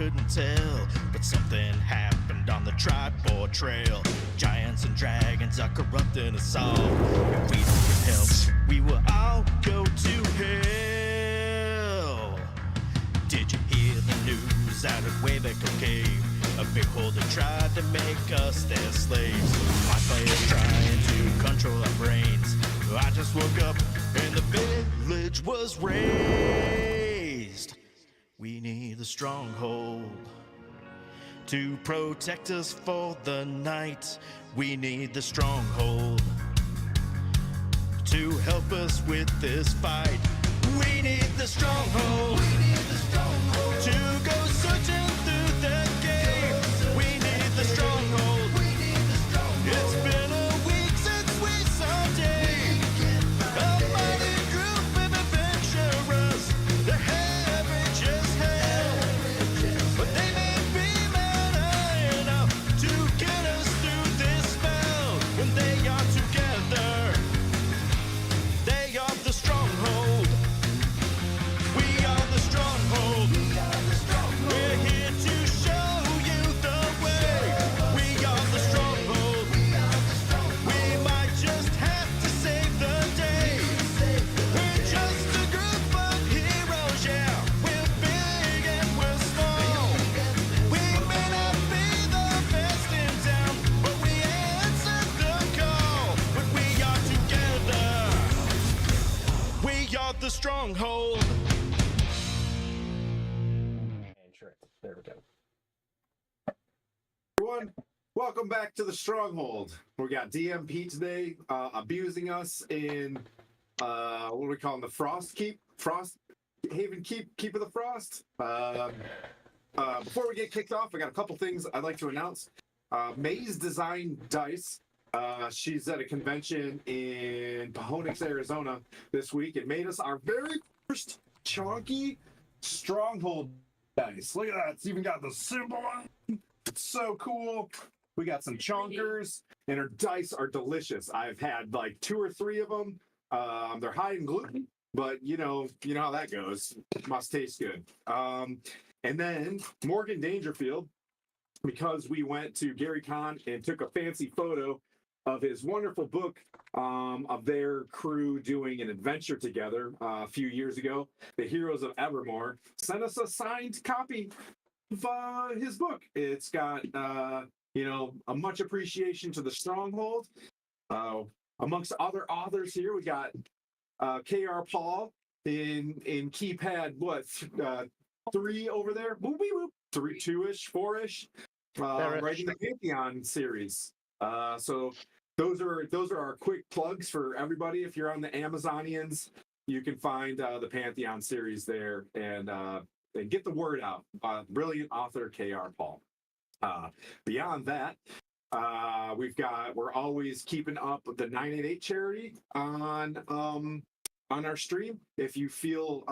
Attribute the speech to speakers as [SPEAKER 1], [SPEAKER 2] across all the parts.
[SPEAKER 1] couldn't tell. But something happened on the Tripod Trail. Giants and dragons are corrupting us all. If we didn't get help, we will all go to hell. Did you hear the news out of Wayback Cave? A big holder tried to make us their slaves. My player's trying to control our brains. I just woke up and the village was razed. We need the Stronghold to protect us for the night. We need the Stronghold to help us with this fight. We need the Stronghold. We need the Stronghold to go searching through the game. We need the Stronghold. We need the Stronghold. It's been a week since we saw Dave. A mighty group of adventurers. Their average as hell, but they may be mad enough to get us through this spell. When they are together, they are the Stronghold. We are the Stronghold. We're here to show you the way. We are the Stronghold. We might just have to save the day. We're just a group of heroes, yeah. We're big and we're small. We may not be the best in town, but we answer the call. When we are together, we are the Stronghold.
[SPEAKER 2] There we go.
[SPEAKER 3] Everyone, welcome back to the Stronghold. We got DMP today, abusing us in what are we calling the Frost Haven Keep of the Frost. Before we get kicked off, I got a couple things I'd like to announce. May's Design Dice. She's at a convention in Pahonix, Arizona this week and made us our very first chunky Stronghold dice. Look at that. It's even got the symbol on it. It's so cool. We got some chonkers, and her dice are delicious. I've had like 2 or 3 of them. They're high in gluten, but you know how that goes. It must taste good. And then Morgan Dangerfield, because we went to Gary Con and took a fancy photo of his wonderful book of their crew doing an adventure together a few years ago, The Heroes of Evermore, sent us a signed copy of his book. It's got, a much appreciation to the Stronghold. Amongst other authors here, we got K.R. Paul in keypad, 3 over there? Boop, beep, boop. 3, 2-ish, 4-ish. Writing the Pantheon series. So those are our quick plugs for everybody. If you're on the Amazonians, you can find the Pantheon series there and get the word out. Brilliant author K.R. Paul. Beyond that, we're always keeping up with the 988 charity on our stream. If you feel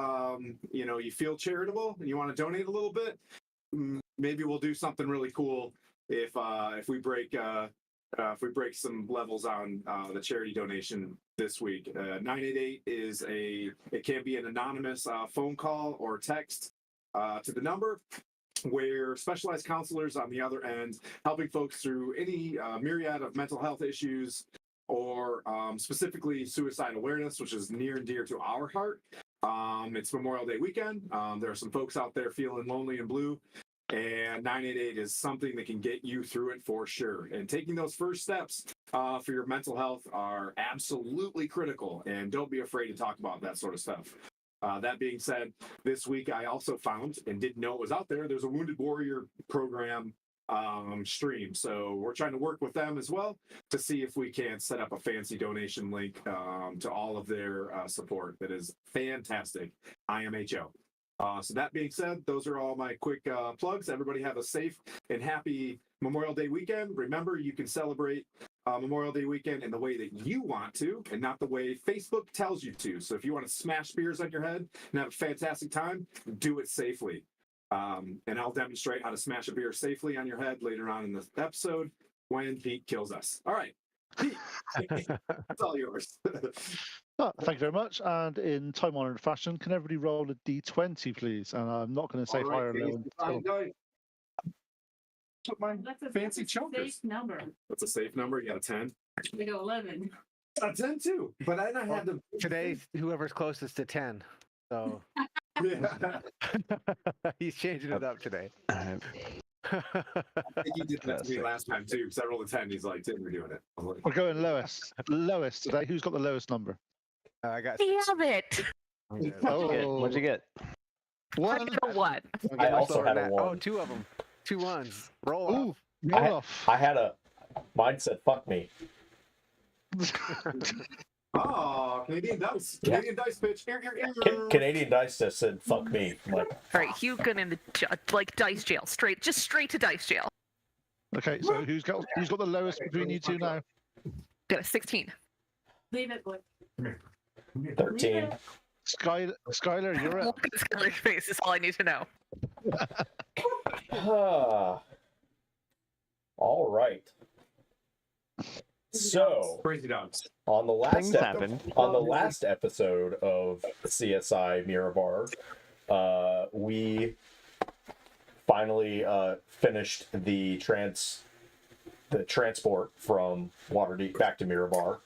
[SPEAKER 3] you feel charitable and you want to donate a little bit, maybe we'll do something really cool if we break some levels on the charity donation this week. 988 it can be an anonymous phone call or text to the number, where specialized counselors on the other end helping folks through any myriad of mental health issues or specifically suicide awareness, which is near and dear to our heart. It's Memorial Day weekend. There are some folks out there feeling lonely and blue, and 988 is something that can get you through it for sure. And taking those first steps for your mental health are absolutely critical, and don't be afraid to talk about that sort of stuff. That being said, this week I also found, and didn't know it was out there, there's a Wounded Warrior program stream. So we're trying to work with them as well to see if we can set up a fancy donation link to all of their support. That is fantastic. IMHO. So that being said, those are all my quick plugs. Everybody have a safe and happy Memorial Day weekend. Remember, you can celebrate Memorial Day weekend in the way that you want to and not the way Facebook tells you to. So if you want to smash beers on your head and have a fantastic time, do it safely. And I'll demonstrate how to smash a beer safely on your head later on in this episode when Pete kills us. All right, Pete, it's all yours.
[SPEAKER 4] Thank you very much. And in time-honored fashion, can everybody roll a d20, please? And I'm not going to say higher or lower.
[SPEAKER 3] with my fancy chokers.
[SPEAKER 5] Safe number.
[SPEAKER 3] That's a safe number. You got a 10.
[SPEAKER 5] We go 11.
[SPEAKER 3] A 10 too. But then I had to.
[SPEAKER 6] Today, whoever's closest to 10. So
[SPEAKER 3] Yeah.
[SPEAKER 6] he's changing it up today.
[SPEAKER 3] I think he did that to me last time too, because I rolled a 10. He's like, Tim, we're doing it. I was like,
[SPEAKER 4] We're going lowest. Lowest today. Who's got the lowest number?
[SPEAKER 6] I got.
[SPEAKER 7] Damn it!
[SPEAKER 8] What'd you get?
[SPEAKER 7] I
[SPEAKER 4] One.
[SPEAKER 7] got a one.
[SPEAKER 8] I also had a
[SPEAKER 6] Oh,
[SPEAKER 8] 1.
[SPEAKER 6] 2 of them. 2 ones. Roll
[SPEAKER 4] Ooh,
[SPEAKER 6] off.
[SPEAKER 4] roll off.
[SPEAKER 8] I had a. Mine said "fuck me."
[SPEAKER 3] oh, Canadian dice.
[SPEAKER 8] Yeah.
[SPEAKER 3] Canadian dice pitch. Here.
[SPEAKER 8] Canadian Dice just said "fuck me." I'm like,
[SPEAKER 7] All right, Hugh got in the dice jail. Just straight to dice jail.
[SPEAKER 4] Okay, so who's got the lowest between you two now?
[SPEAKER 7] Got a 16.
[SPEAKER 5] Leave it, boy.
[SPEAKER 8] 13.
[SPEAKER 4] Skylar, you're up.
[SPEAKER 7] Look at Skylar's face. Is all I need to know.
[SPEAKER 8] All right. So
[SPEAKER 3] Crazy dogs.
[SPEAKER 8] on the
[SPEAKER 2] Things happen.
[SPEAKER 8] on the last episode of CSI Mirabar, we finally finished the transport from Waterdeep back to Mirabar.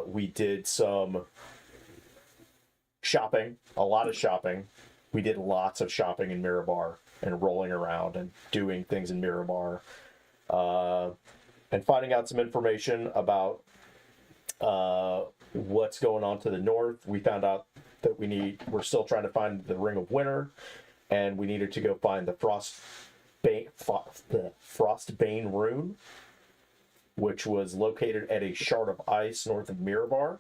[SPEAKER 8] We did some shopping, a lot of shopping. We did lots of shopping in Mirabar and rolling around and doing things in Mirabar. And finding out some information about what's going on to the north. We found out that we're still trying to find the Ring of Winter, and we needed to go find the Frostbane rune, which was located at a shard of ice north of Mirabar,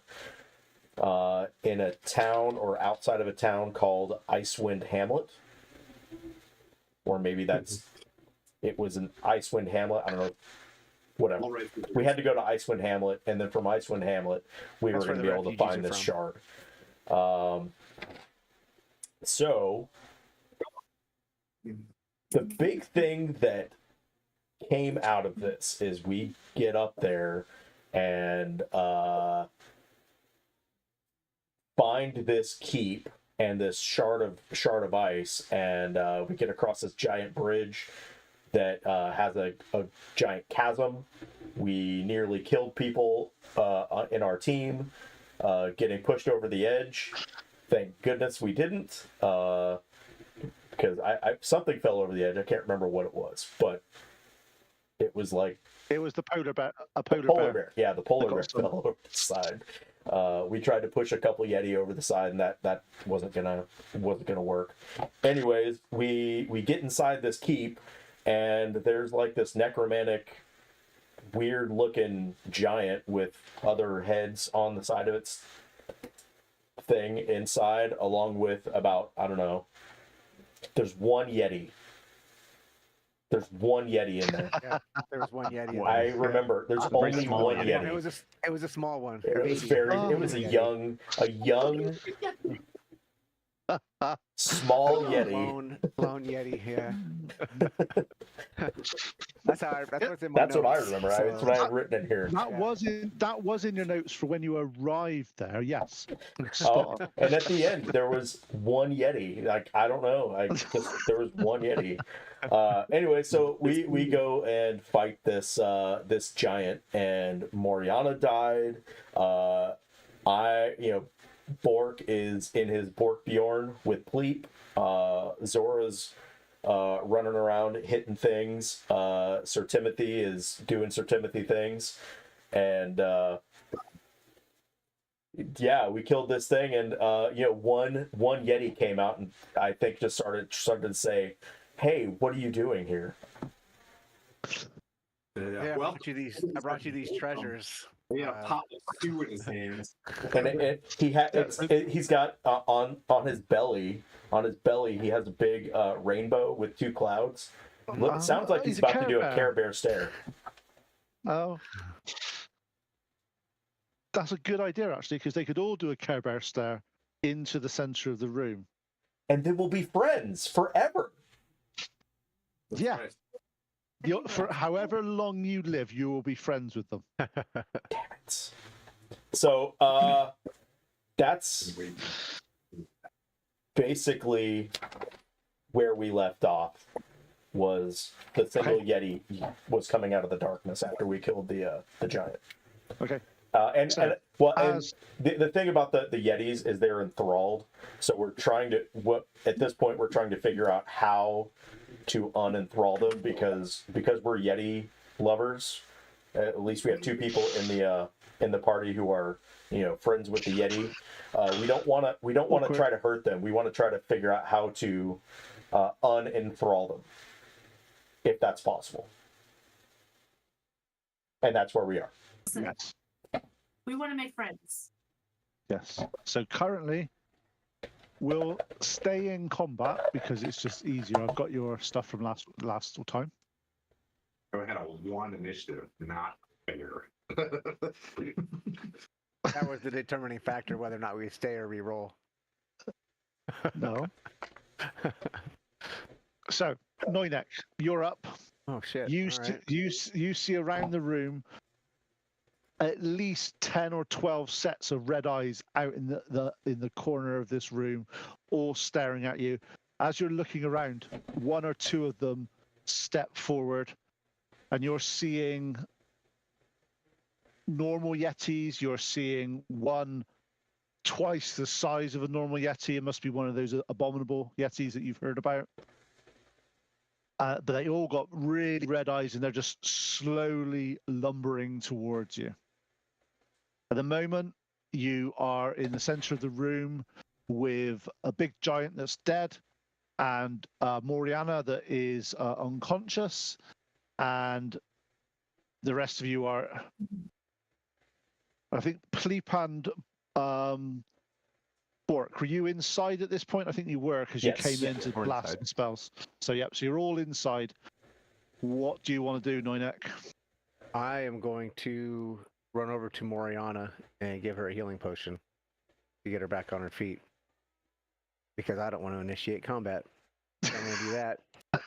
[SPEAKER 8] in a town or outside of a town called Icewind Hamlet. Or maybe it was an Icewind Hamlet. I don't know. Whatever. We had to go to Icewind Hamlet, and then from Icewind Hamlet, we were going to be able to find this shard. So, the big thing that came out of this is we get up there and find this keep and this shard of ice, and we get across this giant bridge that has a giant chasm. We nearly killed people in our team, getting pushed over the edge. Thank goodness we didn't, because something fell over the edge. I can't remember what it was, but it was like
[SPEAKER 4] It was the polar bear.
[SPEAKER 8] polar bear. Yeah, the polar bear
[SPEAKER 4] Cool.
[SPEAKER 8] fell over the side. We tried to push a couple Yeti over the side, and that wasn't gonna work. Anyways, we get inside this keep, and there's like this necromantic, weird looking giant with other heads on the side of its thing inside, along with about, I don't know, there's one Yeti. There's one Yeti in there.
[SPEAKER 6] Yeah, there was one Yeti.
[SPEAKER 8] I remember there's only
[SPEAKER 2] small
[SPEAKER 8] one
[SPEAKER 2] Yeti.
[SPEAKER 8] Yeti.
[SPEAKER 6] It was a small one.
[SPEAKER 8] It was it was a young small Yeti.
[SPEAKER 6] Lone Yeti. Yeah. That's what's in my
[SPEAKER 8] That's what I
[SPEAKER 6] notes,
[SPEAKER 8] remember.
[SPEAKER 6] so-
[SPEAKER 8] That's what I have written in here.
[SPEAKER 4] That was in your notes for when you arrived there. Yes.
[SPEAKER 8] Oh, and at the end there was one Yeti. Like, I don't know. There was one Yeti. Anyway, so we go and fight this giant, and Moriana died. Bork is in his Bork Bjorn with Pleep. Zora's running around hitting things. Sir Timothy is doing Sir Timothy things, and we killed this thing. And one Yeti came out and I think just started to say, "Hey, what are you doing here?"
[SPEAKER 6] Yeah,
[SPEAKER 3] Well,
[SPEAKER 6] I brought you these treasures.
[SPEAKER 3] he had a pot of stew in his hands.
[SPEAKER 8] And he's got on his belly. On his belly, he has a big rainbow with 2 clouds. Sounds like he's
[SPEAKER 4] he's a
[SPEAKER 8] about to do a
[SPEAKER 4] Care
[SPEAKER 8] Care Bear stare.
[SPEAKER 4] Oh. That's a good idea, actually, because they could all do a Care Bear stare into the center of the room.
[SPEAKER 8] And then we'll be friends forever.
[SPEAKER 3] That's
[SPEAKER 4] Yeah.
[SPEAKER 3] right.
[SPEAKER 4] For however long you live, you will be friends with them.
[SPEAKER 8] Damn it. So that's basically where we left off. was the single Yeti was coming out of the darkness after we killed the giant.
[SPEAKER 4] Okay.
[SPEAKER 8] And
[SPEAKER 4] as-
[SPEAKER 8] the thing about the Yetis is they're enthralled. So we're trying to at this point we're trying to figure out how to unenthrall them because we're Yeti lovers. At least we have two people in the party who are friends with the Yeti. We don't want to try to hurt them. We want to try to figure out how to unenthrall them, if that's possible. And that's where we are.
[SPEAKER 4] Yes.
[SPEAKER 5] We want to make friends.
[SPEAKER 4] Yes. So currently, we'll stay in combat because it's just easier. I've got your stuff from last time.
[SPEAKER 3] I had a 1 initiative, not fair.
[SPEAKER 6] That was the determining factor whether or not we stay or re-roll.
[SPEAKER 4] No. So, Noinek, you're up.
[SPEAKER 6] Oh shit!
[SPEAKER 4] You
[SPEAKER 6] All right.
[SPEAKER 4] you see around the room at least 10 or 12 sets of red eyes out in the corner of this room, all staring at you. As you're looking around, one or two of them step forward, and you're seeing normal Yetis. You're seeing one twice the size of a normal Yeti. It must be one of those abominable Yetis that you've heard about. But they all got really red eyes, and they're just slowly lumbering towards you. At the moment, you are in the center of the room with a big giant that's dead, and Moriana that is unconscious, and the rest of you are, I think, Pleep and Bork. Were you inside at this point? I think you were, because you came in to blast and spells. So so you're all inside. What do you want to do, Noinek?
[SPEAKER 6] I am going to run over to Moriana and give her a healing potion to get her back on her feet. Because I don't want to initiate combat. So I'm going to do that.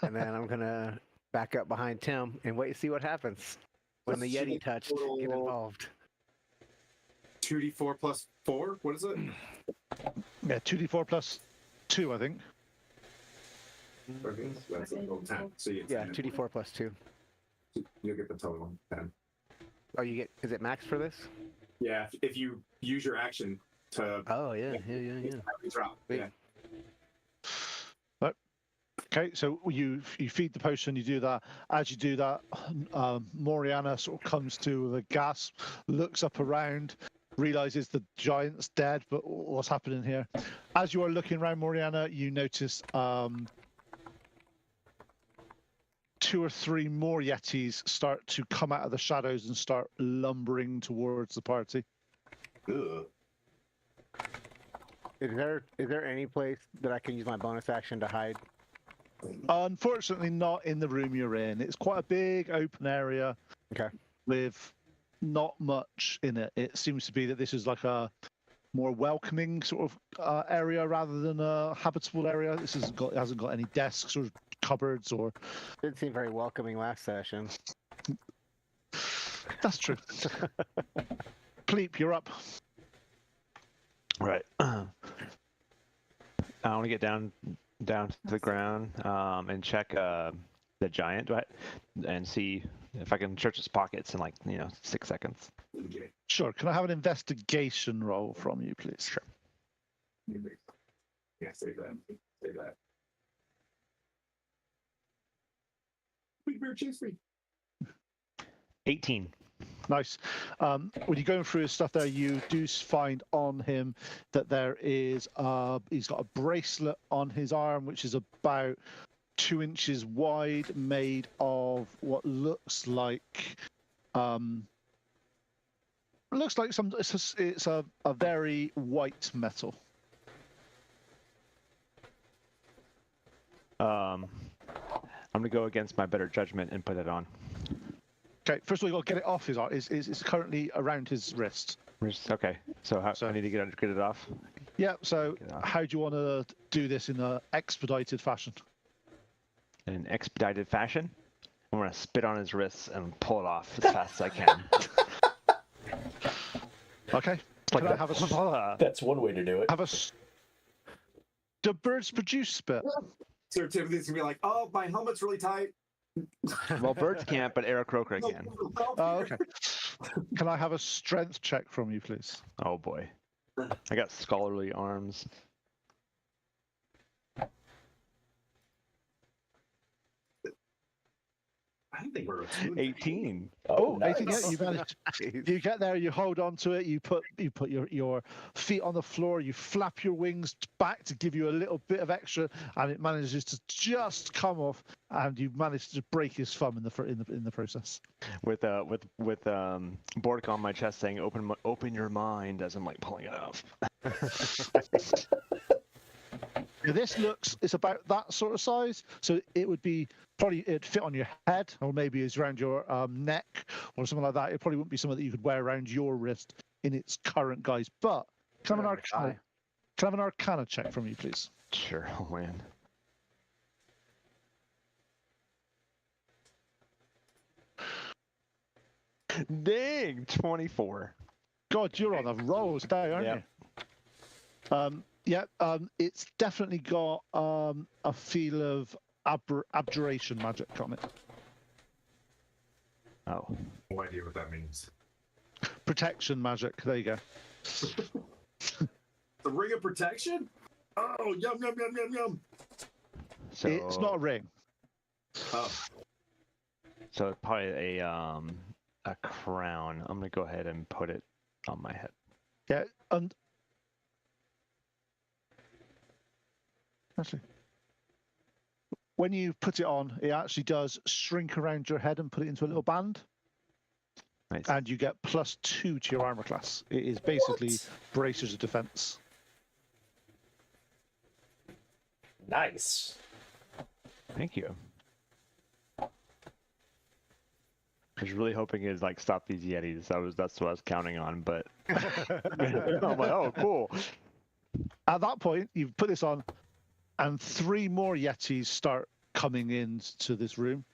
[SPEAKER 6] And then I'm going to back up behind Tim and wait to see what happens when the Yeti touched get involved.
[SPEAKER 3] 2d4 plus 4? What is it?
[SPEAKER 4] Yeah, 2d4 plus 2, I think.
[SPEAKER 3] Okay, so that's a total 10. So you
[SPEAKER 6] Yeah, 2d4 plus 2.
[SPEAKER 3] You'll get the total 10.
[SPEAKER 6] Oh, you get, is it max for this?
[SPEAKER 3] Yeah, if you use your action to
[SPEAKER 6] Oh, yeah.
[SPEAKER 3] drop.
[SPEAKER 6] Wait.
[SPEAKER 3] Yeah.
[SPEAKER 4] Okay, so you feed the potion, you do that. As you do that, Moriana sort of comes to with a gasp, looks up around, realizes the giant's dead, but what's happening here? As you are looking around, Moriana, you notice 2 or 3 more Yetis start to come out of the shadows and start lumbering towards the party.
[SPEAKER 3] Ugh.
[SPEAKER 6] Is there any place that I can use my bonus action to hide?
[SPEAKER 4] Unfortunately, not in the room you're in. It's quite a big open area.
[SPEAKER 6] Okay.
[SPEAKER 4] With not much in it. It seems to be that this is like a more welcoming sort of area rather than a habitable area. This hasn't got any desks or cupboards or.
[SPEAKER 6] Didn't seem very welcoming last session.
[SPEAKER 4] That's true. Pleep, you're up.
[SPEAKER 9] Right. I want to get down to the ground and check the giant and see if I can search his pockets in 6 seconds.
[SPEAKER 4] Sure. Can I have an investigation roll from you, please?
[SPEAKER 9] Sure.
[SPEAKER 3] Yeah, save that. Save that. Big bird, chase me.
[SPEAKER 9] 18.
[SPEAKER 4] Nice. When you're going through his stuff there, you do find on him that there is he's got a bracelet on his arm, which is about 2 inches wide, made of what looks like it's a very white metal.
[SPEAKER 9] I'm gonna go against my better judgment and put it on.
[SPEAKER 4] Okay, first of all, you got to get it off his arm. It's currently around his wrist.
[SPEAKER 9] Okay, so I need to get it off.
[SPEAKER 4] Yeah. So how do you want to do this in an expedited fashion?
[SPEAKER 9] In an expedited fashion, I'm gonna spit on his wrists and pull it off as fast as I can.
[SPEAKER 4] Okay. Can I have a?
[SPEAKER 8] That's one way to do it.
[SPEAKER 4] Do birds produce spit?
[SPEAKER 3] Sir Timothy's gonna be like, "Oh, my helmet's really tight."
[SPEAKER 9] Well, birds can't, but Eric Croker
[SPEAKER 3] No,
[SPEAKER 9] can.
[SPEAKER 3] help
[SPEAKER 4] Oh,
[SPEAKER 3] here.
[SPEAKER 4] okay. Can I have a strength check from you, please?
[SPEAKER 9] Oh boy. I got scholarly arms.
[SPEAKER 3] I don't think we're attuned.
[SPEAKER 9] 18.
[SPEAKER 8] Oh,
[SPEAKER 4] Oh, 18,
[SPEAKER 8] nice.
[SPEAKER 4] yeah, you managed. You get there, you hold on to it, you put your feet on the floor, you flap your wings back to give you a little bit of extra, and it manages to just come off, and you manage to break his thumb in the process.
[SPEAKER 9] With Bork on my chest saying open your mind as I'm like pulling it off.
[SPEAKER 4] Now, this looks, it's about that sort of size, so it would be probably, it'd fit on your head, or maybe it's around your neck or something like that. It probably wouldn't be something that you could wear around your wrist in its current guise. But can I have an Arcana check from you, please?
[SPEAKER 9] Sure, I'll win. Dang, 24.
[SPEAKER 4] God, you're on a roll today, aren't
[SPEAKER 9] Yep.
[SPEAKER 4] you? It's definitely got a feel of abjuration magic on it.
[SPEAKER 9] Oh.
[SPEAKER 3] No idea what that means.
[SPEAKER 4] Protection magic. There you go.
[SPEAKER 3] The ring of protection? Oh, yum yum yum yum yum.
[SPEAKER 9] So
[SPEAKER 4] It's not a ring.
[SPEAKER 3] Oh,
[SPEAKER 9] So it's probably a crown. I'm gonna go ahead and put it on my head.
[SPEAKER 4] Yeah, and actually, when you put it on, it actually does shrink around your head and put it into a little band,
[SPEAKER 9] Nice.
[SPEAKER 4] and you get +2 to your armor class. It is basically bracers of defense.
[SPEAKER 8] Nice.
[SPEAKER 9] Thank you. I was really hoping it'd like stop these Yetis. That's what I was counting on, but I'm like, oh, cool.
[SPEAKER 4] At that point, you've put this on, and 3 more Yetis start coming into this room.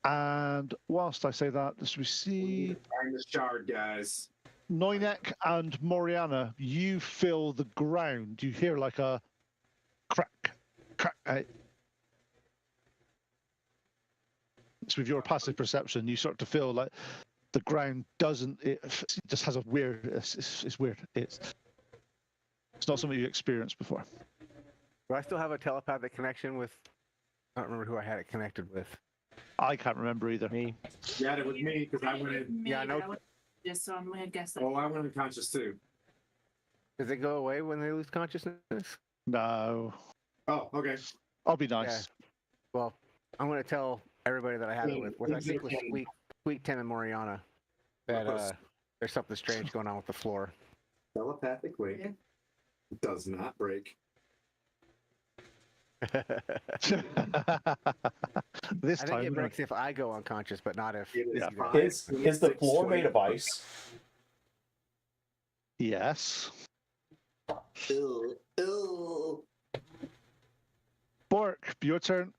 [SPEAKER 4] And whilst I say that, as we see,
[SPEAKER 3] find the shard, guys.
[SPEAKER 4] Noinek and Moriana, you feel the ground. You hear like a crack, crack. It's with your passive perception, you start to feel like the ground doesn't. It just has a weird. It's weird. It's not something you've experienced before.
[SPEAKER 6] Do I still have a telepathic connection with? I don't remember who I had it connected with.
[SPEAKER 4] I can't remember either.
[SPEAKER 9] Me.
[SPEAKER 3] You had it with me because I went in.
[SPEAKER 6] Yeah, I know.
[SPEAKER 5] Just so I'm gonna guess that.
[SPEAKER 3] Oh, I went unconscious too.
[SPEAKER 6] Does it go away when they lose consciousness?
[SPEAKER 4] No,
[SPEAKER 3] Oh, okay.
[SPEAKER 4] I'll be nice.
[SPEAKER 6] Well, I'm going to tell everybody that I have it with I think with Squeak, Tim, and Moriana, that there's something strange going on with the floor.
[SPEAKER 3] Telepathic wake does not break.
[SPEAKER 4] This
[SPEAKER 6] I think
[SPEAKER 4] time,
[SPEAKER 6] it breaks if I go unconscious, but not if.
[SPEAKER 3] It is
[SPEAKER 4] Yeah.
[SPEAKER 3] five,
[SPEAKER 8] Is the
[SPEAKER 3] 6,
[SPEAKER 8] floor
[SPEAKER 3] 20.
[SPEAKER 8] made of ice?
[SPEAKER 4] yes.
[SPEAKER 3] Ew, ew.
[SPEAKER 4] Bork, your turn.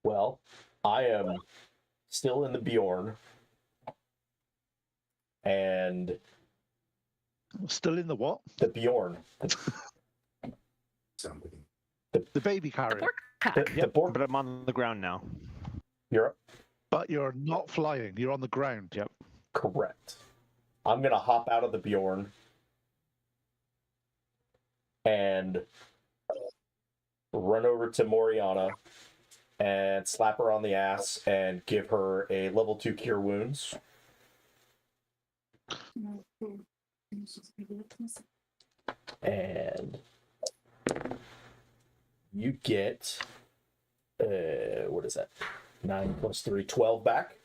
[SPEAKER 8] Well, I am still in the Bjorn. And
[SPEAKER 4] Still in the what?
[SPEAKER 8] the Bjorn.
[SPEAKER 3] Somebody.
[SPEAKER 4] The baby
[SPEAKER 7] The
[SPEAKER 4] carrier.
[SPEAKER 7] pork pack.
[SPEAKER 8] The Bork.
[SPEAKER 9] But I'm on the ground now.
[SPEAKER 8] You're
[SPEAKER 4] But you're not flying. You're on the ground.
[SPEAKER 9] Yep.
[SPEAKER 8] correct. I'm going to hop out of the Bjorn and run over to Moriana and slap her on the ass and give her a level 2 cure wounds. And you get, what is that? 9 plus 3, 12 back.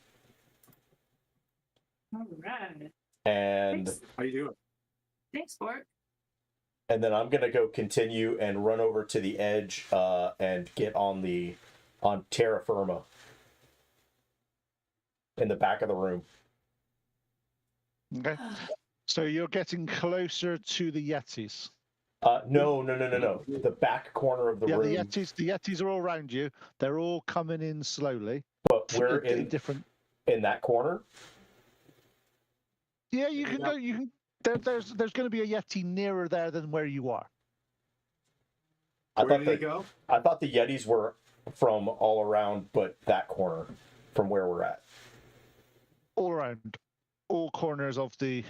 [SPEAKER 5] All right.
[SPEAKER 8] And
[SPEAKER 5] Thanks.
[SPEAKER 3] How you doing?
[SPEAKER 5] Thanks, Bork.
[SPEAKER 8] and then I'm gonna go continue and run over to the edge and get on terra firma in the back of the room.
[SPEAKER 4] Okay. So you're getting closer to the Yetis.
[SPEAKER 8] No. The back corner of the
[SPEAKER 4] Yeah,
[SPEAKER 8] room.
[SPEAKER 4] the Yetis are all around you. They're all coming in slowly.
[SPEAKER 8] But we're in
[SPEAKER 4] different.
[SPEAKER 8] that corner.
[SPEAKER 4] Yeah, you can go. There's going to be a Yeti nearer there than where you are.
[SPEAKER 3] Where did they go?
[SPEAKER 8] I thought the Yetis were from all around, but that corner from where we're at.
[SPEAKER 4] All around, all corners of the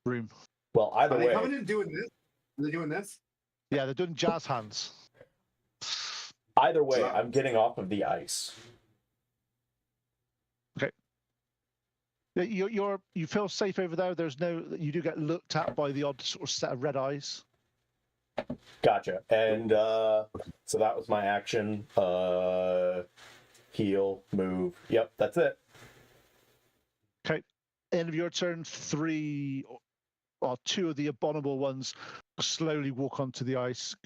[SPEAKER 4] room.
[SPEAKER 8] Well, either
[SPEAKER 3] Are they
[SPEAKER 8] way,
[SPEAKER 3] coming in doing this? Are they doing this?
[SPEAKER 4] Yeah, they're doing jazz hands.
[SPEAKER 8] either way, I'm getting off of the ice.
[SPEAKER 4] Yeah, you feel safe over there. There's no, you do get looked at by the odd sort of set of red eyes.
[SPEAKER 8] Gotcha. And so that was my action. Heal, move. Yep, that's it.
[SPEAKER 4] Okay, end of your turn. 3 or 2 of the abominable ones slowly walk onto the ice.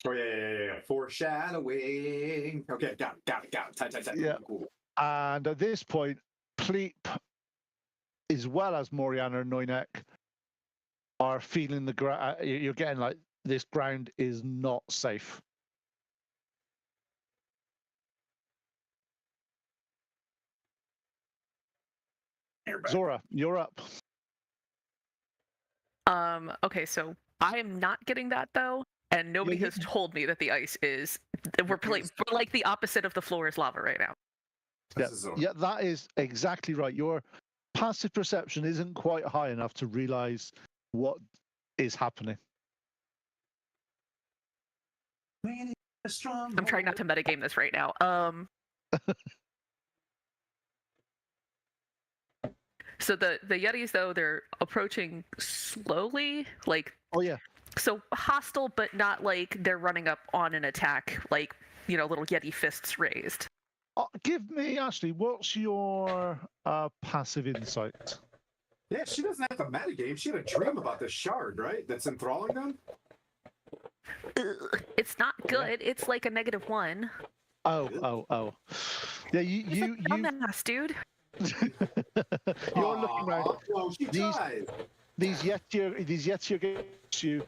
[SPEAKER 3] Oh yeah. Foreshadowing. Okay, got it. Tight.
[SPEAKER 4] Yeah.
[SPEAKER 3] Cool.
[SPEAKER 4] And at this point, Pleep, as well as Moriana and Noynek, are feeling the ground. You're getting like this ground is not safe. Zora, you're up.
[SPEAKER 7] Okay, so I am not getting that though, and nobody
[SPEAKER 4] you-
[SPEAKER 7] has told me that the ice is. We're like the opposite of the floor is lava right now.
[SPEAKER 3] This is Zora.
[SPEAKER 4] Yeah, that is exactly right. Your passive perception isn't quite high enough to realize what is happening.
[SPEAKER 7] I'm trying not to metagame this right now. So the Yetis though, they're approaching slowly, like
[SPEAKER 4] Oh yeah.
[SPEAKER 7] so hostile, but not like they're running up on an attack, like little Yeti fists raised.
[SPEAKER 4] Give me, Ashley, what's your passive insight?
[SPEAKER 3] Yeah, she doesn't have the metagame. She had a dream about this shard, right? That's enthralling them.
[SPEAKER 7] Ugh, it's not good. It's like a -1.
[SPEAKER 4] Oh. Yeah, you
[SPEAKER 7] Dumbass, dude.
[SPEAKER 4] you're looking around.
[SPEAKER 3] No, she dies.
[SPEAKER 4] These Yeti against you,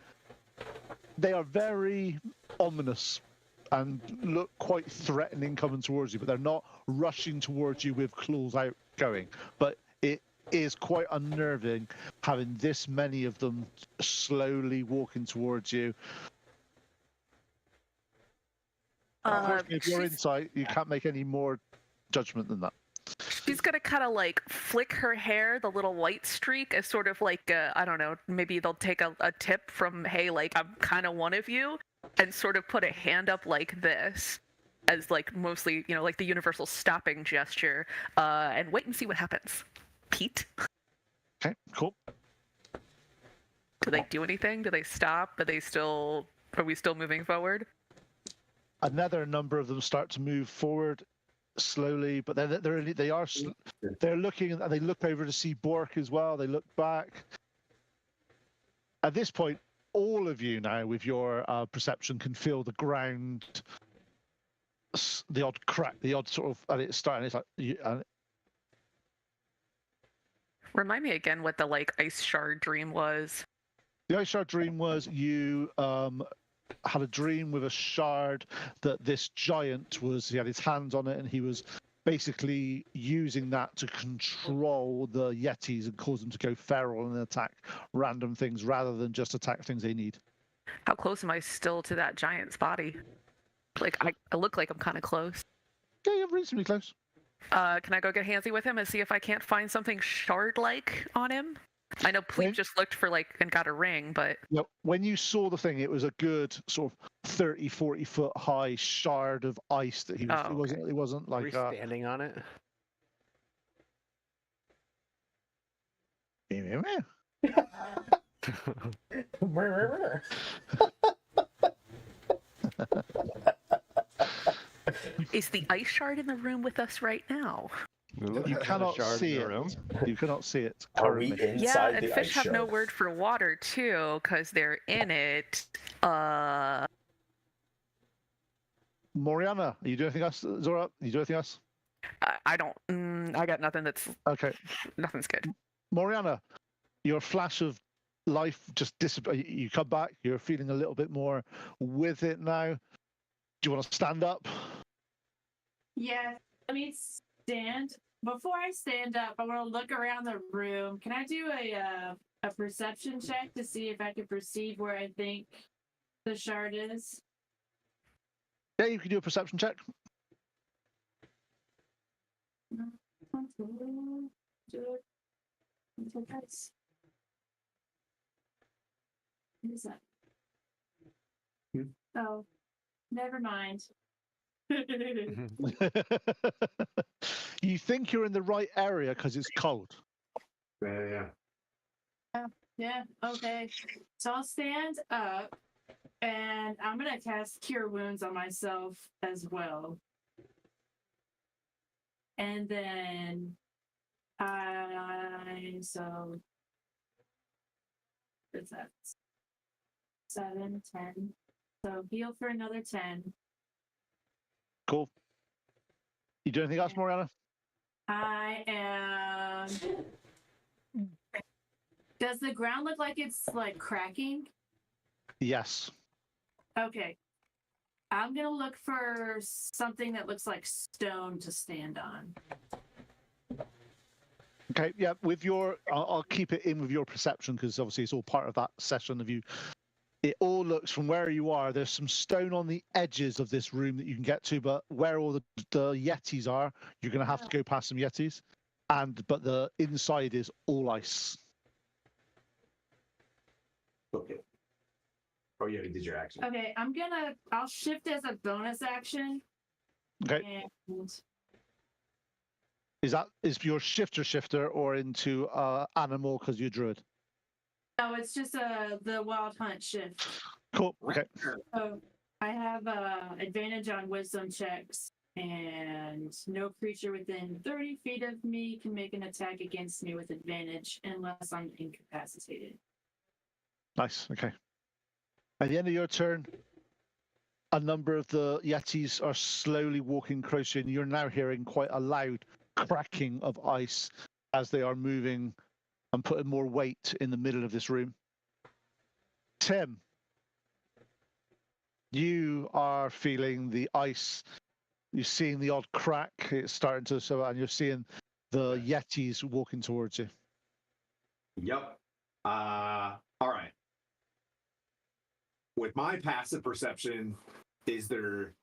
[SPEAKER 4] they are very ominous and look quite threatening coming towards you, but they're not rushing towards you with claws out going. But it is quite unnerving having this many of them slowly walking towards you. Unfortunately, if you're insight, you can't make any more judgment than that.
[SPEAKER 7] She's gonna kind of like flick her hair, the little white streak, as sort of like I don't know, maybe they'll take a tip from, hey, like I'm kind of one of you, and sort of put a hand up like this, as like mostly like the universal stopping gesture, and wait and see what happens. Pete,
[SPEAKER 4] Okay, cool.
[SPEAKER 7] do they do anything? Do they stop? Are we still moving forward?
[SPEAKER 4] Another number of them start to move forward slowly, but they're looking, and they look over to see Bork as well. They look back. At this point, all of you now with your perception can feel the ground, the odd crack, the odd sort of, and it's starting. It's like
[SPEAKER 7] Remind me again what the like ice shard dream was.
[SPEAKER 4] the ice shard dream was you had a dream with a shard that this giant he had his hands on it, and he was basically using that to control the Yetis and cause them to go feral and attack random things rather than just attack things they need.
[SPEAKER 7] How close am I still to that giant's body? Like I look like I'm kind of close.
[SPEAKER 4] Yeah, you're reasonably close.
[SPEAKER 7] Can I go get handsy with him and see if I can't find something shard-like on him? I know Pleep just looked for and got a ring, but
[SPEAKER 4] when you saw the thing, it was a good sort of 30, 40 foot high shard of ice that he was. It wasn't
[SPEAKER 6] Are we
[SPEAKER 4] like
[SPEAKER 6] standing on it?
[SPEAKER 7] is the ice shard in the room with us right now?
[SPEAKER 4] You cannot see it.
[SPEAKER 9] Room.
[SPEAKER 4] You cannot see it.
[SPEAKER 8] Are we
[SPEAKER 4] currently.
[SPEAKER 8] inside
[SPEAKER 7] Yeah, and
[SPEAKER 8] the
[SPEAKER 7] fish
[SPEAKER 8] ice
[SPEAKER 7] have
[SPEAKER 8] shard?
[SPEAKER 7] no word for water too, because they're in it.
[SPEAKER 4] Moriana, are you doing anything else? Zora, are you doing anything else?
[SPEAKER 7] I don't. I got nothing.
[SPEAKER 4] Okay.
[SPEAKER 7] Nothing's good.
[SPEAKER 4] Moriana, your flash of life just disappeared. You come back. You're feeling a little bit more with it now. Do you want to stand up?
[SPEAKER 5] Yeah. Let me stand Before I stand up, I want to look around the room. Can I do a perception check to see if I can perceive where I think the shard is?
[SPEAKER 4] Yeah, you can do a perception check.
[SPEAKER 5] What is that?
[SPEAKER 3] Hmm.
[SPEAKER 5] Oh, never mind.
[SPEAKER 4] You think you're in the right area because it's cold.
[SPEAKER 3] Yeah.
[SPEAKER 5] Yeah, okay. So I'll stand up and I'm gonna cast Cure Wounds on myself as well. And then what's that? 7, 10. So heal for another 10.
[SPEAKER 4] Cool. You do anything else, Mariana?
[SPEAKER 5] I am. Does the ground look like it's like cracking?
[SPEAKER 4] Yes.
[SPEAKER 5] Okay. I'm gonna look for something that looks like stone to stand on.
[SPEAKER 4] Okay, yeah, with your, I'll keep it in with your perception because obviously it's all part of that session of you. It all looks from where you are, there's some stone on the edges of this room that you can get to, but where all the Yetis are, you're going to have to go past some Yetis. But the inside is all ice.
[SPEAKER 3] Okay. Oh yeah, you did your action.
[SPEAKER 5] Okay, I'll shift as a bonus action.
[SPEAKER 4] Okay,
[SPEAKER 5] And
[SPEAKER 4] is your shifter or into animal because you're druid?
[SPEAKER 5] no, it's just the wild hunt shift.
[SPEAKER 4] Cool, okay.
[SPEAKER 5] So I have advantage on wisdom checks, and no creature within 30 feet of me can make an attack against me with advantage unless I'm incapacitated.
[SPEAKER 4] Nice, okay. At the end of your turn, a number of the Yetis are slowly walking closer, and you're now hearing quite a loud cracking of ice as they are moving and putting more weight in the middle of this room. Tim, you are feeling the ice. You're seeing the odd crack. It's starting to show, and you're seeing the Yetis walking towards you.
[SPEAKER 3] Yep. All right. With my passive perception, is there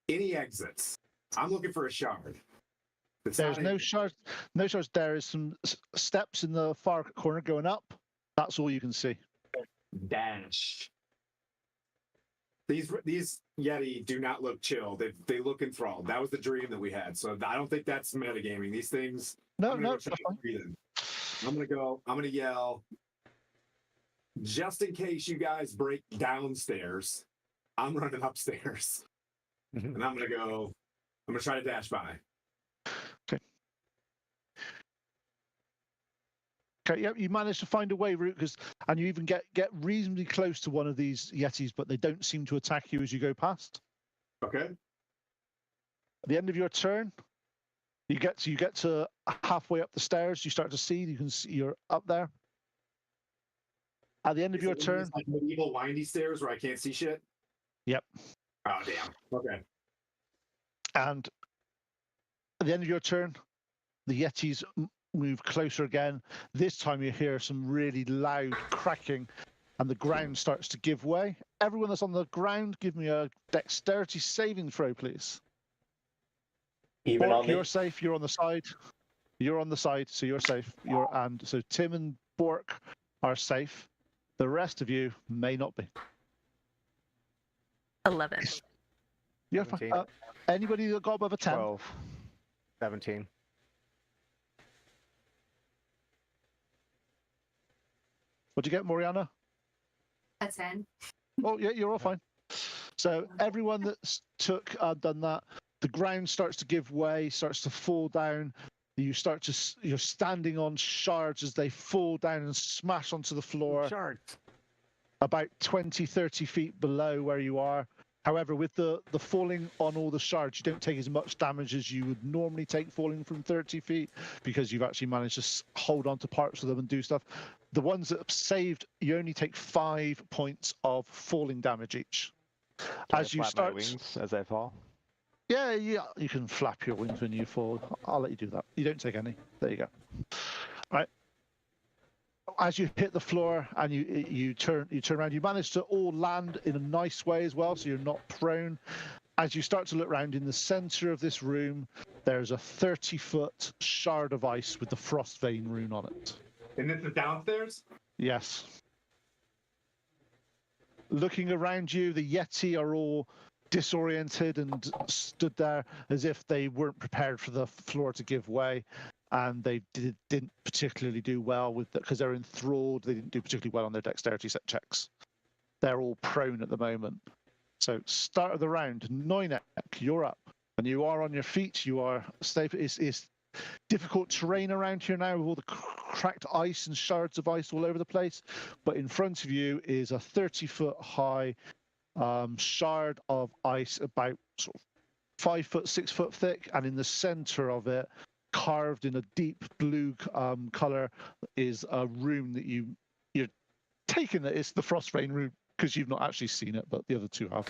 [SPEAKER 3] any exits? I'm looking for a shard.
[SPEAKER 4] There's no shards. No shards. There is some steps in the far corner going up. That's all you can see.
[SPEAKER 3] Dash. These Yeti do not look chill. They look enthralled. That was the dream that we had. So I don't think that's metagaming. These things.
[SPEAKER 4] No,
[SPEAKER 3] I'm
[SPEAKER 4] no.
[SPEAKER 3] gonna try to breathe in. I'm gonna yell. Just in case you guys break downstairs, I'm running upstairs, and I'm gonna try to dash by.
[SPEAKER 4] Okay, yep, you managed to find a way route and you even get reasonably close to one of these Yetis, but they don't seem to attack you as you go past.
[SPEAKER 3] Okay.
[SPEAKER 4] At the end of your turn, you get to halfway up the stairs. You start to see. You can see you're up there. At the end of your turn,
[SPEAKER 3] like medieval windy stairs where I can't see shit.
[SPEAKER 4] Yep.
[SPEAKER 3] Oh damn. Okay.
[SPEAKER 4] And at the end of your turn, the Yetis move closer again. This time you hear some really loud cracking and the ground starts to give way. Everyone that's on the ground, give me a dexterity saving throw, please.
[SPEAKER 8] Even
[SPEAKER 4] Bork,
[SPEAKER 8] on the
[SPEAKER 4] you're safe. You're on the side. You're on the side, so you're safe. So Tim and Bork are safe. The rest of you may not be.
[SPEAKER 7] 11.
[SPEAKER 4] You're fine.
[SPEAKER 6] 17.
[SPEAKER 4] Anybody that got above a 10?
[SPEAKER 6] 12. 17.
[SPEAKER 4] What'd you get, Moriana?
[SPEAKER 5] A 10.
[SPEAKER 4] Oh, yeah, you're all fine. So everyone that's done that, the ground starts to give way, starts to fall down. You're standing on shards as they fall down and smash onto the floor.
[SPEAKER 6] Shards.
[SPEAKER 4] About 20, 30 feet below where you are. However, with the falling on all the shards, you don't take as much damage as you would normally take falling from 30 feet because you've actually managed to hold on to parts of them and do stuff. The ones that have saved, you only take 5 points of falling damage each.
[SPEAKER 9] Can
[SPEAKER 4] As
[SPEAKER 9] I
[SPEAKER 4] you
[SPEAKER 9] flap my
[SPEAKER 4] start,
[SPEAKER 9] wings as I fall.
[SPEAKER 4] Yeah, you can flap your wings when you fall. I'll let you do that. You don't take any. There you go. Right. As you hit the floor and you turn around, you manage to all land in a nice way as well, so you're not prone. As you start to look around, in the center of this room, there's a 30-foot shard of ice with the frost vein rune on it.
[SPEAKER 3] And this is downstairs?
[SPEAKER 4] Yes. Looking around you, the Yeti are all disoriented and stood there as if they weren't prepared for the floor to give way, and they didn't particularly do well with that because they're enthralled. They didn't do particularly well on their dexterity set checks. They're all prone at the moment. So start of the round, Noinek, you're up, and you are on your feet. You are stable. It's difficult terrain around here now with all the cracked ice and shards of ice all over the place, but in front of you is a 30-foot high shard of ice, about sort of 5 foot, 6 foot thick, and in the center of it, carved in a deep blue color, is a rune that you're taking that it's the Frostbane rune because you've not actually seen it, but the other two have.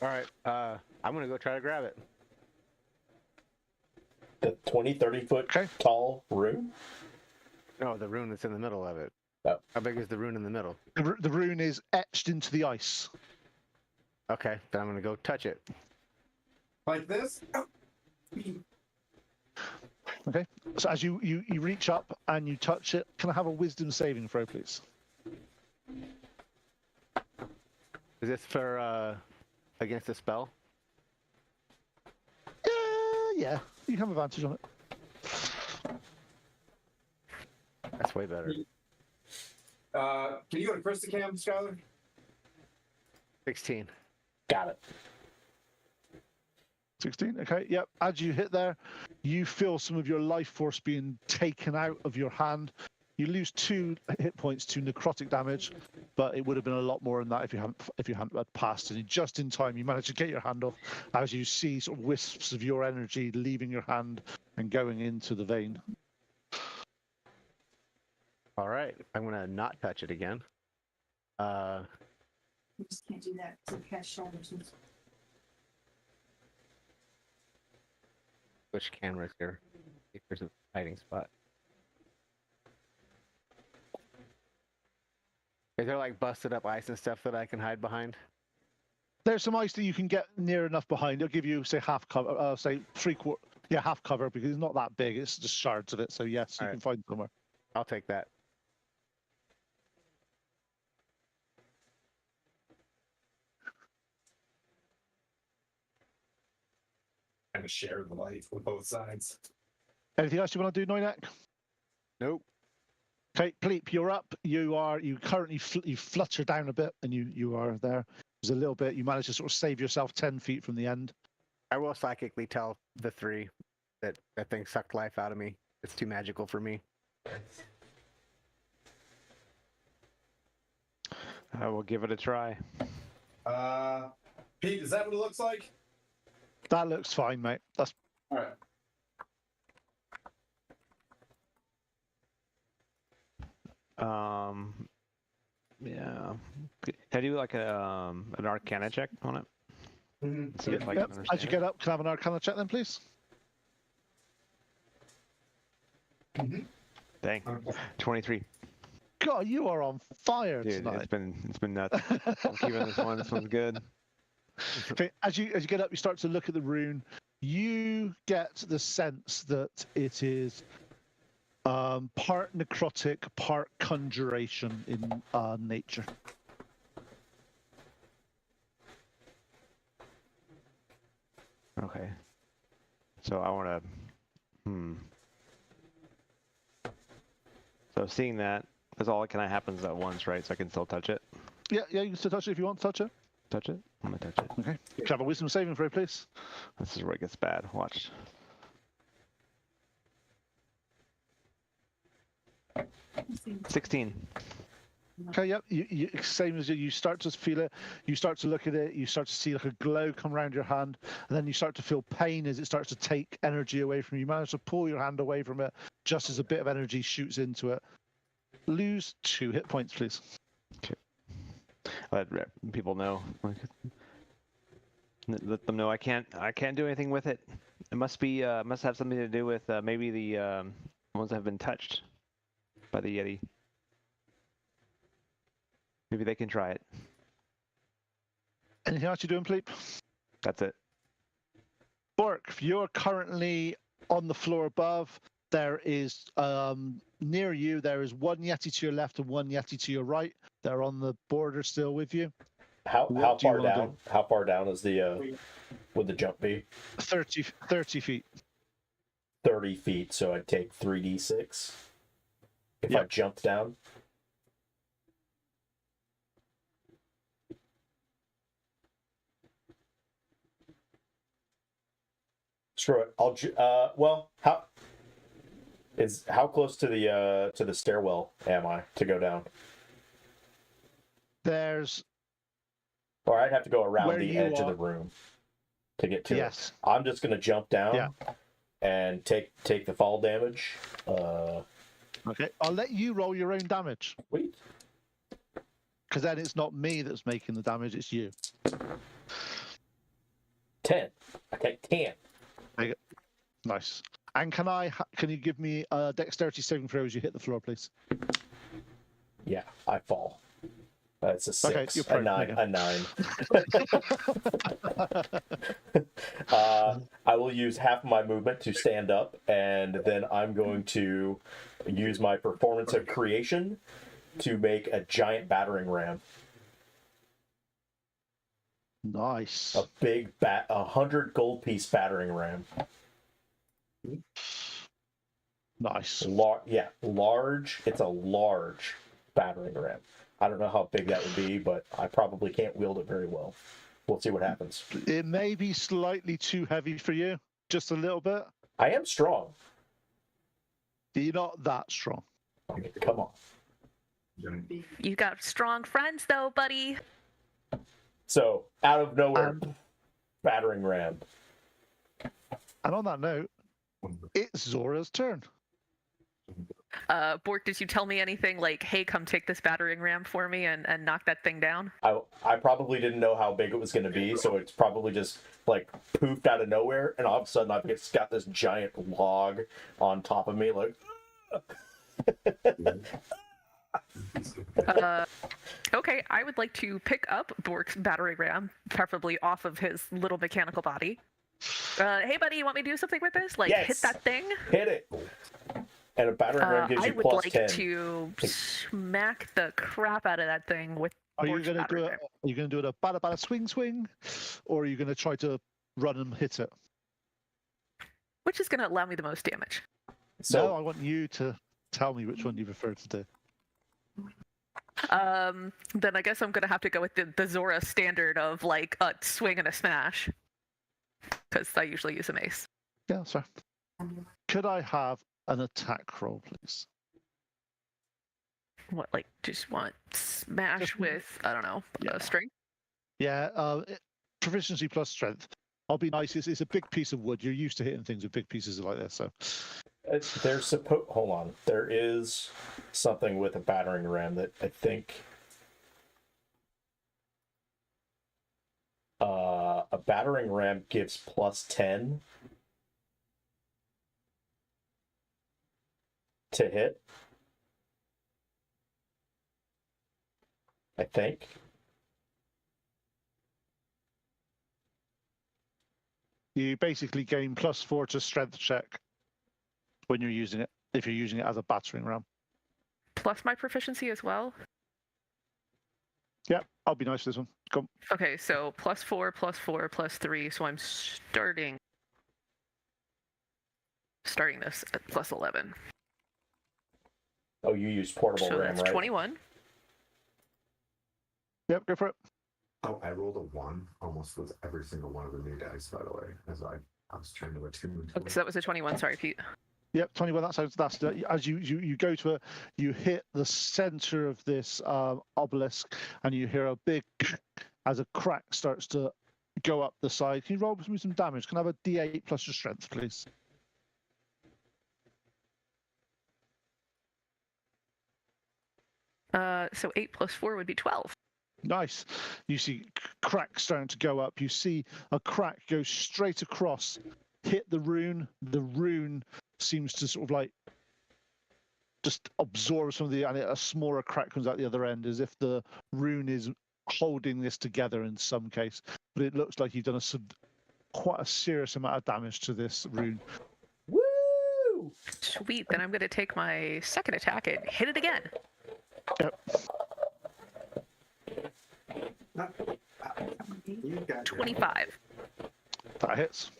[SPEAKER 6] All right, I'm gonna go try to grab it.
[SPEAKER 8] The 20, 30-foot tall rune?
[SPEAKER 6] No, the rune that's in the middle of it.
[SPEAKER 8] Oh.
[SPEAKER 6] How big is the rune in the middle?
[SPEAKER 4] The rune is etched into the ice.
[SPEAKER 6] Okay, then I'm gonna go touch it.
[SPEAKER 3] Like this?
[SPEAKER 4] Okay, so as you reach up and you touch it, can I have a wisdom saving throw, please?
[SPEAKER 6] Is this for against a spell?
[SPEAKER 4] Yeah, you have advantage on it.
[SPEAKER 6] That's way better.
[SPEAKER 3] Can you go to Christicam, Skylar?
[SPEAKER 6] 16.
[SPEAKER 8] Got it.
[SPEAKER 4] 16, okay, yep. As you hit there, you feel some of your life force being taken out of your hand. You lose 2 hit points to necrotic damage, but it would have been a lot more than that if you hadn't had passed. And just in time, you manage to get your hand off as you see sort of wisps of your energy leaving your hand and going into the vein.
[SPEAKER 6] All right, I'm gonna not touch it again.
[SPEAKER 5] You just can't do that to cast shoulders.
[SPEAKER 6] Switch cameras here. See if there's a hiding spot. Is there like busted up ice and stuff that I can hide behind?
[SPEAKER 4] There's some ice that you can get near enough behind. It'll give you, say, half cover, say 3/4, yeah, half cover, because it's not that big. It's just shards of it. So yes, you can find somewhere.
[SPEAKER 6] I'll take that.
[SPEAKER 3] Kind of share the light with both sides.
[SPEAKER 4] Anything else you want to do, Noinek?
[SPEAKER 6] Nope.
[SPEAKER 4] Okay, Pleep, you're up. You currently you flutter down a bit, and you are there. There's a little bit. You manage to sort of save yourself 10 feet from the end.
[SPEAKER 6] I will psychically tell the 3 that that thing sucked life out of me. It's too magical for me.
[SPEAKER 9] I will give it a try.
[SPEAKER 3] Pete, is that what it looks like?
[SPEAKER 4] That looks fine, mate. That's
[SPEAKER 3] All right.
[SPEAKER 9] Yeah. Can I do like a an Arcana check on it?
[SPEAKER 3] Mm-hmm.
[SPEAKER 9] See if I
[SPEAKER 4] yep.
[SPEAKER 9] can
[SPEAKER 4] As you
[SPEAKER 9] understand
[SPEAKER 4] get up, can I have an Arcana check then, please?
[SPEAKER 3] Mm-hmm.
[SPEAKER 9] Dang.
[SPEAKER 3] Okay.
[SPEAKER 9] 23.
[SPEAKER 4] God, you are on fire
[SPEAKER 9] Dude,
[SPEAKER 4] tonight.
[SPEAKER 9] it's been nuts. I'm keeping this one. This one's good.
[SPEAKER 4] Okay, as you get up, you start to look at the rune. You get the sense that it is part necrotic, part conjuration in nature.
[SPEAKER 9] Okay. So I want to. So seeing that, that's all that kind of happens at once, right? So I can still touch it.
[SPEAKER 4] Yeah, you can still touch it if you want to touch it.
[SPEAKER 9] Touch it. I'm gonna touch it.
[SPEAKER 4] Okay. Can I have a wisdom saving throw, please?
[SPEAKER 9] This is where it gets bad. Watch.
[SPEAKER 5] See.
[SPEAKER 9] 16.
[SPEAKER 4] Okay, yep. You same as you start to feel it. You start to look at it. You start to see like a glow come around your hand, and then you start to feel pain as it starts to take energy away from you. You manage to pull your hand away from it just as a bit of energy shoots into it. Lose 2 hit points, please.
[SPEAKER 9] Let people know. Let them know I can't do anything with it. It must have something to do with maybe the ones that have been touched by the Yeti. Maybe they can try it.
[SPEAKER 4] Anything else you're doing, Pleep?
[SPEAKER 9] That's it.
[SPEAKER 4] Bork, you're currently on the floor above. There is near you. There is one Yeti to your left and one Yeti to your right. They're on the border still with you.
[SPEAKER 8] How
[SPEAKER 4] What do you
[SPEAKER 8] far
[SPEAKER 4] wanna
[SPEAKER 8] down? How far down is the would the jump be?
[SPEAKER 4] 30 feet.
[SPEAKER 8] 30 feet. So I'd take 3d6 if I
[SPEAKER 4] Yep.
[SPEAKER 8] jumped down. Screw it. Well, how close to the stairwell am I to go down?
[SPEAKER 4] There's
[SPEAKER 8] Or I'd have to go around
[SPEAKER 4] Where
[SPEAKER 8] the
[SPEAKER 4] you
[SPEAKER 8] edge of
[SPEAKER 4] are.
[SPEAKER 8] the room to get to it.
[SPEAKER 4] yes.
[SPEAKER 8] I'm just gonna jump down
[SPEAKER 4] Yeah.
[SPEAKER 8] and take the fall damage.
[SPEAKER 4] Okay, I'll let you roll your own damage
[SPEAKER 8] Wait.
[SPEAKER 4] because then it's not me that's making the damage; it's you.
[SPEAKER 8] 10. I take 10.
[SPEAKER 4] Nice. And can you give me a dexterity saving throw as you hit the floor, please?
[SPEAKER 8] Yeah, I fall. It's a 6,
[SPEAKER 4] Okay, you're
[SPEAKER 8] a
[SPEAKER 4] prone,
[SPEAKER 8] 9,
[SPEAKER 4] okay.
[SPEAKER 8] a 9. I will use half of my movement to stand up, and then I'm going to use my performance of creation to make a giant battering ram.
[SPEAKER 4] Nice.
[SPEAKER 8] A big 100 gold piece battering ram.
[SPEAKER 4] Nice.
[SPEAKER 8] Large. It's a large battering ram. I don't know how big that would be, but I probably can't wield it very well. We'll see what happens.
[SPEAKER 4] It may be slightly too heavy for you, just a little bit.
[SPEAKER 8] I am strong.
[SPEAKER 4] You're not that strong.
[SPEAKER 8] Okay, come on.
[SPEAKER 7] You got strong friends though, buddy.
[SPEAKER 8] So, out of nowhere, battering ram.
[SPEAKER 4] And on that note, it's Zora's turn.
[SPEAKER 7] Bork, did you tell me anything like, hey, come take this battering ram for me and knock that thing down?
[SPEAKER 8] I probably didn't know how big it was going to be, so it's probably just like poofed out of nowhere, and all of a sudden I've just got this giant log on top of me, like.
[SPEAKER 7] Okay, I would like to pick up Bork's battering ram, preferably off of his little mechanical body. Hey, buddy, you want me to do something with this? Like,
[SPEAKER 8] Yes.
[SPEAKER 7] hit that thing?
[SPEAKER 8] Hit it. And a battering ram gives
[SPEAKER 7] I
[SPEAKER 8] you
[SPEAKER 7] would
[SPEAKER 8] plus
[SPEAKER 7] like
[SPEAKER 8] 10.
[SPEAKER 7] to smack the crap out of that thing with
[SPEAKER 4] Are you
[SPEAKER 7] Bork's
[SPEAKER 4] going to do
[SPEAKER 7] battering
[SPEAKER 4] it?
[SPEAKER 7] ram.
[SPEAKER 4] Are you going to do it a bada swing, or are you going to try to run and hit it?
[SPEAKER 7] Which is going to allow me the most damage?
[SPEAKER 8] So
[SPEAKER 4] No, I want you to tell me which one you prefer to do.
[SPEAKER 7] Then I guess I'm going to have to go with the Zora standard of like a swing and a smash. Because I usually use a mace.
[SPEAKER 4] Yeah, that's fair. Could I have an attack roll, please?
[SPEAKER 7] What, like, just want smash
[SPEAKER 4] Just-
[SPEAKER 7] with, I don't know,
[SPEAKER 4] Yeah.
[SPEAKER 7] strength?
[SPEAKER 4] Yeah, proficiency plus strength. I'll be nice. It's a big piece of wood. You're used to hitting things with big pieces like this, so.
[SPEAKER 8] hold on. There is something with a battering ram that I think a battering ram gives plus 10 to hit. I think.
[SPEAKER 4] You basically gain +4 to strength check when you're using it, if you're using it as a battering ram.
[SPEAKER 7] Plus my proficiency as well?
[SPEAKER 4] Yeah, I'll be nice for this one. Come.
[SPEAKER 7] Okay, so +4, +4, +3, so I'm starting this at +11.
[SPEAKER 8] Oh, you use portable
[SPEAKER 7] So
[SPEAKER 8] ram,
[SPEAKER 7] that's
[SPEAKER 8] right?
[SPEAKER 7] 21.
[SPEAKER 4] Yep, go for it.
[SPEAKER 3] Oh, I rolled a 1 almost with every single one of the new dice, by the way, as I was trying to attune to
[SPEAKER 7] Okay, so that was a 21, sorry, Pete.
[SPEAKER 4] Yep, 21. That's as you go to it, you hit the center of this obelisk, and you hear a big as a crack starts to go up the side. Can you roll me some damage? Can I have a D8 plus your strength, please?
[SPEAKER 7] So 8 + 4 would be 12.
[SPEAKER 4] Nice. You see cracks starting to go up. You see a crack go straight across, hit the rune. The rune seems to sort of like just absorb some of the, and a smaller crack comes out the other end, as if the rune is holding this together in some case. But it looks like you've done quite a serious amount of damage to this rune.
[SPEAKER 8] Woo!
[SPEAKER 7] Sweet. Then I'm going to take my second attack and hit it again.
[SPEAKER 4] Yep.
[SPEAKER 3] You got
[SPEAKER 7] 25.
[SPEAKER 4] That hits.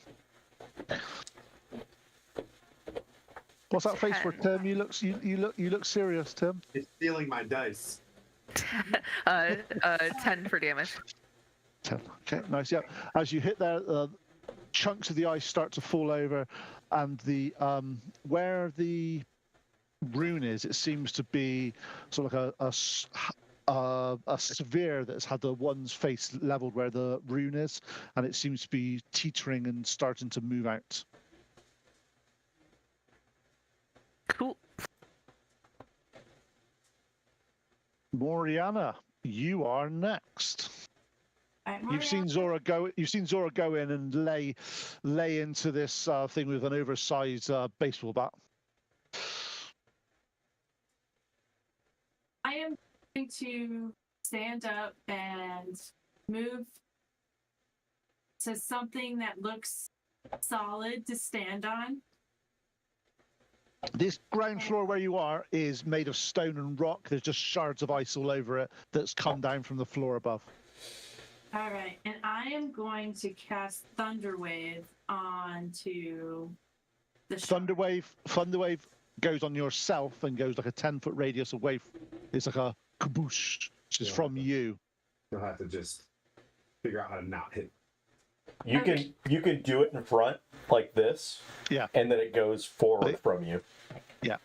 [SPEAKER 4] What's that face for,
[SPEAKER 7] 10.
[SPEAKER 4] Tim? You look serious, Tim.
[SPEAKER 3] It's stealing my dice.
[SPEAKER 7] 10 for damage.
[SPEAKER 4] 10. Okay, nice. Yeah. As you hit there, chunks of the ice start to fall over, and the where the rune is, it seems to be sort of like a sphere that's had the one's face leveled where the rune is, and it seems to be teetering and starting to move out.
[SPEAKER 7] Cool.
[SPEAKER 4] Moriana, you are next. You've seen Zora go. You've seen Zora go in and lay into this thing with an oversized baseball bat.
[SPEAKER 5] I am going to stand up and move to something that looks solid to stand on.
[SPEAKER 4] This ground floor where you are is made of stone and rock. There's just shards of ice all over it that's come down from the floor above.
[SPEAKER 5] All right, and I am going to cast Thunderwave onto the shark.
[SPEAKER 4] Thunderwave goes on yourself and goes like a 10-foot radius away. It's like a kaboosh, which is from you.
[SPEAKER 3] You'll have to just figure out how to not hit.
[SPEAKER 8] You can do it in front like this.
[SPEAKER 4] Yeah.
[SPEAKER 8] And then it goes forward from you.
[SPEAKER 4] Yeah.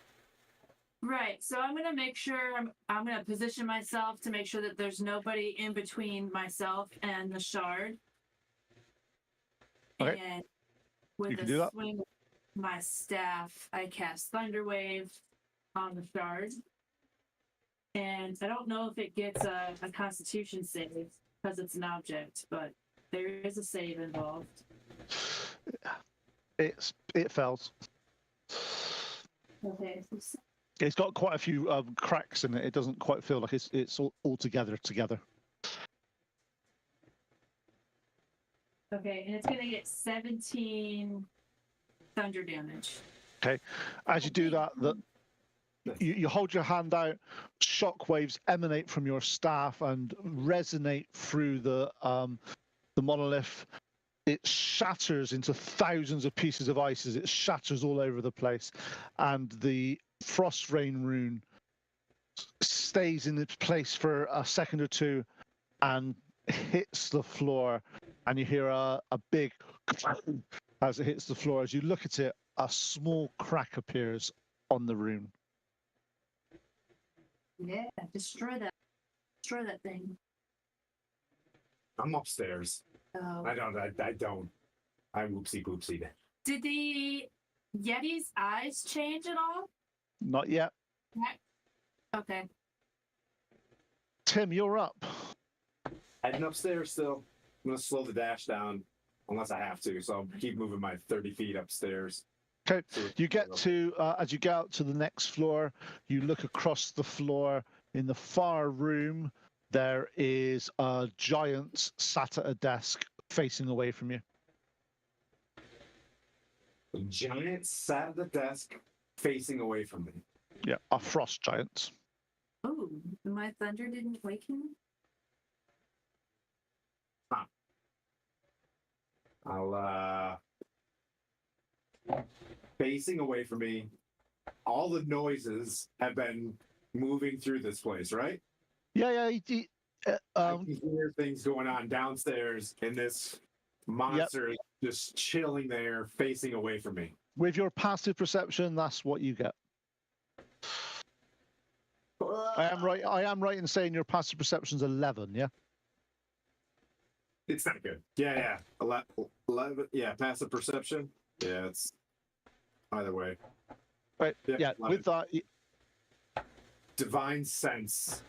[SPEAKER 5] Right, so I'm going to make sure, I'm going to position myself to make sure that there's nobody in between myself and the shard.
[SPEAKER 4] Okay.
[SPEAKER 5] And
[SPEAKER 4] You
[SPEAKER 5] with
[SPEAKER 4] can
[SPEAKER 5] a
[SPEAKER 4] do that.
[SPEAKER 5] swing of my staff, I cast Thunderwave on the shard. And I don't know if it gets a Constitution save because it's an object, but there is a save involved.
[SPEAKER 4] It fails.
[SPEAKER 5] Okay,
[SPEAKER 4] It's got quite a few cracks in it. It doesn't quite feel like it's all together.
[SPEAKER 5] okay, and it's going to get 17 thunder damage.
[SPEAKER 4] Okay. As you do that, you hold your hand out. Shock waves emanate from your staff and resonate through the monolith. It shatters into thousands of pieces of ice as it shatters all over the place, and the frost rain rune stays in its place for a second or two and hits the floor, and you hear a big as it hits the floor. As you look at it, a small crack appears on the rune.
[SPEAKER 5] Yeah, destroy that thing.
[SPEAKER 3] I'm upstairs.
[SPEAKER 5] Oh.
[SPEAKER 3] I don't. I whoopsie poopsie.
[SPEAKER 5] Did the Yeti's eyes change at all?
[SPEAKER 4] Not yet.
[SPEAKER 5] Okay.
[SPEAKER 4] Tim, you're up.
[SPEAKER 3] Heading upstairs still. I'm gonna slow the dash down unless I have to. So I'll keep moving my 30 feet upstairs.
[SPEAKER 4] Okay, you get to, as you get out to the next floor, you look across the floor. In the far room, there is a giant sat at a desk facing away from you.
[SPEAKER 3] The giant sat at the desk facing away from me.
[SPEAKER 4] Yeah, a frost giant.
[SPEAKER 5] Oh, my thunder didn't wake him?
[SPEAKER 3] I'll facing away from me. All the noises have been moving through this place, right?
[SPEAKER 4] Yeah.
[SPEAKER 3] I can hear things going on downstairs, and this monster is just chilling there, facing away from me.
[SPEAKER 4] With your passive perception, that's what you get. I am right in saying your passive perception's 11, yeah?
[SPEAKER 3] It's not good. Yeah. 11. Yeah, passive perception. Yeah, it's either way.
[SPEAKER 4] Right.
[SPEAKER 3] Yep,
[SPEAKER 4] Yeah,
[SPEAKER 3] 11.
[SPEAKER 4] with that,
[SPEAKER 3] Divine sense.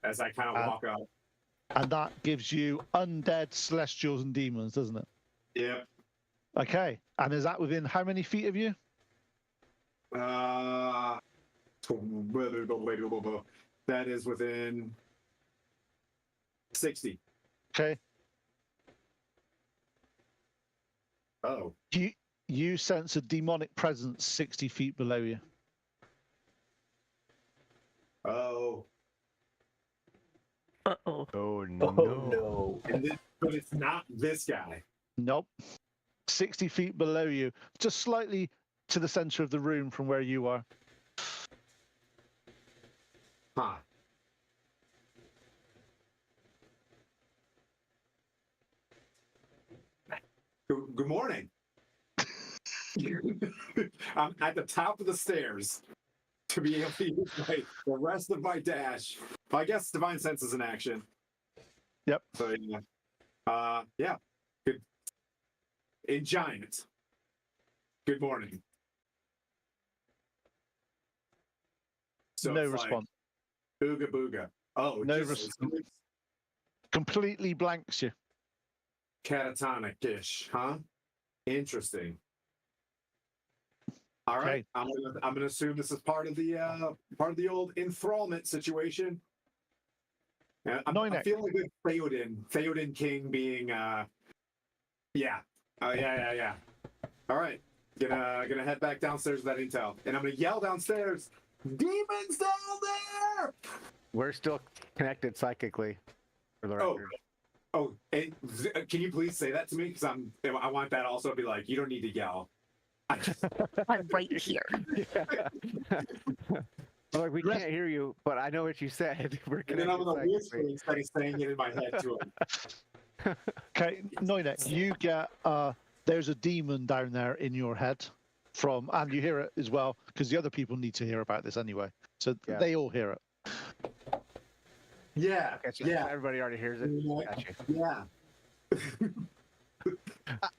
[SPEAKER 3] as I kind of walk up.
[SPEAKER 4] And that gives you undead, celestials, and demons, doesn't it?
[SPEAKER 3] Yep.
[SPEAKER 4] Okay. And is that within how many feet of you?
[SPEAKER 3] That is within 60.
[SPEAKER 4] Okay.
[SPEAKER 3] Oh.
[SPEAKER 4] You sense a demonic presence 60 feet below you.
[SPEAKER 3] Oh.
[SPEAKER 7] Uh-oh.
[SPEAKER 9] Oh no.
[SPEAKER 8] Oh no.
[SPEAKER 3] But it's not this guy.
[SPEAKER 4] Nope. 60 feet below you, just slightly to the center of the room from where you are.
[SPEAKER 3] Huh. Good morning. I'm at the top of the stairs to be able to use the rest of my dash. I guess Divine Sense is an action.
[SPEAKER 4] Yep.
[SPEAKER 3] So yeah. Good. In giant. Good morning. So
[SPEAKER 4] No
[SPEAKER 3] it's like,
[SPEAKER 4] response.
[SPEAKER 3] Booga booga. Oh,
[SPEAKER 4] No
[SPEAKER 3] just
[SPEAKER 4] Completely blanks you.
[SPEAKER 3] catatonic-ish, huh? Interesting. All right,
[SPEAKER 4] Okay.
[SPEAKER 3] I'm gonna assume this is part of the old enthrallment situation. I'm feeling a good Theoden King being yeah. Yeah. All right, gonna head back downstairs with that intel, and I'm gonna yell downstairs, "Demons down there!"
[SPEAKER 6] We're still connected psychically. For the record.
[SPEAKER 3] Oh, and can you please say that to me? Because I want that also to be like, you don't need to yell.
[SPEAKER 7] I'm right here.
[SPEAKER 6] I'm like, we can't hear you, but I know what you said. We're
[SPEAKER 3] And then I'm
[SPEAKER 6] connected
[SPEAKER 3] gonna whisper
[SPEAKER 6] psychically.
[SPEAKER 3] instead of saying it in my head to him.
[SPEAKER 4] Okay, Noinek, you get there's a demon down there in your head and you hear it as well, because the other people need to hear about this anyway. So
[SPEAKER 6] Yeah.
[SPEAKER 4] they all hear it.
[SPEAKER 3] Yeah,
[SPEAKER 6] Okay, so
[SPEAKER 3] yeah,
[SPEAKER 6] everybody already hears it. Gotcha.
[SPEAKER 3] yeah.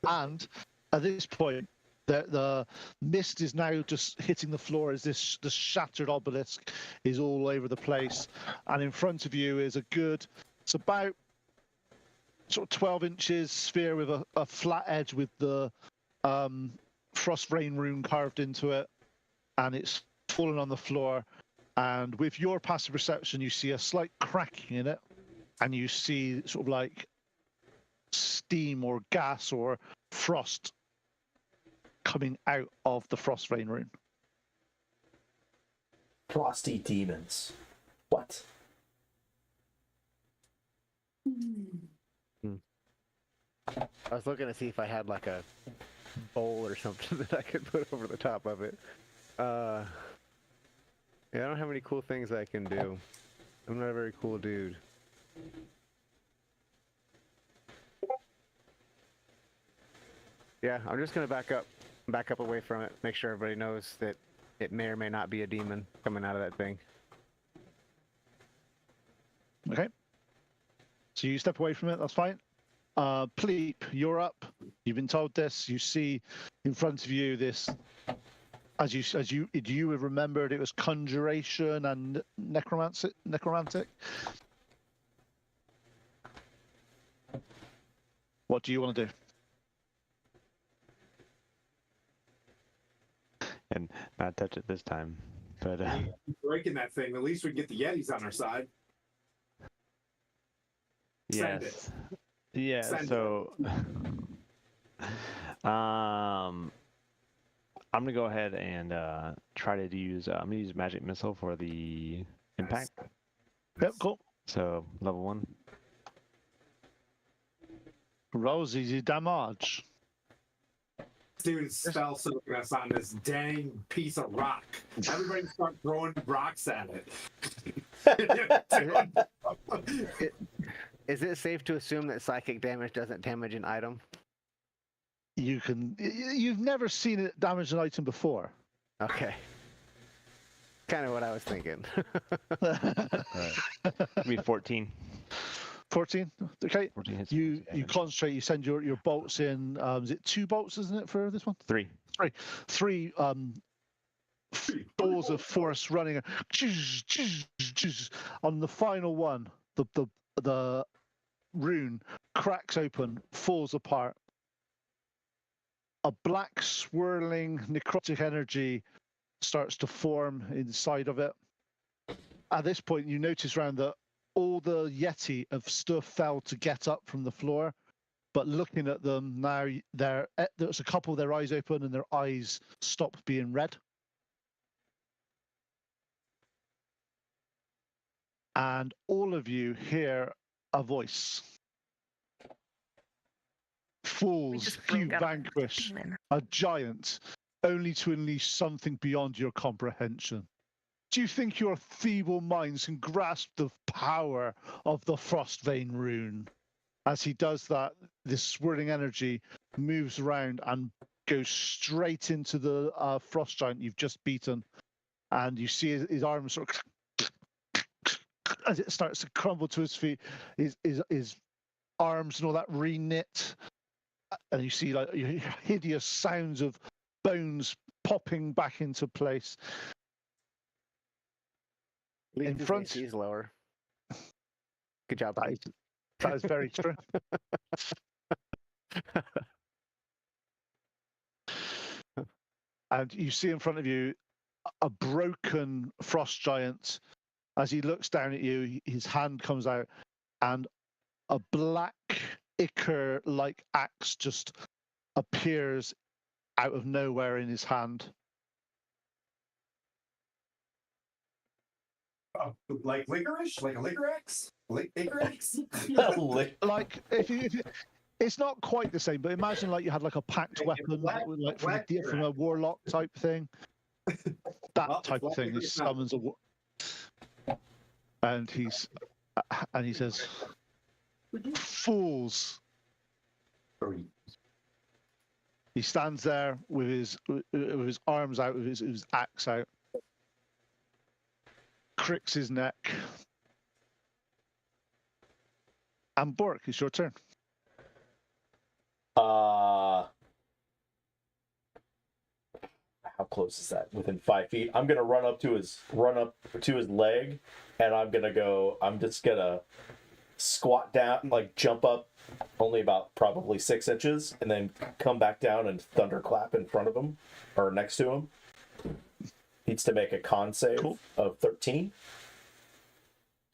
[SPEAKER 4] And at this point, the mist is now just hitting the floor as this shattered obelisk is all over the place. And in front of you is it's about sort of 12 inches sphere with a flat edge with the frost rain rune carved into it. And it's fallen on the floor. And with your passive perception, you see a slight cracking in it. And you see sort of like steam or gas or frost coming out of the frost rain rune.
[SPEAKER 8] Frosty demons. What?
[SPEAKER 6] I was looking to see if I had like a bowl or something that I could put over the top of it. Yeah, I don't have any cool things I can do. I'm not a very cool dude. Yeah, I'm just gonna back up away from it, make sure everybody knows that it may or may not be a demon coming out of that thing.
[SPEAKER 4] Okay. So you step away from it, that's fine. Pleep, you're up. You've been told this. You see in front of you this, as you have remembered, it was conjuration and necromantic. What do you want to do?
[SPEAKER 9] And not touch it this time. But
[SPEAKER 3] Breaking that thing, at least we can get the Yetis on our side. Send
[SPEAKER 9] yes. Yeah,
[SPEAKER 3] Send
[SPEAKER 9] so I'm gonna go ahead and try to use I'm gonna use magic missile for the impact.
[SPEAKER 4] Yep, cool.
[SPEAKER 9] So level 1.
[SPEAKER 4] Rolls easy damage.
[SPEAKER 3] Dude, spell soaking us on this dang piece of rock. Everybody start throwing rocks at it.
[SPEAKER 6] Is it safe to assume that psychic damage doesn't damage an item?
[SPEAKER 4] You've never seen it damage an item before.
[SPEAKER 6] Okay. Kind of what I was thinking.
[SPEAKER 9] Give me 14.
[SPEAKER 4] 14. Okay.
[SPEAKER 9] 14 hits.
[SPEAKER 4] You concentrate. You send your bolts in. Is it 2 bolts? Isn't it for this one?
[SPEAKER 9] 3.
[SPEAKER 4] 3 balls of force running on the final one. The rune cracks open, falls apart. A black swirling necrotic energy starts to form inside of it. At this point, you notice around that all the Yeti have still failed to get up from the floor, but looking at them now, there's a couple of their eyes open and their eyes stop being red. And all of you hear a voice. Fools,
[SPEAKER 7] just
[SPEAKER 4] you
[SPEAKER 7] broke out a
[SPEAKER 4] vanquish
[SPEAKER 7] demon.
[SPEAKER 4] a giant, only to unleash something beyond your comprehension. Do you think your feeble minds can grasp the power of the Frostvein rune? As he does that, this swirling energy moves around and goes straight into the frost giant you've just beaten. And you see his arms sort of as it starts to crumble to his feet, his arms and all that re-knit. And you see like hideous sounds of bones popping back into place.
[SPEAKER 6] At least
[SPEAKER 4] In
[SPEAKER 6] his
[SPEAKER 4] front,
[SPEAKER 6] AC is lower. Good job.
[SPEAKER 4] that is very true. And you see in front of you a broken frost giant. As he looks down at you, his hand comes out, and a black ichor-like axe just appears out of nowhere in his hand.
[SPEAKER 3] Like licorice? Like a licorice? Licorice?
[SPEAKER 4] Like if you, it's not quite the same, but imagine like you had like a packed
[SPEAKER 3] Like a
[SPEAKER 4] weapon,
[SPEAKER 3] black-
[SPEAKER 4] like
[SPEAKER 3] black
[SPEAKER 4] from a warlock type thing. That
[SPEAKER 3] Well,
[SPEAKER 4] type of
[SPEAKER 3] black
[SPEAKER 4] thing. He
[SPEAKER 3] licorice now.
[SPEAKER 4] summons and he says, "Fools!" He stands there with his arms out, with his axe out, cricks his neck. And Bork, it's your turn.
[SPEAKER 8] How close is that? Within 5 feet. I'm gonna run up to his leg, and I'm just gonna squat down, like jump up only about probably 6 inches, and then come back down and thunderclap in front of him or next to him. Needs to make a con save of 13.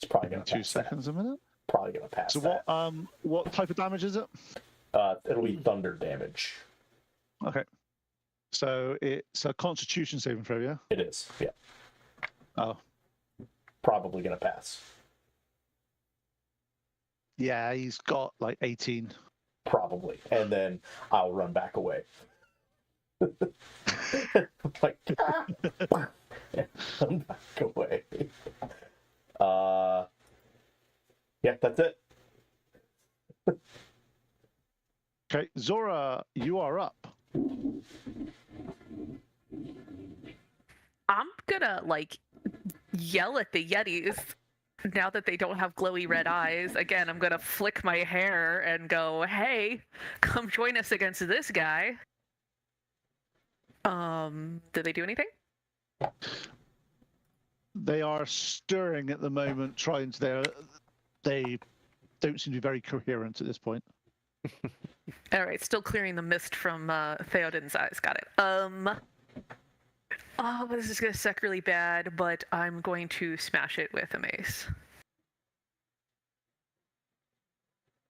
[SPEAKER 8] It's probably gonna
[SPEAKER 4] 2
[SPEAKER 8] pass
[SPEAKER 4] seconds
[SPEAKER 8] that.
[SPEAKER 4] a minute.
[SPEAKER 8] Probably gonna pass
[SPEAKER 4] So
[SPEAKER 8] that.
[SPEAKER 4] what type of damage is it?
[SPEAKER 8] It'll be thunder damage.
[SPEAKER 4] Okay. So it's a Constitution saving throw, yeah?
[SPEAKER 8] It is, yeah.
[SPEAKER 4] Oh.
[SPEAKER 8] Probably gonna pass.
[SPEAKER 4] Yeah, he's got like 18.
[SPEAKER 8] Probably. And then I'll run back away. Like, run back away. Yeah, that's it.
[SPEAKER 4] Okay, Zora, you are up.
[SPEAKER 7] I'm gonna like yell at the Yetis now that they don't have glowy red eyes. Again, I'm gonna flick my hair and go, "Hey, come join us against this guy." Did they do anything?
[SPEAKER 4] They are stirring at the moment, trying to. They don't seem to be very coherent at this point.
[SPEAKER 7] All right, still clearing the mist from Theoden's eyes. Got it. Oh, this is gonna suck really bad, but I'm going to smash it with a mace.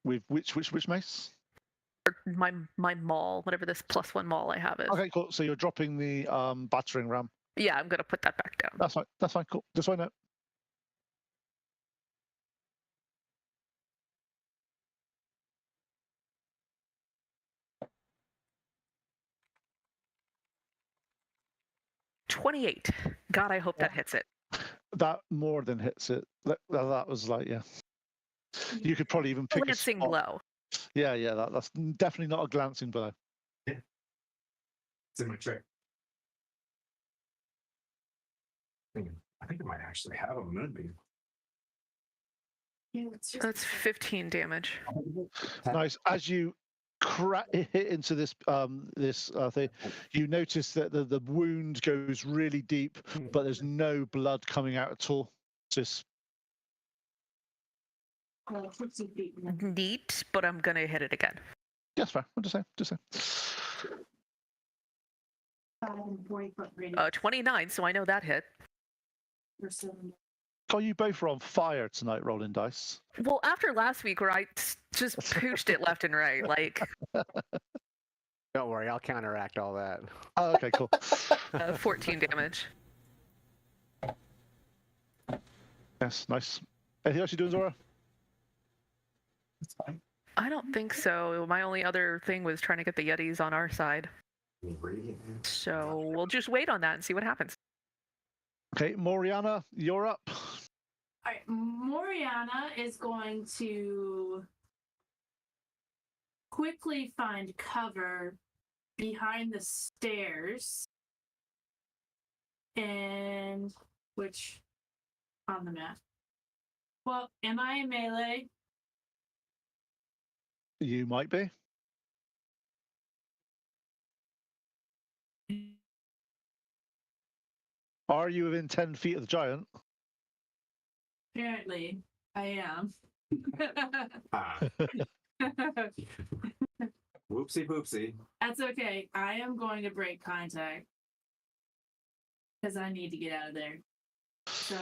[SPEAKER 4] With which mace?
[SPEAKER 7] Or my maul, whatever this +1 maul I have is.
[SPEAKER 4] Okay, cool. So you're dropping the battering ram.
[SPEAKER 7] Yeah, I'm gonna put that back down.
[SPEAKER 4] That's fine. That's fine. Cool. Just so I know.
[SPEAKER 7] $28. God, I hope that hits it.
[SPEAKER 4] That more than hits it. That was like, yeah. You could probably even pick
[SPEAKER 7] Glancing
[SPEAKER 4] a spot.
[SPEAKER 7] blow.
[SPEAKER 4] Yeah, that's definitely not a glancing blow.
[SPEAKER 3] It's in my tray. I think I might actually have a moonbeam.
[SPEAKER 5] Yeah, it's just
[SPEAKER 7] That's 15 damage.
[SPEAKER 4] Nice. As you hit into this thing, you notice that the wound goes really deep, but there's no blood coming out at all. Just
[SPEAKER 7] Neat, but I'm gonna hit it again.
[SPEAKER 4] yes, fair. What to say?
[SPEAKER 5] 40-foot radius.
[SPEAKER 7] 29, so I know that hit.
[SPEAKER 4] Oh, you both are on fire tonight, rolling dice.
[SPEAKER 7] Well, after last week where I just pooched it left and right, like
[SPEAKER 6] Don't worry, I'll counteract all that.
[SPEAKER 4] Oh, okay, cool.
[SPEAKER 7] 14 damage.
[SPEAKER 4] Yes, nice. Anything else you doing, Zora?
[SPEAKER 3] That's fine.
[SPEAKER 7] I don't think so. My only other thing was trying to get the Yetis on our side. So we'll just wait on that and see what happens.
[SPEAKER 4] Okay, Moriana, you're up.
[SPEAKER 5] All right, Moriana is going to quickly find cover behind the stairs, and which on the map. Well, am I in melee?
[SPEAKER 4] You might be. Are you within 10 feet of the giant?
[SPEAKER 5] Apparently, I am.
[SPEAKER 3] Ah, whoopsie poopsie.
[SPEAKER 5] That's okay. I am going to break contact because I need to get out of there. So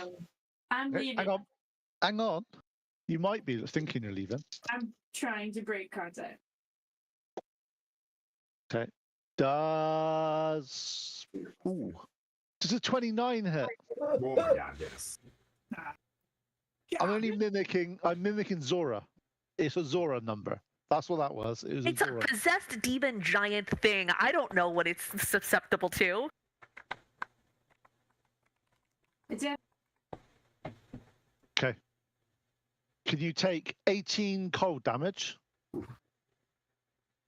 [SPEAKER 5] I'm
[SPEAKER 4] Okay,
[SPEAKER 5] leaving.
[SPEAKER 4] hang on. You might be thinking you're leaving.
[SPEAKER 5] I'm trying to break contact.
[SPEAKER 4] Okay. Does a 29 hit?
[SPEAKER 3] Oh my god, yes.
[SPEAKER 4] I'm mimicking Zora. It's a Zora number. That's what that was. It was
[SPEAKER 7] It's
[SPEAKER 4] a
[SPEAKER 7] a
[SPEAKER 4] Zora.
[SPEAKER 7] possessed demon giant thing. I don't know what it's susceptible to.
[SPEAKER 5] It's a
[SPEAKER 4] Okay. Can you take 18 cold damage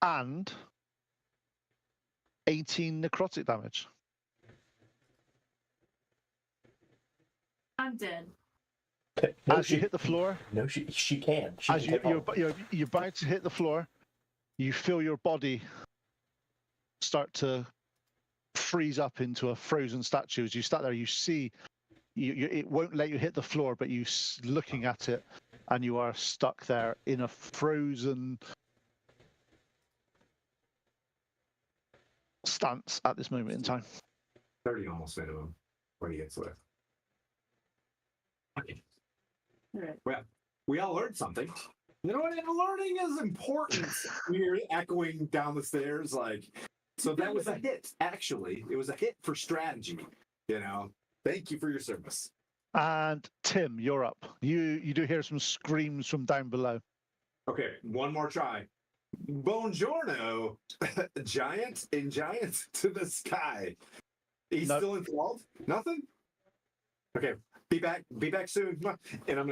[SPEAKER 4] and 18 necrotic damage?
[SPEAKER 5] I'm dead.
[SPEAKER 8] No,
[SPEAKER 4] As you hit the floor,
[SPEAKER 8] No, she can. She
[SPEAKER 4] as
[SPEAKER 8] can take all.
[SPEAKER 4] you're about to hit the floor, you feel your body start to freeze up into a frozen statue. As you start there, you see it won't let you hit the floor, but you looking at it, and you are stuck there in a frozen stance at this moment in time.
[SPEAKER 3] 30 almost minimum. What do you get left? Okay.
[SPEAKER 5] All right.
[SPEAKER 3] Well, we all learned something. You know what? Learning is important. We're echoing down the stairs, like, so that was a hit, actually. It was a hit for strategy, you know? Thank you for your service.
[SPEAKER 4] And Tim, you're up. You do hear some screams from down below.
[SPEAKER 3] Okay, one more try. Buongiorno, giant to the sky. He's
[SPEAKER 4] No.
[SPEAKER 3] still enthralled? Nothing? Okay, be back soon. Come on. And I'm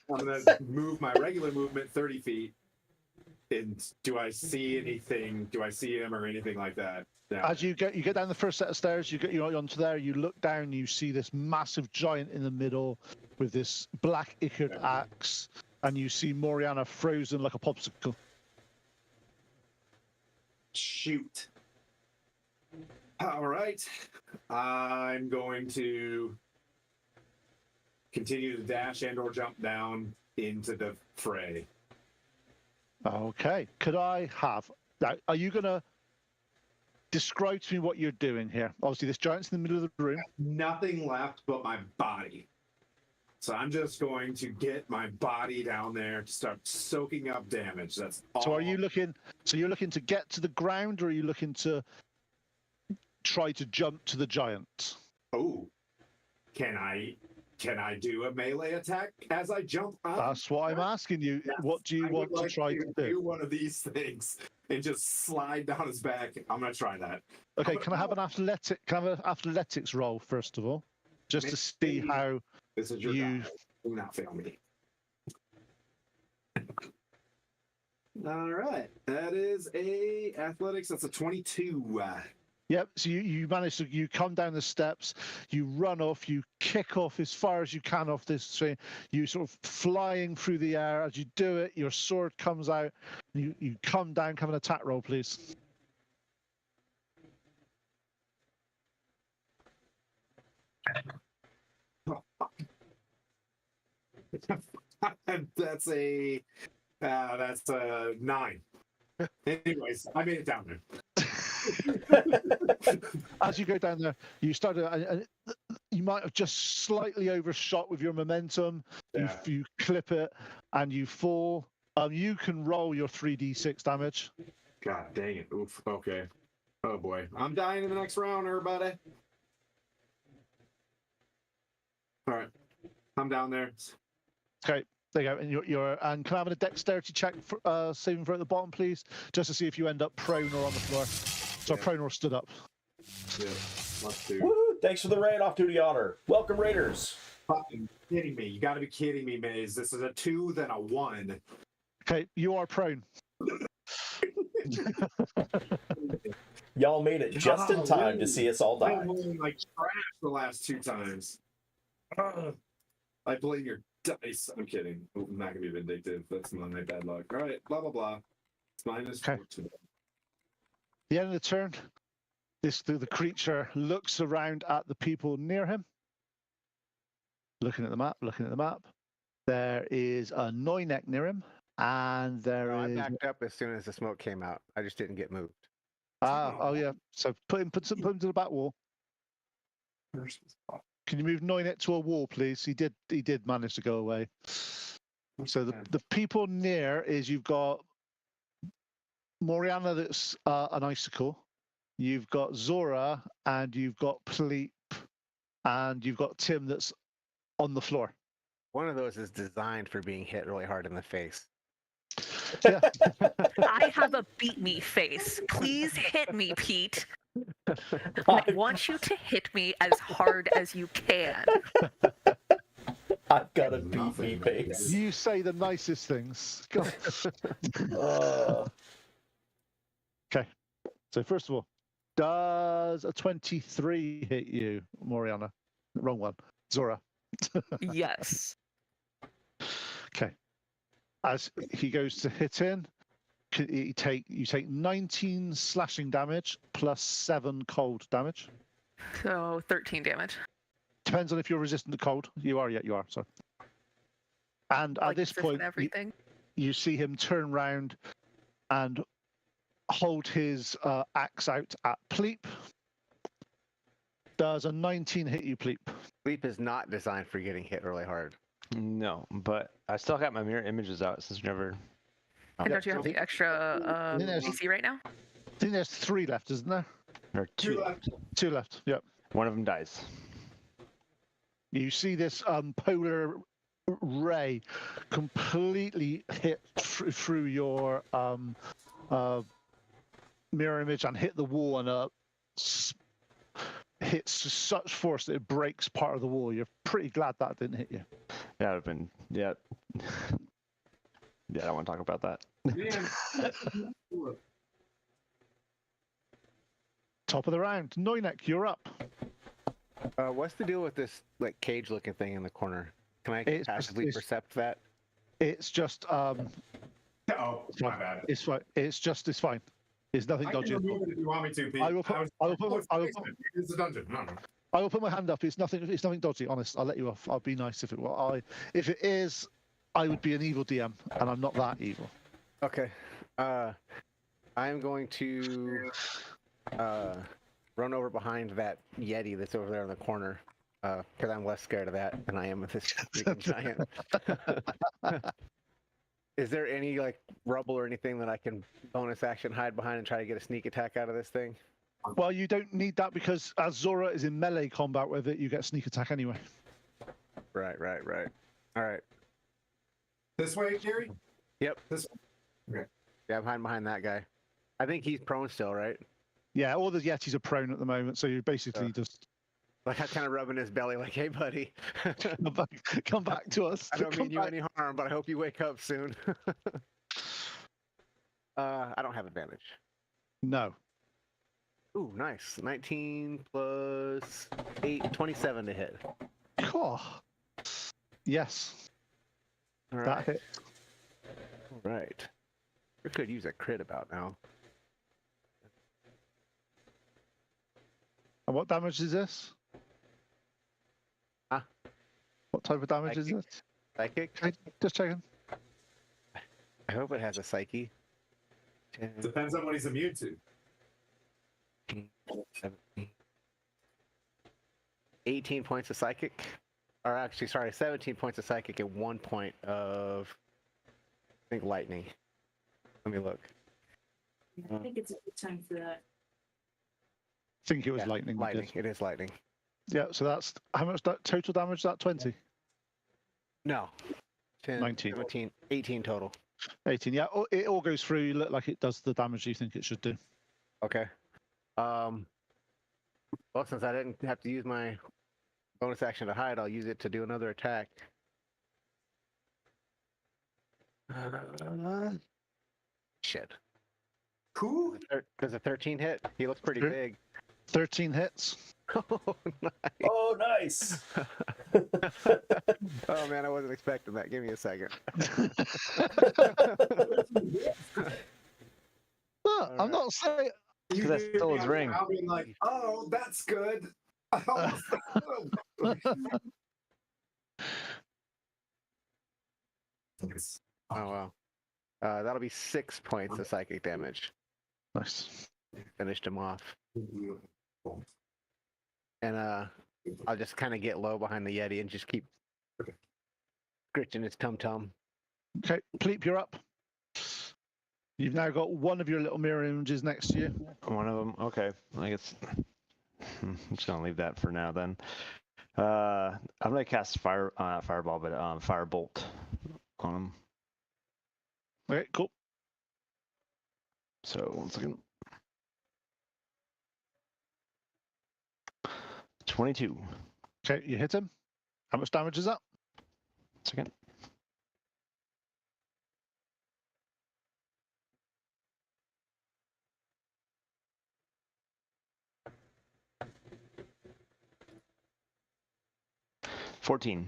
[SPEAKER 3] gonna move my regular movement 30 feet. And do I see anything? Do I see him or anything like that? No.
[SPEAKER 4] As you get down the first set of stairs, you're onto there. You look down, you see this massive giant in the middle with this black ichor axe, and you see Moriana frozen like a popsicle.
[SPEAKER 3] Shoot. All right. I'm going to continue to dash and or jump down into the fray.
[SPEAKER 4] Okay. Could I have? Now, are you gonna describe to me what you're doing here? Obviously, this giant's in the middle of the room.
[SPEAKER 3] Nothing left but my body. So I'm just going to get my body down there to start soaking up damage. That's all.
[SPEAKER 4] So are you looking? So you're looking to get to the ground, or are you looking to try to jump to the giant?
[SPEAKER 3] Oh, can I do a melee attack as I jump up?
[SPEAKER 4] That's what I'm asking you.
[SPEAKER 3] Yes,
[SPEAKER 4] What do you
[SPEAKER 3] I
[SPEAKER 4] want
[SPEAKER 3] would
[SPEAKER 4] to
[SPEAKER 3] like
[SPEAKER 4] try to do?
[SPEAKER 3] one of these things and just slide down his back. I'm gonna try that.
[SPEAKER 4] Okay, can I have an athletic? Can I have an athletics roll first of all, just to see how
[SPEAKER 3] This is your
[SPEAKER 4] you?
[SPEAKER 3] guy. Do not fail me. All right, that is a athletics. That's a 22.
[SPEAKER 4] Yep. So you manage to you come down the steps, you run off, you kick off as far as you can off this train. You sort of flying through the air. As you do it, your sword comes out. You come down. Come an attack roll, please.
[SPEAKER 3] That's a 9. Anyways, I made it down there.
[SPEAKER 4] As you go down there, you start to. You might have just slightly overshot with your momentum.
[SPEAKER 3] Yeah.
[SPEAKER 4] You clip it and you fall. You can roll your 3d6 damage.
[SPEAKER 3] God dang it. Oof. Okay. Oh boy. I'm dying in the next round, everybody. All right. I'm down there.
[SPEAKER 4] Okay, there you go. And and can I have a dexterity check for saving throw at the bottom, please, just to see if you end up prone or on the floor. So
[SPEAKER 3] Yeah.
[SPEAKER 4] prone or stood up.
[SPEAKER 3] Yeah. Let's do.
[SPEAKER 8] Woo! Thanks for the raid, off-duty honor. Welcome, Raiders.
[SPEAKER 3] Fucking kidding me. You got to be kidding me, Maze. This is a 2, then a 1.
[SPEAKER 4] Okay, you are prone.
[SPEAKER 8] Y'all made it just in time to
[SPEAKER 3] Golly.
[SPEAKER 8] see us all die.
[SPEAKER 3] I'm rolling like trash the last 2 times. I blame your dice. I'm kidding. I'm not gonna be vindictive. That's not my bad luck. All right, blah blah blah. It's -4
[SPEAKER 4] Okay.
[SPEAKER 3] today.
[SPEAKER 4] The end of the turn, the creature looks around at the people near him, looking at the map. There is a Noynek near him, and there
[SPEAKER 6] I
[SPEAKER 4] is.
[SPEAKER 6] backed up as soon as the smoke came out. I just didn't get moved.
[SPEAKER 4] Oh yeah. So put him to the back wall. Can you move Noynek to a wall, please? He did manage to go away. So the people near is you've got Moriana that's an icicle. You've got Zora and you've got Pleep and you've got Tim that's on the floor.
[SPEAKER 6] One of those is designed for being hit really hard in the face.
[SPEAKER 4] Yeah.
[SPEAKER 7] I have a beat me face. Please hit me, Pete. I want you to hit me as hard as you can.
[SPEAKER 8] I've got a beat me face.
[SPEAKER 4] You say the nicest things. God. Okay. So first of all, does a 23 hit you, Moriana? Wrong one. Zora.
[SPEAKER 7] Yes.
[SPEAKER 4] Okay. As he goes to hit in, you take 19 slashing damage plus 7 cold damage.
[SPEAKER 7] So 13 damage.
[SPEAKER 4] Depends on if you're resistant to cold. You are, you are. Sorry. And at
[SPEAKER 7] Like
[SPEAKER 4] this point,
[SPEAKER 7] everything.
[SPEAKER 4] you see him turn round and hold his axe out at Pleep. Does a 19 hit you, Pleep?
[SPEAKER 6] Sleep is not designed for getting hit really hard.
[SPEAKER 9] No, but I still got my mirror images out since never.
[SPEAKER 7] And don't you have the extra AC right now?
[SPEAKER 4] I think there's 3 left, isn't there?
[SPEAKER 9] Or 2.
[SPEAKER 4] 2 left. Yep.
[SPEAKER 9] One of them dies.
[SPEAKER 4] You see this polar ray completely hit through your mirror image and hit the wall and hits such force that it breaks part of the wall. You're pretty glad that didn't hit you.
[SPEAKER 9] That would have been, yeah. Yeah, I don't want to talk about that.
[SPEAKER 4] Top of the round. Noynek, you're up.
[SPEAKER 6] What's the deal with this like cage-looking thing in the corner? Can I
[SPEAKER 4] It's-
[SPEAKER 6] passively
[SPEAKER 4] it's-
[SPEAKER 6] percept that?
[SPEAKER 4] It's just
[SPEAKER 3] Oh, my bad.
[SPEAKER 4] it's fine. It's fine. It's nothing
[SPEAKER 3] I can
[SPEAKER 4] dodgy at all.
[SPEAKER 3] remove it if you want me to, Pete.
[SPEAKER 4] I will put-
[SPEAKER 3] It's a dungeon. No.
[SPEAKER 4] I will put my hand up. It's nothing dodgy. Honest. I'll let you off. I'll be nice if it were. If it is, I would be an evil DM, and I'm not that evil.
[SPEAKER 6] Okay. I am going to run over behind that Yeti that's over there in the corner, because I'm less scared of that than I am of this freaking giant. Is there any like rubble or anything that I can bonus action hide behind and try to get a sneak attack out of this thing?
[SPEAKER 4] Well, you don't need that because as Zora is in melee combat with it, you get sneak attack anyway.
[SPEAKER 6] Right. All right.
[SPEAKER 3] This way, Gary?
[SPEAKER 6] Yep.
[SPEAKER 3] This way. Okay.
[SPEAKER 6] Yeah, I'm hiding behind that guy. I think he's prone still, right?
[SPEAKER 4] Yeah, all the Yetis are prone at the moment, so you're basically just
[SPEAKER 6] Like I'm kind of rubbing his belly, like, "Hey, buddy,
[SPEAKER 4] come back to us.
[SPEAKER 6] I don't
[SPEAKER 4] Come
[SPEAKER 6] mean you
[SPEAKER 4] back.
[SPEAKER 6] any harm, but I hope you wake up soon." I don't have advantage.
[SPEAKER 4] No.
[SPEAKER 6] Ooh, nice. 19 plus 8, 27 to hit.
[SPEAKER 4] Oh. Yes,
[SPEAKER 6] All
[SPEAKER 4] that
[SPEAKER 6] right.
[SPEAKER 4] hit.
[SPEAKER 6] All right. We could use a crit about now.
[SPEAKER 4] And what damage is this?
[SPEAKER 6] Huh?
[SPEAKER 4] What type of damage is
[SPEAKER 6] Psychic.
[SPEAKER 4] this?
[SPEAKER 6] Psychic?
[SPEAKER 4] Okay, just checking.
[SPEAKER 6] I hope it has a psyche. 10,
[SPEAKER 3] Depends on what he's immune to.
[SPEAKER 6] 17. 18 points of psychic. Or actually, sorry, 17 points of psychic and 1 point of, I think, lightning. Let me look.
[SPEAKER 5] I think it's a good time for that.
[SPEAKER 4] I think it was
[SPEAKER 6] Yeah,
[SPEAKER 4] lightning. we
[SPEAKER 6] Lightning.
[SPEAKER 4] did.
[SPEAKER 6] It is lightning.
[SPEAKER 4] Yeah, so that's how much that total damage? Is that 20?
[SPEAKER 6] No. 10,
[SPEAKER 4] 19.
[SPEAKER 6] 17, 18 total.
[SPEAKER 4] 18. Yeah, it all goes through. You look like it does the damage you think it should do.
[SPEAKER 6] Okay. Well, since I didn't have to use my bonus action to hide, I'll use it to do another attack. Shit.
[SPEAKER 3] Who?
[SPEAKER 6] Does a 13 hit? He looks pretty
[SPEAKER 4] Sure.
[SPEAKER 6] big.
[SPEAKER 4] 13 hits.
[SPEAKER 6] Oh, nice.
[SPEAKER 8] Oh, nice.
[SPEAKER 6] Oh man, I wasn't expecting that. Give me a second.
[SPEAKER 4] Well, I'm not saying.
[SPEAKER 3] You
[SPEAKER 9] that's
[SPEAKER 3] do
[SPEAKER 9] still
[SPEAKER 3] me
[SPEAKER 9] his
[SPEAKER 3] out
[SPEAKER 9] ring.
[SPEAKER 3] now being like, oh, that's good.
[SPEAKER 6] Oh wow. That'll be 6 points of psychic damage.
[SPEAKER 4] Nice.
[SPEAKER 6] Finished him off. And I'll just kind of get low behind the Yeti and just keep scritching his tum-tum.
[SPEAKER 4] Okay, Pleep, you're up. You've now got one of your little mirror images next to you.
[SPEAKER 9] One of them. Okay. I guess I'm just gonna leave that for now then. I'm gonna cast fireball, but firebolt on him.
[SPEAKER 4] Okay, cool.
[SPEAKER 9] So 1 second. 22.
[SPEAKER 4] Okay, you hit him. How much damage is that?
[SPEAKER 9] Second. $14.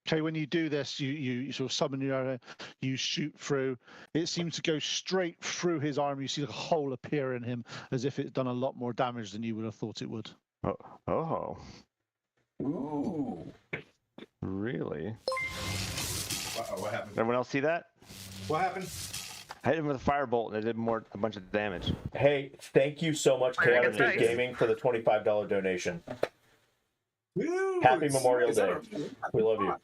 [SPEAKER 4] Okay, when you do this, you sort of summon your arrow, you shoot through. It seems to go straight through his arm. You see like a hole appear in him as if it's done a lot more damage than you would have thought it would.
[SPEAKER 9] Oh,
[SPEAKER 8] Ooh.
[SPEAKER 9] really?
[SPEAKER 3] Uh-oh, what happened?
[SPEAKER 9] Everyone else see that?
[SPEAKER 3] What happened?
[SPEAKER 9] I hit him with a firebolt and it did a bunch of damage.
[SPEAKER 8] Hey, thank you so much,
[SPEAKER 7] Dragon
[SPEAKER 8] Chaotic
[SPEAKER 7] dice.
[SPEAKER 8] Gaming, for the $25 donation.
[SPEAKER 3] Woo,
[SPEAKER 8] Happy
[SPEAKER 3] it's-
[SPEAKER 8] Memorial
[SPEAKER 3] is that
[SPEAKER 8] Day.
[SPEAKER 3] a-
[SPEAKER 8] We love you.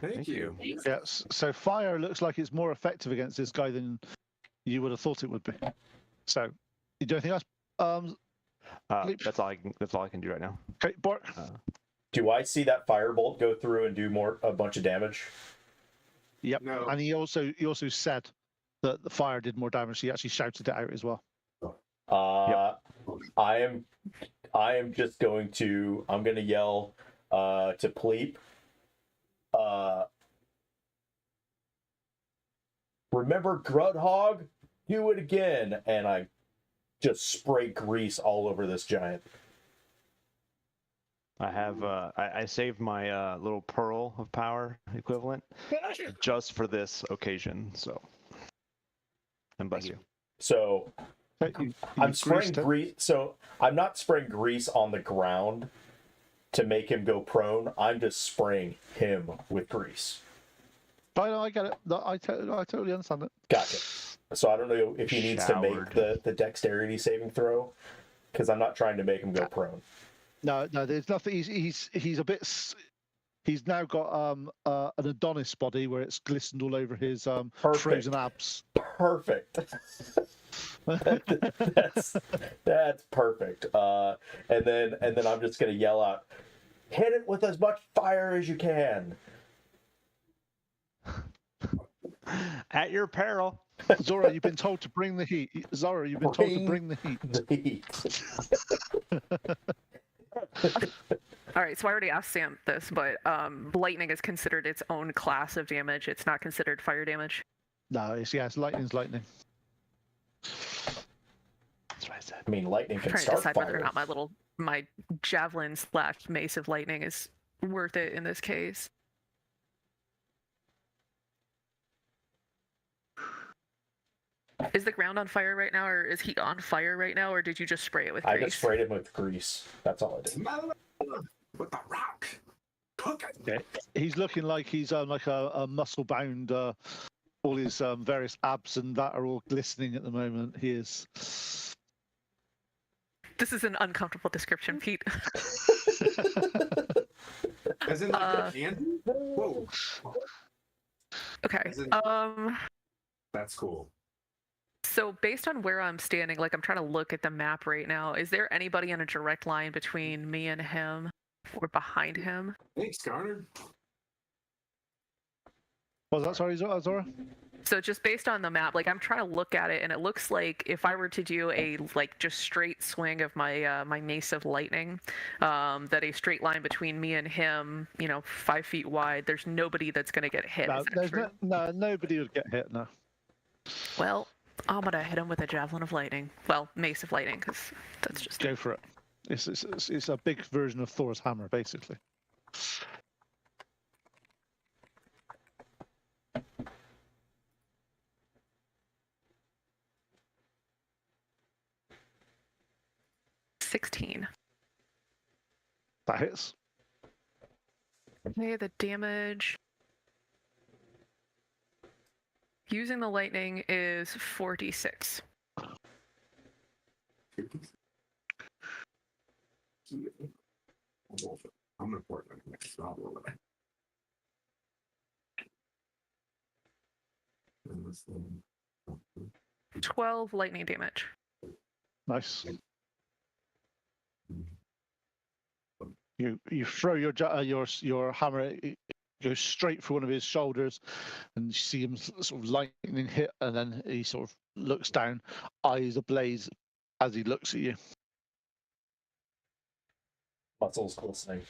[SPEAKER 3] Thank you.
[SPEAKER 4] Yes. So fire looks like it's more effective against this guy than you would have thought it would be. So, you do anything else? Leap.
[SPEAKER 9] That's all I can do right now.
[SPEAKER 4] Okay, Bart.
[SPEAKER 8] Do I see that firebolt go through and do a bunch of damage?
[SPEAKER 4] Yep.
[SPEAKER 3] No.
[SPEAKER 4] And he also said that the fire did more damage. He actually shouted it out as well.
[SPEAKER 8] I am just going to yell to Pleep. Remember Grudhog? Do it again, and I just spray grease all over this giant.
[SPEAKER 9] I have I saved my little pearl of power equivalent just for this occasion. So, and bless you.
[SPEAKER 8] So I'm spraying
[SPEAKER 4] greased it.
[SPEAKER 8] grease. So I'm not spraying grease on the ground to make him go prone. I'm just spraying him with grease.
[SPEAKER 4] I get it. No, I totally understand it.
[SPEAKER 8] Gotcha. So I don't know if he needs to make
[SPEAKER 9] Showered.
[SPEAKER 8] the dexterity saving throw, because I'm not trying to make him go prone.
[SPEAKER 4] No, there's nothing. He's a bit. He's now got an Adonis body where it's glistened all over his
[SPEAKER 8] Perfect.
[SPEAKER 4] frozen abs.
[SPEAKER 8] Perfect. that's perfect. And then I'm just gonna yell out, hit it with as much fire as you can.
[SPEAKER 9] At your peril.
[SPEAKER 4] Zora, you've been told to bring the heat. Zora, you've been told to bring the heat.
[SPEAKER 8] The heat.
[SPEAKER 7] All right, so I already asked Sam this, but lightning is considered its own class of damage. It's not considered fire damage.
[SPEAKER 4] No, it's lightning's lightning.
[SPEAKER 9] That's what I said.
[SPEAKER 8] I mean, lightning
[SPEAKER 7] I'm
[SPEAKER 8] can
[SPEAKER 7] trying to
[SPEAKER 8] start
[SPEAKER 7] decide
[SPEAKER 8] fire.
[SPEAKER 7] whether or not my javelin / mace of lightning is worth it in this case. Is the ground on fire right now, or is he on fire right now, or did you just spray it with
[SPEAKER 8] I
[SPEAKER 7] grease?
[SPEAKER 8] just sprayed him with grease. That's all I did.
[SPEAKER 3] With the rock. Cook it.
[SPEAKER 4] Okay. He's looking like he's like a muscle bound. All his various abs and that are all glistening at the moment. He is.
[SPEAKER 7] This is an uncomfortable description, Pete.
[SPEAKER 3] As in like the candy? Whoa.
[SPEAKER 7] Okay.
[SPEAKER 3] As in- That's cool.
[SPEAKER 7] So based on where I'm standing, like I'm trying to look at the map right now, is there anybody in a direct line between me and him or behind him?
[SPEAKER 3] Thanks, Garner.
[SPEAKER 4] Was that sorry, Zora?
[SPEAKER 7] So just based on the map, like I'm trying to look at it, and it looks like if I were to do a like just straight swing of my my mace of lightning, that a straight line between me and him, 5 feet wide, there's nobody that's gonna get hit.
[SPEAKER 4] No,
[SPEAKER 7] Is that
[SPEAKER 4] there's
[SPEAKER 7] true?
[SPEAKER 4] nobody would get hit now.
[SPEAKER 7] Well, I'm gonna hit him with a javelin of lightning. Well, mace of lightning, because that's just
[SPEAKER 4] Go for it. It's a big version of Thor's hammer, basically.
[SPEAKER 7] $16.
[SPEAKER 4] That hits.
[SPEAKER 7] Okay, the damage using the lightning is 46.
[SPEAKER 3] I'm gonna pour it on next. I'll roll it. And this thing-
[SPEAKER 7] 12 lightning damage.
[SPEAKER 4] Nice. You throw your hammer. It goes straight for one of his shoulders, and you see him sort of lightning hit, and then he sort of looks down, eyes ablaze as he looks at you.
[SPEAKER 8] Muscles glistening.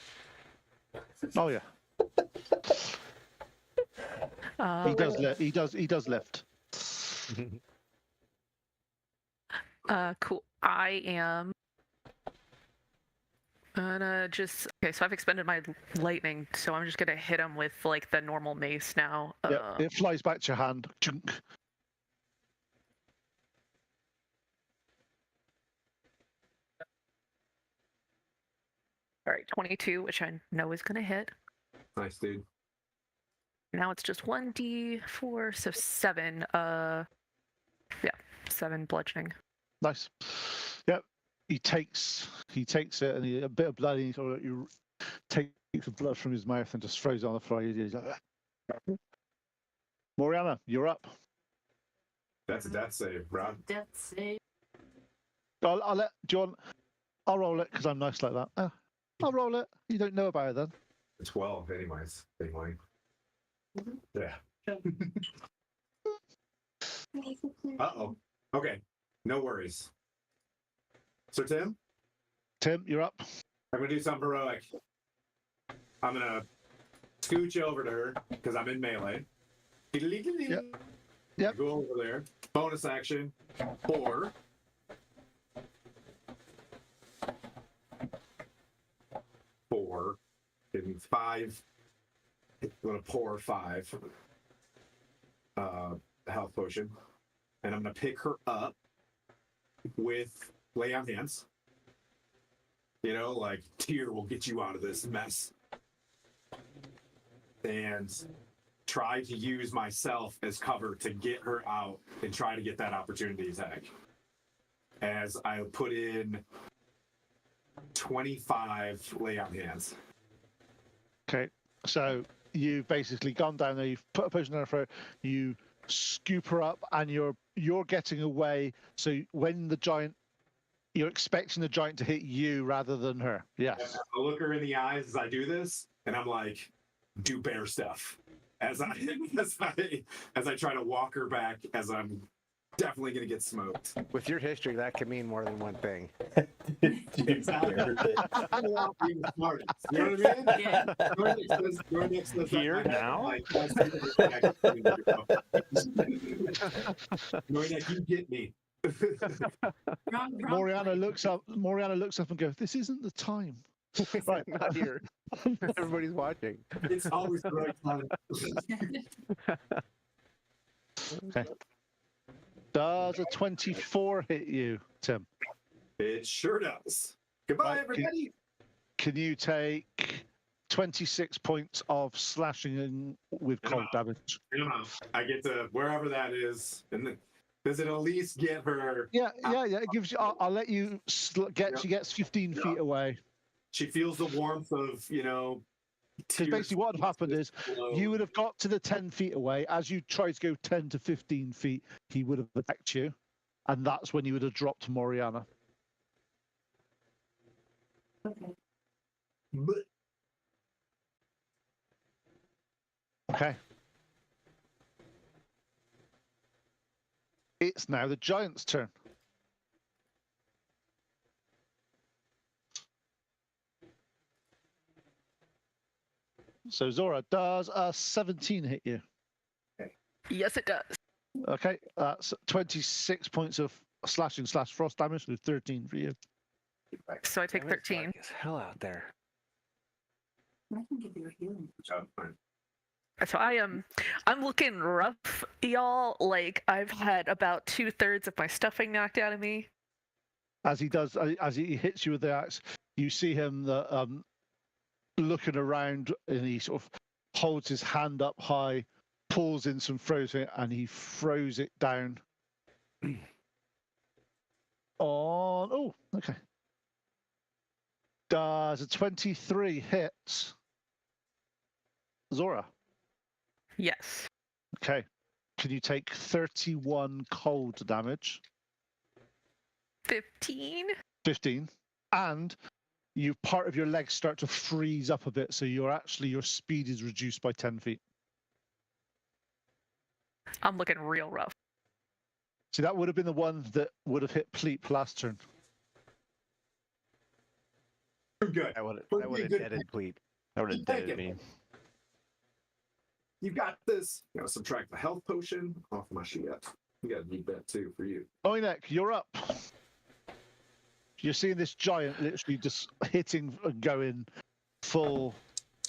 [SPEAKER 4] Oh yeah, he does. He does lift.
[SPEAKER 7] Cool. I am gonna just okay. So I've expended my lightning, so I'm just gonna hit him with like the normal mace now.
[SPEAKER 4] Yeah, it flies back to your hand. Chunk.
[SPEAKER 7] All right, 22, which I know is gonna hit.
[SPEAKER 3] Nice, dude.
[SPEAKER 7] Now it's just 1d4, so 7. Yeah, 7 bludgeoning.
[SPEAKER 4] Nice. Yep. He takes it, and a bit of blood. And he sort of you take the blood from his mouth and just throws it on the floor. He's like, Moriana, you're up.
[SPEAKER 3] That's a death save, bro.
[SPEAKER 5] Death save.
[SPEAKER 4] I'll let. Do you want? I'll roll it because I'm nice like that. I'll roll it. You don't know about it then.
[SPEAKER 3] 12, anyways. Anyway. Yeah. Uh-oh. Okay. No worries. So, Tim,
[SPEAKER 4] Tim, you're up.
[SPEAKER 3] I'm going to do something heroic. I'm going to scooch over to her because I'm in melee.
[SPEAKER 4] Yep. Yep.
[SPEAKER 3] Go over there. Bonus action. 4. And 5. I'm going to pour 5 health potion. And I'm going to pick her up with lay on hands. Like Tyr will get you out of this mess. And try to use myself as cover to get her out and try to get that opportunity attack. As I put in 25 lay on hands.
[SPEAKER 4] Okay. So you've basically gone down there. You've put a potion on her throat. You scoop her up, and you're getting away. So when the giant, you're expecting the giant to hit you rather than her. Yes.
[SPEAKER 3] I look her in the eyes as I do this, and I'm like, "Do bear stuff." As I try to walk her back, as I'm definitely gonna get smoked.
[SPEAKER 6] With your history, that could mean more than one thing.
[SPEAKER 3] Exactly. I'm not being the smartest. You know what I mean?
[SPEAKER 5] Yeah.
[SPEAKER 3] Your next says
[SPEAKER 9] Here,
[SPEAKER 3] that I have,
[SPEAKER 9] now?
[SPEAKER 3] like, Nornak, you get me.
[SPEAKER 5] Wrong
[SPEAKER 4] Moriana
[SPEAKER 5] place.
[SPEAKER 4] looks up. Moriana looks up and goes, "This isn't the time." Right.
[SPEAKER 6] Not here. Everybody's watching.
[SPEAKER 3] It's always the right time.
[SPEAKER 4] Okay. Does a 24 hit you, Tim?
[SPEAKER 3] It sure does. Goodbye,
[SPEAKER 4] Right,
[SPEAKER 3] everybody.
[SPEAKER 4] Can you take 26 points of slashing in with cold damage?
[SPEAKER 3] I get to wherever that is, and then does it at least get her?
[SPEAKER 4] Yeah. It gives you. I'll let you get.
[SPEAKER 3] Yep.
[SPEAKER 4] She gets 15
[SPEAKER 3] Yep.
[SPEAKER 4] feet away.
[SPEAKER 3] She feels the warmth of
[SPEAKER 4] Because
[SPEAKER 3] tears
[SPEAKER 4] basically, what had happened is
[SPEAKER 3] below.
[SPEAKER 4] you would have got to the 10 feet away. As you tried to go 10 to 15 feet, he would have attacked you, and that's when you would have dropped Moriana.
[SPEAKER 5] Okay.
[SPEAKER 3] But
[SPEAKER 4] Okay. It's now the giant's turn. So Zora, does a 17 hit you?
[SPEAKER 7] Yes, it does.
[SPEAKER 4] Okay, that's 26 points of slashing / frost damage, so 13 for you.
[SPEAKER 7] So I take
[SPEAKER 6] Damn, it's
[SPEAKER 7] 13.
[SPEAKER 6] dark as hell out there.
[SPEAKER 5] I can give you a healing.
[SPEAKER 7] So I'm looking rough, y'all. Like I've had about 2/3 of my stuffing knocked out of me.
[SPEAKER 4] As he hits you with the axe, you see him looking around, and he sort of holds his hand up high, pulls in some frozen, and he throws it down. Oh, okay. Does a 23 hit Zora?
[SPEAKER 7] Yes.
[SPEAKER 4] Okay. Can you take 31 cold damage?
[SPEAKER 7] 15.
[SPEAKER 4] 15. And part of your legs start to freeze up a bit, so your speed is reduced by 10 feet.
[SPEAKER 7] I'm looking real rough.
[SPEAKER 4] See, that would have been the one that would have hit Pleep last turn.
[SPEAKER 3] Good.
[SPEAKER 6] That would
[SPEAKER 3] Would
[SPEAKER 6] have
[SPEAKER 3] be a
[SPEAKER 6] deaded
[SPEAKER 3] good-
[SPEAKER 6] Pleat.
[SPEAKER 9] That would have
[SPEAKER 3] Keep taking
[SPEAKER 9] deaded me.
[SPEAKER 3] You got this. Gotta subtract the health potion off my sheet. You gotta need that too for you.
[SPEAKER 4] Oinek, you're up. You're seeing this giant literally just hitting and going full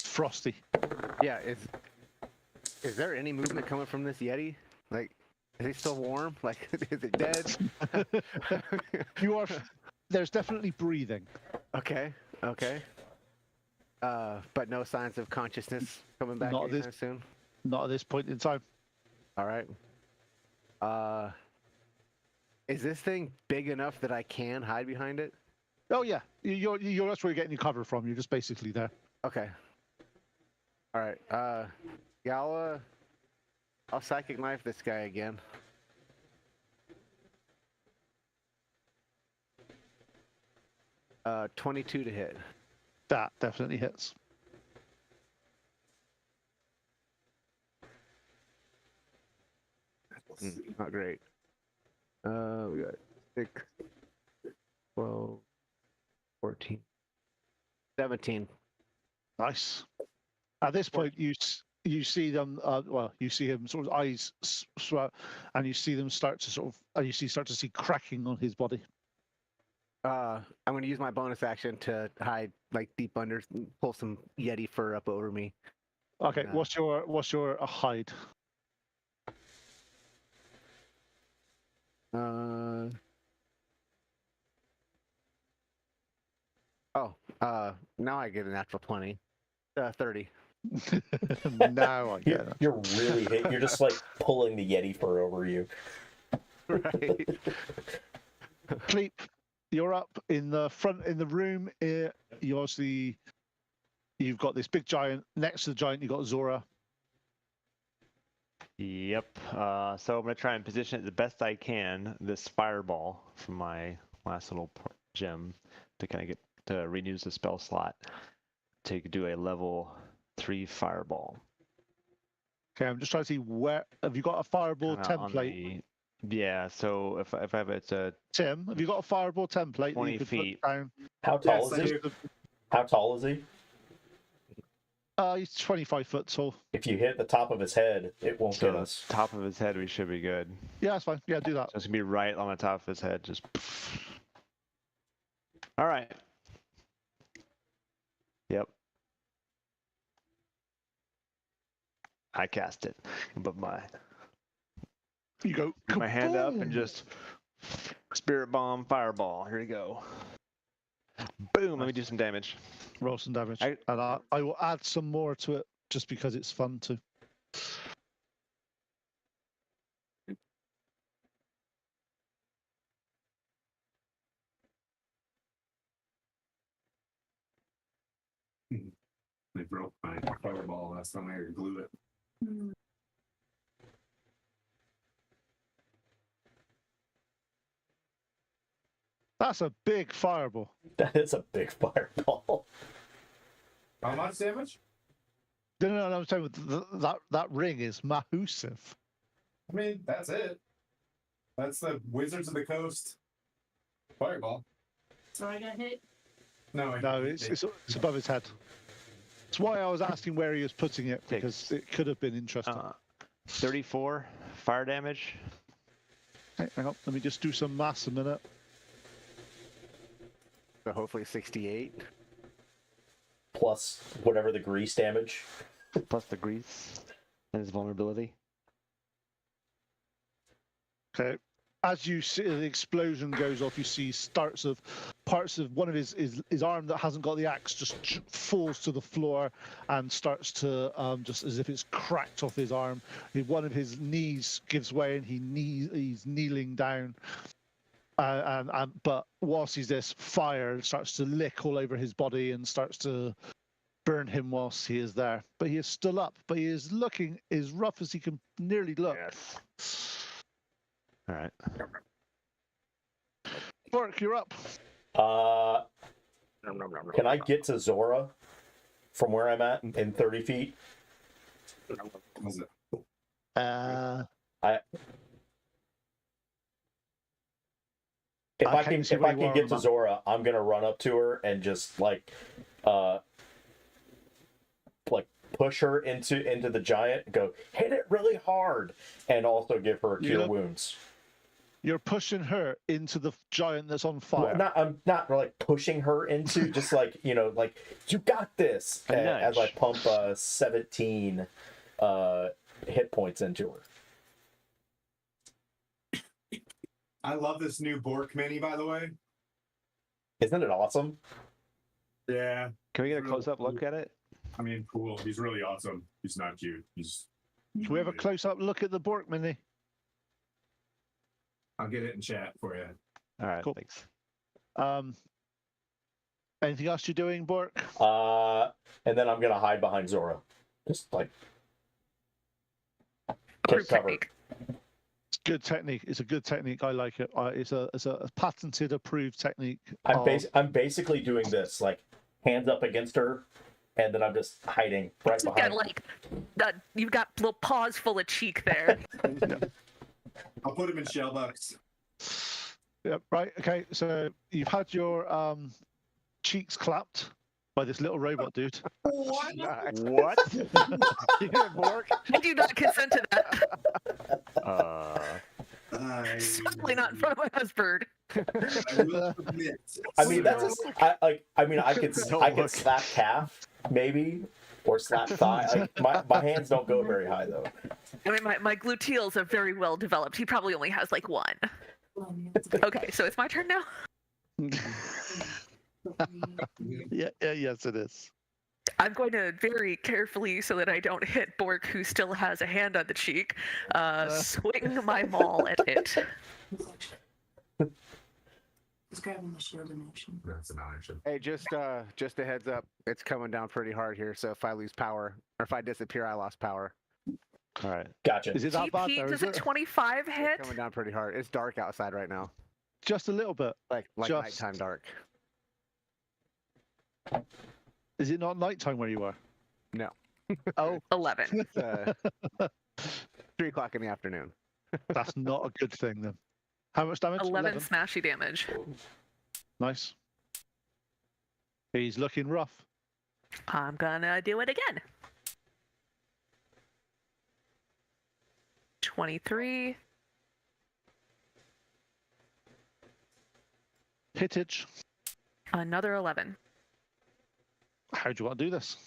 [SPEAKER 4] frosty.
[SPEAKER 6] Yeah, is there any movement coming from this Yeti? Like, is he still warm? Like, is it dead?
[SPEAKER 4] There's definitely breathing.
[SPEAKER 6] Okay. But no signs of consciousness coming back
[SPEAKER 4] Not
[SPEAKER 6] anytime soon.
[SPEAKER 4] Not at this point in time.
[SPEAKER 6] All right. Is this thing big enough that I can hide behind it?
[SPEAKER 4] Oh yeah, you're that's where you're getting your cover from. You're just basically there.
[SPEAKER 6] Okay. All right. Yeah, I'll psychic knife this guy again. Uh, 22 to hit.
[SPEAKER 4] That definitely hits.
[SPEAKER 6] Not great. We got 6, 12, 14, 17.
[SPEAKER 4] Nice. At this point, you see them. You see him sort of eyes swell, and you see them start to start to see cracking on his body.
[SPEAKER 6] I'm going to use my bonus action to hide like deep under, pull some Yeti fur up over me.
[SPEAKER 4] Okay, what's your hide?
[SPEAKER 6] Now I get a natural 20. 30.
[SPEAKER 4] Now I get it.
[SPEAKER 8] You're really you're just like pulling the Yeti fur over you.
[SPEAKER 6] Right.
[SPEAKER 4] Cleep, you're up in the front in the room. You've got this big giant. Next to the giant, you've got Zora.
[SPEAKER 9] Yep. So I'm gonna try and position it the best I can. This fireball from my last little gem to kind of get to reuse the spell slot to do a level 3 fireball.
[SPEAKER 4] Okay, I'm just trying to see where have you got a fireball
[SPEAKER 9] Kinda on
[SPEAKER 4] template?
[SPEAKER 9] Yeah. So if I have it's a
[SPEAKER 4] Tim, have you got a fireball template?
[SPEAKER 9] 20
[SPEAKER 4] that you could put
[SPEAKER 9] feet.
[SPEAKER 4] down?
[SPEAKER 8] How tall
[SPEAKER 3] Yes,
[SPEAKER 8] is
[SPEAKER 3] I
[SPEAKER 8] he?
[SPEAKER 3] do.
[SPEAKER 8] How tall is he?
[SPEAKER 4] He's 25 foot tall.
[SPEAKER 8] If you hit the top of his head, it won't
[SPEAKER 9] So
[SPEAKER 8] get us.
[SPEAKER 9] top of his head, we should be good.
[SPEAKER 4] Yeah, that's fine. Yeah, do that.
[SPEAKER 9] So it's gonna be right on the top of his head. Just. All right. Yep. I cast it, but
[SPEAKER 4] You go.
[SPEAKER 9] put my hand up
[SPEAKER 4] kaboom!
[SPEAKER 9] and just spirit bomb, fireball. Here we go. Boom. Let me do some damage.
[SPEAKER 4] Roll some damage.
[SPEAKER 9] I-
[SPEAKER 4] And I will add some more to it just because it's fun to.
[SPEAKER 3] I broke my fireball last time I had to glue it.
[SPEAKER 4] That's a big fireball.
[SPEAKER 8] That is a big fireball.
[SPEAKER 3] How much damage?
[SPEAKER 4] No, I'm saying that ring is massive.
[SPEAKER 3] I mean, that's it. That's the Wizards of the Coast fireball.
[SPEAKER 5] So I got hit.
[SPEAKER 3] No,
[SPEAKER 4] It's above his head. That's why I was asking where he was putting it, because it could have been interesting.
[SPEAKER 9] 34 fire damage.
[SPEAKER 4] Okay, hang on, let me just do some maths a minute.
[SPEAKER 6] So hopefully 68.
[SPEAKER 8] Plus whatever the grease damage.
[SPEAKER 9] Plus the grease and his vulnerability.
[SPEAKER 4] Okay. As you see the explosion goes off, you see parts of one of his arm that hasn't got the axe just falls to the floor and starts to just as if it's cracked off his arm. One of his knees gives way and he's kneeling down. But whilst he's this, fire starts to lick all over his body and starts to burn him whilst he is there. But he is still up. But he is looking as rough as he can nearly look.
[SPEAKER 9] Yes. All right.
[SPEAKER 4] Bork, you're up.
[SPEAKER 8] Can I get to Zora from where I'm at in 30 feet?
[SPEAKER 3] Was it?
[SPEAKER 8] If
[SPEAKER 4] I
[SPEAKER 8] I
[SPEAKER 4] can't
[SPEAKER 8] can,
[SPEAKER 4] see
[SPEAKER 8] if
[SPEAKER 4] where
[SPEAKER 8] I
[SPEAKER 4] you
[SPEAKER 8] can
[SPEAKER 4] are
[SPEAKER 8] get
[SPEAKER 4] on
[SPEAKER 8] to
[SPEAKER 4] that.
[SPEAKER 8] Zora, I'm gonna run up to her and just like push her into the giant. And go hit it really hard, and also give her cure wounds.
[SPEAKER 4] You're pushing her into the giant that's on fire.
[SPEAKER 8] Well, I'm not like pushing her into, just like like you got this.
[SPEAKER 9] A
[SPEAKER 8] As I
[SPEAKER 9] nudge.
[SPEAKER 8] pump 17 hit points into her.
[SPEAKER 3] I love this new Bork mini, by the way.
[SPEAKER 8] Isn't it awesome?
[SPEAKER 3] Yeah.
[SPEAKER 9] Can we get a close-up look at it?
[SPEAKER 3] I mean, cool. He's really awesome. He's not cute. He's.
[SPEAKER 4] Can we have a close-up look at the Bork mini?
[SPEAKER 3] I'll get it in chat for you.
[SPEAKER 9] All right.
[SPEAKER 4] Cool.
[SPEAKER 9] Thanks.
[SPEAKER 4] Anything else you're doing, Bork?
[SPEAKER 8] And then I'm gonna hide behind Zora, just like
[SPEAKER 7] Group
[SPEAKER 8] take cover.
[SPEAKER 7] technique.
[SPEAKER 4] It's good technique. It's a good technique. I like it. It's a patented, approved technique.
[SPEAKER 8] I'm basically doing this, like hands up against her, and then I'm just hiding right
[SPEAKER 7] You've
[SPEAKER 8] behind.
[SPEAKER 7] got you've got little paws full of cheek there.
[SPEAKER 3] I'll put him in shell bucks.
[SPEAKER 4] Yeah. Right. Okay. So you've had your cheeks clapped by this little robot dude.
[SPEAKER 3] What?
[SPEAKER 9] What?
[SPEAKER 4] You hear it, Bork?
[SPEAKER 7] I do not consent to that. Certainly not in front of my husband.
[SPEAKER 3] I will submit.
[SPEAKER 8] I mean, I could slap calf maybe, or slap thigh. My hands don't go very high though.
[SPEAKER 7] I mean, my gluteals are very well developed. He probably only has like one. Okay, so it's my turn now.
[SPEAKER 4] Yes, it is.
[SPEAKER 7] I'm going to very carefully, so that I don't hit Bork, who still has a hand on the cheek, swing my maul at it.
[SPEAKER 5] He's grabbing the shield in action.
[SPEAKER 3] That's an action.
[SPEAKER 6] Hey, just a heads up. It's coming down pretty hard here. So if I lose power, or if I disappear, I lost power.
[SPEAKER 9] All right.
[SPEAKER 8] Gotcha.
[SPEAKER 4] Is it that bad?
[SPEAKER 7] GP,
[SPEAKER 4] Though,
[SPEAKER 7] does
[SPEAKER 4] is
[SPEAKER 7] a
[SPEAKER 4] it?
[SPEAKER 7] 25
[SPEAKER 6] It's
[SPEAKER 7] hit?
[SPEAKER 6] coming down pretty hard. It's dark outside right now.
[SPEAKER 4] Just a little bit.
[SPEAKER 6] Like
[SPEAKER 4] Just-
[SPEAKER 6] nighttime dark.
[SPEAKER 4] Is it not nighttime where you are?
[SPEAKER 6] No.
[SPEAKER 4] Oh,
[SPEAKER 7] 11.
[SPEAKER 6] It's 3 o'clock in the afternoon.
[SPEAKER 4] that's not a good thing then. How much damage?
[SPEAKER 7] 11 smashy damage.
[SPEAKER 4] Nice. He's looking rough.
[SPEAKER 7] I'm gonna do it again. 23.
[SPEAKER 4] Hittage.
[SPEAKER 7] Another 11.
[SPEAKER 4] How do you want to do this?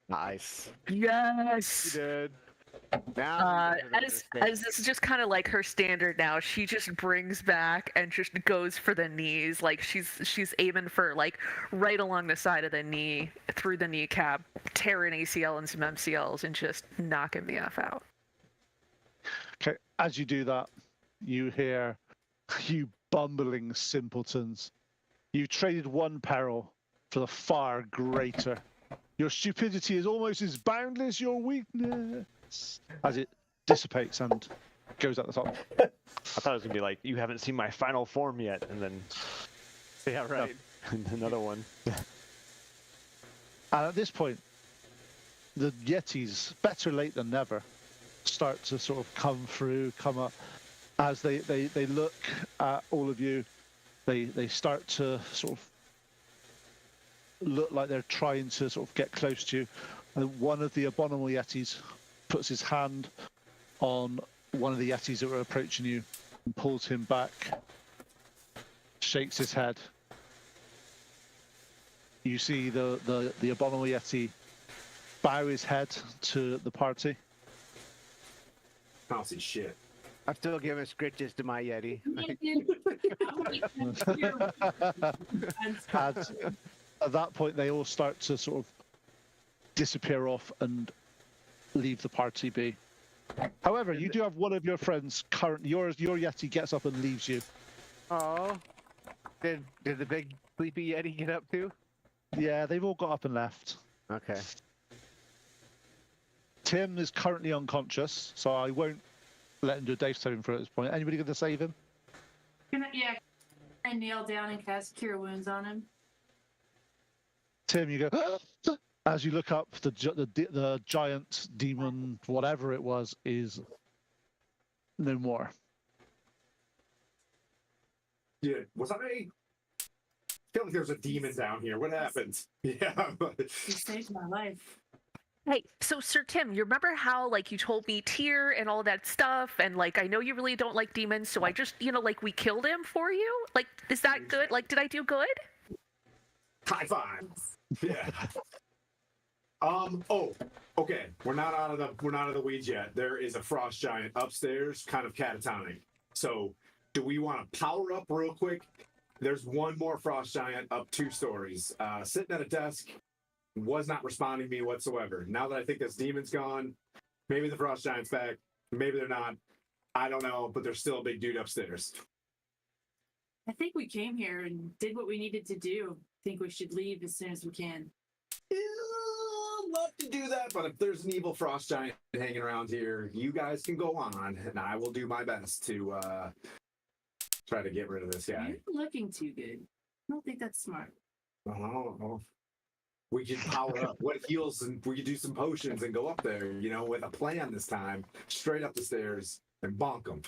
[SPEAKER 6] Nice.
[SPEAKER 7] Yes.
[SPEAKER 6] Did. Now
[SPEAKER 7] As this is just kind of like her standard now, she just brings back and just goes for the knees. Like she's aiming for like right along the side of the knee, through the kneecap, tearing ACL and some MCLs, and just knocking the F out.
[SPEAKER 4] Okay, as you do that, you hear, you bumbling simpletons. You traded one peril for the far greater. Your stupidity is almost as boundless your weakness. As it dissipates and goes out the top.
[SPEAKER 9] I thought it was gonna be like, you haven't seen my final form yet, and then
[SPEAKER 6] yeah, right.
[SPEAKER 9] another one.
[SPEAKER 4] And at this point, the Yetis, better late than never, start to sort of come up. As they look at all of you, they start to sort of look like they're trying to sort of get close to you. And one of the abominable Yetis puts his hand on one of the Yetis that were approaching you and pulls him back, shakes his head. You see the abominable Yeti bow his head to the party.
[SPEAKER 3] I don't see shit.
[SPEAKER 6] I'm still giving scritches to my Yeti.
[SPEAKER 4] And at that point, they all start to sort of disappear off and leave the party be. However, you do have one of your friends your Yeti gets up and leaves you.
[SPEAKER 6] Oh, did the big sleepy Yeti get up too?
[SPEAKER 4] Yeah, they've all got up and left.
[SPEAKER 6] Okay.
[SPEAKER 4] Tim is currently unconscious, so I won't let him do a Dave saving throw at this point. Anybody going to save him?
[SPEAKER 5] I kneel down and cast Cure Wounds on him.
[SPEAKER 4] Tim, you go as you look up. The giant demon, whatever it was, is no more.
[SPEAKER 3] Yeah, was I feel like there's a demon down here. What happened? Yeah.
[SPEAKER 5] You saved my life.
[SPEAKER 7] Hey, so Sir Tim, you remember how like you told me Tyr and all that stuff, and like I know you really don't like demons, so I just like we killed him for you? Like, is that good? Like, did I do good?
[SPEAKER 3] High five. Yeah. Oh, okay. We're not out of the weeds yet. There is a frost giant upstairs, kind of catatonic. So, do we want to power up real quick? There's one more frost giant up 2 stories, sitting at a desk. Was not responding to me whatsoever. Now that I think this demon's gone, maybe the frost giant's back. Maybe they're not. I don't know, but there's still a big dude upstairs.
[SPEAKER 5] I think we came here and did what we needed to do. I think we should leave as soon as we can.
[SPEAKER 3] Yeah, I'd love to do that, but if there's an evil frost giant hanging around here, you guys can go on, and I will do my best to try to get rid of this guy.
[SPEAKER 5] You're looking too good. I don't think that's smart.
[SPEAKER 3] Oh, we could power up. What heals, and we could do some potions and go up there, with a plan this time, straight up the stairs and bonk them.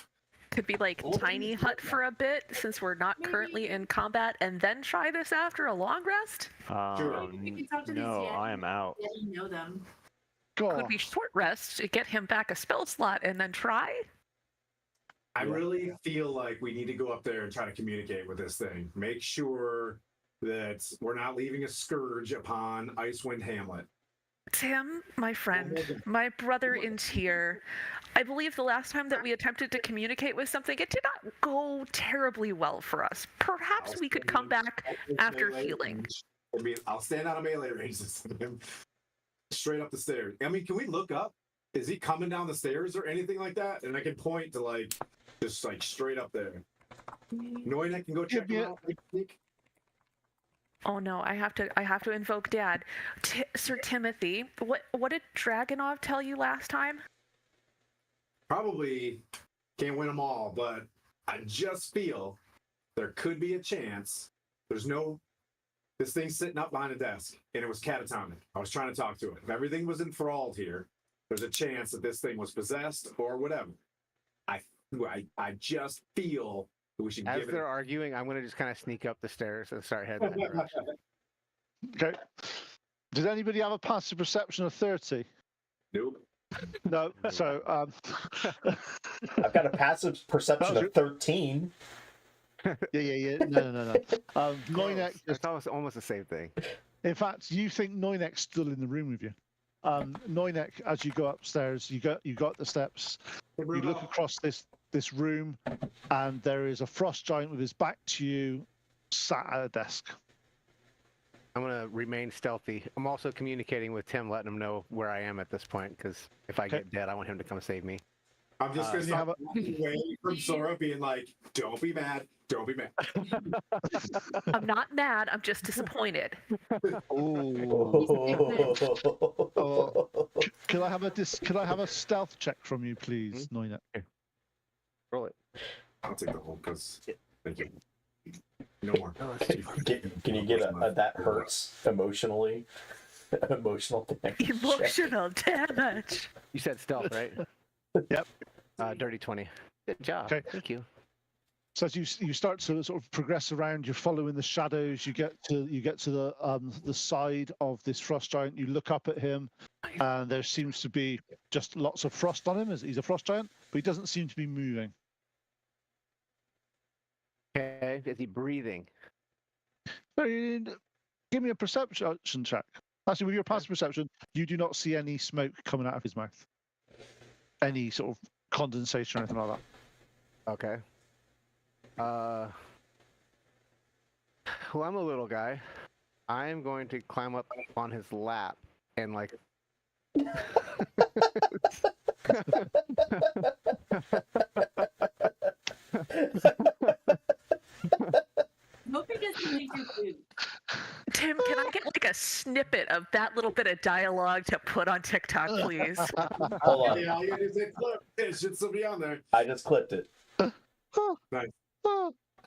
[SPEAKER 7] Could be like tiny hut for a bit since we're not currently in combat, and then try this after a long rest.
[SPEAKER 5] We can talk to these
[SPEAKER 9] No,
[SPEAKER 5] Yetis.
[SPEAKER 9] I am out.
[SPEAKER 5] Yeah, you know them.
[SPEAKER 7] Could be short rest to get him back a spell slot, and then try.
[SPEAKER 3] I really feel like we need to go up there and try to communicate with this thing. Make sure that we're not leaving a scourge upon Icewind Hamlet.
[SPEAKER 7] Tim, my friend, my brother in Tyr, I believe the last time that we attempted to communicate with something, it did not go terribly well for us. Perhaps we could come back after healing.
[SPEAKER 3] I'll stand out of melee range this time. Straight up the stairs. I mean, can we look up? Is he coming down the stairs or anything like that? And I can point to just straight up there. Noina can go check him out.
[SPEAKER 7] Oh no, I have to invoke Dad. Sir Timothy, what did Dragonov tell you last time?
[SPEAKER 3] Probably can't win them all, but I just feel there could be a chance. This thing's sitting up behind a desk, and it was catatonic. I was trying to talk to it. If everything was enthralled here, there's a chance that this thing was possessed or whatever. I just feel we should
[SPEAKER 6] As
[SPEAKER 3] give
[SPEAKER 6] they're arguing, I'm going to just kind of sneak up the stairs and start heading that direction.
[SPEAKER 4] Okay. Does anybody have a passive perception of 30?
[SPEAKER 3] Nope.
[SPEAKER 4] No, so
[SPEAKER 8] I've got a passive perception
[SPEAKER 4] That was
[SPEAKER 8] of 13.
[SPEAKER 4] yeah. No. Noinek
[SPEAKER 6] That's almost the same thing.
[SPEAKER 4] in fact, you think Noinek's still in the room with you. Noinek, as you go upstairs, you got the steps. You look across this room, and there is a frost giant with his back to you, sat at a desk.
[SPEAKER 6] I'm gonna remain stealthy. I'm also communicating with Tim, letting him know where I am at this point, because if I get dead, I want him to come save me.
[SPEAKER 3] I'm just gonna
[SPEAKER 4] Can you have
[SPEAKER 3] start walking away from Zora, being like, "Don't be mad, don't be mad."
[SPEAKER 7] I'm not mad. I'm just disappointed.
[SPEAKER 4] Can I have a stealth check from you, please, Noinek?
[SPEAKER 6] Roll it.
[SPEAKER 3] I'll take the whole because thank you. No more.
[SPEAKER 8] Can you get a that hurts emotionally? Emotional damage. check?
[SPEAKER 7] Emotional damage.
[SPEAKER 6] You said stealth, right?
[SPEAKER 4] Yep.
[SPEAKER 6] Dirty 20. Good job.
[SPEAKER 4] Okay.
[SPEAKER 6] Thank you.
[SPEAKER 4] So as you start to sort of progress around, you're following the shadows. You get to the side of this frost giant. You look up at him, and there seems to be just lots of frost on him, as he's a frost giant, but he doesn't seem to be moving.
[SPEAKER 6] Okay. Is he breathing?
[SPEAKER 4] Give me a perception check. Actually, with your passive perception, you do not see any smoke coming out of his mouth. Any sort of condensation or anything like that.
[SPEAKER 6] Okay. Well, I'm a little guy. I'm going to climb up on his lap and like.
[SPEAKER 5] Hope it doesn't make you food.
[SPEAKER 7] Tim, can I get like a snippet of that little bit of dialogue to put on TikTok, please?
[SPEAKER 8] Hold on.
[SPEAKER 3] Yeah, all you gotta do is hit clip. It should still be on there.
[SPEAKER 8] I just clipped it.
[SPEAKER 3] Nice.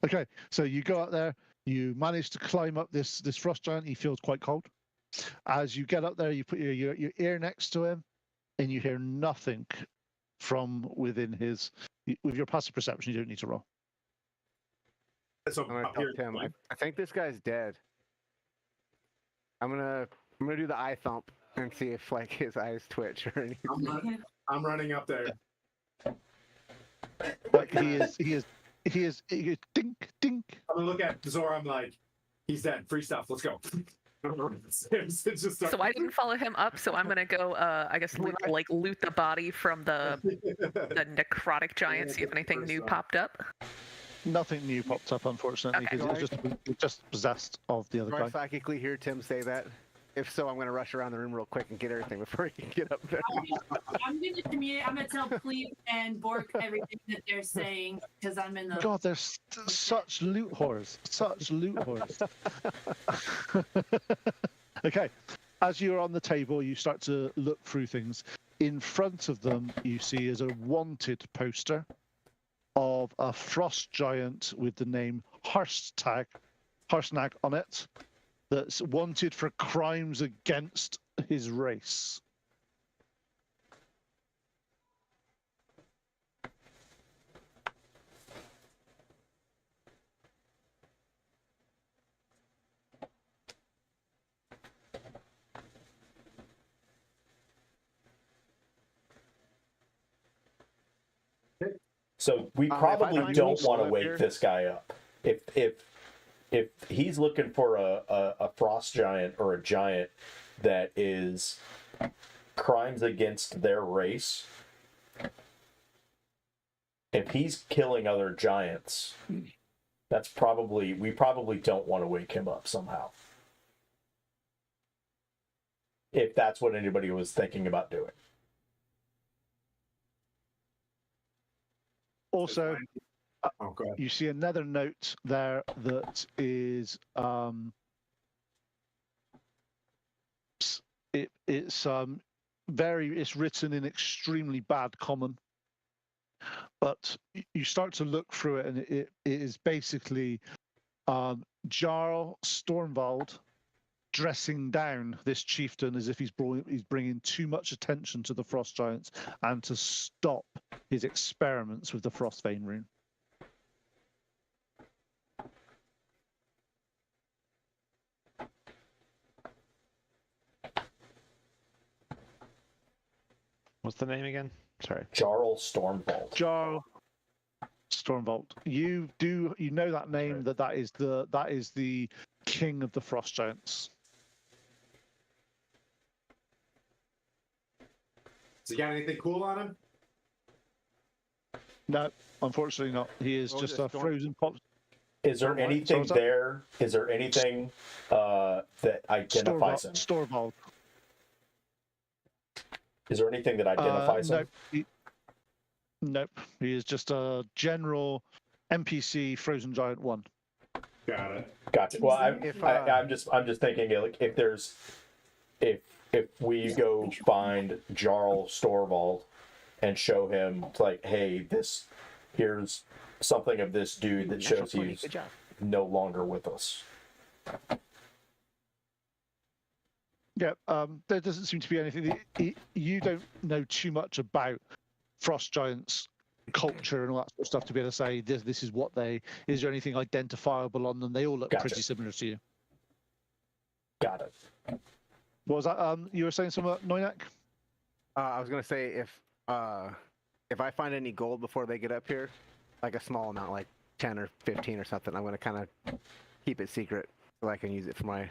[SPEAKER 4] Okay, so you go up there. You manage to climb up this frost giant. He feels quite cold. As you get up there, you put your ear next to him, and you hear nothing from within his. With your passive perception, you don't need to roll.
[SPEAKER 3] So
[SPEAKER 6] I'm gonna
[SPEAKER 3] up
[SPEAKER 6] tell
[SPEAKER 3] here,
[SPEAKER 6] Tim. I think this guy's dead. I'm gonna do the eye thump and see if like his eyes twitch or anything.
[SPEAKER 3] I'm running up there.
[SPEAKER 4] Like he is dink dink.
[SPEAKER 3] I'm gonna look at Zora. I'm like, he's dead. Free stuff. Let's go.
[SPEAKER 7] So I didn't follow him up, so I'm gonna go. I guess loot the body from the necrotic giant. See if anything new popped up.
[SPEAKER 4] Nothing new popped up, unfortunately,
[SPEAKER 7] Okay.
[SPEAKER 4] because it's just possessed of the other
[SPEAKER 6] Do I
[SPEAKER 4] guy.
[SPEAKER 6] psychically hear Tim say that? If so, I'm gonna rush around the room real quick and get everything before he can get up there.
[SPEAKER 5] I'm gonna communicate. I'm gonna tell Pleep and Bork everything that they're saying because I'm in the.
[SPEAKER 4] God, there's such loot whores. Such loot whores. Okay. As you're on the table, you start to look through things. In front of them, you see is a wanted poster of a frost giant with the name Harstag on it, that's wanted for crimes against his race.
[SPEAKER 8] So we
[SPEAKER 6] if I
[SPEAKER 8] probably
[SPEAKER 6] find
[SPEAKER 8] don't
[SPEAKER 6] any
[SPEAKER 8] want to
[SPEAKER 6] smoke
[SPEAKER 8] wake
[SPEAKER 6] here-
[SPEAKER 8] this guy up. If he's looking for a frost giant or a giant that is crimes against their race, if he's killing other giants, we probably don't want to wake him up somehow. If that's what anybody was thinking about doing.
[SPEAKER 4] Also,
[SPEAKER 3] Oh, go ahead.
[SPEAKER 4] you see another note there that is it's written in extremely bad common, but you start to look through it, and it is basically Jarl Stormwald dressing down this chieftain as if he's bringing too much attention to the frost giants and to stop his experiments with the Frostbane rune.
[SPEAKER 9] What's the name again? Sorry.
[SPEAKER 8] Jarl Stormvault.
[SPEAKER 4] Jar Stormvault. You know that name,
[SPEAKER 9] Right.
[SPEAKER 4] that is the king of the frost giants.
[SPEAKER 3] So you got anything cool on him?
[SPEAKER 4] No, unfortunately not. He is
[SPEAKER 6] Oh,
[SPEAKER 4] just
[SPEAKER 6] the
[SPEAKER 4] a
[SPEAKER 6] storm-
[SPEAKER 4] frozen pop.
[SPEAKER 8] Is there
[SPEAKER 6] Storm what?
[SPEAKER 8] anything
[SPEAKER 4] Sorry, what's that?
[SPEAKER 8] there? Is there anything that identifies him?
[SPEAKER 4] Stormvault.
[SPEAKER 8] Is there anything that identifies him?
[SPEAKER 4] Nope. He is just a general NPC frozen giant one.
[SPEAKER 3] Got it.
[SPEAKER 8] Gotcha. Well,
[SPEAKER 6] If,
[SPEAKER 8] I'm just thinking like if we go find Jarl Stormvault and show him like, hey, here's something of this dude that shows he's
[SPEAKER 6] Good job.
[SPEAKER 8] no longer with us.
[SPEAKER 4] Yeah, there doesn't seem to be anything. You don't know too much about frost giants culture and all that sort of stuff to be able to say this is what they. Is there anything identifiable on them? They all look
[SPEAKER 8] Gotcha.
[SPEAKER 4] pretty similar to you.
[SPEAKER 8] Got it.
[SPEAKER 4] What was that? You were saying something about Noinak?
[SPEAKER 6] I was gonna say if I find any gold before they get up here, like a small amount, like 10 or 15 or something, I'm gonna kind of keep it secret so I can use it for my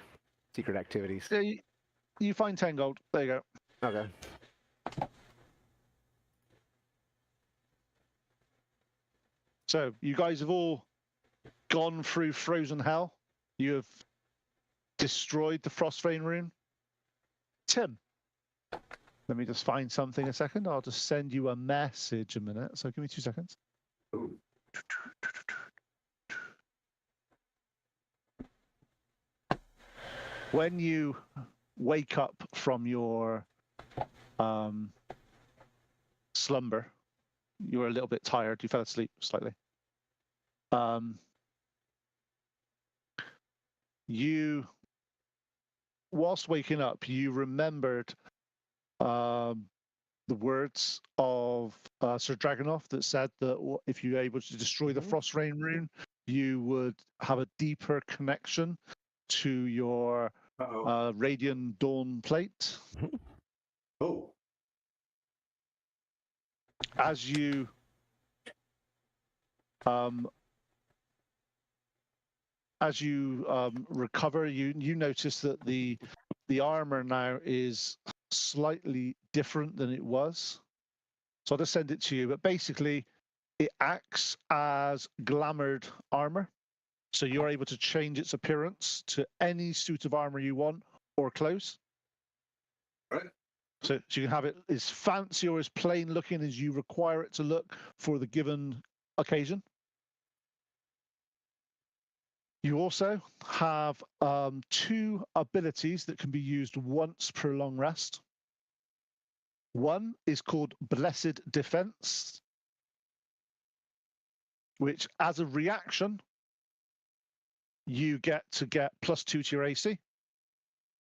[SPEAKER 6] secret activities.
[SPEAKER 4] Yeah, you find 10 gold. There you go.
[SPEAKER 6] Okay.
[SPEAKER 4] So you guys have all gone through frozen hell. You have destroyed the Frostvein rune. Tim, let me just find something a second. I'll just send you a message a minute. So give me 2 seconds.
[SPEAKER 3] Ooh.
[SPEAKER 4] When you wake up from your slumber, you were a little bit tired. You fell asleep slightly. You, whilst waking up, you remembered the words of Sir Dragonoff that said that if you were able to destroy the Frostvein rune, you would have a deeper connection to your Radiant Dawn plate.
[SPEAKER 3] Oh.
[SPEAKER 4] As you recover, you notice that the armor now is slightly different than it was. So I'll just send it to you. But basically, it acts as glamored armor. So you're able to change its appearance to any suit of armor you want or clothes.
[SPEAKER 3] Right.
[SPEAKER 4] So you can have it as fancy or as plain looking as you require it to look for the given occasion. You also have 2 abilities that can be used once per long rest. One is called Blessed Defense, which as a reaction, you get +2 to your AC.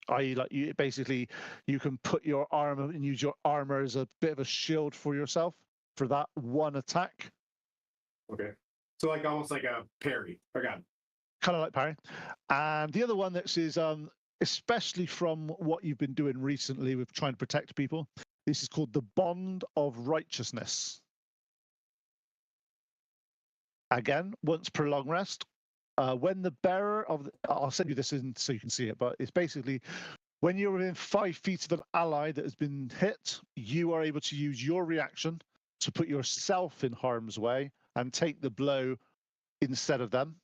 [SPEAKER 4] I.e., like you can put your armor and use your armor as a bit of a shield for yourself for that one attack.
[SPEAKER 3] Okay. So like almost like a parry. I got it.
[SPEAKER 4] Kind of like parry. And the other one that is especially from what you've been doing recently with trying to protect people, this is called the Bond of Righteousness. Again, once per long rest. When the bearer of I'll send you this in so you can see it, but it's basically when you're within 5 feet of an ally that has been hit, you are able to use your reaction to put yourself in harm's way and take the blow instead of them.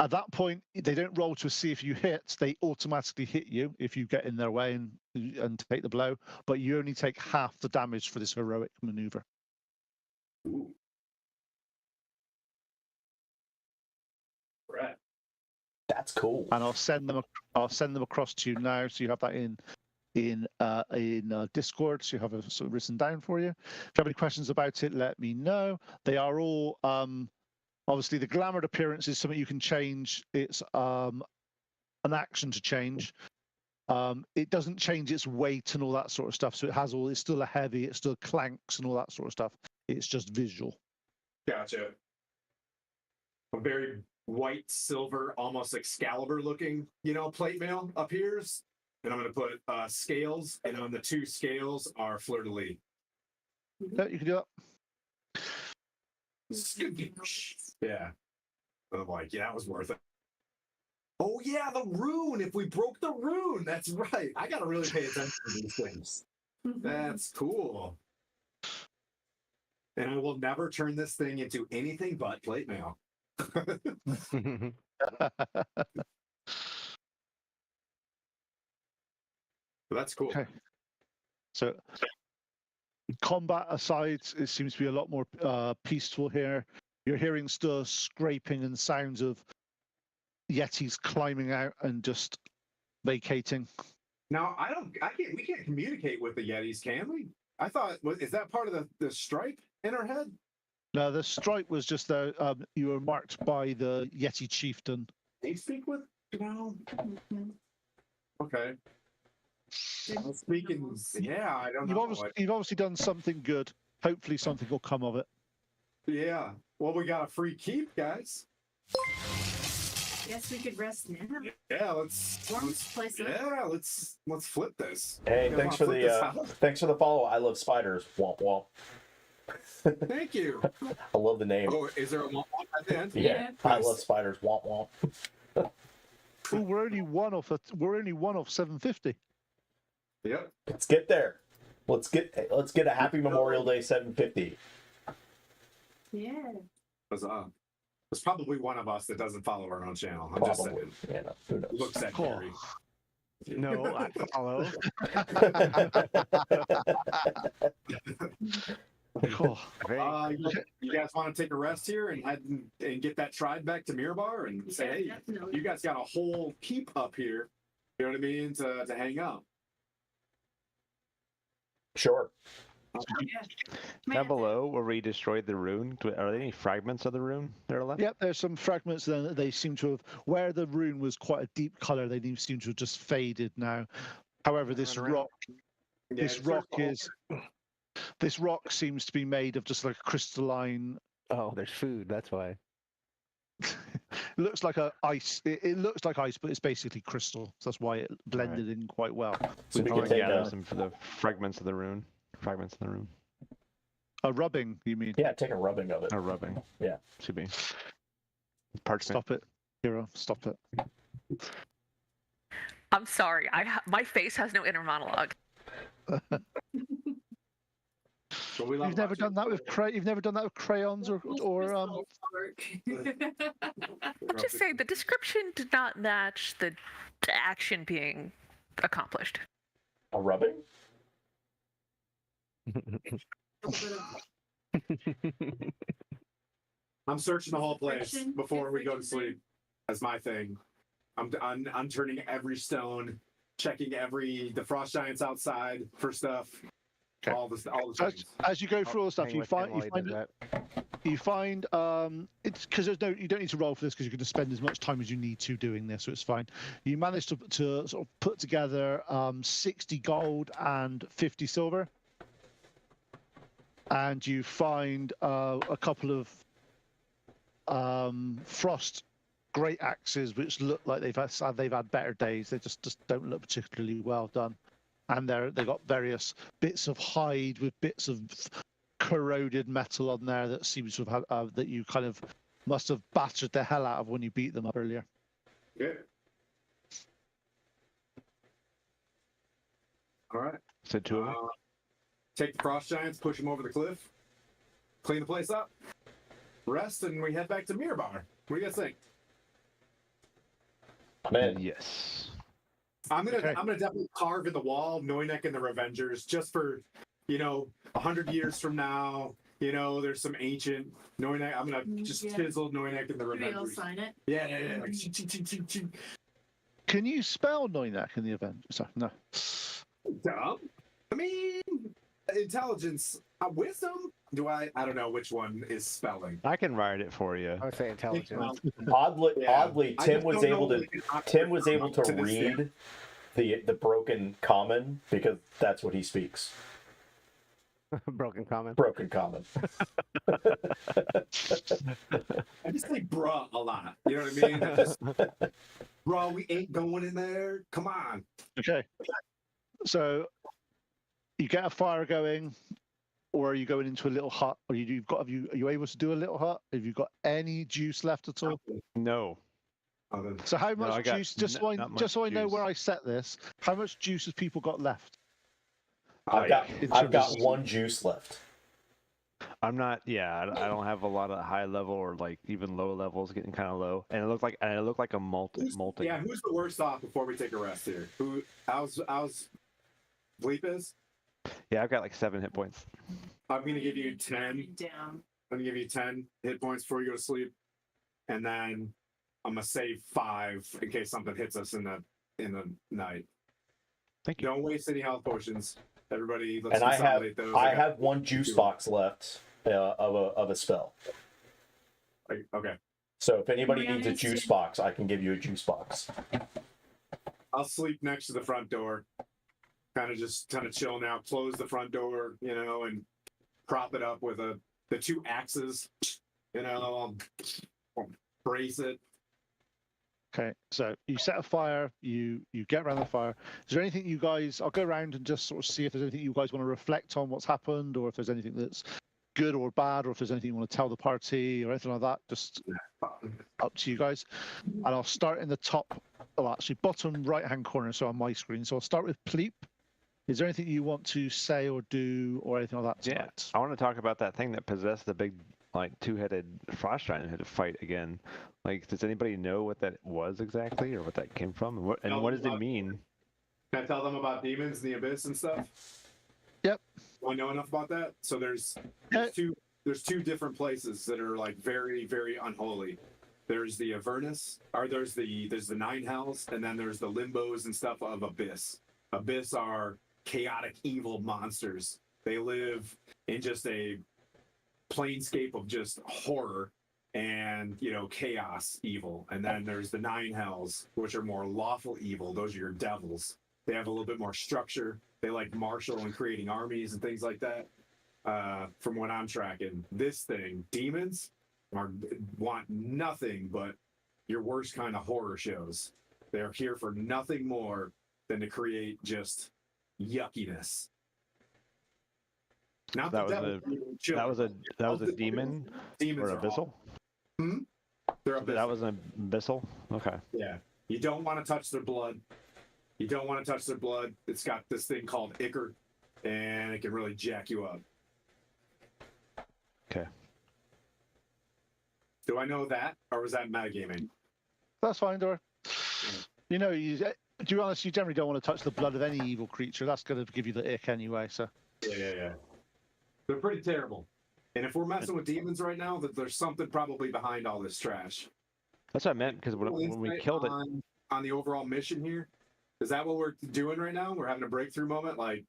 [SPEAKER 4] At that point, they don't roll to see if you hit, they automatically hit you if you get in their way and take the blow, but you only take half the damage for this heroic maneuver.
[SPEAKER 3] Ooh. Right.
[SPEAKER 8] That's cool.
[SPEAKER 4] And I'll send them across to you now, so you have that in Discord, so you have it sort of written down for you. If you have any questions about it, let me know. They are all obviously the glamored appearance is something you can change. It's an action to change. It doesn't change its weight and all that sort of stuff. So it's still a heavy, it still clanks and all that sort of stuff. It's just visual.
[SPEAKER 3] Gotcha. A very white, silver, almost Excalibur looking, plate mail appears. and I'm going to put scales, and on the 2 scales are fleur de lis.
[SPEAKER 4] Yeah, you can do that.
[SPEAKER 3] Yeah. I'm like, yeah, it was worth it. Oh yeah, the rune. If we broke the rune, that's right. I gotta really pay attention to these things. That's cool. And I will never turn this thing into anything but plate mail. That's cool.
[SPEAKER 4] Okay. So, combat aside, it seems to be a lot more peaceful here. You're hearing still scraping and sounds of Yetis climbing out and just vacating.
[SPEAKER 3] Now we can't communicate with the Yetis, can we? I thought, is that part of the stripe in our head?
[SPEAKER 4] No, the stripe was just there. You were marked by the Yeti chieftain.
[SPEAKER 3] They speak with, okay. I'm speaking, yeah, I don't know.
[SPEAKER 4] You've obviously done something good. Hopefully something will come of it.
[SPEAKER 3] Yeah. Well, we got a free keep, guys.
[SPEAKER 5] Guess we could rest now.
[SPEAKER 3] Yeah, let's
[SPEAKER 5] Warm this place up.
[SPEAKER 3] yeah, let's flip this.
[SPEAKER 8] Hey,
[SPEAKER 3] You
[SPEAKER 8] thanks
[SPEAKER 3] wanna
[SPEAKER 8] for
[SPEAKER 3] flip this
[SPEAKER 8] the
[SPEAKER 3] house?
[SPEAKER 8] thanks for the follow. I love spiders. Womp womp.
[SPEAKER 3] Thank you.
[SPEAKER 8] I love the name.
[SPEAKER 3] Oh, is there a womp womp at the end?
[SPEAKER 8] Yeah, I love spiders. Womp womp.
[SPEAKER 4] Oh, we're only one off 750.
[SPEAKER 3] Yep.
[SPEAKER 8] Let's get there. Let's get a happy Memorial Day 750.
[SPEAKER 5] Yeah.
[SPEAKER 3] There's probably one of us that doesn't follow our own channel. I'm just
[SPEAKER 8] Probably.
[SPEAKER 3] saying.
[SPEAKER 8] Yeah, no, who knows?
[SPEAKER 3] Looks at
[SPEAKER 4] Cool.
[SPEAKER 3] Gary.
[SPEAKER 6] No, I follow.
[SPEAKER 4] Cool.
[SPEAKER 3] You guys want to take a rest here and head and get that tribe back to Mirabar and say, hey,
[SPEAKER 5] Definitely.
[SPEAKER 3] you guys got a whole keep up here. You know what I mean? To hang out.
[SPEAKER 8] Sure.
[SPEAKER 9] Down below, where we destroyed the rune, are there any fragments of the rune that are left?
[SPEAKER 4] Yep, there's some fragments. Then they seem to have, where the rune was quite a deep color, they seem to have just faded now. However, this rock seems to be made of just like a crystalline.
[SPEAKER 6] Oh, there's food. That's why.
[SPEAKER 4] It looks like ice. It looks like ice, but it's basically crystal. So that's why it blended in quite well.
[SPEAKER 8] So we
[SPEAKER 9] I
[SPEAKER 8] can
[SPEAKER 9] want to
[SPEAKER 8] take
[SPEAKER 9] gather some for the fragments of the rune. Fragments of the rune.
[SPEAKER 4] A rubbing, you mean?
[SPEAKER 8] yeah, take a rubbing of it.
[SPEAKER 9] Or rubbing.
[SPEAKER 8] Yeah.
[SPEAKER 9] Should be. Parchment.
[SPEAKER 4] Stop it, Hero. Stop it.
[SPEAKER 7] I'm sorry. My face has no inner monologue.
[SPEAKER 3] But we love
[SPEAKER 4] You've never
[SPEAKER 3] watching.
[SPEAKER 4] done that with You've never done that with crayons or
[SPEAKER 7] I'm just saying the description did not match the action being accomplished.
[SPEAKER 8] A rubbing?
[SPEAKER 3] I'm searching the whole place
[SPEAKER 5] Friction,
[SPEAKER 3] before we go to
[SPEAKER 5] friction.
[SPEAKER 3] sleep. That's my thing. I'm turning every stone, checking the frost giants outside for stuff.
[SPEAKER 4] Okay.
[SPEAKER 3] All the things.
[SPEAKER 4] as you go through all the stuff,
[SPEAKER 6] Hang
[SPEAKER 4] you
[SPEAKER 6] with him
[SPEAKER 4] find
[SPEAKER 6] while he does that.
[SPEAKER 4] it's because you don't need to roll for this because you're going to spend as much time as you need to doing this, so it's fine. You managed to sort of put together 60 gold and 50 silver, and you find a couple of frost great axes which look like they've had better days. They just don't look particularly well done. And they got various bits of hide with bits of corroded metal on there that seems to have that you kind of must have battered the hell out of when you beat them up earlier.
[SPEAKER 3] Good. All right.
[SPEAKER 9] So 2 of them?
[SPEAKER 3] Take the frost giants, push them over the cliff, clean the place up, rest, and we head back to Mirabar. What do you guys think?
[SPEAKER 8] I'm in.
[SPEAKER 9] Yes.
[SPEAKER 3] I'm gonna
[SPEAKER 4] Okay.
[SPEAKER 3] definitely carve in the wall Noynek and the Revengers just for 100 years from now. There's some ancient Noynek. I'm gonna just
[SPEAKER 5] Yeah.
[SPEAKER 3] chisel Noynek and the
[SPEAKER 5] Maybe I'll
[SPEAKER 3] Revengers.
[SPEAKER 5] sign it.
[SPEAKER 3] Yeah. Like, ching, ching, ching, ching.
[SPEAKER 4] Can you spell Noynak in the event? Sorry, no.
[SPEAKER 3] Dumb. I mean, intelligence, wisdom. I don't know which one is spelling.
[SPEAKER 9] I can write it for you.
[SPEAKER 6] I would say intelligence.
[SPEAKER 8] Oddly,
[SPEAKER 3] Yeah. I
[SPEAKER 8] Tim
[SPEAKER 3] just
[SPEAKER 8] was
[SPEAKER 3] don't know
[SPEAKER 8] able to
[SPEAKER 3] if we can
[SPEAKER 8] Tim was able to
[SPEAKER 3] this day.
[SPEAKER 8] read the broken common because that's what he speaks.
[SPEAKER 6] Broken comment.
[SPEAKER 8] Broken common.
[SPEAKER 3] I just say bruh a lot. You know what I mean? I just, bro, we ain't going in there. Come on.
[SPEAKER 4] Okay. So you get a fire going, or are you going into a little hut? Or are you able to do a little hut? Have you got any juice left at all?
[SPEAKER 9] No.
[SPEAKER 3] Oh, then-
[SPEAKER 4] So how
[SPEAKER 9] No,
[SPEAKER 4] much
[SPEAKER 9] I got
[SPEAKER 4] juice? Just so
[SPEAKER 9] not
[SPEAKER 4] I know
[SPEAKER 9] much
[SPEAKER 4] where
[SPEAKER 9] juice.
[SPEAKER 4] I set this. How much juice has people got left?
[SPEAKER 8] I've got
[SPEAKER 4] in
[SPEAKER 8] I've
[SPEAKER 4] terms
[SPEAKER 8] got
[SPEAKER 4] of-
[SPEAKER 8] one juice left.
[SPEAKER 9] I'm not. Yeah, I don't have a lot of high level or like even low levels, getting kind of low, and it looked like a molting.
[SPEAKER 3] Yeah, who's the worst off before we take a rest here? How's Bleep is?
[SPEAKER 9] Yeah, I've got like 7 hit points.
[SPEAKER 3] I'm gonna give you 10.
[SPEAKER 5] Down.
[SPEAKER 3] I'm gonna give you 10 hit points before you go to sleep, and then I'm gonna save 5 in case something hits us in the night.
[SPEAKER 9] Thank you.
[SPEAKER 3] Don't waste any health potions. Everybody, let's
[SPEAKER 8] And I
[SPEAKER 3] consolidate those.
[SPEAKER 8] I
[SPEAKER 3] got-
[SPEAKER 8] have one juice box left of a spell.
[SPEAKER 3] Okay.
[SPEAKER 8] So if anybody
[SPEAKER 5] Mariana,
[SPEAKER 8] needs a juice box, I can give you a juice box.
[SPEAKER 3] I'll sleep next to the front door. Kind of chill now. Close the front door, and prop it up with the 2 axes. I'll brace it.
[SPEAKER 4] Okay, so you set a fire, you get around the fire. Is there anything you guys? I'll go around and just sort of see if there's anything you guys want to reflect on what's happened, or if there's anything that's good or bad, or if there's anything you want to tell the party or anything like that. Just up to you guys. And I'll start in the top, actually bottom right-hand corner, so on my screen. So I'll start with Pleep. Is there anything you want to say or do or anything like that
[SPEAKER 9] Yeah,
[SPEAKER 4] tonight?
[SPEAKER 9] I want to talk about that thing that possessed the big, like 2-headed frost giant and had to fight again. Like, does anybody know what that was exactly, or what that came from, and what does it mean?
[SPEAKER 3] Can I tell them about demons in the abyss and stuff?
[SPEAKER 4] Yep.
[SPEAKER 3] Do I know enough about that? So there's two different places that are like very, very unholy. There's the Avernus, or there's the 9 hells, and then there's the limbos and stuff of abyss. Abyss are chaotic evil monsters. They live in just a planescape of just horror and chaos evil. And then there's the 9 hells, which are more lawful evil. Those are your devils. They have a little bit more structure. They like martial and creating armies and things like that. From what I'm tracking, this thing, demons want nothing but your worst kind of horror shows. They're here for nothing more than to create just yuckiness. Not
[SPEAKER 9] That
[SPEAKER 3] the
[SPEAKER 9] was
[SPEAKER 3] devil, chill.
[SPEAKER 9] That was a demon
[SPEAKER 3] Demons
[SPEAKER 9] or
[SPEAKER 3] are
[SPEAKER 9] abyssal.
[SPEAKER 3] awful. They're
[SPEAKER 9] That
[SPEAKER 3] abyssal.
[SPEAKER 9] was an abyssal. Okay.
[SPEAKER 3] Yeah. You don't want to touch their blood. You don't want to touch their blood. It's got this thing called ichor, and it can really jack you up.
[SPEAKER 9] Okay.
[SPEAKER 3] Do I know that, or was that metagaming?
[SPEAKER 4] That's fine, Dora. To be honest, you generally don't want to touch the blood of any evil creature. That's going to give you the ick anyway. So
[SPEAKER 3] Yeah. They're pretty terrible. And if we're messing with demons right now, that there's something probably behind all this trash.
[SPEAKER 9] That's what I meant, because when we
[SPEAKER 3] Insight
[SPEAKER 9] killed it,
[SPEAKER 3] on the overall mission here, is that what we're doing right now? We're having a breakthrough moment. Like,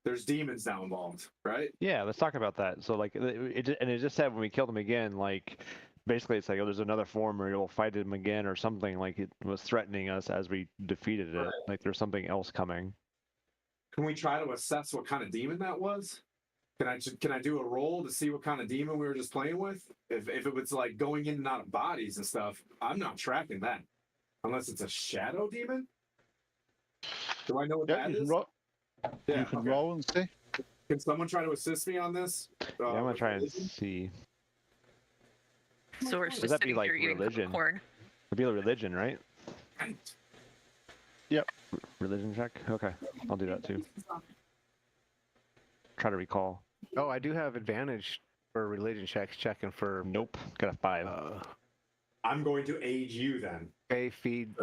[SPEAKER 3] there's demons now involved, right?
[SPEAKER 9] yeah, let's talk about that. So like, it just said when we killed him again, like, basically it's like, oh, there's another form where you'll fight him again or something. Like, it was threatening us as we defeated it.
[SPEAKER 3] Right.
[SPEAKER 9] Like, there's something else coming.
[SPEAKER 3] Can we try to assess what kind of demon that was? Can I do a roll to see what kind of demon we were just playing with? If it was like going in and out of bodies and stuff, I'm not tracking that. Unless it's a shadow demon? Do I know what that
[SPEAKER 4] you
[SPEAKER 3] is?
[SPEAKER 4] can roll.
[SPEAKER 3] Yeah,
[SPEAKER 4] You can
[SPEAKER 3] okay.
[SPEAKER 4] roll and see.
[SPEAKER 3] Can someone try to assist me on this?
[SPEAKER 9] Yeah, I'm gonna
[SPEAKER 3] with
[SPEAKER 9] try and
[SPEAKER 3] religion?
[SPEAKER 9] see.
[SPEAKER 7] So we're
[SPEAKER 9] Would
[SPEAKER 7] just
[SPEAKER 9] that be
[SPEAKER 7] sitting
[SPEAKER 9] like
[SPEAKER 7] here eating
[SPEAKER 9] religion?
[SPEAKER 7] popcorn.
[SPEAKER 9] It'd be a religion, right?
[SPEAKER 4] Yep.
[SPEAKER 9] Religion check. Okay, I'll do that too. Try to recall.
[SPEAKER 6] Oh, I do have advantage for religion checks, checking for
[SPEAKER 9] Nope, got a 5.
[SPEAKER 3] I'm going to aid you then.
[SPEAKER 6] Fey fiends,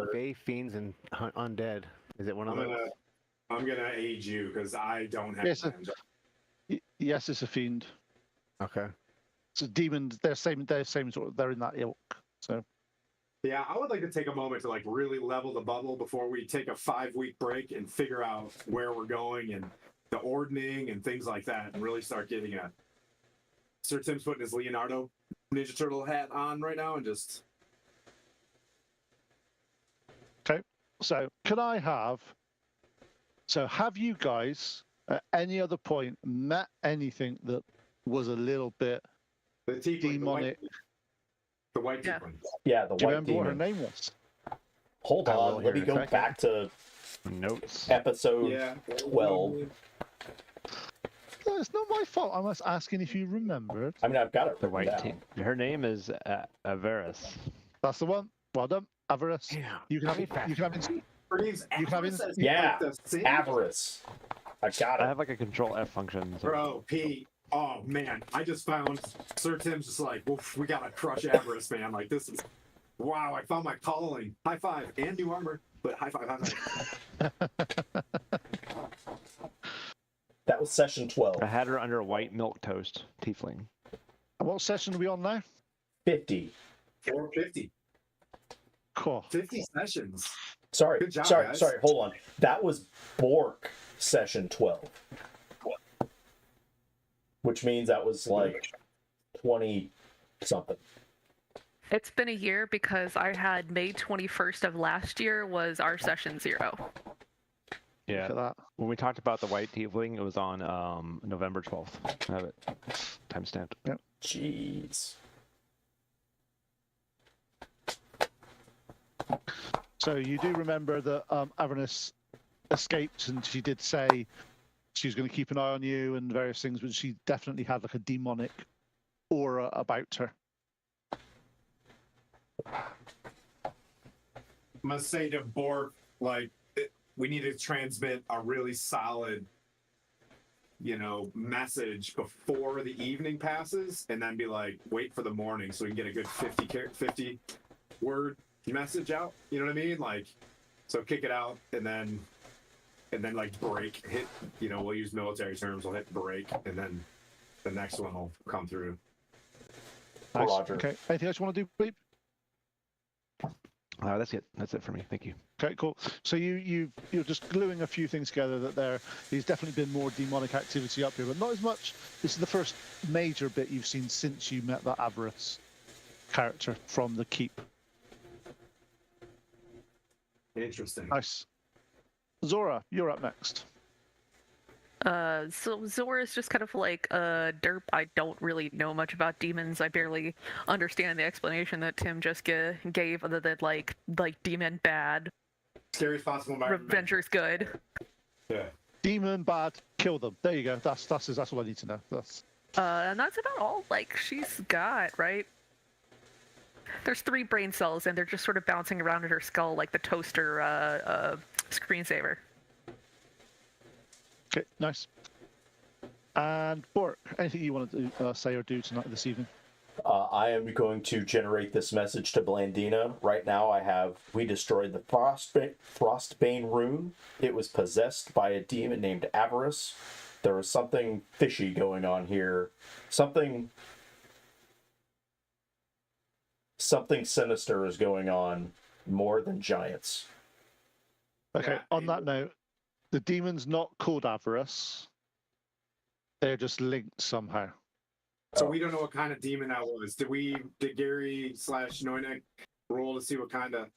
[SPEAKER 6] and undead. Is it one of those?
[SPEAKER 3] I'm gonna aid you because I don't have.
[SPEAKER 4] Yes,
[SPEAKER 3] advantage.
[SPEAKER 4] Yes, it's a fiend.
[SPEAKER 6] Okay.
[SPEAKER 4] It's a demon. They're same sort of. They're in that ilk. So
[SPEAKER 3] Yeah, I would like to take a moment to like really level the bubble before we take a 5-week break and figure out where we're going and the ordning and things like that, and really start getting a. Sir Tim's putting his Leonardo Ninja Turtle hat on right now and just.
[SPEAKER 4] okay. So can I have? So have you guys at any other point met anything that was a little bit
[SPEAKER 3] The tiefling,
[SPEAKER 4] demonic?
[SPEAKER 3] the white
[SPEAKER 7] Yeah.
[SPEAKER 3] tiefling.
[SPEAKER 8] Yeah, the
[SPEAKER 4] Do you
[SPEAKER 8] white
[SPEAKER 4] remember what her
[SPEAKER 8] demon.
[SPEAKER 4] name was?
[SPEAKER 8] Hold
[SPEAKER 9] I will
[SPEAKER 8] on, let
[SPEAKER 9] here
[SPEAKER 8] me
[SPEAKER 9] in a
[SPEAKER 8] go
[SPEAKER 9] second.
[SPEAKER 8] back to
[SPEAKER 9] Notes.
[SPEAKER 8] episode
[SPEAKER 3] Yeah.
[SPEAKER 8] 12.
[SPEAKER 4] No, it's not my fault. I'm just asking if you remembered.
[SPEAKER 8] I mean, I've got it
[SPEAKER 9] The
[SPEAKER 8] written
[SPEAKER 9] white
[SPEAKER 8] down.
[SPEAKER 9] team. Her name is Avaris.
[SPEAKER 4] That's the one. Well done, Avarice.
[SPEAKER 6] Yeah.
[SPEAKER 4] You can have it. You can have it.
[SPEAKER 3] Her name's
[SPEAKER 4] You can have
[SPEAKER 3] Avarice, as
[SPEAKER 8] Yeah.
[SPEAKER 3] like the same?
[SPEAKER 8] Avarice. I got
[SPEAKER 9] I
[SPEAKER 8] it.
[SPEAKER 9] have like a control F function. So
[SPEAKER 3] Bro, Pete. Oh man, I just found Sir Tim's just like, oof, we gotta crush Avarice, man. Like this is, wow, I found my calling. High five and new armor, but high five, high five.
[SPEAKER 8] That was session 12.
[SPEAKER 9] I had her under a white milk toast tiefling.
[SPEAKER 4] What session are we on now?
[SPEAKER 8] 50.
[SPEAKER 3] 450,
[SPEAKER 4] Cool.
[SPEAKER 3] 50 sessions.
[SPEAKER 8] Sorry,
[SPEAKER 3] Good job,
[SPEAKER 8] sorry,
[SPEAKER 3] guys.
[SPEAKER 8] sorry. Hold on. That was Bork session 12, which means that was like 20 something.
[SPEAKER 7] It's been a year because I had May 21st of last year was our session 0.
[SPEAKER 9] Yeah.
[SPEAKER 4] Look at that.
[SPEAKER 9] When we talked about the white tiefling, it was on November 12th. I have it timestamped.
[SPEAKER 8] Jeez.
[SPEAKER 4] So you do remember that Avarice escaped, and she did say she was going to keep an eye on you and various things, but she definitely had like a demonic aura about her.
[SPEAKER 3] Must say to Bork, like, we need to transmit a really solid, message before the evening passes, and then be like, wait for the morning so we can get a good 50 word message out. You know what I mean? Like, so kick it out, and then like break, hit. We'll use military terms. We'll hit break, and then the next one will come through.
[SPEAKER 4] Nice.
[SPEAKER 8] Roger.
[SPEAKER 4] Okay. Anything else you want to do, Bleep?
[SPEAKER 9] That's it. That's it for me. Thank you.
[SPEAKER 4] Okay, cool. So you're just gluing a few things together that there's definitely been more demonic activity up here, but not as much. This is the first major bit you've seen since you met that Avarice character from the keep.
[SPEAKER 3] Interesting.
[SPEAKER 4] Nice. Zora, you're up next.
[SPEAKER 7] So Zora is just kind of like derp. I don't really know much about demons. I barely understand the explanation that Tim just gave, other than like demon bad,
[SPEAKER 3] Scariest possible environment.
[SPEAKER 7] Revenger's good.
[SPEAKER 3] Yeah.
[SPEAKER 4] Demon bad, kill them. There you go. That's all I need to know.
[SPEAKER 7] And that's about all like she's got, right? There's 3 brain cells, and they're just sort of bouncing around in her skull like the toaster screensaver.
[SPEAKER 4] Okay, nice. And Bork, anything you want to say or do tonight, this evening?
[SPEAKER 8] I am going to generate this message to Blandina. Right now we destroyed the Frostbane rune. It was possessed by a demon named Avarice. There was something fishy going on here. Something sinister is going on, more than giants.
[SPEAKER 4] Okay,
[SPEAKER 3] Yeah.
[SPEAKER 4] on that note, the demon's not called Avarice. They're just linked somehow.
[SPEAKER 3] So we don't know what kind of demon that was. Did Gary / Noinek roll to see what kind of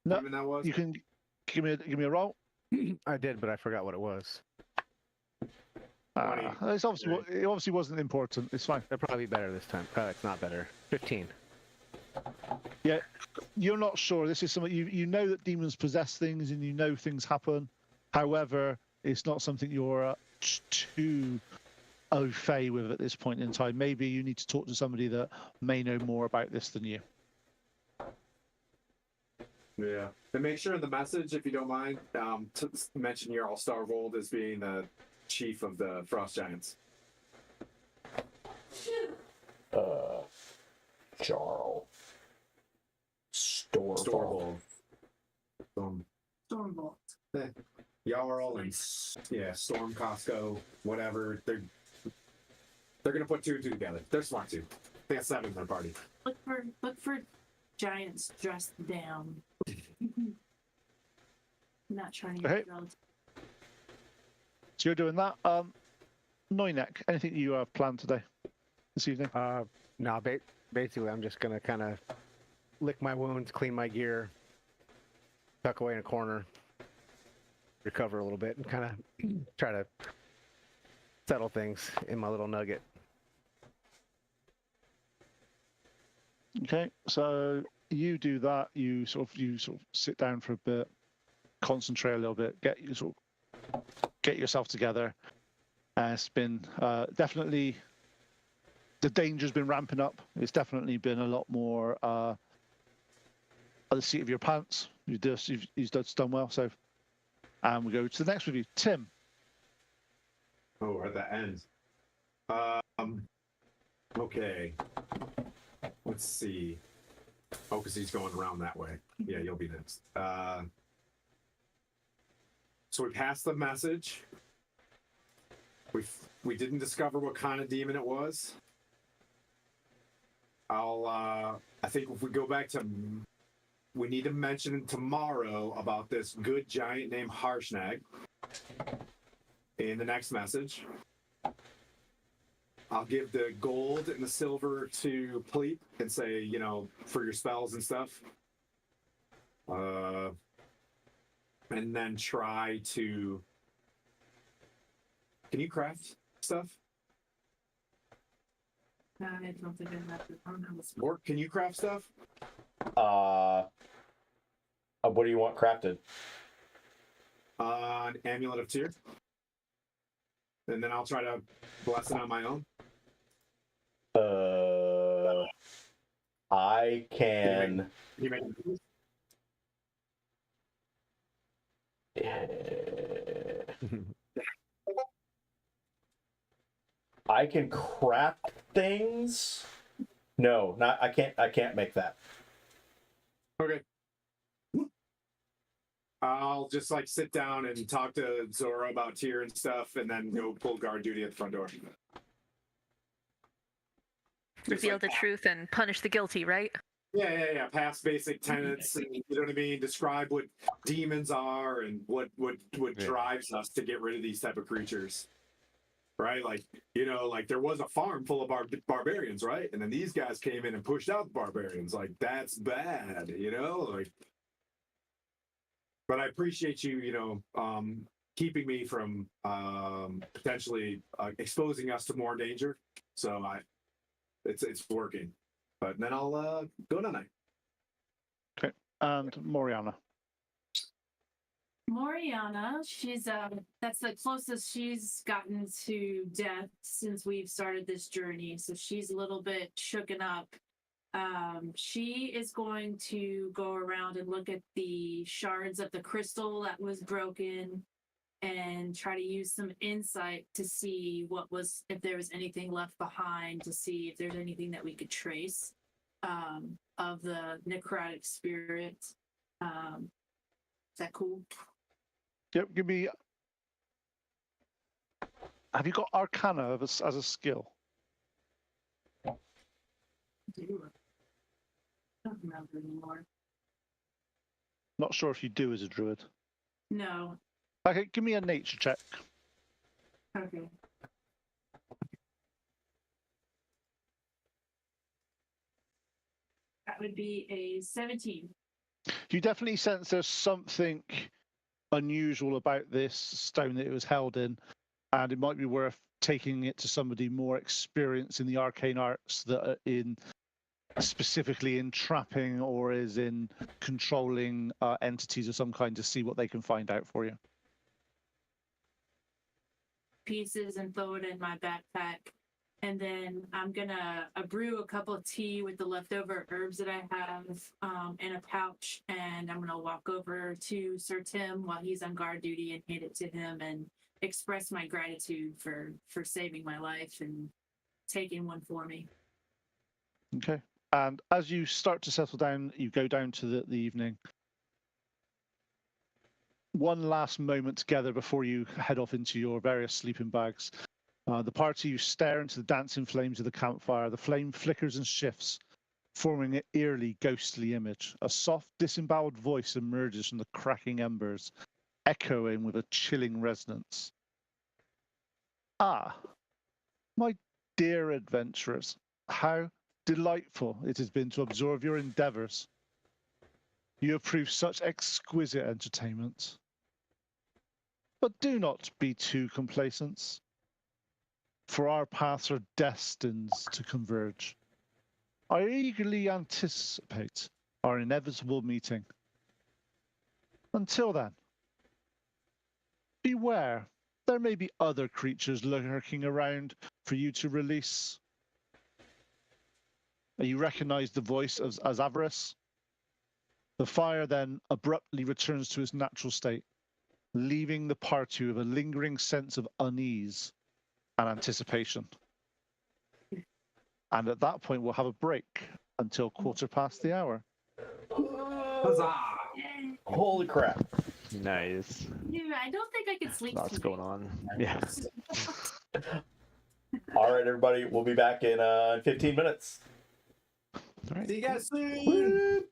[SPEAKER 4] No,
[SPEAKER 3] demon that was?
[SPEAKER 4] You can give me a roll.
[SPEAKER 6] I did, but I forgot what it was.
[SPEAKER 4] It obviously wasn't important. It's fine.
[SPEAKER 6] It'll probably be better this time. Probably it's not better. 15.
[SPEAKER 4] Yeah, you're not sure. This is something you know that demons possess things, and you know things happen. However, it's not something you're too au fait with at this point in time. Maybe you need to talk to somebody that may know more about this than you.
[SPEAKER 3] Yeah. And make sure in the message, if you don't mind, to mention your All-Star Gold as being the chief of the Frost Giants.
[SPEAKER 8] Jarl. Stormhold.
[SPEAKER 5] Stormbolt.
[SPEAKER 3] Jarl and Storm Costco, whatever. They're gonna put 2 and 2 together. They're smart too. They got 7 in their party.
[SPEAKER 5] Look for giants dressed down. Not trying to
[SPEAKER 4] Okay.
[SPEAKER 5] get relative.
[SPEAKER 4] So you're doing that. Noinek, anything you have planned today, this evening?
[SPEAKER 6] No, basically I'm just gonna kind of lick my wounds, clean my gear, tuck away in a corner, recover a little bit and kind of try to settle things in my little nugget.
[SPEAKER 4] Okay, so you do that. You sort of sit down for a bit, concentrate a little bit, get yourself together. It's been definitely the danger's been ramping up. It's definitely been a lot more at the seat of your pants. You've done well. So, and we go to the next review. Tim.
[SPEAKER 3] Oh, we're at the end. Okay. Let's see. Oh, because he's going around that way. Yeah, you'll be next. So we passed the message. We didn't discover what kind of demon it was. I think if we go back to, we need to mention tomorrow about this good giant named Harshnag in the next message. I'll give the gold and the silver to Pleep and say, you know, for your spells and stuff. And then try to. Can you craft stuff?
[SPEAKER 5] I don't think I have to. I don't know what's
[SPEAKER 3] Or can you craft stuff?
[SPEAKER 8] What do you want crafted?
[SPEAKER 3] An amulet of tear. And then I'll try to bless it on my own.
[SPEAKER 8] I can.
[SPEAKER 3] You make
[SPEAKER 8] I can craft things. No, not I can't. I can't make that.
[SPEAKER 3] Okay. I'll just like sit down and talk to Zora about tier and stuff, and then go pull guard duty at the front door.
[SPEAKER 7] Reveal the truth and punish the guilty, right?
[SPEAKER 3] Yeah. Pass basic tenets, and, you know what I mean. Describe what demons are and what drives us to get rid of these type of creatures. Right, like, you know, like there was a farm full of barbarians, right? And then these guys came in and pushed out the barbarians. Like, that's bad, you know. Like, but I appreciate you, you know, keeping me from potentially exposing us to more danger. So it's working. But then I'll go tonight.
[SPEAKER 4] Okay, and Moriana.
[SPEAKER 5] Moriana, she's that's the closest she's gotten to death since we've started this journey. So she's a little bit shooken up. She is going to go around and look at the shards of the crystal that was broken and try to use some insight to see if there was anything left behind, to see if there's anything that we could trace of the necrotic spirit. Is that cool?
[SPEAKER 4] Yep, give me. Have you got Arcana as a skill?
[SPEAKER 5] I don't remember anymore.
[SPEAKER 4] Not sure if you do as a druid.
[SPEAKER 5] No.
[SPEAKER 4] Okay, give me a nature check.
[SPEAKER 5] Okay. That would be a 17.
[SPEAKER 4] You definitely sense there's something unusual about this stone that it was held in, and it might be worth taking it to somebody more experienced in the arcane arts that are in specifically in trapping or is in controlling entities of some kind to see what they can find out for you.
[SPEAKER 5] Pieces and throw it in my backpack. And then I'm gonna brew a cup of tea with the leftover herbs that I have in a pouch, and I'm gonna walk over to Sir Tim while he's on guard duty and hand it to him and express my gratitude for saving my life and taking one for me.
[SPEAKER 4] Okay. And as you start to settle down, you go down to the evening. One last moment together before you head off into your various sleeping bags. The party, you stare into the dancing flames of the campfire. The flame flickers and shifts, forming an eerily ghostly image. A soft, disemboweled voice emerges from the cracking embers, echoing with a chilling resonance. Ah, my dear adventurers, how delightful it has been to observe your endeavors. You have proved such exquisite entertainment. But do not be too complacent, for our paths are destined to converge. I eagerly anticipate our inevitable meeting. Until then, beware. There may be other creatures lurking around for you to release. You recognize the voice as Avarice. The fire then abruptly returns to its natural state, leaving the party with a lingering sense of unease and anticipation. And at that point, we'll have a break until 1:15.
[SPEAKER 3] Huzzah!
[SPEAKER 5] Yay.
[SPEAKER 8] Holy crap.
[SPEAKER 9] Nice.
[SPEAKER 5] Yeah, I don't think I could sleep.
[SPEAKER 9] Lots
[SPEAKER 5] tonight.
[SPEAKER 9] going on. Yeah.
[SPEAKER 8] All right, everybody. We'll be back in 15 minutes.
[SPEAKER 9] All right.
[SPEAKER 3] See you guys soon.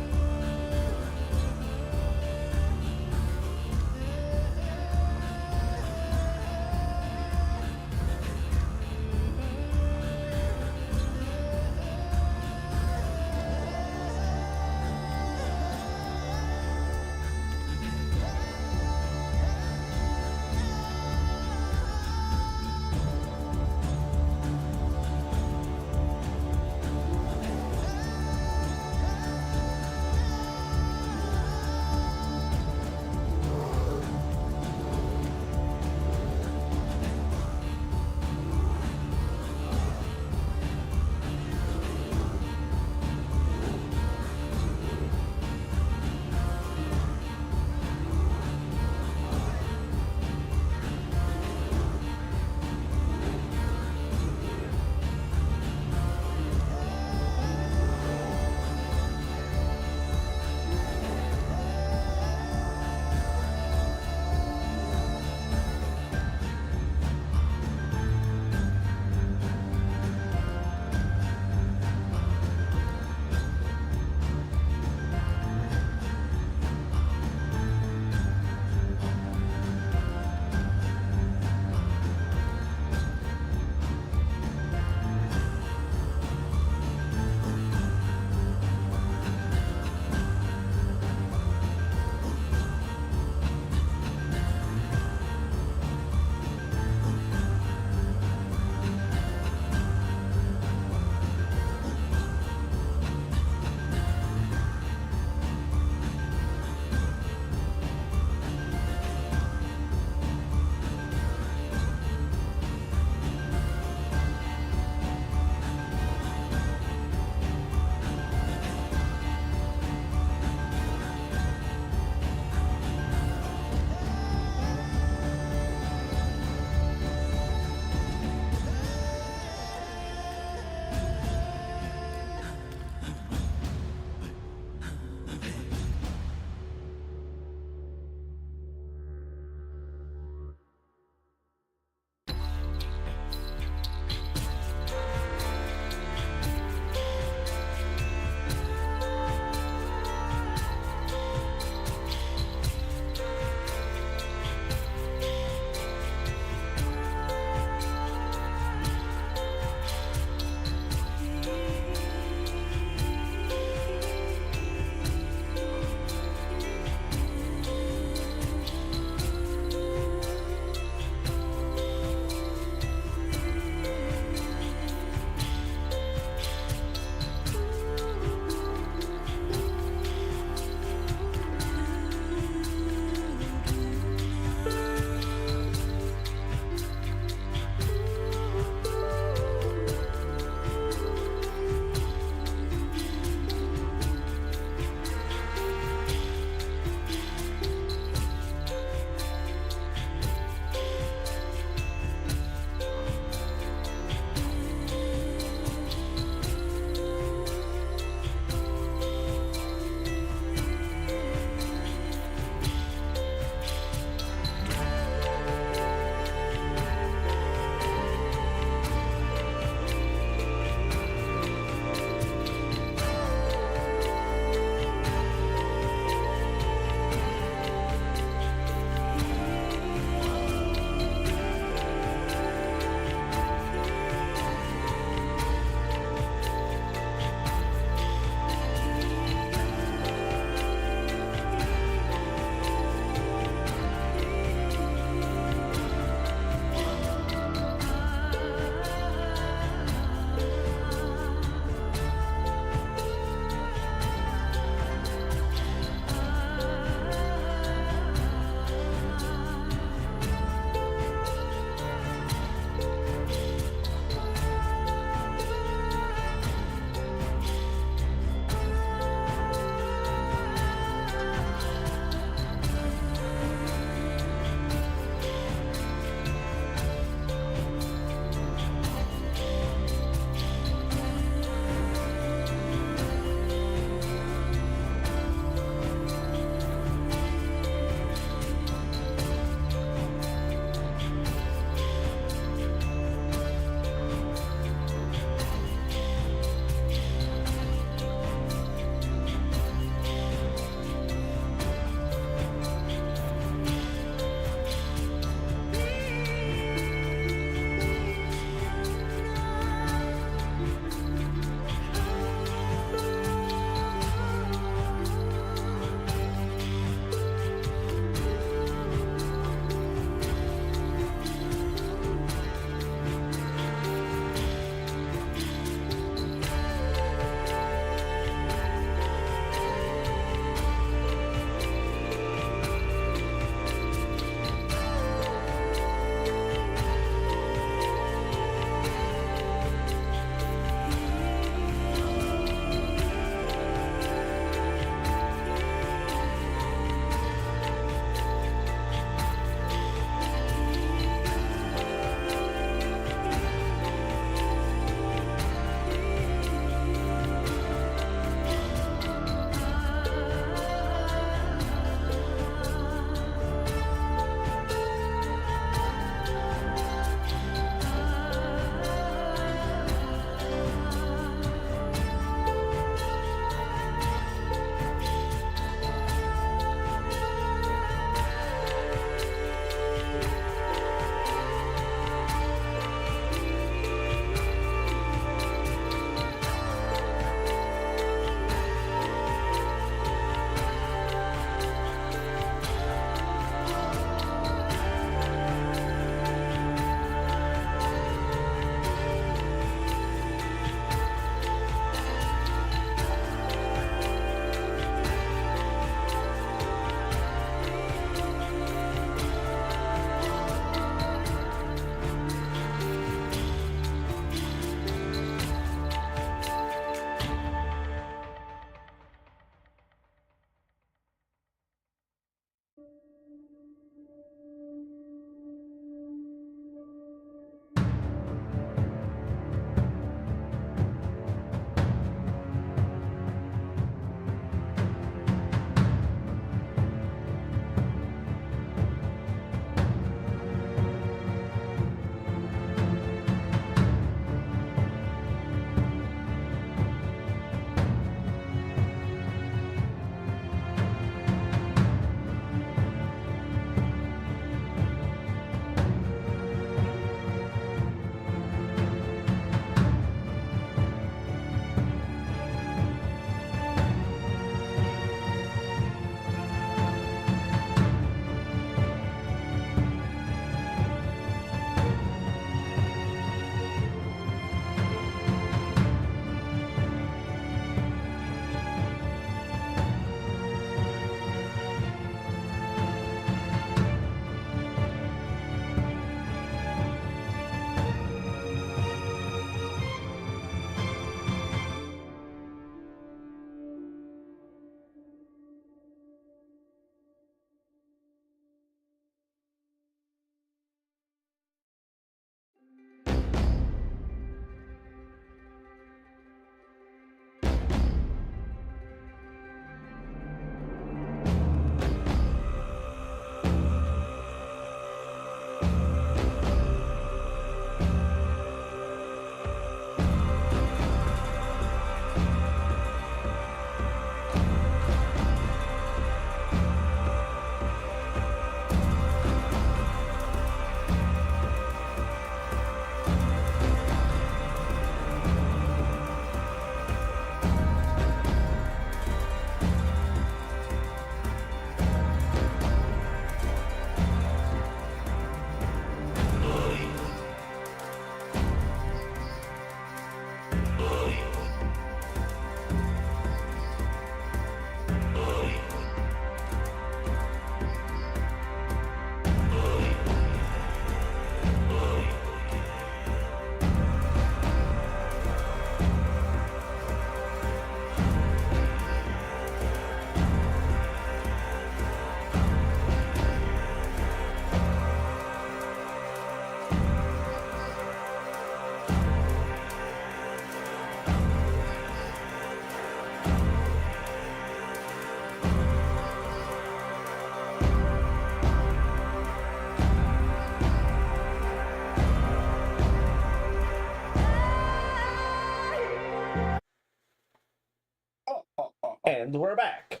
[SPEAKER 8] And we're back.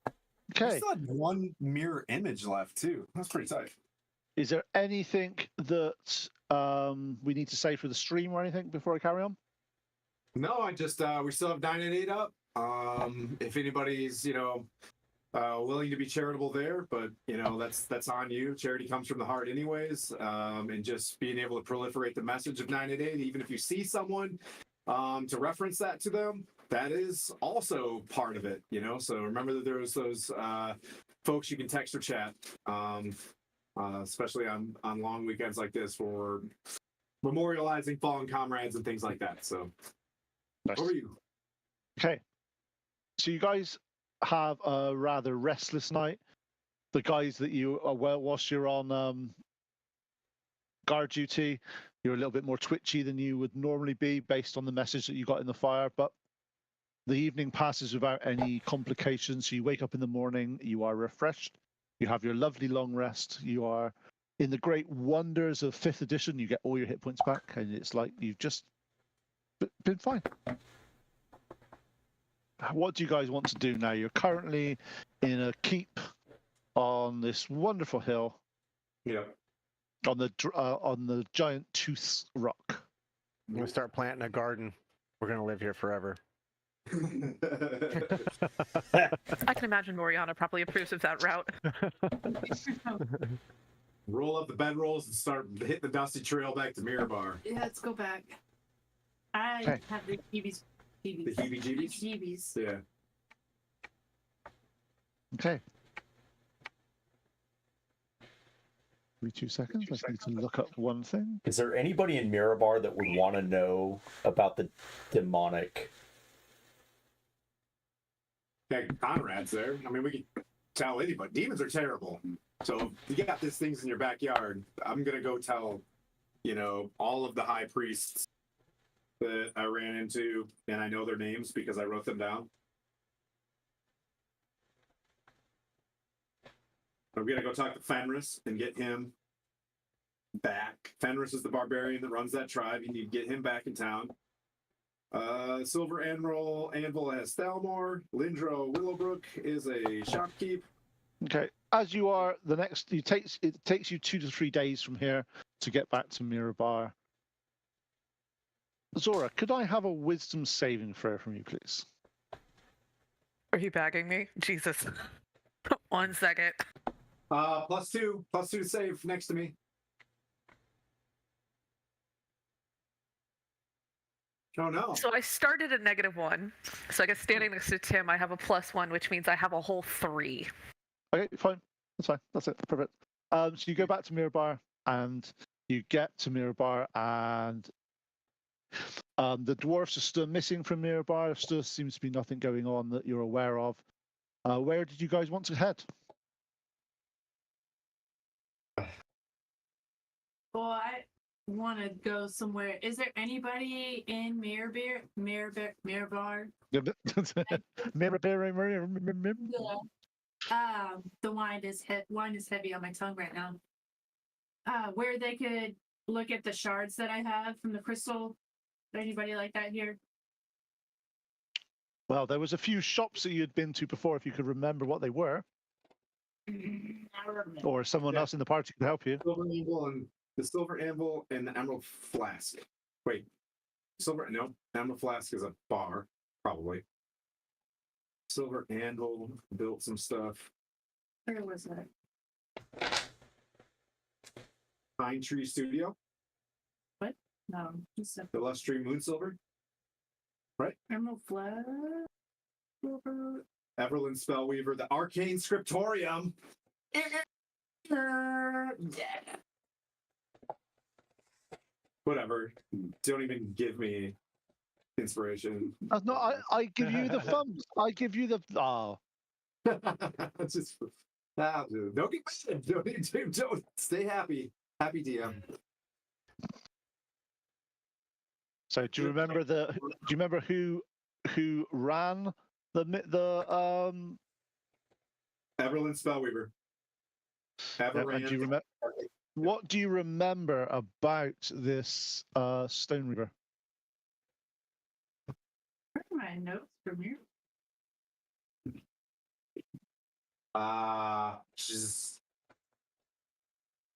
[SPEAKER 3] We
[SPEAKER 4] Okay.
[SPEAKER 3] still had one mirror image left too. That's pretty tight.
[SPEAKER 4] Is there anything that we need to say for the stream or anything before I carry on?
[SPEAKER 3] No, I just we still have 9 and 8 up. If anybody's willing to be charitable there, but that's on you. Charity comes from the heart, anyways. And just being able to proliferate the message of 9 and 8, even if you see someone, to reference that to them, that is also part of it. So remember that there's those folks you can text or chat, especially on long weekends like this for memorializing fallen comrades and things like that. So.
[SPEAKER 4] Nice.
[SPEAKER 3] Over you.
[SPEAKER 4] Okay. So you guys have a rather restless night. The guys that you are whilst you're on guard duty, you're a little bit more twitchy than you would normally be based on the message that you got in the fire, but the evening passes without any complications. So you wake up in the morning, you are refreshed, you have your lovely long rest, you are in the great wonders of 5th edition, you get all your hit points back, and it's like you've just been fine. What do you guys want to do now? You're currently in a keep on this wonderful hill.
[SPEAKER 3] Yeah.
[SPEAKER 4] On the giant tooth rock.
[SPEAKER 6] I'm gonna start planting a garden. We're gonna live here forever.
[SPEAKER 7] I can imagine Moriana probably approves of that route.
[SPEAKER 3] Roll up the bedrolls and start hitting the dusty trail back to Mirabar.
[SPEAKER 5] Yeah, let's go back. I
[SPEAKER 4] Okay.
[SPEAKER 5] have the heebies.
[SPEAKER 3] The heebie-jeebies?
[SPEAKER 5] Heebies.
[SPEAKER 3] Yeah.
[SPEAKER 4] Okay. Give me 2 seconds. I need to look up one thing.
[SPEAKER 8] Is there anybody in Mirabar that would want to know about the demonic?
[SPEAKER 3] Yeah, Conrad's there. I mean, we can tell anybody. Demons are terrible. So if you got these things in your backyard, I'm going to go tell, all of the high priests that I ran into, and I know their names because I wrote them down. I'm going to go talk to Fenris and get him back. Fenris is the barbarian that runs that tribe. You need to get him back in town. Silver Anvil has Thalmor. Lindro Willowbrook is a shopkeep.
[SPEAKER 4] Okay. As you are, it takes you 2 to 3 days from here to get back to Mirabar. Zora, could I have a wisdom saving throw from you, please?
[SPEAKER 7] Are you bagging me? Jesus. 1 second.
[SPEAKER 3] +2 to save next to me. Oh no.
[SPEAKER 7] So I started at -1. So I guess standing next to Tim, I have a +1, which means I have a whole 3.
[SPEAKER 4] Okay, fine. That's fine. That's it. Perfect. So you go back to Mirabar, and you get to Mirabar, and the dwarfs are still missing from Mirabar. There still seems to be nothing going on that you're aware of. Where did you guys want to head?
[SPEAKER 5] Well, I want to go somewhere. Is there anybody in Mirabar? The wine is heavy on my tongue right now. Where they could look at the shards that I have from the crystal. Anybody like that here?
[SPEAKER 4] Well, there was a few shops that you had been to before, if you could remember what they were, or someone else in the party could help you.
[SPEAKER 3] The silver anvil and the emerald flask. Wait, emerald flask is a bar, probably. Silver anvil built some stuff.
[SPEAKER 5] Where was that?
[SPEAKER 3] Pine Tree Studio,
[SPEAKER 5] No, just a
[SPEAKER 3] the Lustry Moon Silver,
[SPEAKER 5] emerald flag.
[SPEAKER 3] Everlyn Spellweaver, the Arcane Scriptorium.
[SPEAKER 5] Yeah.
[SPEAKER 3] Whatever. Don't even give me inspiration.
[SPEAKER 4] No, I give you the thumbs. I give you the. Oh.
[SPEAKER 3] It's just. Don't get mad. Don't stay happy. Happy DM.
[SPEAKER 4] So do you remember who ran the
[SPEAKER 3] Everlyn Spellweaver.
[SPEAKER 4] and do you remember what do you remember about this Stone Reaver?
[SPEAKER 5] Where are my notes from here?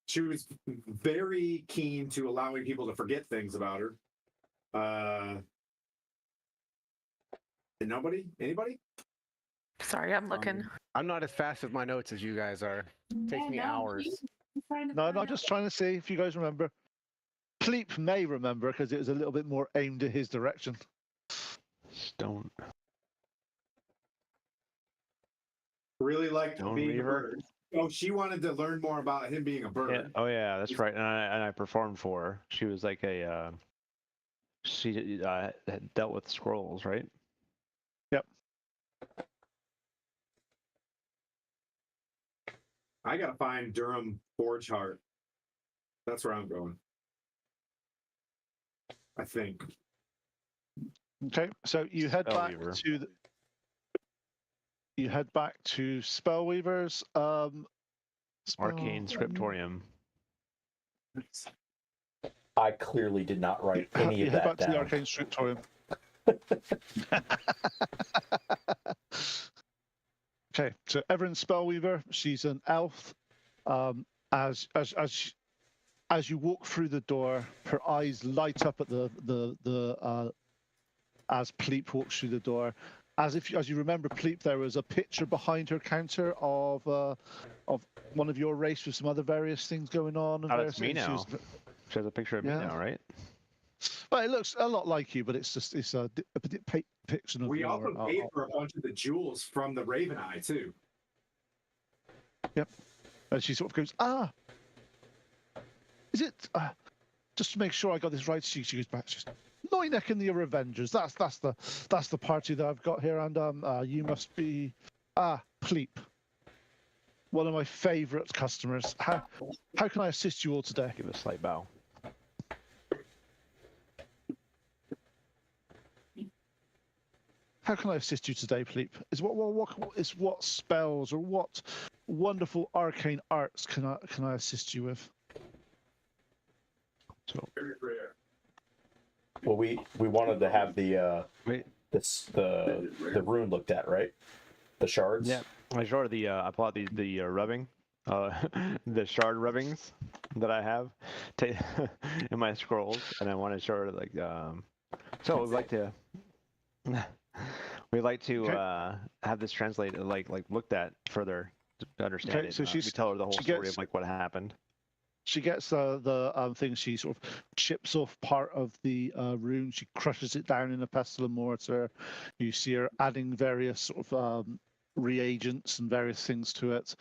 [SPEAKER 3] She was very keen to allowing people to forget things about her. And nobody? Anybody?
[SPEAKER 7] Sorry, I'm looking.
[SPEAKER 6] I'm not as fast with my notes as you guys are. Takes me hours.
[SPEAKER 4] No, I'm just trying to see if you guys remember. Pleep may remember because it was a little bit more aimed at his direction.
[SPEAKER 9] Stone.
[SPEAKER 3] Really liked
[SPEAKER 9] Stone
[SPEAKER 3] being
[SPEAKER 9] Reaver?
[SPEAKER 3] a bird. Oh, she wanted to learn more about him being a bird.
[SPEAKER 9] Yeah. Oh yeah, that's right. And I performed for her. She was like a she had dealt with scrolls, right?
[SPEAKER 4] Yep.
[SPEAKER 3] I gotta find Durham Forge Heart. That's where I'm going. I think.
[SPEAKER 4] Okay, so you head back
[SPEAKER 9] Spellweaver.
[SPEAKER 4] to the, you head back to Spellweaver's
[SPEAKER 9] Arcane Scriptorium.
[SPEAKER 8] I clearly did not write any
[SPEAKER 4] you
[SPEAKER 8] of
[SPEAKER 4] head
[SPEAKER 8] that
[SPEAKER 4] back to the
[SPEAKER 8] down.
[SPEAKER 4] Arcane Scriptorium. Okay, so Evelyn Spellweaver, she's an elf. As you walk through the door, her eyes light up at as Pleep walks through the door. As you remember, Pleep, there was a picture behind her counter of one of your race with some other various things going on. And
[SPEAKER 9] Oh, that's me
[SPEAKER 4] various things.
[SPEAKER 9] now. She has a picture of me
[SPEAKER 4] Yeah.
[SPEAKER 9] now, right?
[SPEAKER 4] Well, it looks a lot like you, but it's a depiction of
[SPEAKER 3] We
[SPEAKER 4] your.
[SPEAKER 3] also gave her a bunch of the jewels from the Raven Eye too.
[SPEAKER 4] Yep. And she sort of goes, is it? Just to make sure I got this right, she goes back. She's Loinek and the Revengers. That's the party that I've got here, and you must be Pleep, one of my favourite customers. How can I assist you all today?
[SPEAKER 9] Give a slight bow.
[SPEAKER 4] How can I assist you today, Pleep? What spells or what wonderful arcane arts can I assist you with?
[SPEAKER 9] So
[SPEAKER 8] Well, we wanted to have the
[SPEAKER 9] wait.
[SPEAKER 8] the rune looked at, right? The shards.
[SPEAKER 9] Yeah, I showed the I pulled out the rubbing, the shard rubbings that I have in my scrolls, and I want to show her like so we'd like to
[SPEAKER 4] Okay.
[SPEAKER 9] have this translated like looked at further to understand
[SPEAKER 4] Okay,
[SPEAKER 9] it.
[SPEAKER 4] so
[SPEAKER 9] We tell her the whole
[SPEAKER 4] she
[SPEAKER 9] story
[SPEAKER 4] gets-
[SPEAKER 9] of like what happened.
[SPEAKER 4] She gets the thing. She sort of chips off part of the rune. She crushes it down in a pestle and mortar. You see her adding various sort of reagents and various things to it.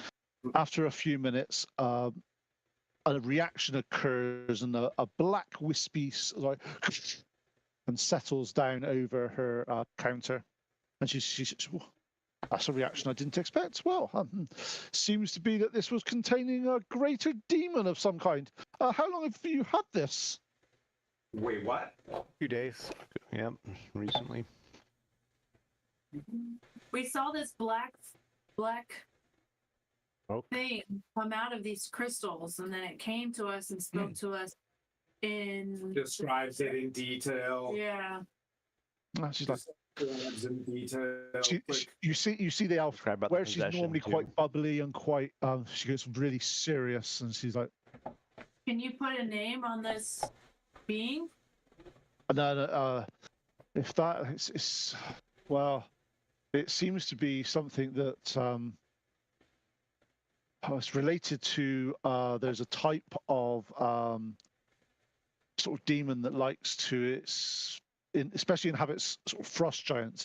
[SPEAKER 4] After a few minutes, a reaction occurs, and a black wispy like and settles down over her counter. And she says, "Oh, that's a reaction I didn't expect. Well, seems to be that this was containing a greater demon of some kind. How long have you had this?"
[SPEAKER 3] Wait, what?
[SPEAKER 6] A few days.
[SPEAKER 9] Yep, recently.
[SPEAKER 5] We saw this black
[SPEAKER 6] Oh.
[SPEAKER 5] thing come out of these crystals, and then it came to us and spoke to us in
[SPEAKER 3] Describes it in detail.
[SPEAKER 5] Yeah.
[SPEAKER 4] She's like,
[SPEAKER 3] Describes in detail.
[SPEAKER 4] you see the elf
[SPEAKER 9] Describe about
[SPEAKER 4] where
[SPEAKER 9] the
[SPEAKER 4] she's
[SPEAKER 9] possession,
[SPEAKER 4] normally
[SPEAKER 9] too.
[SPEAKER 4] quite bubbly and quite. She gets really serious, and she's like,
[SPEAKER 5] Can you put a name on this being?
[SPEAKER 4] no, if that is well, it seems to be something that it's related to. There's a type of sort of demon that likes to especially inhabits sort of frost giants.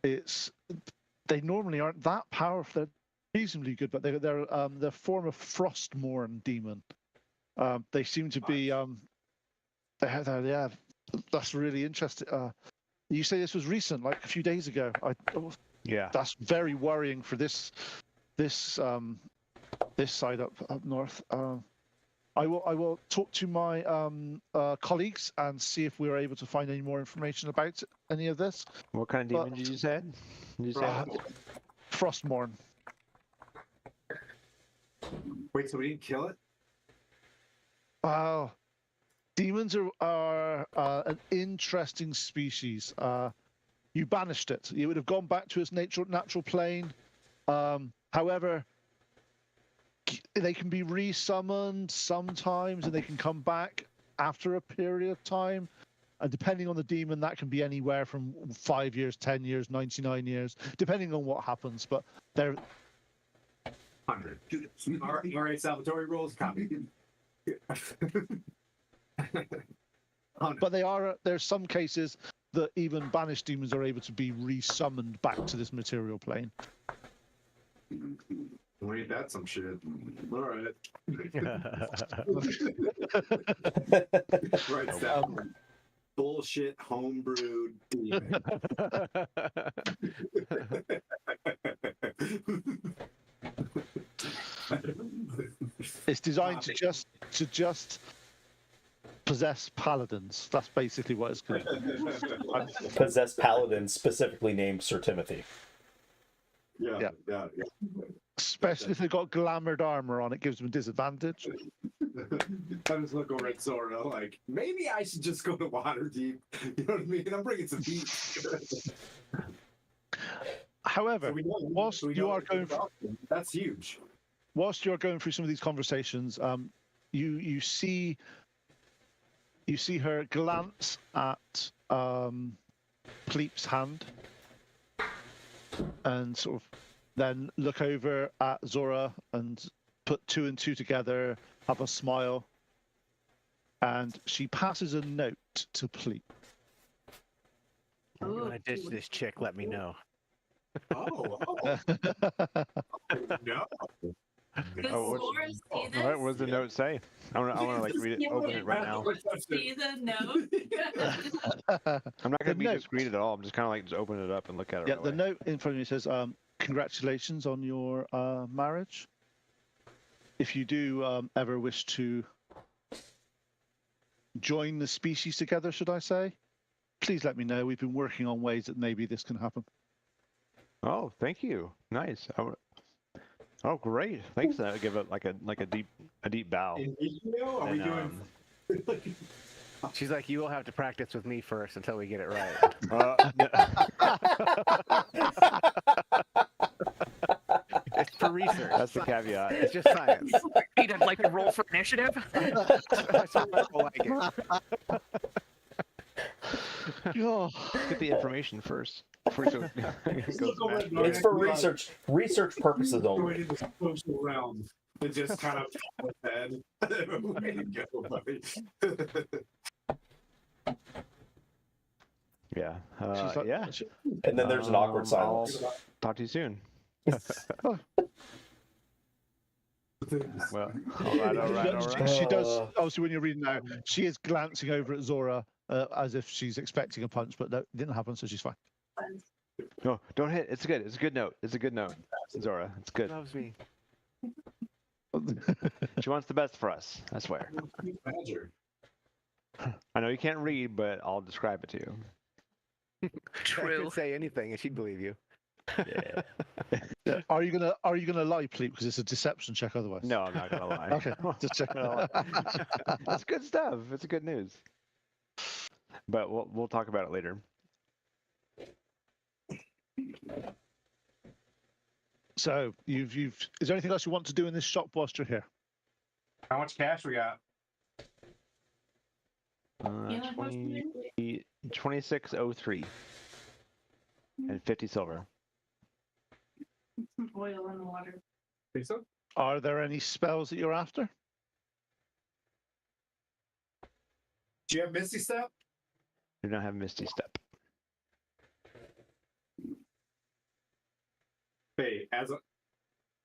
[SPEAKER 4] They normally aren't that powerful. They're reasonably good, but they're the form of Frostmourne demon. They seem to be yeah. That's really interesting. You say this was recent, like a few days ago.
[SPEAKER 9] Yeah.
[SPEAKER 4] That's very worrying for this side up north. I will talk to my colleagues and see if we are able to find any more information about any of this.
[SPEAKER 9] What kind of
[SPEAKER 4] But-
[SPEAKER 9] demon did you say? Did you say?
[SPEAKER 4] Frostmourne.
[SPEAKER 3] Wait, so we didn't kill it?
[SPEAKER 4] Wow. Demons are an interesting species. You banished it. You would have gone back to its natural plane. However, they can be resummoned sometimes, and they can come back after a period of time. And depending on the demon, that can be anywhere from 5 years, 10 years, 99 years, depending on what happens. But they're
[SPEAKER 3] 100. All right, Salvatore rolls copy.
[SPEAKER 4] but there's some cases that even banished demons are able to be resummoned back to this material plane.
[SPEAKER 3] Wait, that's some shit. All right. Right, down. Bullshit homebrewed demon.
[SPEAKER 4] It's designed to just possess paladins. That's basically what it's going to do.
[SPEAKER 8] Possessed paladin, specifically named Sir Timothy.
[SPEAKER 3] Yeah.
[SPEAKER 4] Especially if they've got glamored armor on, it gives them a disadvantage.
[SPEAKER 3] I just look over at Zora like, maybe I should just go to Waterdeep. You know what I mean? I'm bringing some heat.
[SPEAKER 4] However, whilst you are going through,
[SPEAKER 3] that's huge.
[SPEAKER 4] whilst you're going through some of these conversations, you see her glance at Pleep's hand, and sort of then look over at Zora and put 2 and 2 together, have a smile, and she passes a note to Pleep.
[SPEAKER 6] If you want to ditch this chick, let me know.
[SPEAKER 3] Oh. No.
[SPEAKER 5] Does
[SPEAKER 9] Oh,
[SPEAKER 5] Zora see
[SPEAKER 9] All
[SPEAKER 5] this?
[SPEAKER 9] right, what does the note say? I want to like read it, open it right now.
[SPEAKER 5] See the note?
[SPEAKER 9] I'm not
[SPEAKER 4] The
[SPEAKER 9] going to be
[SPEAKER 4] note.
[SPEAKER 9] discreet at all. I'm just kind of like just open it up and look at it.
[SPEAKER 4] Yeah,
[SPEAKER 9] right
[SPEAKER 4] the
[SPEAKER 9] away.
[SPEAKER 4] note in front of you says, congratulations on your marriage. If you do ever wish to join the species together, should I say, please let me know. We've been working on ways that maybe this can happen.
[SPEAKER 9] Oh, thank you. Nice. Oh, great. Thanks. I give it like a deep bow.
[SPEAKER 3] Are we
[SPEAKER 9] And,
[SPEAKER 3] doing?
[SPEAKER 6] She's like, you will have to practice with me first until we get it right. It's for research.
[SPEAKER 9] That's the caveat.
[SPEAKER 6] It's just science.
[SPEAKER 7] Need to like roll for initiative.
[SPEAKER 6] That's what people like it.
[SPEAKER 4] Oh,
[SPEAKER 9] Get the information first. Before it goes back.
[SPEAKER 8] It's for research purposes only.
[SPEAKER 3] Going in the social realm and just kind of with head. Way to go, buddy.
[SPEAKER 9] Yeah.
[SPEAKER 4] she's like,
[SPEAKER 9] Yeah.
[SPEAKER 8] And then there's an awkward silence.
[SPEAKER 9] I'll talk to you soon. Well, all right.
[SPEAKER 4] She does, obviously, when you're reading now, she is glancing over at Zora as if she's expecting a punch, but no, it didn't happen, so she's fine.
[SPEAKER 9] No, don't hit. It's good. It's a good note. It's a good note, Zora. It's good.
[SPEAKER 6] Loves me.
[SPEAKER 9] She wants the best for us. I swear.
[SPEAKER 3] Badger.
[SPEAKER 9] I know you can't read, but I'll describe it to you.
[SPEAKER 6] I
[SPEAKER 7] True.
[SPEAKER 6] could say anything and she'd believe you.
[SPEAKER 9] Yeah.
[SPEAKER 4] Are you gonna lie, Pleep? Because it's a deception check otherwise.
[SPEAKER 9] No, I'm not gonna lie.
[SPEAKER 4] Okay, just check.
[SPEAKER 9] That's good stuff. It's good news. But we'll talk about it later.
[SPEAKER 4] So you've. Is there anything else you want to do in this shop whilst you're here?
[SPEAKER 3] How much cash we got?
[SPEAKER 5] Yeah, like, what's the
[SPEAKER 9] 2603 and 50 silver.
[SPEAKER 5] Some oil in the water.
[SPEAKER 3] Think so?
[SPEAKER 4] Are there any spells that you're after?
[SPEAKER 3] Do you have Misty Step?
[SPEAKER 9] Do not have Misty Step.
[SPEAKER 3] Hey,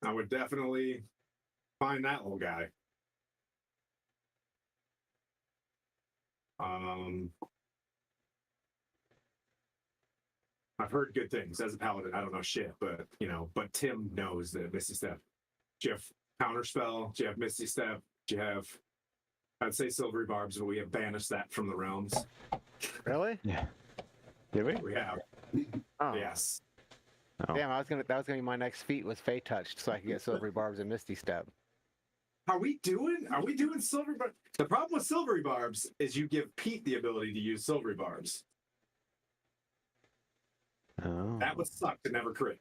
[SPEAKER 3] I would definitely find that little guy. I've heard good things as a paladin. I don't know shit, but but Tim knows the Misty Step. Do you have Counterspell? Do you have Misty Step? Do you have? I'd say Silvery Barbs, but we have banished that from the realms.
[SPEAKER 6] Really?
[SPEAKER 9] Yeah. Did we?
[SPEAKER 3] We have.
[SPEAKER 6] Oh.
[SPEAKER 3] Yes.
[SPEAKER 9] Oh.
[SPEAKER 6] Damn, that was gonna be my next feat was Fey Touched so I could get Silvery Barbs and Misty Step.
[SPEAKER 3] Are we doing Silvery Barbs? The problem with Silvery Barbs is you give Pete the ability to use Silvery Barbs.
[SPEAKER 9] Oh.
[SPEAKER 3] That would suck to never crit.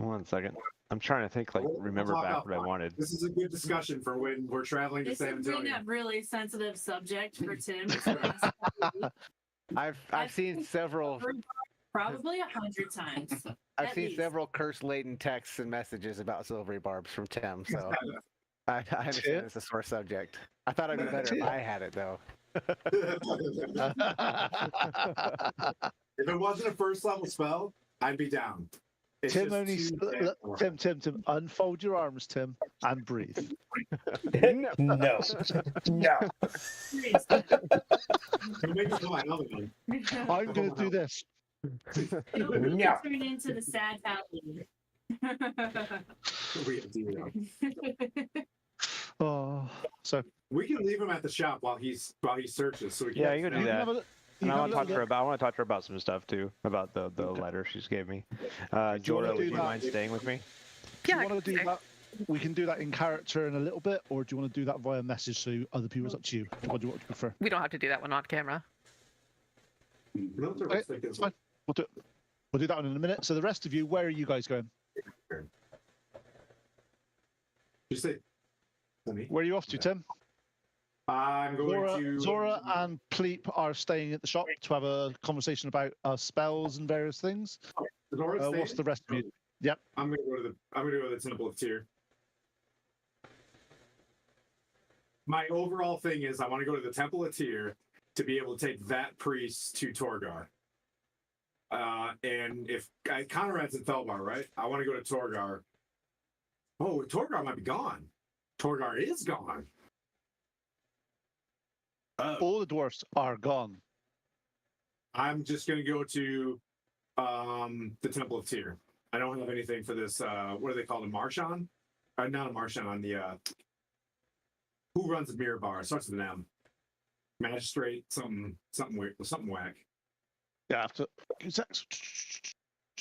[SPEAKER 9] 1 second. I'm trying to think, like,
[SPEAKER 3] We'll
[SPEAKER 9] remember
[SPEAKER 3] talk
[SPEAKER 9] back what I
[SPEAKER 3] offline.
[SPEAKER 9] wanted.
[SPEAKER 3] This is a good discussion for when we're traveling to
[SPEAKER 5] This
[SPEAKER 3] San
[SPEAKER 5] has been
[SPEAKER 3] Antonio.
[SPEAKER 5] a really sensitive subject for Tim.
[SPEAKER 6] I've seen several.
[SPEAKER 5] Probably 100 times.
[SPEAKER 6] I've
[SPEAKER 5] at
[SPEAKER 6] seen
[SPEAKER 5] least.
[SPEAKER 6] several curse-laden texts and messages about silvery barbs from Tim, so I understand
[SPEAKER 4] Tim?
[SPEAKER 6] it's a sore subject. I thought it'd be better if I had it though.
[SPEAKER 3] If it wasn't a first level spell, I'd be down. It's
[SPEAKER 4] Tim
[SPEAKER 3] just
[SPEAKER 4] only.
[SPEAKER 3] too
[SPEAKER 4] Look,
[SPEAKER 3] damn
[SPEAKER 4] Tim, unfold your arms, Tim, and breathe.
[SPEAKER 8] No. No.
[SPEAKER 3] Don't make me do my other one.
[SPEAKER 4] I'm going to do this.
[SPEAKER 5] It'll
[SPEAKER 8] No.
[SPEAKER 5] turn into the sad valley.
[SPEAKER 3] We have to do that.
[SPEAKER 4] Oh, so
[SPEAKER 3] We can leave him at the shop while he searches. So we can
[SPEAKER 9] Yeah, you can do
[SPEAKER 4] you can
[SPEAKER 9] that.
[SPEAKER 4] have a look- you
[SPEAKER 9] And
[SPEAKER 4] can
[SPEAKER 9] I
[SPEAKER 4] have
[SPEAKER 9] want
[SPEAKER 4] a
[SPEAKER 9] to talk to
[SPEAKER 4] look
[SPEAKER 9] her
[SPEAKER 4] at-
[SPEAKER 9] about. I want to talk to her about some stuff too, about the letter she's gave me.
[SPEAKER 4] Do you wanna
[SPEAKER 9] Jorah,
[SPEAKER 4] do
[SPEAKER 9] would you
[SPEAKER 4] that?
[SPEAKER 9] mind staying with me?
[SPEAKER 4] Do
[SPEAKER 7] Yeah,
[SPEAKER 4] you want to do
[SPEAKER 7] okay.
[SPEAKER 4] that? We can do that in character in a little bit, or do you want to do that via message so other people? It's up to you. What do you prefer?
[SPEAKER 7] We don't have to do that one on camera.
[SPEAKER 3] No, it's all
[SPEAKER 4] Okay,
[SPEAKER 3] right. Take this
[SPEAKER 4] it's fine. We'll do that one in a minute. So the rest of you, where are you guys going?
[SPEAKER 3] one. You say to me?
[SPEAKER 4] Where are you off to, Tim?
[SPEAKER 3] I'm going to
[SPEAKER 4] Zora and Pleep are staying at the shop to have a conversation about spells and various things.
[SPEAKER 3] Zora's
[SPEAKER 4] What's
[SPEAKER 3] staying?
[SPEAKER 4] the rest of you?
[SPEAKER 3] I'm gonna go to the Temple of Tyr. My overall thing is I want to go to the Temple of Tyr to be able to take that priest to Torgar. And if Conrad's in Felbar, right? I want to go to Torgar. Oh, Torgar might be gone. Torgar is gone.
[SPEAKER 4] All the dwarfs are gone.
[SPEAKER 3] I'm just gonna go to the Temple of Tyr. I don't have anything for this. What do they call it? A Marshon? Not a Marshon. The who runs a mirror bar? It starts with an M. Magistrate, something weird, something whack.
[SPEAKER 4] Yeah. After...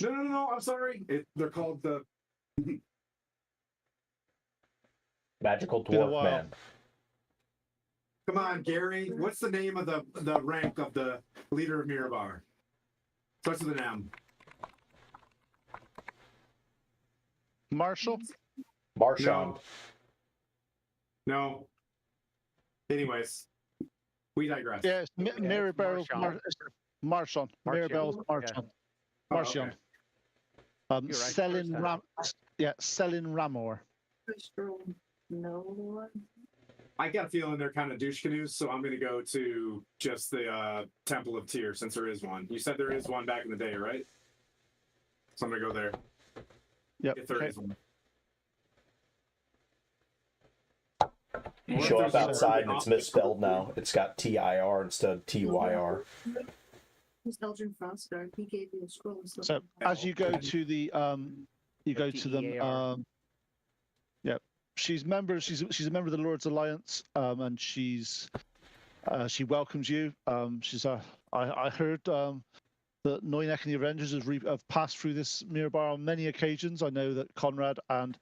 [SPEAKER 3] No. I'm sorry. They're called the
[SPEAKER 8] Magical
[SPEAKER 4] Been a
[SPEAKER 8] dwarf
[SPEAKER 4] while.
[SPEAKER 8] man.
[SPEAKER 3] Come on, Gary. What's the name of the rank of the leader of Mirabar? Starts with an M.
[SPEAKER 4] Marshall?
[SPEAKER 8] Marshon.
[SPEAKER 3] No. Anyways, we digress.
[SPEAKER 4] Yeah, it's Mirabelle
[SPEAKER 6] Marchand.
[SPEAKER 4] Marchand. Mirabelle Marchand.
[SPEAKER 3] Oh,
[SPEAKER 4] Marchand.
[SPEAKER 3] okay.
[SPEAKER 6] You're right,
[SPEAKER 4] Selin
[SPEAKER 6] first
[SPEAKER 4] Ram. Yeah, Selin Ramor.
[SPEAKER 5] No.
[SPEAKER 3] I got a feeling they're kind of douche canoes, so I'm going to go to just the Temple of Tyr since there is one. You said there is one back in the day, right? So I'm going to go there
[SPEAKER 4] Yep.
[SPEAKER 3] if there
[SPEAKER 4] okay.
[SPEAKER 3] is one.
[SPEAKER 8] You
[SPEAKER 3] What
[SPEAKER 8] show
[SPEAKER 3] if
[SPEAKER 8] up
[SPEAKER 3] there's
[SPEAKER 8] outside and
[SPEAKER 3] a-
[SPEAKER 8] it's misspelled now. It's got TIR instead of TYR.
[SPEAKER 5] Who's Eldrin Frostguard? He gave you a scroll.
[SPEAKER 4] So as you go to the you go to them
[SPEAKER 6] TEAR.
[SPEAKER 4] yeah, she's a member of the Lord's Alliance, and she welcomes you. I heard that Noynek and the Avengers have passed through this mirror bar on many occasions. I know that Conrad and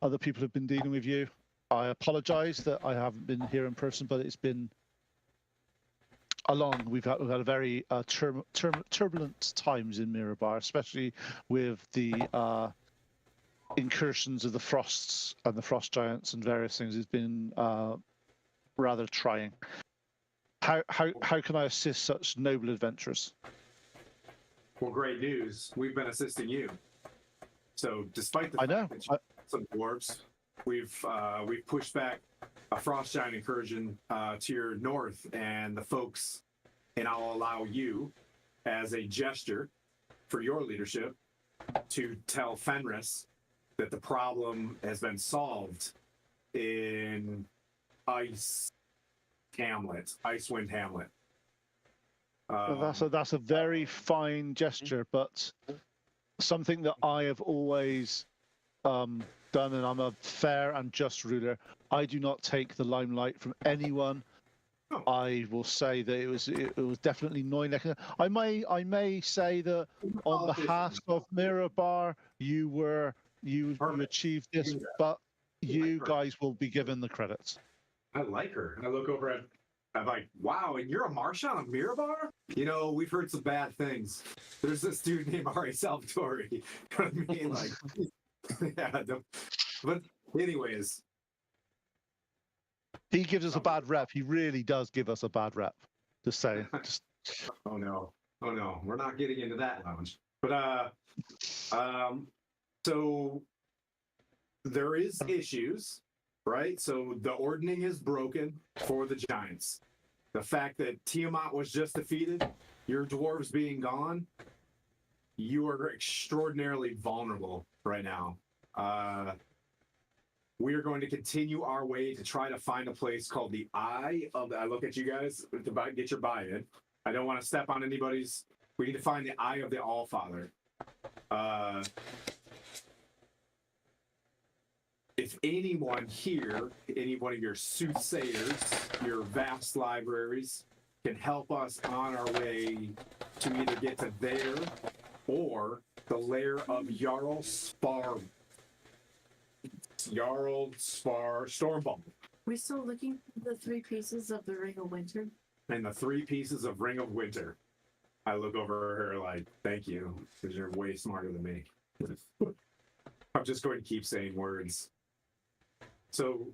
[SPEAKER 4] other people have been dealing with you. I apologize that I haven't been here in person, but it's been we've had a very turbulent times in Mirabar, especially with the incursions of the frosts and the frost giants and various things. It's been rather trying. How can I assist such noble adventurers?
[SPEAKER 3] Well, great news. We've been assisting you. So despite the
[SPEAKER 4] I know.
[SPEAKER 3] fact that you some dwarves, we've pushed back a frost giant incursion to your north, and the folks, and I'll allow you, as a gesture for your leadership, to tell Fenris that the problem has been solved in Icewind Hamlet.
[SPEAKER 4] That's a very fine gesture, but something that I have always done, and I'm a fair and just ruler. I do not take the limelight from anyone.
[SPEAKER 3] Oh.
[SPEAKER 4] I will say that it was definitely Noynek. I may say that on behalf of Mirabar, you achieved this, but you guys will be given the credits.
[SPEAKER 3] I like her. And I look over at, I'm like, wow, and you're a Marshal of Mirabar? You know, we've heard some bad things. There's this dude named Ari Salvatore. You know what I mean? Like, Yeah, but anyways,
[SPEAKER 4] He gives us a bad rep. He really does give us a bad rep. Just saying. Just
[SPEAKER 3] oh no, we're not getting into that lounge. But so there is issues, right? So the ordning is broken for the Giants. The fact that Tiamat was just defeated, your dwarves being gone, you are extraordinarily vulnerable right now. We are going to continue our way to try to find a place called the Eye of. I look at you guys to get your buy-in. I don't want to step on anybody's. We need to find the Eye of the All-Father. If anyone here, any one of your soothsayers, your vast libraries, can help us on our way to either get to there or the lair of Jarl Stormbolt.
[SPEAKER 5] We still looking for the 3 pieces of the Ring of Winter?
[SPEAKER 3] And the 3 pieces of Ring of Winter. I look over her like, thank you, because you're way smarter than me. I'm just going to keep saying words. So,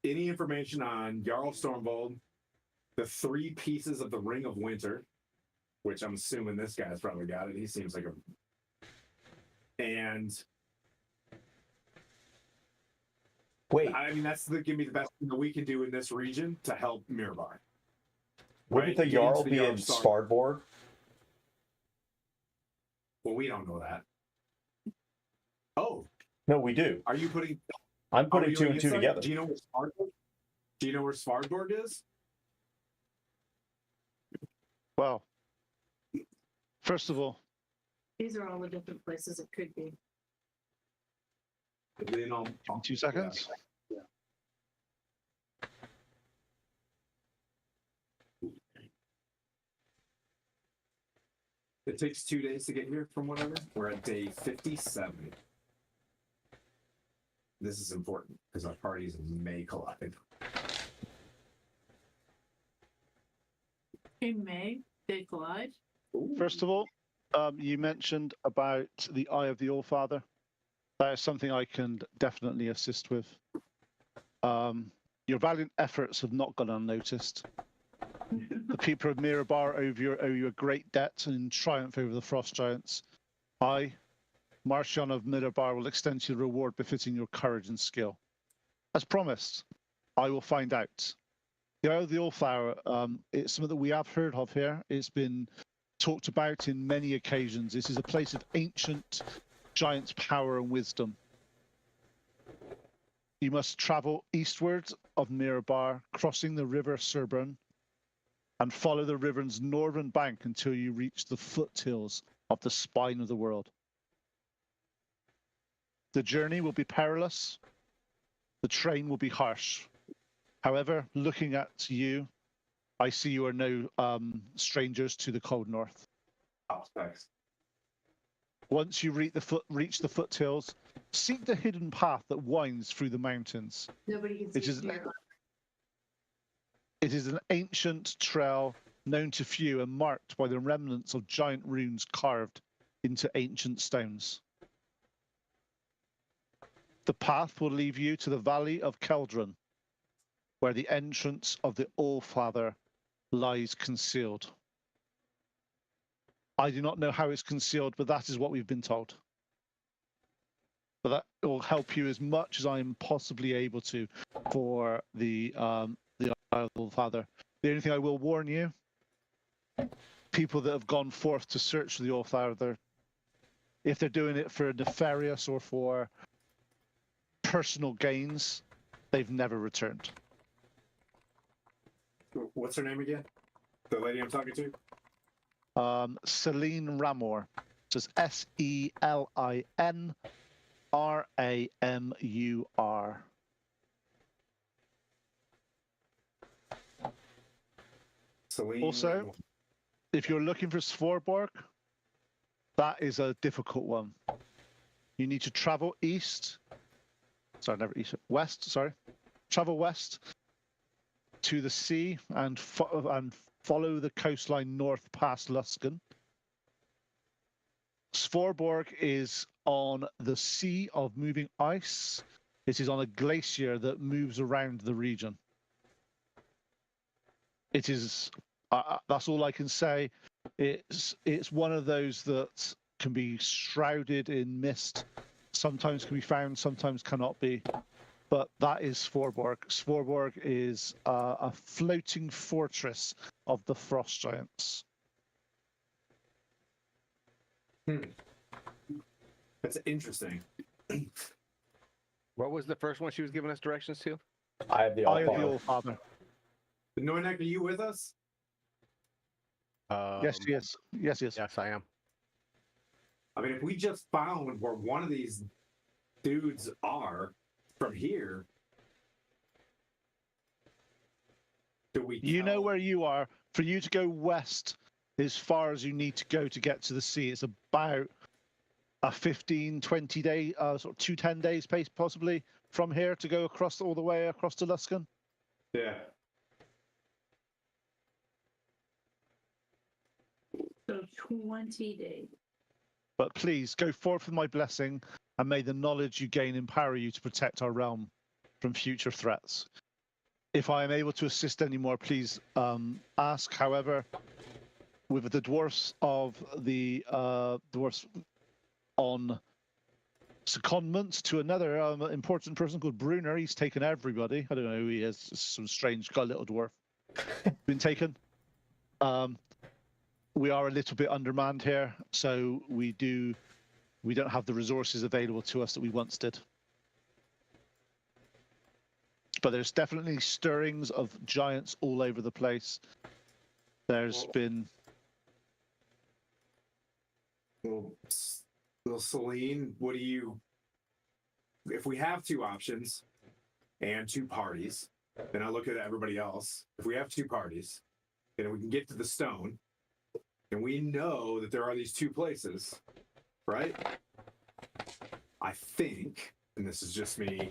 [SPEAKER 3] any information on Jarl Stormbold, the 3 pieces of the Ring of Winter, which I'm assuming this guy's probably got it. He seems like a... And...
[SPEAKER 8] Wait,
[SPEAKER 3] I mean, that's give me the best thing that we can do in this region to help Mirabar.
[SPEAKER 8] wouldn't
[SPEAKER 3] right?
[SPEAKER 8] the
[SPEAKER 3] Get
[SPEAKER 8] Jarl
[SPEAKER 3] into the
[SPEAKER 8] be
[SPEAKER 3] Jarl
[SPEAKER 8] in
[SPEAKER 3] Star-
[SPEAKER 8] Svardborg?
[SPEAKER 3] Well, we don't know that. Oh,
[SPEAKER 8] No, we do.
[SPEAKER 3] are you putting...
[SPEAKER 8] I'm
[SPEAKER 3] are
[SPEAKER 8] putting
[SPEAKER 3] we
[SPEAKER 8] 2
[SPEAKER 3] doing
[SPEAKER 8] and 2
[SPEAKER 3] insight?
[SPEAKER 8] together.
[SPEAKER 3] Do you know where Svardborg? Do you know where Svardborg is?
[SPEAKER 4] well. First of all,
[SPEAKER 5] These are all the different places it could be.
[SPEAKER 3] Then I'll-
[SPEAKER 4] 2 seconds.
[SPEAKER 3] It takes 2 days to get here from whatever. We're at day 57. This is important because our parties may collide.
[SPEAKER 5] In May, they collide.
[SPEAKER 4] First of all, you mentioned about the Eye of the All-Father. That is something I can definitely assist with. Your valiant efforts have not gone unnoticed. The people of Mirabar owe you a great debt and in triumph over the Frost Giants. I, Marcion of Mirabar, will extend to you a reward befitting your courage and skill. As promised, I will find out. The Eye of the Allflower, it's something that we have heard of here. It's been talked about in many occasions. This is a place of ancient giants' power and wisdom. You must travel eastwards of Mirabar, crossing the river Surburn, and follow the river's northern bank until you reach the foothills of the spine of the world. The journey will be perilous. The train will be harsh. However, looking at you, I see you are no strangers to the cold north.
[SPEAKER 3] Oh, thanks.
[SPEAKER 4] Once you reach the foothills, seek the hidden path that winds through the mountains.
[SPEAKER 5] Nobody can
[SPEAKER 4] It
[SPEAKER 5] see
[SPEAKER 4] is-
[SPEAKER 5] here.
[SPEAKER 4] It is an ancient trail known to few and marked by the remnants of giant runes carved into ancient stones. The path will lead you to the valley of Keldron, where the entrance of the Allfather lies concealed. I do not know how it's concealed, but that is what we've been told. But that will help you as much as I am possibly able to for the Allfather. The only thing I will warn you, people that have gone forth to search for the Allfather, if they're doing it for nefarious or for personal gains, they've never returned.
[SPEAKER 3] What's her name again? The lady I'm talking to?
[SPEAKER 4] Celine Ramor. Just SELINRAMUR.
[SPEAKER 3] Celine.
[SPEAKER 4] Also, if you're looking for Svorborg, that is a difficult one. You need to travel east. Sorry, never east. West. Sorry, travel west to the sea and follow the coastline north past Luskan. Svorborg is on the sea of moving ice. It is on a glacier that moves around the region. It is, that's all I can say. It's one of those that can be shrouded in mist. Sometimes can be found, sometimes cannot be. But that is Svorborg. Svorborg is a floating fortress of the frost giants.
[SPEAKER 3] That's interesting.
[SPEAKER 6] What was the first one she was giving us directions to?
[SPEAKER 8] I have the
[SPEAKER 4] I am the
[SPEAKER 8] Allfather.
[SPEAKER 4] Allfather.
[SPEAKER 3] Noinek, are you with us?
[SPEAKER 4] Yes, yes, yes, yes.
[SPEAKER 6] Yes, I am.
[SPEAKER 3] I mean, if we just found where one of these dudes are from here, do we?
[SPEAKER 4] You know
[SPEAKER 3] tell-
[SPEAKER 4] where you are. For you to go west as far as you need to go to get to the sea, it's about a 15, 20 day, sort of 10 days pace possibly from here to go across all the way across to Luskan.
[SPEAKER 3] Yeah.
[SPEAKER 5] So 20 days.
[SPEAKER 4] But please go forth with my blessing, and may the knowledge you gain empower you to protect our realm from future threats. If I am able to assist anymore, please ask. However, with the dwarfs of the dwarfs on secondment to another important person called Brunner, he's taken everybody. I don't know who he is. Some strange guy, little dwarf. Been taken. We are a little bit undermanned here, so we don't have the resources available to us that we once did. But there's definitely stirrings of giants all over the place. There's been.
[SPEAKER 3] Well, Celine, what do you? If we have two options and two parties, then I look at everybody else. If we have two parties, and we can get to the stone, and we know that there are these two places, right? I think, and this is just me,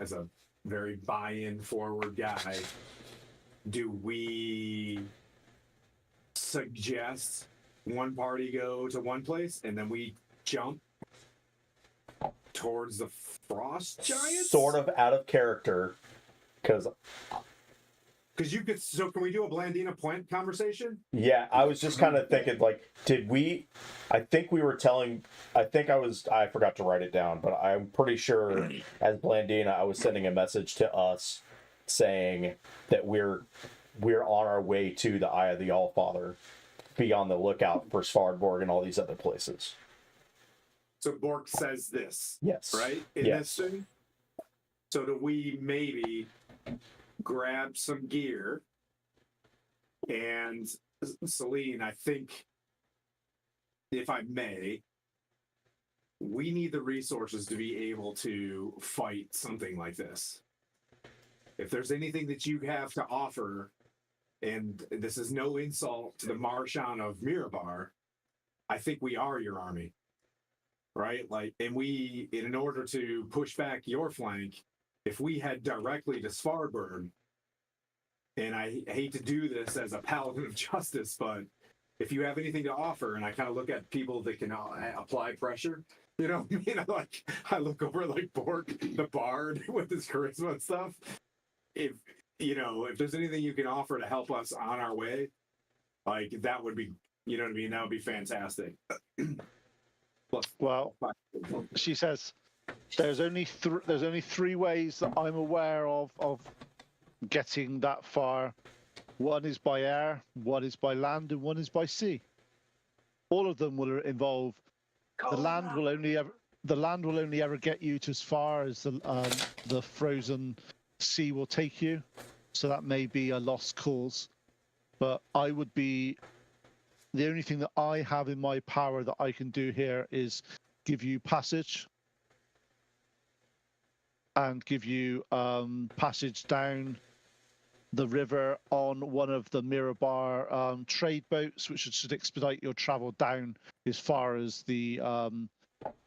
[SPEAKER 3] as a very buy-in forward guy, do we suggest one party go to one place and then we jump towards the frost giants?
[SPEAKER 8] Sort of out of character, because
[SPEAKER 3] you could. So can we do a Blandina Point conversation?
[SPEAKER 8] yeah, I was just kind of thinking, like, did we? I think we were telling. I forgot to write it down, but I'm pretty sure as Blandina, I was sending a message to us saying that we're on our way to the Eye of the Allfather. Be on the lookout for Svartborg and all these other places.
[SPEAKER 3] So Bork says this,
[SPEAKER 8] Yes.
[SPEAKER 3] right? In
[SPEAKER 8] Yes.
[SPEAKER 3] this thing. So do we maybe grab some gear? And Celine, I think, if I may, we need the resources to be able to fight something like this. If there's anything that you have to offer, and this is no insult to the Marshan of Mirabar, I think we are your army. Right? Like, and we, in order to push back your flank, if we head directly to Svarberg, and I hate to do this as a paladin of justice, but if you have anything to offer, and I kind of look at people that can apply pressure, like I look over like Bork, the bard with his charisma and stuff. If there's anything you can offer to help us on our way, like that would be, That would be fantastic.
[SPEAKER 4] Well, she says there's only three ways that I'm aware of getting that far. One is by air, one is by land, and one is by sea. All of them will involve the land will only ever get you to as far as the frozen sea will take you. So that may be a lost cause. But the only thing that I have in my power that I can do here is give you passage and give you passage down the river on one of the Mirabar trade boats, which should expedite your travel down as far as the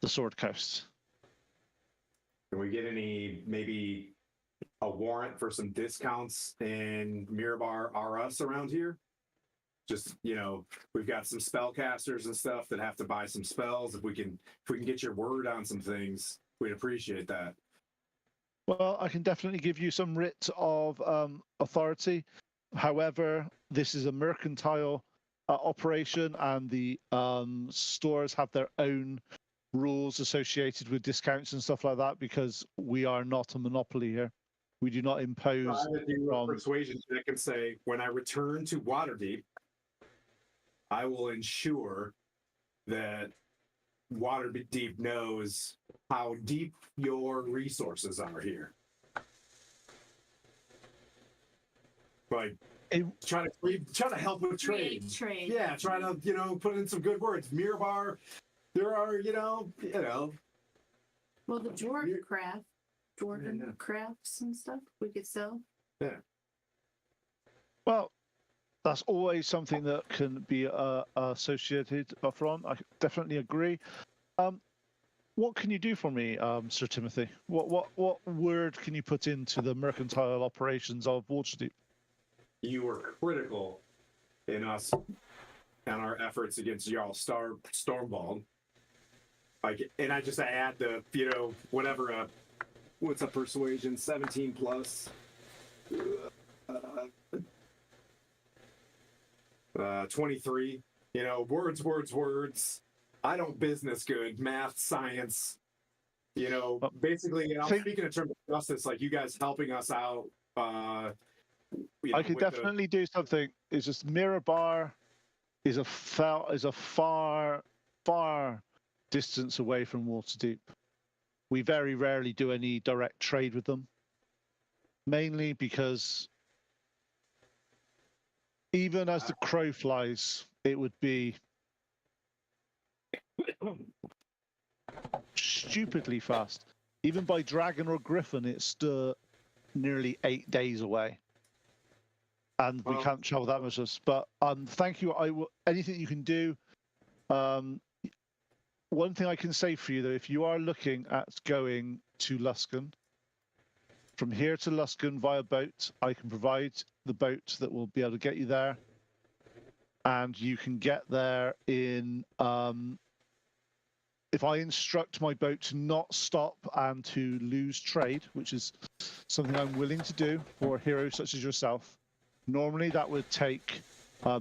[SPEAKER 4] Sword Coast.
[SPEAKER 3] Can we get maybe a warrant for some discounts in Mirabar RS around here? Just, we've got some spellcasters and stuff that have to buy some spells. If we can get your word on some things, we'd appreciate that.
[SPEAKER 4] Well, I can definitely give you some writ of authority. However, this is a mercantile operation, and the stores have their own rules associated with discounts and stuff like that, because we are not a monopoly here. We do not impose.
[SPEAKER 3] I would do a persuasion check and say, when I return to Waterdeep, I will ensure that Waterdeep knows how deep your resources are here. Like, trying to help with trade. Yeah, trying to put in some good words. Mirabar, there are
[SPEAKER 5] Well, the dwarven crafts and stuff we could sell.
[SPEAKER 3] Yeah.
[SPEAKER 4] Well, that's always something that can be associated from. I definitely agree. What can you do for me, Sir Timothy? What word can you put into the mercantile operations of Waterdeep?
[SPEAKER 3] You were critical in us and our efforts against Jarl Stormbald. And I add the whatever what's a persuasion 17 plus 23. Words. I don't business good, math, science. Basically, I'm speaking in terms of justice, like you guys helping us out.
[SPEAKER 4] I could definitely do something. It's just Mirabar is a far distance away from Waterdeep. We very rarely do any direct trade with them, mainly because even as the crow flies, it would be stupidly fast. Even by dragon or griffin, it's nearly 8 days away. And we can't travel that much. But thank you. I will. Anything you can do. One thing I can say for you, though, if you are looking at going to Luskan, from here to Luskan via boat, I can provide the boat that will be able to get you there, and you can get there in. If I instruct my boat to not stop and to lose trade, which is something I'm willing to do for heroes such as yourself. Normally, that would take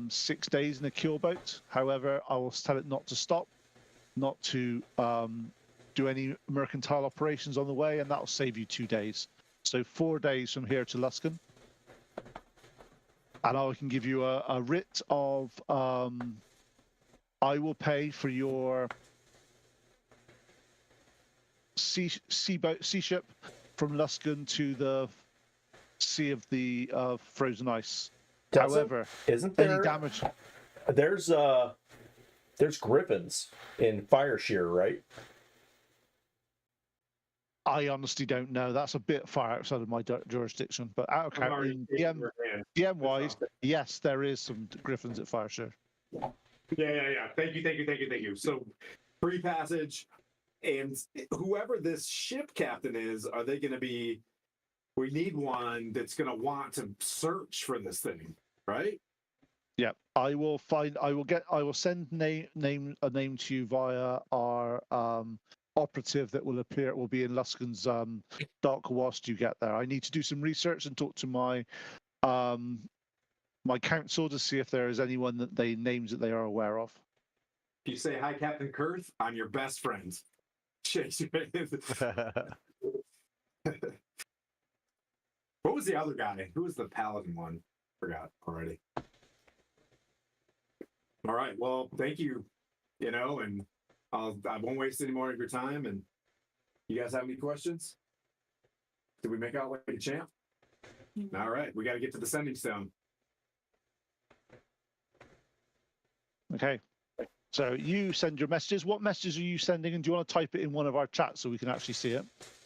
[SPEAKER 4] 6 days in a keel boat. However, I will tell it not to stop, not to do any mercantile operations on the way, and that will save you 2 days. So 4 days from here to Luskan. And I can give you a writ of, I will pay for your sea ship from Luskan to the Sea of the Frozen Ice. However,
[SPEAKER 8] isn't there
[SPEAKER 4] any damage?
[SPEAKER 8] There's griffins in Fireshear, right?
[SPEAKER 4] I honestly don't know. That's a bit far outside of my jurisdiction. But out of DM wise, yes, there is some griffins at Fireshear.
[SPEAKER 3] Yeah. Thank you. So, free passage, and whoever this ship captain is, are they going to be? We need one that's going to want to search for this thing, right?
[SPEAKER 4] Yeah, I will send a name to you via our operative that will appear. It will be in Luskan's dock whilst you get there. I need to do some research and talk to my my council to see if there is anyone that names that they are aware of.
[SPEAKER 3] If you say hi, Captain Kurth, I'm your best friend. What was the other guy? Who was the paladin one? Forgot already. All right. Well, thank you. And I won't waste any more of your time. And you guys have any questions? Did we make out like a champ? All right. We got to get to the sending stone.
[SPEAKER 4] Okay. So you send your messages. What messages are you sending? And do you want to type it in one of our chats so we can actually see it?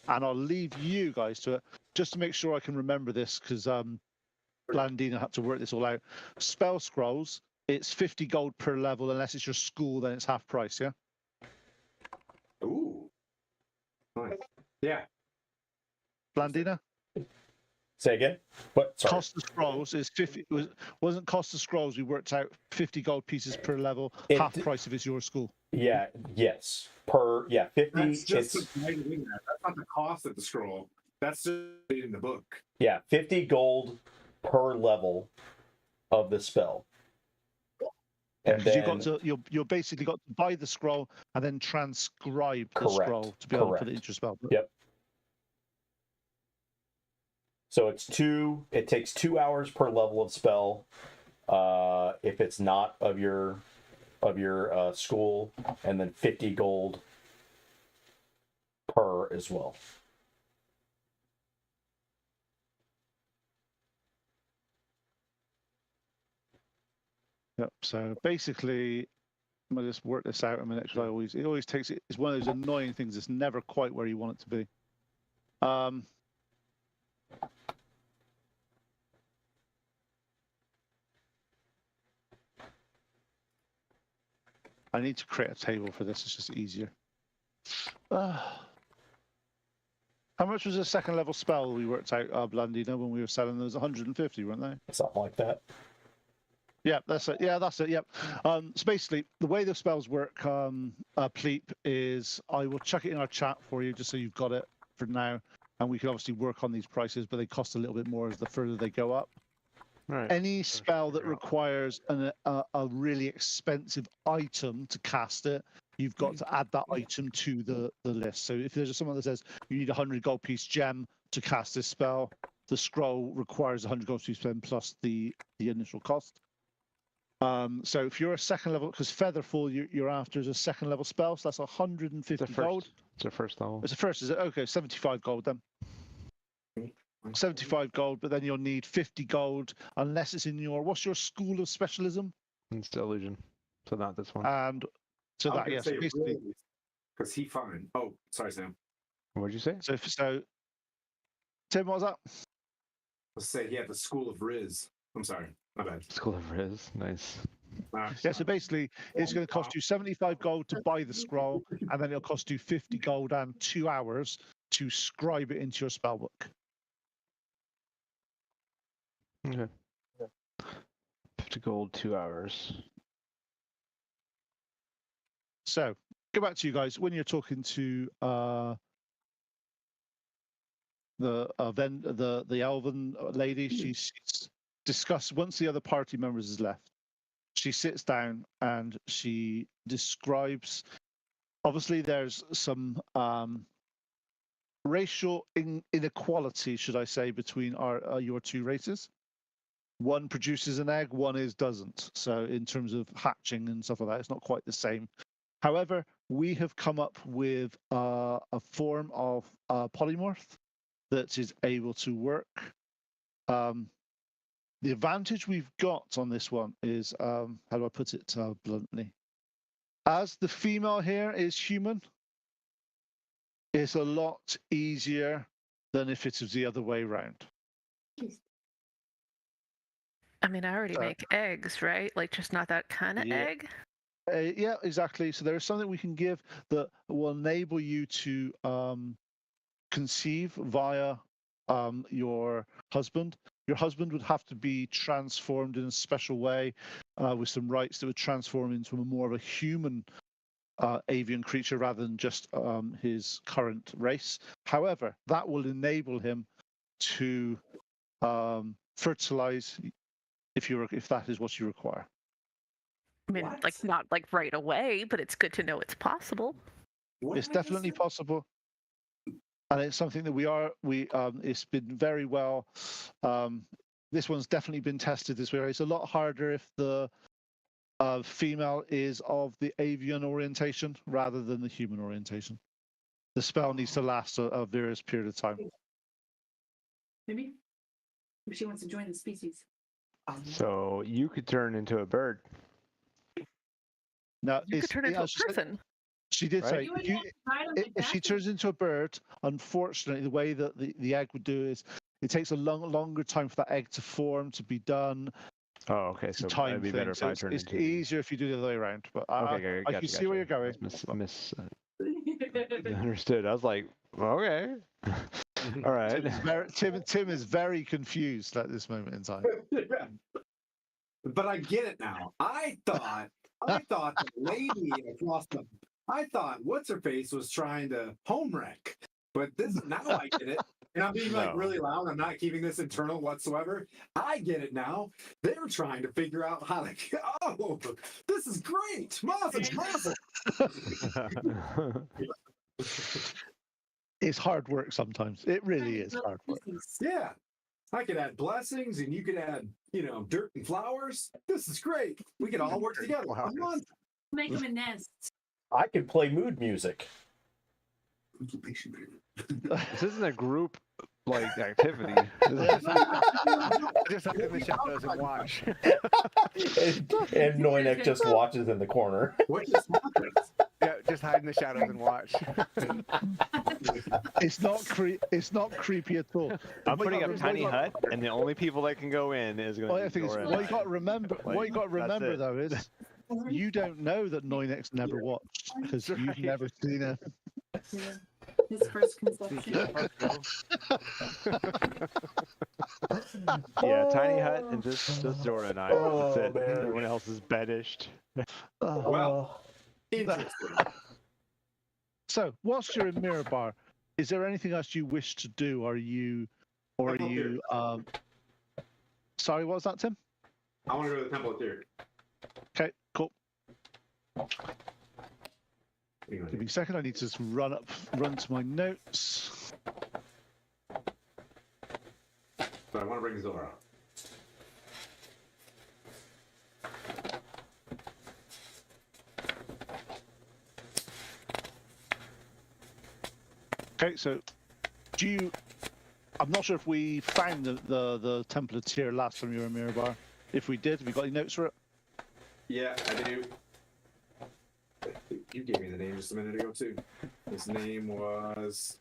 [SPEAKER 4] And I'll leave you guys to it just to make sure I can remember this, because Blandina had to work this all out. Spell scrolls, it's 50 gold per level. Unless it's your school, then it's half price, yeah?
[SPEAKER 3] Ooh. Nice. Yeah.
[SPEAKER 4] Blandina?
[SPEAKER 8] Say again. But sorry.
[SPEAKER 4] Cost of scrolls is 50. Wasn't cost of scrolls? We worked out 50 gold pieces per level, half price if it's your school.
[SPEAKER 8] Yeah. Yes. Per 50.
[SPEAKER 3] That's just
[SPEAKER 8] It's
[SPEAKER 3] the writing in that. That's not the cost of the scroll. That's just in the book.
[SPEAKER 8] 50 gold per level of the spell. And then
[SPEAKER 4] you're basically got to buy the scroll and then transcribe the scroll to be able to put it into your spell book.
[SPEAKER 8] Yep. So it takes 2 hours per level of spell. If it's not of your school, and then 50 gold per as well.
[SPEAKER 4] Yep. So basically, I'm gonna just work this out a minute because it always takes it. It's one of those annoying things. It's never quite where you want it to be. I need to create a table for this. It's just easier. How much was a second level spell we worked out, Blandino, when we were selling those? 150, weren't they?
[SPEAKER 8] Something like that.
[SPEAKER 4] Yeah, that's it. Yeah, that's it. Yep. So basically, the way the spells work, Pleep, is I will chuck it in our chat for you just so you've got it for now, and we can obviously work on these prices, but they cost a little bit more as the further they go up.
[SPEAKER 9] Right.
[SPEAKER 4] Any spell that requires a really expensive item to cast it, you've got to add that item to the list. So if there's someone that says you need a 100 gold piece gem to cast this spell, the scroll requires 100 gold piece gem plus the initial cost. So if you're a second level, because Featherfall you're after is a second level spell, so that's 150 gold.
[SPEAKER 9] It's a first level.
[SPEAKER 4] It's a first, is it? Okay, 75 gold then. 75 gold, but then you'll need 50 gold unless it's in what's your school of specialism?
[SPEAKER 9] It's illusion. So not this one.
[SPEAKER 4] And so that, yes, basically.
[SPEAKER 3] Because he fine. Oh, sorry, Sam.
[SPEAKER 9] What'd you say?
[SPEAKER 4] So Tim, what was that?
[SPEAKER 3] Let's say he had the School of Riz. I'm sorry, my bad.
[SPEAKER 9] School of Riz. Nice.
[SPEAKER 4] Yeah, so basically it's going to cost you 75 gold to buy the scroll, and then it'll cost you 50 gold and 2 hours to scribe it into your spellbook.
[SPEAKER 9] Okay. 50 gold, 2 hours.
[SPEAKER 4] So go back to you guys when you're talking to the elven lady. She's discussed once the other party members has left. She sits down and she describes. Obviously, there's some racial inequality, should I say, between your two races. One produces an egg, one doesn't. So in terms of hatching and stuff like that, it's not quite the same. However, we have come up with a form of polymorph that is able to work. The advantage we've got on this one is, how do I put it bluntly? As the female here is human, it's a lot easier than if it was the other way around.
[SPEAKER 7] I mean, I already make eggs, right? Like, just not that kind of egg.
[SPEAKER 4] Yeah, exactly. So there is something we can give that will enable you to conceive via your husband. Your husband would have to be transformed in a special way with some rites that would transform into more of a human avian creature rather than just his current race. However, that will enable him to fertilize if that is what you require.
[SPEAKER 7] I mean, like, not like right away, but it's good to know it's possible.
[SPEAKER 4] It's definitely possible. And it's something that it's been very well. This one's definitely been tested this way. It's a lot harder if the female is of the avian orientation rather than the human orientation. The spell needs to last a various period of time.
[SPEAKER 5] Maybe if she wants to join the species.
[SPEAKER 9] So you could turn into a bird.
[SPEAKER 4] Now,
[SPEAKER 7] You could turn into a person.
[SPEAKER 4] She did
[SPEAKER 9] Right?
[SPEAKER 4] say if she turns into a bird, unfortunately, the way that the egg would do is it takes a longer time for that egg to form, to be done.
[SPEAKER 9] Oh, okay. So
[SPEAKER 4] time
[SPEAKER 9] it'd be better if I turned
[SPEAKER 4] it's
[SPEAKER 9] into.
[SPEAKER 4] easier if you do the other way around. But
[SPEAKER 9] Okay,
[SPEAKER 4] I can see where you're going.
[SPEAKER 9] Understood. I was like, okay. All right.
[SPEAKER 4] Tim is very confused at this moment in time.
[SPEAKER 3] Yeah. But I get it now. I thought the lady across the. I thought what's her face was trying to home wreck. But this is now I get it. And I'm being like
[SPEAKER 9] No.
[SPEAKER 3] really loud. I'm not keeping this internal whatsoever. I get it now. They're trying to figure out how to. Oh, this is great. Mazel.
[SPEAKER 4] It's hard work sometimes. It really is hard work.
[SPEAKER 3] Yeah. I could add blessings and you could add, dirt and flowers. This is great. We could all work together.
[SPEAKER 6] Flowers.
[SPEAKER 3] Come on.
[SPEAKER 5] Make them a nest.
[SPEAKER 8] I could play mood music.
[SPEAKER 9] This isn't a group like activity.
[SPEAKER 6] Just hide in the shadows and watch.
[SPEAKER 8] and Noynek just watches in the corner.
[SPEAKER 3] What just happened?
[SPEAKER 6] Yeah, just hide in the shadows and watch.
[SPEAKER 4] It's not creepy at all.
[SPEAKER 9] I'm putting up a tiny hut, and the only people that can go in is going
[SPEAKER 4] Well,
[SPEAKER 9] to
[SPEAKER 4] I
[SPEAKER 9] be
[SPEAKER 4] think it's,
[SPEAKER 9] Dora.
[SPEAKER 4] what you got to remember. What you got to
[SPEAKER 9] Like, that's
[SPEAKER 4] remember
[SPEAKER 9] it.
[SPEAKER 4] though is you don't know that Noynek's never watched because you've
[SPEAKER 6] Right.
[SPEAKER 4] never seen it.
[SPEAKER 5] Yeah. His first conception.
[SPEAKER 9] Yeah, tiny hut, and just Dora and I.
[SPEAKER 8] Oh,
[SPEAKER 9] That's it.
[SPEAKER 8] man.
[SPEAKER 9] Everyone else is banished.
[SPEAKER 3] Well, interesting.
[SPEAKER 4] So, whilst you're in Mirabar, is there anything else you wish to do? Are you sorry, what was that, Tim?
[SPEAKER 3] I want to go to the temple of Tyr.
[SPEAKER 4] Okay, cool.
[SPEAKER 3] Hang on
[SPEAKER 4] Give me
[SPEAKER 3] here.
[SPEAKER 4] a second. I need to just run to my notes.
[SPEAKER 3] But I want to bring Zora.
[SPEAKER 4] Okay, so do you? I'm not sure if we found the Temple of Tyr last time you were in Mirabar. If we did, have you got any notes for it?
[SPEAKER 3] Yeah, I do. You gave me the name just a minute ago too. His name was.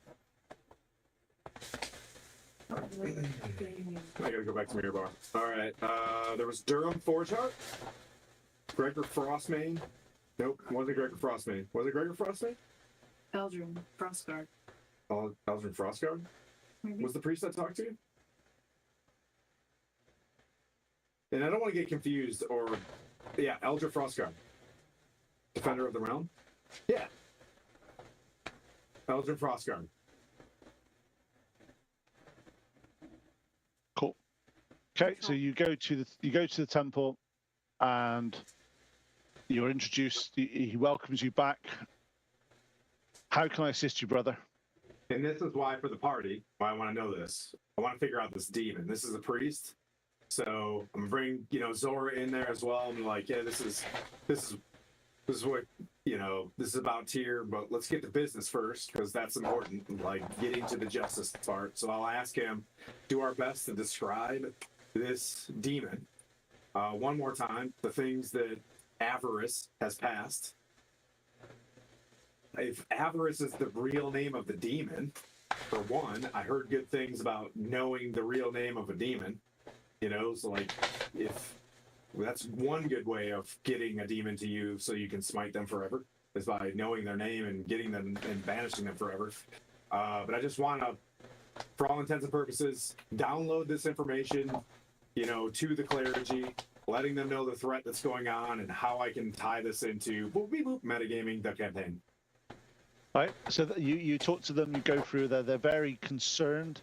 [SPEAKER 3] I gotta go back to Mirabar. All right. There was Durham Forgeheart, Gregor Frostmane. Nope, wasn't Gregor Frostmane. Was it Gregor Frostmane?
[SPEAKER 5] Eldrin, Frostguard.
[SPEAKER 3] Eldrin Frostguard
[SPEAKER 5] Maybe.
[SPEAKER 3] was the priest I talked to. And I don't want to get confused or, yeah, Eldrin Frostguard, Defender of the Realm. Yeah, Eldrin Frostguard.
[SPEAKER 4] Cool. Okay, so you go to the temple, and you're introduced. He welcomes you back. How can I assist you, brother?
[SPEAKER 3] And this is why, for the party, why I want to know this. I want to figure out this demon. This is a priest, so I'm gonna bring Zora in there as well. I'm like, yeah, this is what this is about Tyr, but let's get to business first because that's important. Like getting to the justice part. So I'll ask him, do our best to describe this demon one more time. The things that Avarice has passed. If Avarice is the real name of the demon, for one, I heard good things about knowing the real name of a demon. So like, if that's one good way of getting a demon to you so you can smite them forever, is by knowing their name and getting them and banishing them forever. But I just want to, for all intents and purposes, download this information, to the clergy, letting them know the threat that's going on and how I can tie this into metagaming the campaign.
[SPEAKER 4] Right. So you talk to them. You go through there. They're very concerned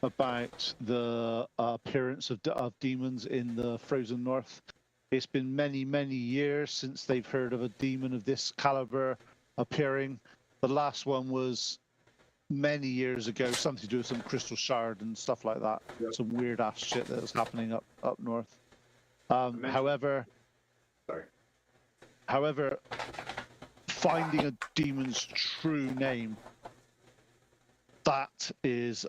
[SPEAKER 4] about the appearance of demons in the frozen north. It's been many years since they've heard of a demon of this caliber appearing. The last one was many years ago, something to do with some crystal shard and stuff like that.
[SPEAKER 3] Yep.
[SPEAKER 4] Some weird ass shit that was happening up north. However, finding a demon's true name, that is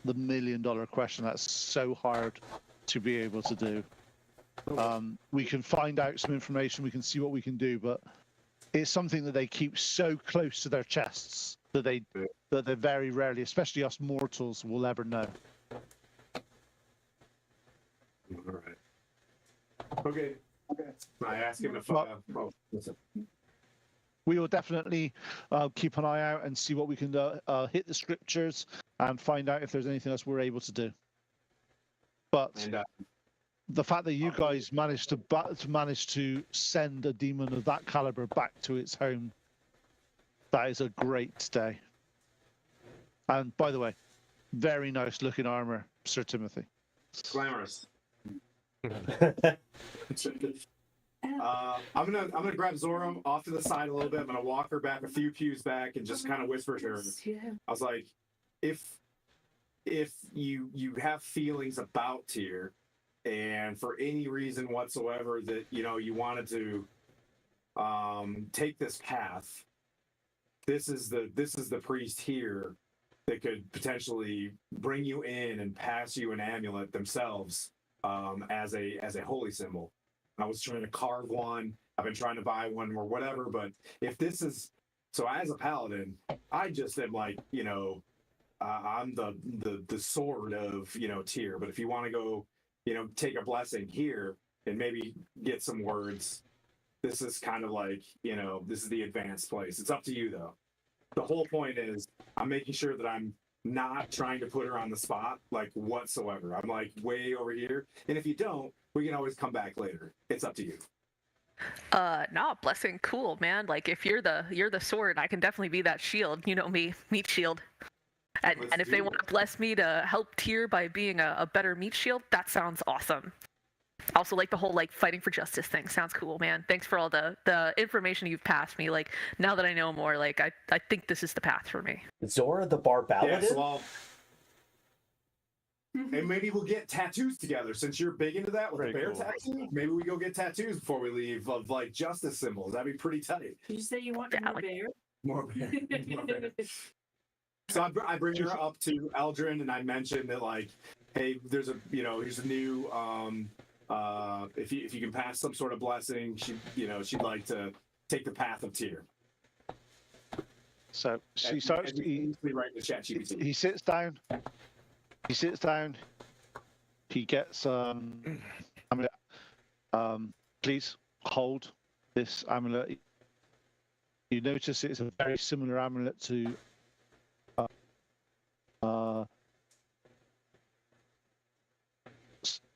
[SPEAKER 4] the $1 million question. That's so hard to be able to do. We can find out some information, we can see what we can do, but it's something that they keep so close to their chests that they very rarely, especially us mortals, will ever know.
[SPEAKER 3] All right. Okay. I ask him if. Listen.
[SPEAKER 4] We will definitely keep an eye out and see what we can hit the scriptures and find out if there's anything else we're able to do. But
[SPEAKER 3] And
[SPEAKER 4] the fact that you guys managed to send a demon of that caliber back to its home, that is a great day. And by the way, very nice looking armor, Sir Timothy.
[SPEAKER 3] glamorous. I'm gonna grab Zora off to the side a little bit. I'm gonna walk her back a few pews back and just kind of whisper to her. I was like, if you have feelings about Tyr, and for any reason whatsoever that you wanted to take this path, this is the priest here that could potentially bring you in and pass you an amulet themselves as a holy symbol. I was trying to carve one. I've been trying to buy one or whatever. But if this is so, as a paladin, I just am like, I'm the sword of Tyr. But if you want to go, take a blessing here and maybe get some words, this is kind of like, this is the advanced place. It's up to you though. The whole point is I'm making sure that I'm not trying to put her on the spot like whatsoever. I'm like way over here, and if you don't, we can always come back later. It's up to you.
[SPEAKER 7] No, blessing, cool, man. Like if you're the sword, I can definitely be that shield. You know me, meat shield. And if they want to bless me to help Tyr by being a better meat shield, that sounds awesome. Also, like the whole like fighting for justice thing sounds cool, man. Thanks for all the information you've passed me. Like now that I know more, like I think this is the path for me.
[SPEAKER 8] Zora the Barbaladin?
[SPEAKER 3] Yeah, so and maybe we'll get tattoos together since you're big into that with
[SPEAKER 9] Pretty
[SPEAKER 3] the bear
[SPEAKER 9] cool.
[SPEAKER 3] tattoo. Maybe we go get tattoos before we leave of like justice symbols. That'd be pretty tight.
[SPEAKER 5] Did you say you want
[SPEAKER 7] Yeah,
[SPEAKER 5] more
[SPEAKER 7] like-
[SPEAKER 5] bear?
[SPEAKER 3] More bear. More bear. So I bring her up to Eldrin and I mention that like, hey, there's a here's a new if you can pass some sort of blessing, she'd like to take the path of Tyr.
[SPEAKER 4] So she starts.
[SPEAKER 3] Right in the chat GPT.
[SPEAKER 4] He sits down. He gets amulet. Please hold this amulet. You notice it's a very similar amulet to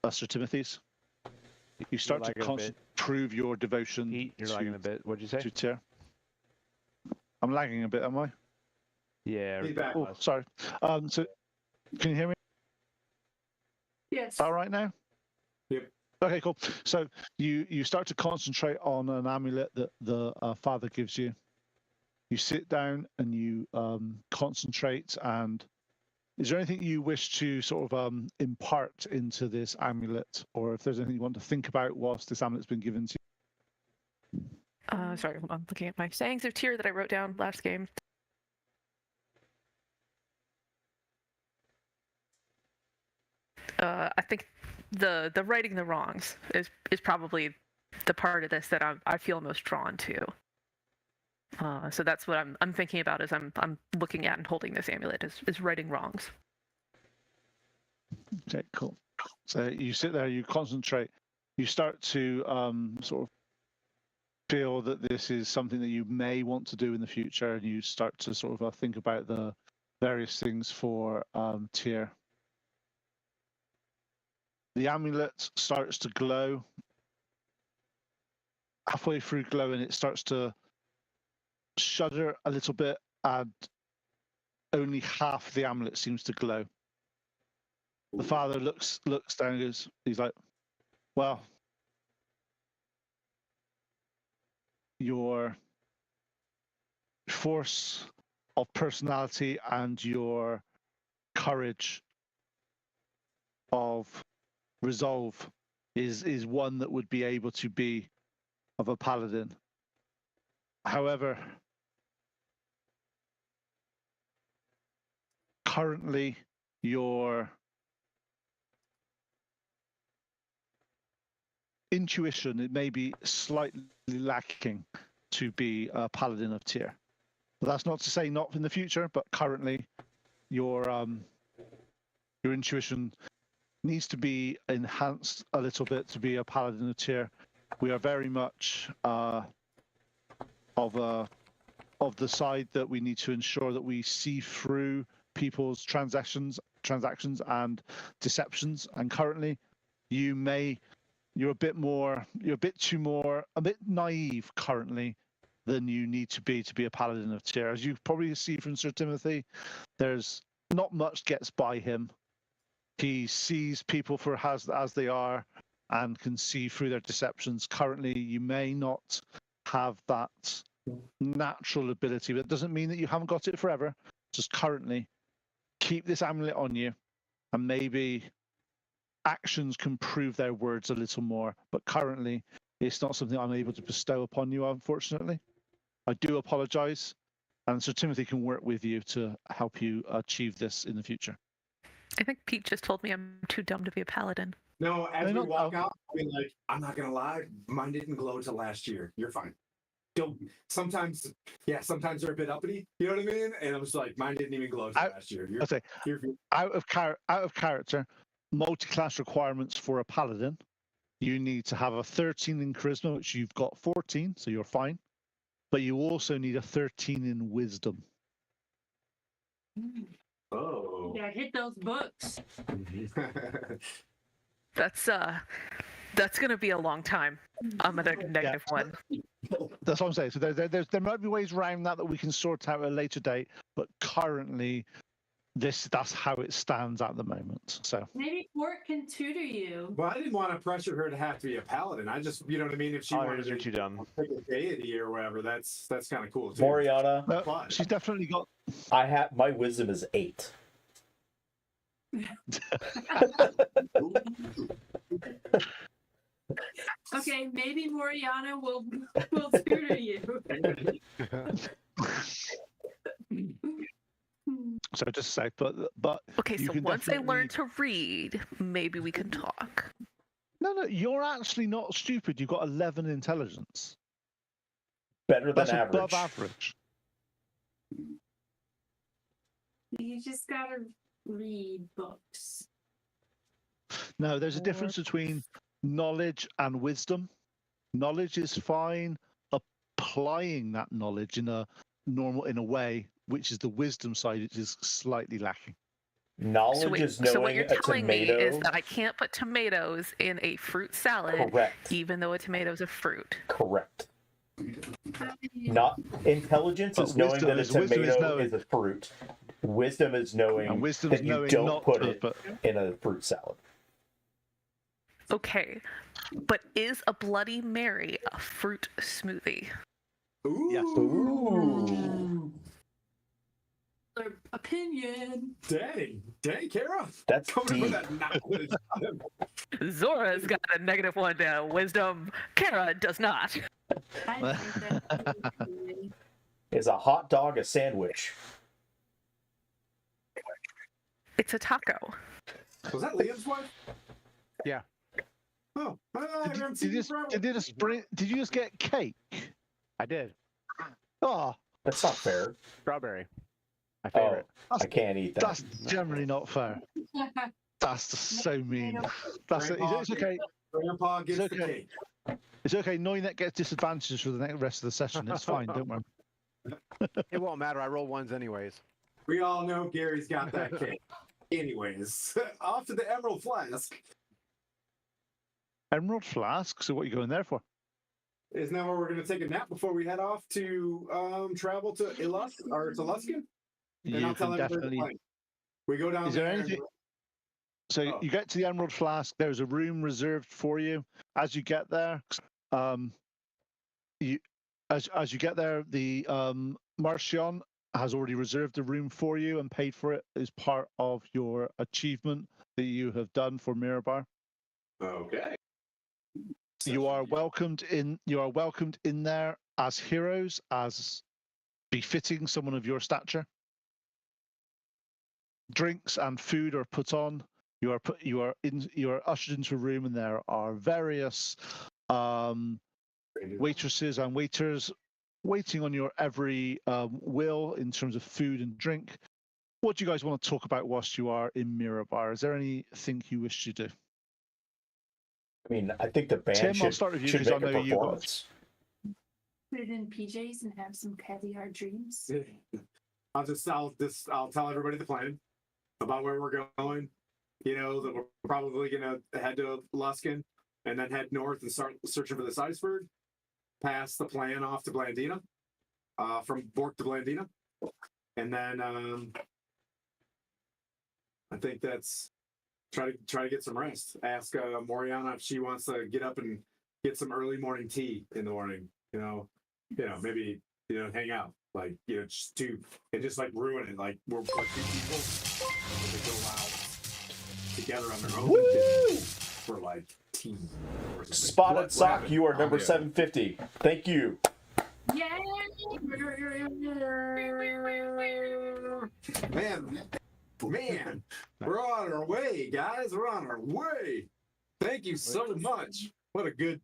[SPEAKER 4] Sir Timothy's. You start to
[SPEAKER 9] lagging a bit.
[SPEAKER 4] prove your devotion
[SPEAKER 9] You're lagging a bit. What'd you say?
[SPEAKER 4] to Tyr. I'm lagging a bit, am I?
[SPEAKER 9] Yeah.
[SPEAKER 3] Feedback.
[SPEAKER 4] Oh, sorry. So can you hear me?
[SPEAKER 5] Yes.
[SPEAKER 4] All right now?
[SPEAKER 3] Yep.
[SPEAKER 4] Okay, cool. So you start to concentrate on an amulet that the father gives you. You sit down and you concentrate. And is there anything you wish to sort of impart into this amulet, or if there's anything you want to think about whilst this amulet's been given to you?
[SPEAKER 7] Sorry, I'm looking at my sayings of Tyr that I wrote down last game. I think the righting the wrongs is probably the part of this that I feel most drawn to. So that's what I'm thinking about as I'm looking at and holding this amulet is righting wrongs.
[SPEAKER 4] Okay, cool. So you sit there, you concentrate, you start to sort of feel that this is something that you may want to do in the future, and you start to sort of think about the various things for Tyr. The amulet starts to glow. Halfway through glowing, it starts to shudder a little bit, and only half the amulet seems to glow. The father looks down and goes, he's like, well, your force of personality and your courage of resolve is one that would be able to be of a paladin. However, currently your intuition, it may be slightly lacking to be a paladin of Tyr. But that's not to say not in the future, but currently your intuition needs to be enhanced a little bit to be a paladin of Tyr. We are very much of the side that we need to ensure that we see through people's transactions and deceptions. And currently, you're a bit naive currently than you need to be a paladin of Tyr. As you probably see from Sir Timothy, there's not much gets by him. He sees people for as they are and can see through their deceptions. Currently, you may not have that natural ability, but it doesn't mean that you haven't got it forever. Just currently, keep this amulet on you, and maybe actions can prove their words a little more. But currently, it's not something I'm able to bestow upon you, unfortunately. I do apologize, and Sir Timothy can work with you to help you achieve this in the future.
[SPEAKER 7] I think Pete just told me I'm too dumb to be a paladin.
[SPEAKER 3] No, as
[SPEAKER 4] I
[SPEAKER 3] we
[SPEAKER 4] don't
[SPEAKER 3] walk
[SPEAKER 4] know.
[SPEAKER 3] out, I'll be like, I'm not gonna lie, mine didn't glow till last year. You're fine. Don't sometimes they're a bit uppity, you know what I mean? And I'm just like, mine didn't even glow till last year.
[SPEAKER 4] I'll say,
[SPEAKER 3] You're
[SPEAKER 4] out of character, multi-class requirements for a paladin. You need to have a 13 in charisma, which you've got 14, so you're fine. But you also need a 13 in wisdom.
[SPEAKER 3] oh.
[SPEAKER 5] Yeah, hit those books.
[SPEAKER 7] That's gonna be a long time. I'm at a negative one.
[SPEAKER 4] That's what I'm saying. So there might be ways around that we can sort out at a later date, but currently, that's how it stands at the moment. So
[SPEAKER 5] Maybe Fort can tutor you.
[SPEAKER 3] Well, I didn't want to pressure her to have to be a paladin. I just, you know what I mean? If she wanted
[SPEAKER 9] You're
[SPEAKER 3] to
[SPEAKER 9] too dumb.
[SPEAKER 3] pick a deity or whatever, that's kind of cool too.
[SPEAKER 8] Moriana,
[SPEAKER 4] no,
[SPEAKER 3] But-
[SPEAKER 4] she's definitely got.
[SPEAKER 8] my wisdom is 8.
[SPEAKER 5] Okay, maybe Moriana will tutor you.
[SPEAKER 4] So just a sec, but
[SPEAKER 7] Okay,
[SPEAKER 4] you
[SPEAKER 7] so
[SPEAKER 4] can
[SPEAKER 7] once I learn
[SPEAKER 4] definitely-
[SPEAKER 7] to read, maybe we can talk.
[SPEAKER 4] No, you're actually not stupid. You've got 11 intelligence.
[SPEAKER 8] Better than
[SPEAKER 4] That's
[SPEAKER 8] average.
[SPEAKER 4] above average.
[SPEAKER 5] You just gotta read books.
[SPEAKER 4] No, there's a difference between knowledge and wisdom. Knowledge is fine. Applying that knowledge in a way, which is the wisdom side, which is slightly lacking.
[SPEAKER 8] Knowledge is knowing
[SPEAKER 7] so what you're
[SPEAKER 8] a
[SPEAKER 7] telling
[SPEAKER 8] tomato.
[SPEAKER 7] me is that I can't put tomatoes in a fruit salad,
[SPEAKER 8] Correct.
[SPEAKER 7] even though a tomato is a fruit.
[SPEAKER 8] Correct. Not intelligence
[SPEAKER 4] But
[SPEAKER 8] is knowing that a
[SPEAKER 4] wisdom is
[SPEAKER 8] tomato
[SPEAKER 4] knowing-
[SPEAKER 8] is a fruit. Wisdom is knowing
[SPEAKER 4] And wisdom
[SPEAKER 8] that
[SPEAKER 4] is
[SPEAKER 8] you
[SPEAKER 4] knowing
[SPEAKER 8] don't
[SPEAKER 4] not
[SPEAKER 8] put
[SPEAKER 4] to,
[SPEAKER 8] it
[SPEAKER 4] but
[SPEAKER 8] in a fruit salad.
[SPEAKER 7] Okay, but is a Bloody Mary a fruit smoothie?
[SPEAKER 3] Ooh.
[SPEAKER 4] Yes.
[SPEAKER 8] Ooh.
[SPEAKER 5] Their opinion.
[SPEAKER 3] Dang, Kara.
[SPEAKER 8] That's
[SPEAKER 3] Coming with
[SPEAKER 8] deep.
[SPEAKER 3] that knowledge.
[SPEAKER 7] Zora's got a -1 to wisdom. Kara does not.
[SPEAKER 5] I think that.
[SPEAKER 8] Is a hot dog a sandwich?
[SPEAKER 7] It's a taco.
[SPEAKER 3] Was that Liam's wife?
[SPEAKER 6] Yeah.
[SPEAKER 3] Oh, I haven't
[SPEAKER 4] did
[SPEAKER 3] seen
[SPEAKER 4] you
[SPEAKER 3] you forever.
[SPEAKER 4] did you just get cake?
[SPEAKER 6] I did.
[SPEAKER 4] Oh,
[SPEAKER 8] That's not fair.
[SPEAKER 6] Strawberry. My
[SPEAKER 8] Oh,
[SPEAKER 6] favorite.
[SPEAKER 8] I can't eat that.
[SPEAKER 4] that's generally not fair. That's just so mean. That's it.
[SPEAKER 3] Grandpa
[SPEAKER 4] It's okay.
[SPEAKER 3] Grandpa gets
[SPEAKER 4] It's
[SPEAKER 3] the
[SPEAKER 4] okay.
[SPEAKER 3] cake.
[SPEAKER 4] It's okay. Knowing that gets disadvantages for the rest of the session. It's fine. Don't worry.
[SPEAKER 6] It won't matter. I roll ones anyways.
[SPEAKER 3] We all know Gary's got that cake. Anyways, off to the Emerald Flask.
[SPEAKER 4] Emerald flask. So what are you going there for?
[SPEAKER 3] Is now where we're going to take a nap before we head off to travel to Luskin. And
[SPEAKER 4] You
[SPEAKER 3] I'll tell
[SPEAKER 4] can
[SPEAKER 3] everybody the
[SPEAKER 4] definitely.
[SPEAKER 3] plan. We go down
[SPEAKER 4] Is there
[SPEAKER 3] there.
[SPEAKER 4] anything? So
[SPEAKER 3] Oh.
[SPEAKER 4] you get to the Emerald Flask. There's a room reserved for you. As you get there, as you get there, the Marcion has already reserved a room for you and paid for it as part of your achievement that you have done for Mirabar.
[SPEAKER 3] Okay.
[SPEAKER 4] You are welcomed in. You are welcomed in there as heroes, as befitting someone of your stature. Drinks and food are put on. You are ushered into a room, and there are various waitresses and waiters waiting on your every will in terms of food and drink. What do you guys want to talk about whilst you are in Mirabar? Is there anything you wish to do?
[SPEAKER 8] I mean, I think the band
[SPEAKER 4] Tim, I'll
[SPEAKER 8] should,
[SPEAKER 4] start with you
[SPEAKER 8] should
[SPEAKER 4] 'cause I
[SPEAKER 8] make a
[SPEAKER 4] know you got-
[SPEAKER 8] performance.
[SPEAKER 5] Put it in PJs and have some caviar dreams.
[SPEAKER 3] I'll tell everybody the plan about where we're going. You know that we're probably gonna head to Luskin and then head north and start searching for this iceberg. Pass the plan off to Blandina, from Bork to Blandina, and then I think that's try to get some rest. Ask Moriana if she wants to get up and get some early morning tea in the morning. Maybe hang out, like just like ruin it. Like we're two people that go out together on their own for like tea. Or something.
[SPEAKER 8] Spotted Sock,
[SPEAKER 3] happened?
[SPEAKER 8] you are number
[SPEAKER 3] Yeah.
[SPEAKER 8] 750. Thank you.
[SPEAKER 5] Yay!
[SPEAKER 3] Man, we're on our way, guys. We're on our way. Thank you so much. What a good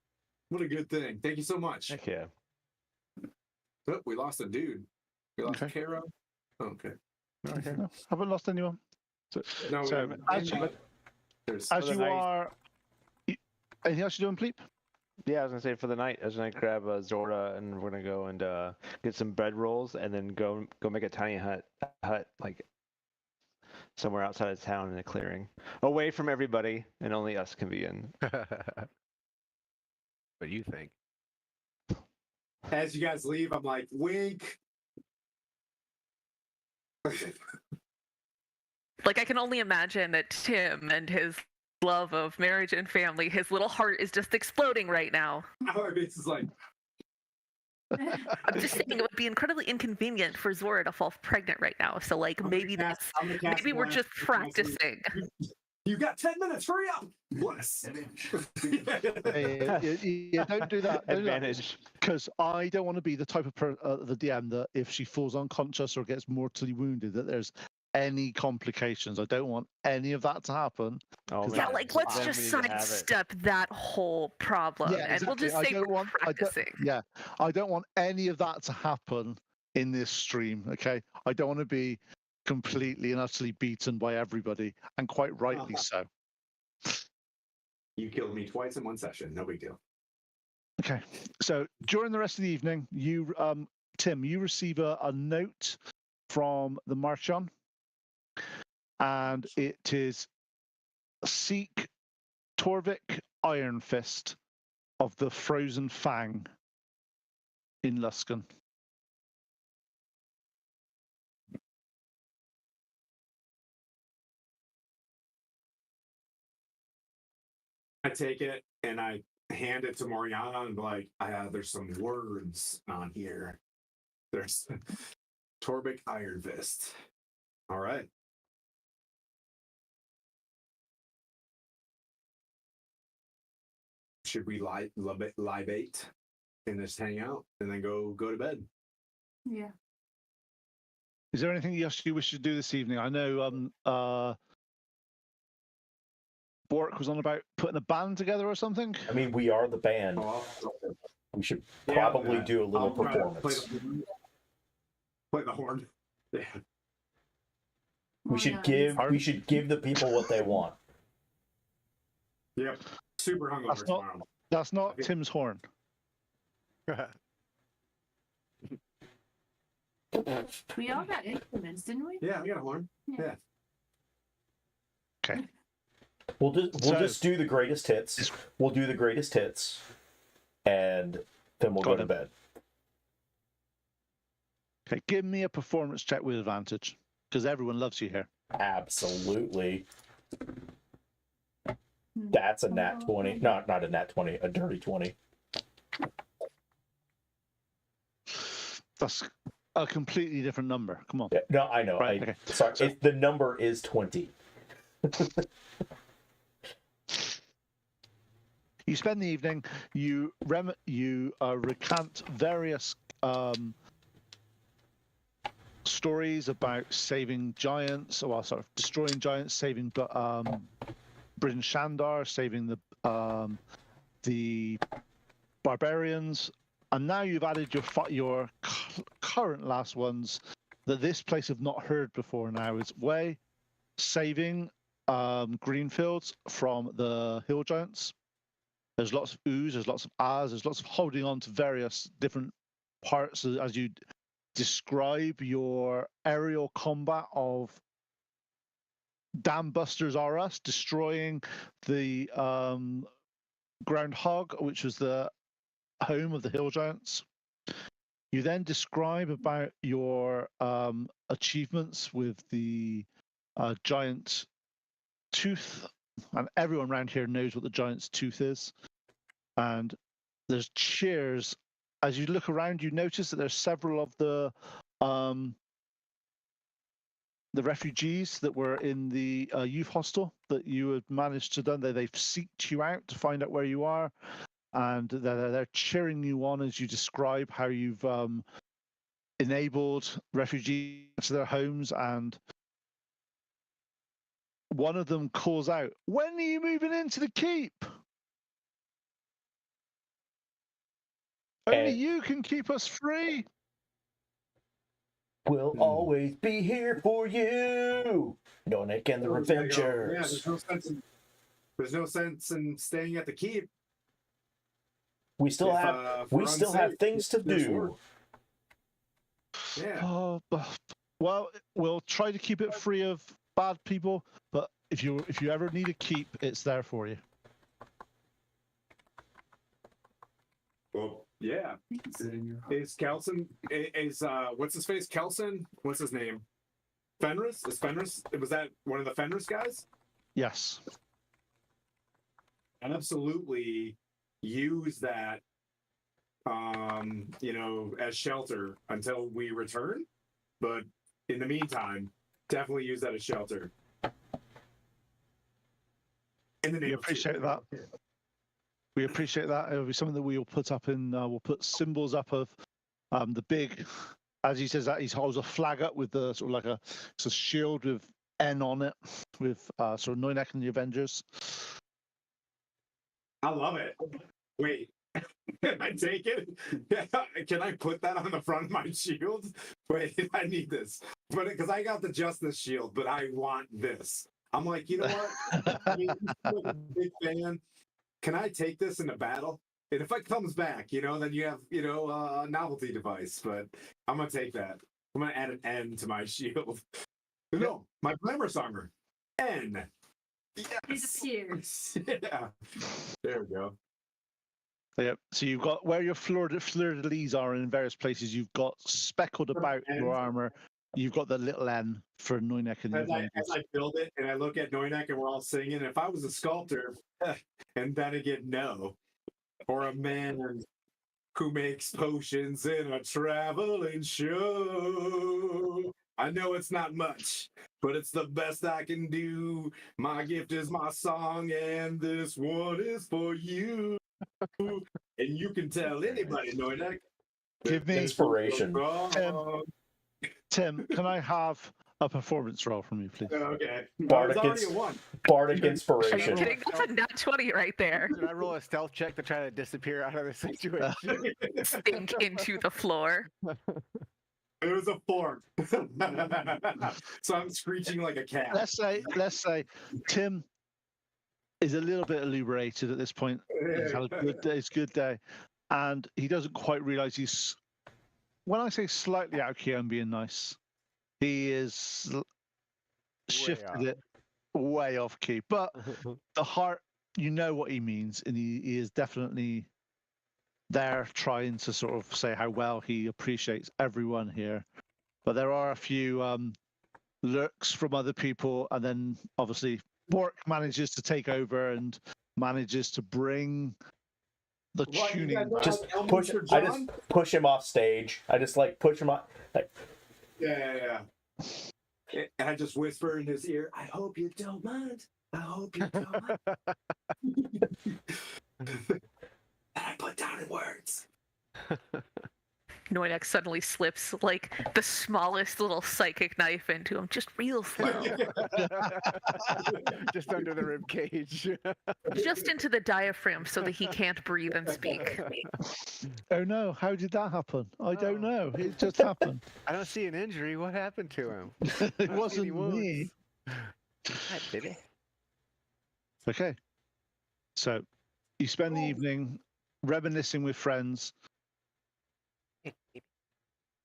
[SPEAKER 3] thing. Thank you so much.
[SPEAKER 9] Heck yeah.
[SPEAKER 3] Oh, we lost a dude. We lost
[SPEAKER 4] Okay.
[SPEAKER 3] Caro. Okay.
[SPEAKER 4] Okay. No, haven't lost anyone.
[SPEAKER 3] No,
[SPEAKER 4] So,
[SPEAKER 3] there's
[SPEAKER 4] As
[SPEAKER 9] the
[SPEAKER 4] you
[SPEAKER 9] night-
[SPEAKER 4] are, anything else you doing, Pleep?
[SPEAKER 9] Yeah, I was gonna say for the night, I was gonna grab Zora and we're gonna go and get some bread rolls and then go make a tiny hut like somewhere outside of town in a clearing, away from everybody, and only us can be in.
[SPEAKER 6] What do you think?
[SPEAKER 3] as you guys leave, I'm like, wink.
[SPEAKER 7] Like, I can only imagine that Tim and his love of marriage and family, his little heart is just exploding right now.
[SPEAKER 3] This is like,
[SPEAKER 7] I'm just saying it would be incredibly inconvenient for Zora to fall pregnant right now. So, like,
[SPEAKER 3] I'm
[SPEAKER 7] maybe
[SPEAKER 3] gonna
[SPEAKER 7] that's
[SPEAKER 3] I'm gonna cast
[SPEAKER 7] maybe we're
[SPEAKER 3] bless.
[SPEAKER 7] just practicing.
[SPEAKER 3] You got 10 minutes. Hurry up. Bless.
[SPEAKER 4] Yeah, don't do that.
[SPEAKER 9] Advantage.
[SPEAKER 4] Because I don't want to be the type of the DM that if she falls unconscious or gets mortally wounded, that there's any complications. I don't want any of that to happen.
[SPEAKER 9] Oh,
[SPEAKER 4] Yeah,
[SPEAKER 7] Yeah,
[SPEAKER 9] man.
[SPEAKER 7] like, let's
[SPEAKER 9] Then
[SPEAKER 7] just
[SPEAKER 9] we need to have it.
[SPEAKER 7] sidestep that whole problem,
[SPEAKER 4] Yeah,
[SPEAKER 7] and we'll
[SPEAKER 4] exactly.
[SPEAKER 7] just
[SPEAKER 4] I
[SPEAKER 7] say
[SPEAKER 4] don't
[SPEAKER 7] we're
[SPEAKER 4] want- I don't-
[SPEAKER 7] practicing.
[SPEAKER 4] Yeah, I don't want any of that to happen in this stream. Okay, I don't want to be completely and utterly beaten by everybody, and quite rightly so.
[SPEAKER 3] You killed me twice in one session. No big deal.
[SPEAKER 4] Okay, so during the rest of the evening, you, Tim, you receive a note from the Marchon, and it is seek Torvik Iron Fist of the Frozen Fang in Luskan.
[SPEAKER 3] I take it and I hand it to Moriana and be like, there's some words on here. There's Torvik Iron Fist. All right. Should we libate and just hang out and then go to bed?
[SPEAKER 5] Yeah.
[SPEAKER 4] Is there anything else you wish to do this evening? I know Bork was on about putting a band together or something.
[SPEAKER 8] I mean, we are the band. We should probably do a little performance.
[SPEAKER 3] Play the horn. Yeah.
[SPEAKER 8] We should give the people what they want.
[SPEAKER 3] Yep. Super hungover tomorrow.
[SPEAKER 4] That's not Tim's horn.
[SPEAKER 5] We all got instruments, didn't we?
[SPEAKER 3] Yeah, we got a horn. Yeah.
[SPEAKER 4] Okay.
[SPEAKER 8] We'll just do the greatest hits. We'll do the greatest hits, and then we'll go to bed.
[SPEAKER 4] Okay, give me a performance check with advantage, because everyone loves you here.
[SPEAKER 8] Absolutely. That's a nat 20. Not a nat 20, a dirty 20.
[SPEAKER 4] That's a completely different number. Come on.
[SPEAKER 8] Yeah, no, I know.
[SPEAKER 4] Right, okay.
[SPEAKER 8] Sorry,
[SPEAKER 4] So-
[SPEAKER 8] the number is 20.
[SPEAKER 4] You spend the evening, you recant various stories about saving giants, or sort of destroying giants, saving Bryn Shandar, saving the barbarians, and now you've added your current last ones that this place have not heard before. Now is way saving Greenfields from the hill giants. There's lots of ooze, there's lots of ahs, there's lots of holding on to various different parts as you describe your aerial combat of Dam Busters R Us destroying the Groundhog, which was the home of the Hill Giants. You then describe about your achievements with the giant tooth, and everyone around here knows what the giant's tooth is. And there's cheers. As you look around, you notice that there's several of the refugees that were in the youth hostel that you had managed to done. They've seeked you out to find out where you are, and they're cheering you on as you describe how you've enabled refugees to their homes. And one of them calls out, "When are you moving into the keep? Only
[SPEAKER 8] And-
[SPEAKER 4] you can keep us free."
[SPEAKER 8] We'll always be here for you, Nonik and the
[SPEAKER 3] Yeah,
[SPEAKER 8] Revengers.
[SPEAKER 3] there's no sense in staying at the keep.
[SPEAKER 8] We still
[SPEAKER 3] If,
[SPEAKER 8] have
[SPEAKER 3] if we're
[SPEAKER 8] have
[SPEAKER 3] unsafe,
[SPEAKER 8] things to
[SPEAKER 3] there's
[SPEAKER 8] do.
[SPEAKER 3] work. Yeah.
[SPEAKER 4] Oh, well, we'll try to keep it free of bad people, but if you ever need a keep, it's there for you.
[SPEAKER 3] Well, yeah. Is Kelson is what's his face? Kelson? What's his name? Fenris? Is Fenris? Was that one of the Fenris guys?
[SPEAKER 4] Yes.
[SPEAKER 3] Absolutely use that as shelter until we return. But in the meantime, definitely use that as shelter. In the name
[SPEAKER 4] We
[SPEAKER 3] of
[SPEAKER 4] appreciate
[SPEAKER 3] Jesus.
[SPEAKER 4] that. We appreciate that. It'll be something that we will put up in. We'll put symbols up of the big, as he says that he holds a flag up with the sort of like it's a shield with N on it, with sort of Noinek and the Avengers.
[SPEAKER 3] I love it. Wait, can I take it? Can I put that on the front of my shield? Wait, I need this. But because I got the Justice Shield, but I want this. I'm like, you know what? I'm a big fan. Can I take this into battle? And if it comes back, then you have, a novelty device. But I'm gonna take that. I'm gonna add an N to my shield. No, my glamorous armor. N. Yes.
[SPEAKER 5] Disappears.
[SPEAKER 3] Yeah. There we go.
[SPEAKER 4] Yep. So you've got where your fleur-de-lis are in various places. You've got speckled about your armor. You've got the little N for Noinek and the Avengers.
[SPEAKER 3] As I build it and I look at Noinek and we're all singing, if I was a sculptor, and then again, no, or a man who makes potions in a traveling show. I know it's not much, but it's the best I can do. My gift is my song, and this one is for you. And you can tell anybody, Noinek.
[SPEAKER 4] Give me
[SPEAKER 8] Inspiration.
[SPEAKER 4] Tim, can I have a performance roll from you, please?
[SPEAKER 3] Okay.
[SPEAKER 8] Bardic,
[SPEAKER 3] It's already a one.
[SPEAKER 8] Bardic
[SPEAKER 7] Are you
[SPEAKER 8] inspiration.
[SPEAKER 7] kidding? That's a nat 20 right there.
[SPEAKER 6] Did I roll a stealth check to try to disappear out of the situation?
[SPEAKER 7] Sink into the floor.
[SPEAKER 3] It was a 4. So I'm screeching like a cat.
[SPEAKER 4] Let's say Tim is a little bit inebriated at this point. He's had a good day. It's a good day, and he doesn't quite realize he's. When I say slightly out of key, I'm being nice. He is shifted it way off key, but the heart, you know what he means, and he is definitely there trying to sort of say how well he appreciates everyone here. But there are a few lurks from other people, and then obviously Bork manages to take over and manages to bring the tuning.
[SPEAKER 8] Just push. I just push him off stage. I just push him off.
[SPEAKER 3] Yeah. And I just whisper in his ear, I hope you don't mind. I hope you don't mind. That I put down in words.
[SPEAKER 7] Noinek suddenly slips the smallest little psychic knife into him, just real slow.
[SPEAKER 6] Just under the rib cage.
[SPEAKER 7] Just into the diaphragm so that he can't breathe and speak.
[SPEAKER 4] Oh no, how did that happen? I don't
[SPEAKER 6] Oh.
[SPEAKER 4] know. It just happened.
[SPEAKER 6] I don't see an injury. What happened to him?
[SPEAKER 4] It wasn't me.
[SPEAKER 6] Hi, baby.
[SPEAKER 4] Okay. So you spend the evening reminiscing with friends,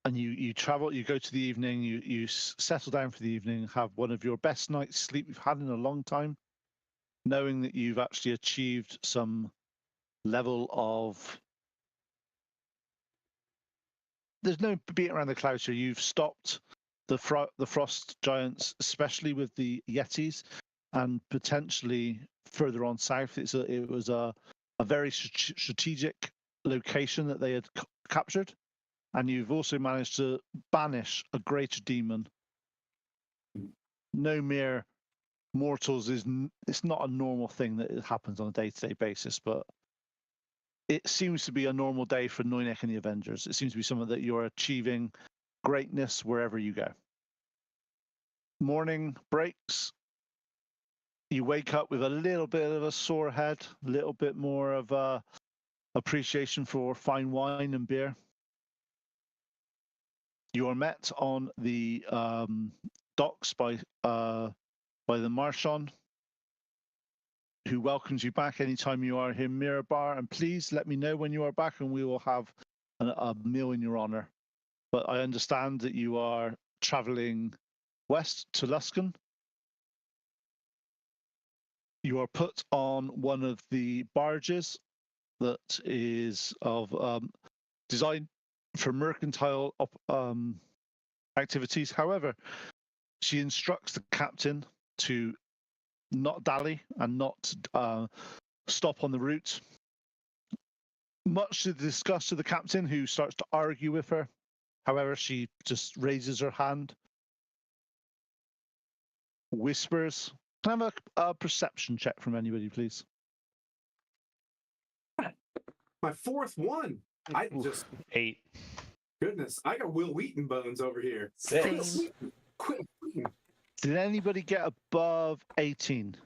[SPEAKER 4] and you travel. You go to the evening. You settle down for the evening. Have one of your best night's sleep you've had in a long time, knowing that you've actually achieved some level of. There's no beating around the clouds here. You've stopped the frost giants, especially with the Yetis, and potentially further on south. It was a very strategic location that they had captured, and you've also managed to banish a greater demon. No mere mortals it's not a normal thing that it happens on a day-to-day basis, but it seems to be a normal day for Noynek and the Avengers. It seems to be something that you're achieving greatness wherever you go. Morning breaks. You wake up with a little bit of a sore head, a little bit more of a appreciation for fine wine and beer. You are met on the docks by the Marchand, who welcomes you back anytime you are here, Mirabar. And please let me know when you are back, and we will have a meal in your honor. But I understand that you are traveling west to Luskan. You are put on one of the barges that is of designed for mercantile activities. However, she instructs the captain to not dally and not stop on the route. Much to the disgust of the captain, who starts to argue with her. However, she just raises her hand, whispers. Can I have a perception check from anybody, please?
[SPEAKER 3] My fourth one. I just
[SPEAKER 9] 8.
[SPEAKER 3] goodness. I got Will Wheaton bones over here.
[SPEAKER 8] 6.
[SPEAKER 3] Quit.
[SPEAKER 4] Did anybody get above 18?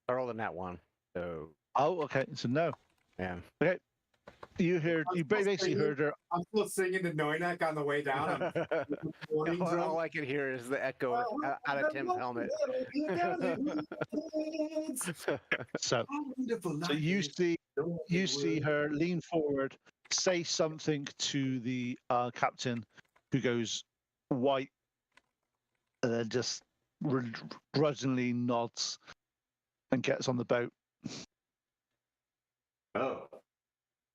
[SPEAKER 6] I rolled a nat 1. So
[SPEAKER 4] Oh, okay. So no.
[SPEAKER 6] yeah.
[SPEAKER 4] Okay. You basically heard her.
[SPEAKER 3] I'm still singing to Noynek on the way down.
[SPEAKER 6] All I can hear is the echo out of Tim's helmet.
[SPEAKER 4] So you see her lean forward, say something to the captain, who goes white, and then just grudgingly nods and gets on the boat.
[SPEAKER 3] Oh.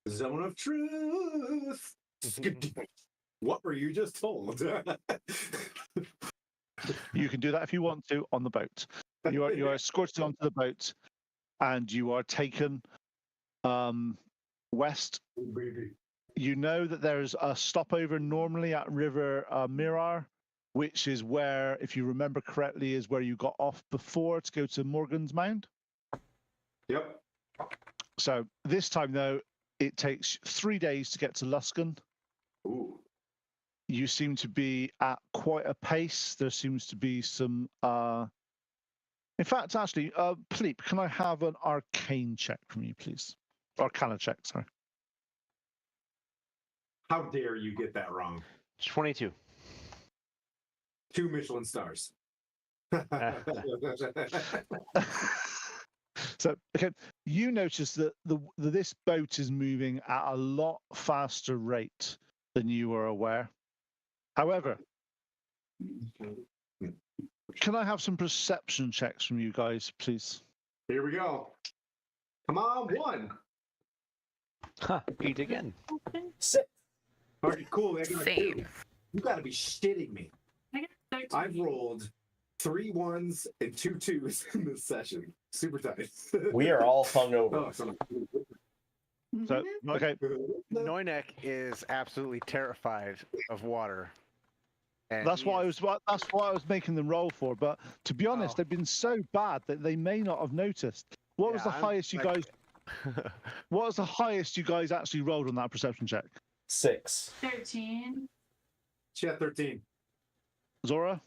[SPEAKER 3] Zone of truth. What were you just told?
[SPEAKER 4] You can do that if you want to on the boat. You are escorted onto the boat, and you are taken west. You know that there's a stopover normally at River Mirar, which is where, if you remember correctly, is where you got off before to go to Morgan's Mound.
[SPEAKER 3] Yep.
[SPEAKER 4] So this time, though, it takes 3 days to get to Luskan.
[SPEAKER 3] Ooh.
[SPEAKER 4] You seem to be at quite a pace. There seems to be some. In fact, actually, Philippe, can I have an arcane check from you, please? Arcana check, sorry.
[SPEAKER 3] How dare you get that wrong?
[SPEAKER 9] 22.
[SPEAKER 3] 2 Michelin stars.
[SPEAKER 4] So, okay, you notice that this boat is moving at a lot faster rate than you were aware. However, can I have some perception checks from you guys, please?
[SPEAKER 3] Here we go. Come on, 1.
[SPEAKER 9] Huh, 8 again.
[SPEAKER 8] 6.
[SPEAKER 3] All right, cool. I got a 2.
[SPEAKER 7] Same.
[SPEAKER 3] You got to be shitting me.
[SPEAKER 5] I got 13.
[SPEAKER 3] I've rolled 3 1s and 2 2s in this session. Super tight.
[SPEAKER 8] We are all hungover.
[SPEAKER 3] Oh, son
[SPEAKER 4] So, okay,
[SPEAKER 6] Noynek is absolutely terrified of water. And
[SPEAKER 4] that's
[SPEAKER 6] he
[SPEAKER 4] what
[SPEAKER 6] is-
[SPEAKER 4] I was making them roll for. But to be honest,
[SPEAKER 6] Oh.
[SPEAKER 4] they've been so bad that they may not have noticed. What was the
[SPEAKER 6] I'm
[SPEAKER 4] highest you
[SPEAKER 6] like-
[SPEAKER 4] guys? What was the highest you guys actually rolled on that perception check?
[SPEAKER 8] 6.
[SPEAKER 5] 13.
[SPEAKER 3] She had 13.
[SPEAKER 4] Zora,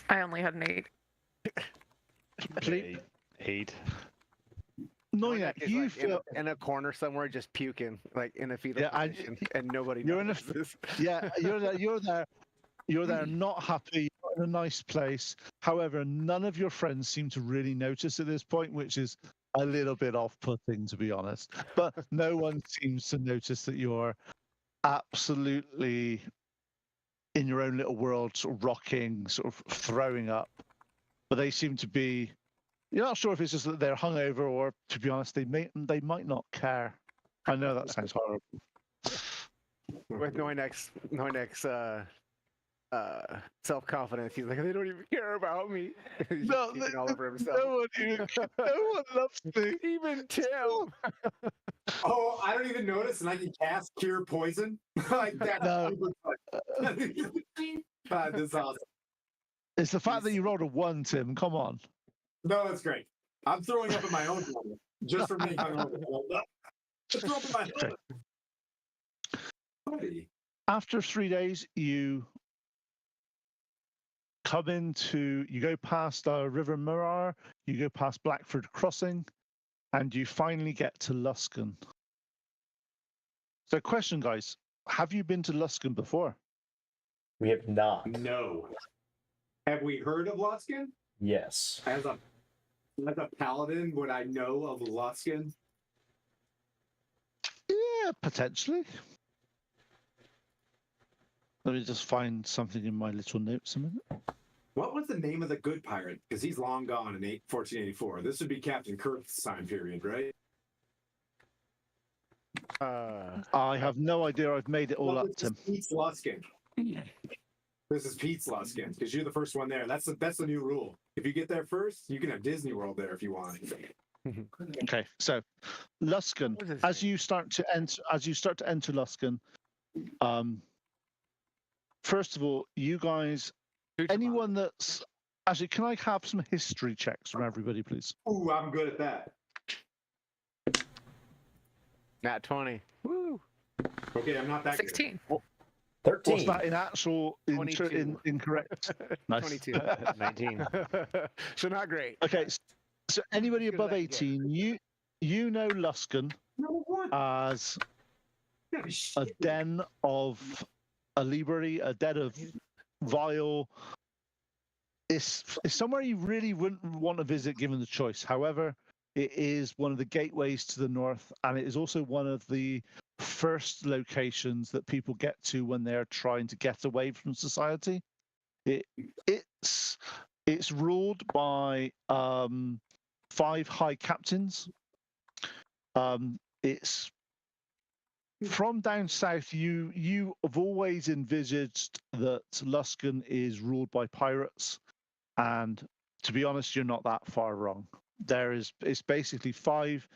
[SPEAKER 7] I only had an 8.
[SPEAKER 4] Philippe,
[SPEAKER 9] 8.
[SPEAKER 4] Noynek,
[SPEAKER 6] is
[SPEAKER 4] you
[SPEAKER 6] like
[SPEAKER 4] feel.
[SPEAKER 6] in a corner somewhere, just puking, like in a fetal
[SPEAKER 4] Yeah,
[SPEAKER 6] position, and nobody
[SPEAKER 4] you're in a-
[SPEAKER 6] notices.
[SPEAKER 4] Yeah, you're there, not happy, not in a nice place. However, none of your friends seem to really notice at this point, which is a little bit off-putting, to be honest. But no one seems to notice that you're absolutely in your own little world, sort of rocking, sort of throwing up. But they seem to be. You're not sure if it's just that they're hungover, or to be honest, they might not care. I know that sounds horrible.
[SPEAKER 6] With Noinek's self-confidence, he's like, they don't even care about me. He's
[SPEAKER 4] No,
[SPEAKER 6] just peeking all over himself.
[SPEAKER 4] no one loves me.
[SPEAKER 6] Even Tim.
[SPEAKER 3] Oh, I don't even notice, and I can cast Cure Poison. Like that.
[SPEAKER 4] No.
[SPEAKER 3] This is awesome.
[SPEAKER 4] It's the fact that you rolled a 1, Tim. Come on.
[SPEAKER 3] No, that's great. I'm throwing up in my own moment just for being hungover. Throw up in my
[SPEAKER 4] Okay.
[SPEAKER 3] Buddy.
[SPEAKER 4] After 3 days, you you go past River Murar, you go past Blackford Crossing, and you finally get to Luskan. So, question, guys, have you been to Luskan before?
[SPEAKER 8] We have not.
[SPEAKER 3] No. Have we heard of Luskin?
[SPEAKER 8] Yes.
[SPEAKER 3] As a paladin, would I know of Luskin?
[SPEAKER 4] Yeah, potentially. Let me just find something in my little notes a minute.
[SPEAKER 3] What was the name of the good pirate? Because he's long gone in 1484. This would be Captain Kirk's time period, right?
[SPEAKER 4] I have no idea. I've made it all up, Tim.
[SPEAKER 3] Pete's Luskin. This is Pete's Luskin because you're the first one there. That's the new rule. If you get there first, you can have Disney World there if you want.
[SPEAKER 4] Okay, so Luskan.
[SPEAKER 6] What is his
[SPEAKER 4] As
[SPEAKER 6] name?
[SPEAKER 4] you start to enter Luskan, first of all, you guys, anyone that's actually, can I have some history checks from everybody, please?
[SPEAKER 3] Ooh, I'm good at that.
[SPEAKER 6] Nat 20. Woo.
[SPEAKER 3] Okay, I'm not that
[SPEAKER 7] 16.
[SPEAKER 8] 13.
[SPEAKER 4] What's that in actual
[SPEAKER 6] 22.
[SPEAKER 4] incorrect? Nice.
[SPEAKER 6] 22.
[SPEAKER 9] 19.
[SPEAKER 6] So not great.
[SPEAKER 4] Okay, so anybody
[SPEAKER 6] Good
[SPEAKER 4] above
[SPEAKER 6] luck, yeah.
[SPEAKER 4] 18, you know Luskan
[SPEAKER 3] Number one.
[SPEAKER 4] as
[SPEAKER 3] Yeah,
[SPEAKER 4] a
[SPEAKER 3] shit.
[SPEAKER 4] den of a library, a den of vile. It's somewhere you really wouldn't want to visit given the choice. However, it is one of the gateways to the north, and it is also one of the first locations that people get to when they're trying to get away from society. It's ruled by 5 high captains. It's from down south. You have always envisaged that Luskan is ruled by pirates, and to be honest, you're not that far wrong. It's basically 5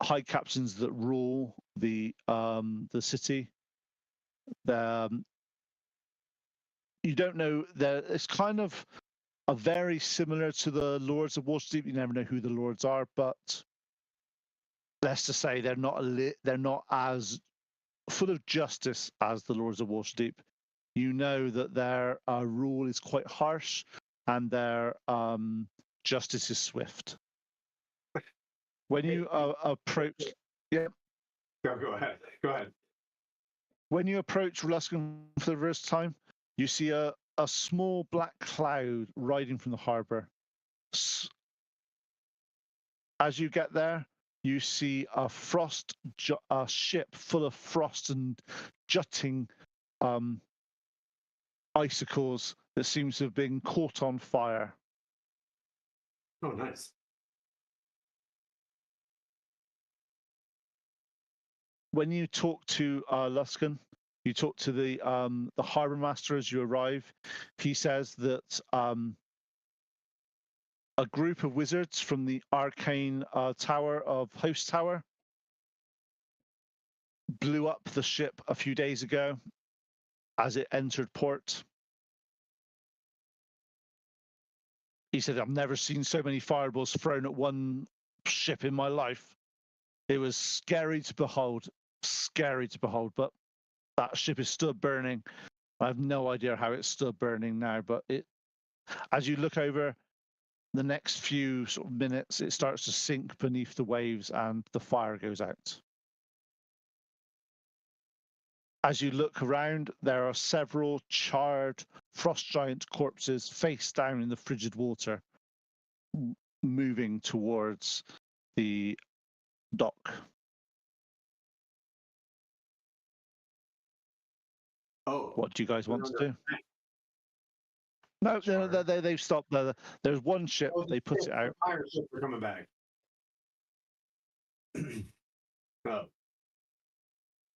[SPEAKER 4] high captains that rule the city. You don't know that it's kind of a very similar to the Lords of Waterdeep. You never know who the lords are, but let's just say they're not as full of justice as the Lords of Waterdeep. You know that their rule is quite harsh, and their justice is swift. When you approach, yeah,
[SPEAKER 3] Go ahead. Go ahead.
[SPEAKER 4] when you approach Luskan for the first time, you see a small black cloud riding from the harbour. As you get there, you see a ship full of frost and jutting icicles that seems to have been caught on fire.
[SPEAKER 3] Oh, nice.
[SPEAKER 4] When you talk to Luskan, you talk to the harbour master as you arrive. He says that a group of wizards from the arcane tower of Host Tower blew up the ship a few days ago as it entered port. He said, "I've never seen so many fireballs thrown at one ship in my life. It was scary to behold, but that ship is still burning. I have no idea how it's still burning now, but as you look over the next few sort of minutes, it starts to sink beneath the waves and the fire goes out. As you look around, there are several charred frost giant corpses face down in the frigid water, moving towards the dock.
[SPEAKER 3] Oh,
[SPEAKER 4] What do you guys want to
[SPEAKER 3] They're
[SPEAKER 4] do? No,
[SPEAKER 3] Sure.
[SPEAKER 4] they've stopped. There's one ship.
[SPEAKER 3] oh,
[SPEAKER 4] They put it out.
[SPEAKER 3] Pirate ships are coming back. Oh.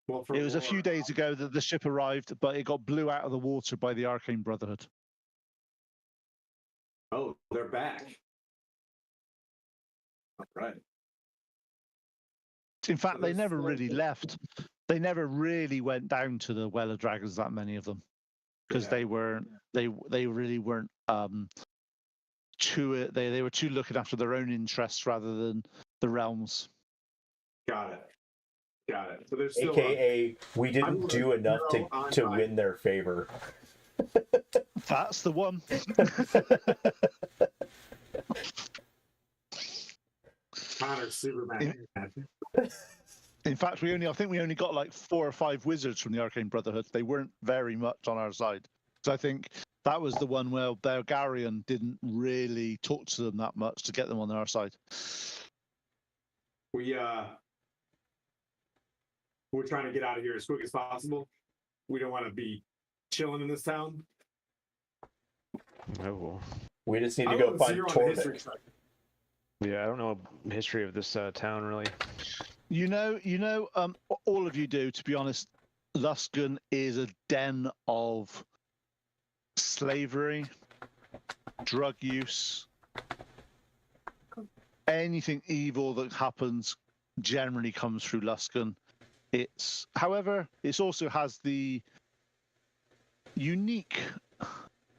[SPEAKER 3] Well, for
[SPEAKER 4] It was a
[SPEAKER 3] war,
[SPEAKER 4] few days ago that the ship arrived, but it got blew out of the water by the Arcane Brotherhood.
[SPEAKER 3] Oh, they're back. All right.
[SPEAKER 4] In fact, they
[SPEAKER 3] there's
[SPEAKER 4] never
[SPEAKER 3] still-
[SPEAKER 4] really left. They never really went down to the Well of Dragons, that many of them, because
[SPEAKER 3] Yeah.
[SPEAKER 4] they really weren't they were too looking after their own interests rather than the realms.
[SPEAKER 3] Got it. Got it. So there's still
[SPEAKER 8] AKA, we didn't
[SPEAKER 3] will
[SPEAKER 8] do
[SPEAKER 3] let
[SPEAKER 8] enough
[SPEAKER 3] Zero on
[SPEAKER 8] to
[SPEAKER 3] by.
[SPEAKER 8] win their favor.
[SPEAKER 4] That's the one.
[SPEAKER 3] Connor Superman.
[SPEAKER 4] In fact, I think we only got like 4 or 5 wizards from the Arcane Brotherhood. They weren't very much on our side. So I think that was the one where Belgarian didn't really talk to them that much to get them on our side.
[SPEAKER 3] We're trying to get out of here as quick as possible. We don't want to be chilling in this town.
[SPEAKER 9] Oh, well.
[SPEAKER 8] We just need
[SPEAKER 3] I
[SPEAKER 8] to go
[SPEAKER 3] want
[SPEAKER 8] find
[SPEAKER 3] zero on the history
[SPEAKER 8] Torvik.
[SPEAKER 3] check.
[SPEAKER 9] Yeah, I don't know the history of this town really.
[SPEAKER 4] All of you do, to be honest. Luskan is a den of slavery, drug use, anything evil that happens generally comes through Luskan. However, it also has the unique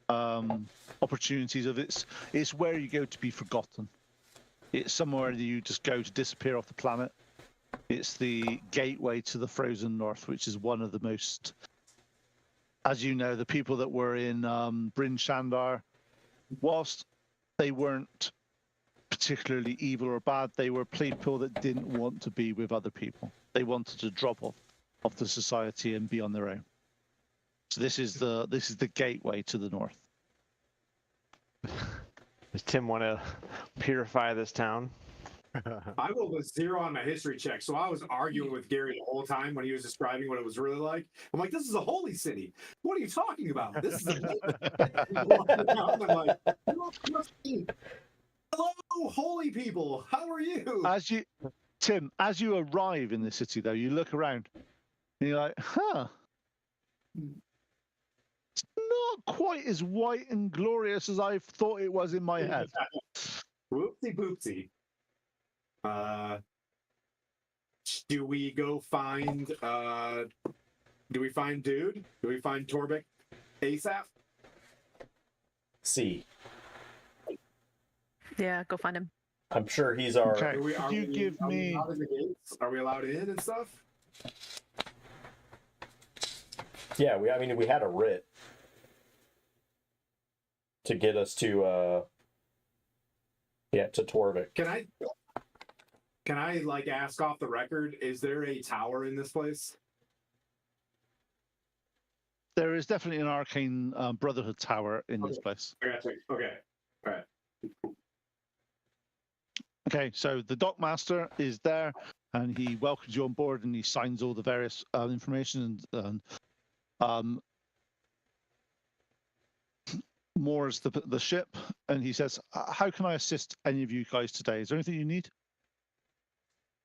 [SPEAKER 4] opportunities of it's where you go to be forgotten. It's somewhere that you just go to disappear off the planet. It's the gateway to the frozen north, which is one of the most, as you know, the people that were in Bryn Shandar, whilst they weren't particularly evil or bad, they were people that didn't want to be with other people. They wanted to drop off of the society and be on their own. So this is the gateway to the north.
[SPEAKER 9] Does Tim want to purify this town?
[SPEAKER 3] I rolled a 0 on my history check, so I was arguing with Gary the whole time when he was describing what it was really like. I'm like, "This is a holy city. What are you talking about? This is I'm like, hello, holy people. How are you?"
[SPEAKER 4] Tim, as you arrive in the city, though, you look around and you're like, huh. It's not quite as white and glorious as I thought it was in my head.
[SPEAKER 3] Whoopsie boopsie. Do we go find do we find Dude? Do we find Torvik ASAP?
[SPEAKER 8] See,
[SPEAKER 7] Yeah, go find him.
[SPEAKER 8] I'm sure he's our.
[SPEAKER 4] Okay.
[SPEAKER 3] Are we,
[SPEAKER 4] Could you give
[SPEAKER 3] are we
[SPEAKER 4] me-
[SPEAKER 3] allowed in the gates? Are we allowed in and stuff?
[SPEAKER 8] Yeah, we had a writ to get us to Torvik.
[SPEAKER 3] Can I like ask off the record? Is there a tower in this place?
[SPEAKER 4] There is definitely an Arcane Brotherhood tower in this place.
[SPEAKER 3] I got you. Okay. All right.
[SPEAKER 4] Okay, so the dockmaster is there, and he welcomes you on board, and he signs all the various information, and moors the ship, and he says, "How can I assist any of you guys today? Is there anything you need?"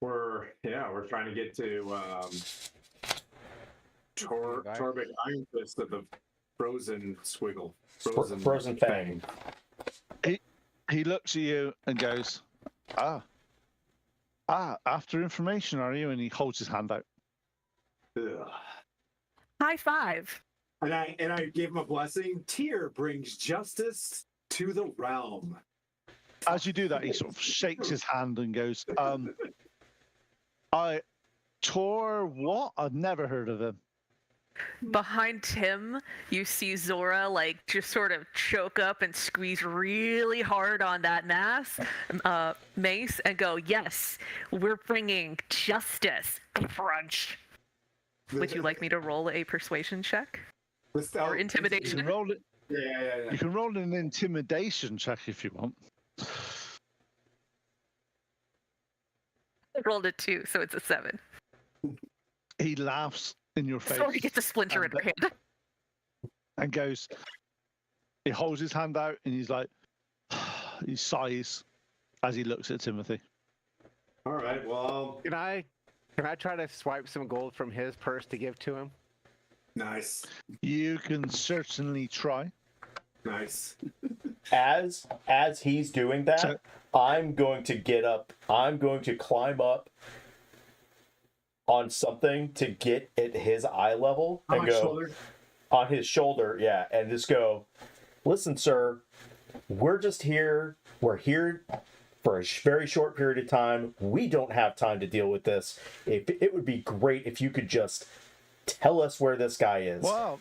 [SPEAKER 3] We're trying to get to Torvik Iron Fist of the Frozen Squiggle.
[SPEAKER 8] Frozen Fang.
[SPEAKER 4] He looks at you and goes, after information, are you? And he holds his hand out.
[SPEAKER 3] Ugh.
[SPEAKER 7] High five.
[SPEAKER 3] And I gave him a blessing. Tyr brings justice to the realm.
[SPEAKER 4] As you do that, he sort of shakes his hand and goes, Tor what? I've never heard of him.
[SPEAKER 7] Behind Tim, you see Zora like just sort of choke up and squeeze really hard on that mace and go, "Yes, we're bringing justice." Crunch. Would you like me to roll a persuasion check or
[SPEAKER 4] You
[SPEAKER 7] intimidation?
[SPEAKER 4] can roll it.
[SPEAKER 3] Yeah.
[SPEAKER 4] You can roll an intimidation check if you want.
[SPEAKER 7] I rolled a 2, so it's a 7.
[SPEAKER 4] He laughs in your face.
[SPEAKER 7] Zora gets a splinter in her hand.
[SPEAKER 4] and goes. He holds his hand out and he's like, he sighs as he looks at Timothy.
[SPEAKER 3] All right. Well,
[SPEAKER 6] Can I try to swipe some gold from his purse to give to him?
[SPEAKER 3] nice,
[SPEAKER 4] You can certainly try.
[SPEAKER 3] nice.
[SPEAKER 8] As he's doing that,
[SPEAKER 4] So-
[SPEAKER 8] I'm going to get up. I'm going to climb up on something to get at his eye level
[SPEAKER 3] On
[SPEAKER 8] and
[SPEAKER 3] my
[SPEAKER 8] go
[SPEAKER 3] shoulder.
[SPEAKER 8] on his shoulder, yeah, and just go, listen, sir, we're just here. We're here for a very short period of time. We don't have time to deal with this. If it would be great if you could just tell us where this guy is.
[SPEAKER 4] Well,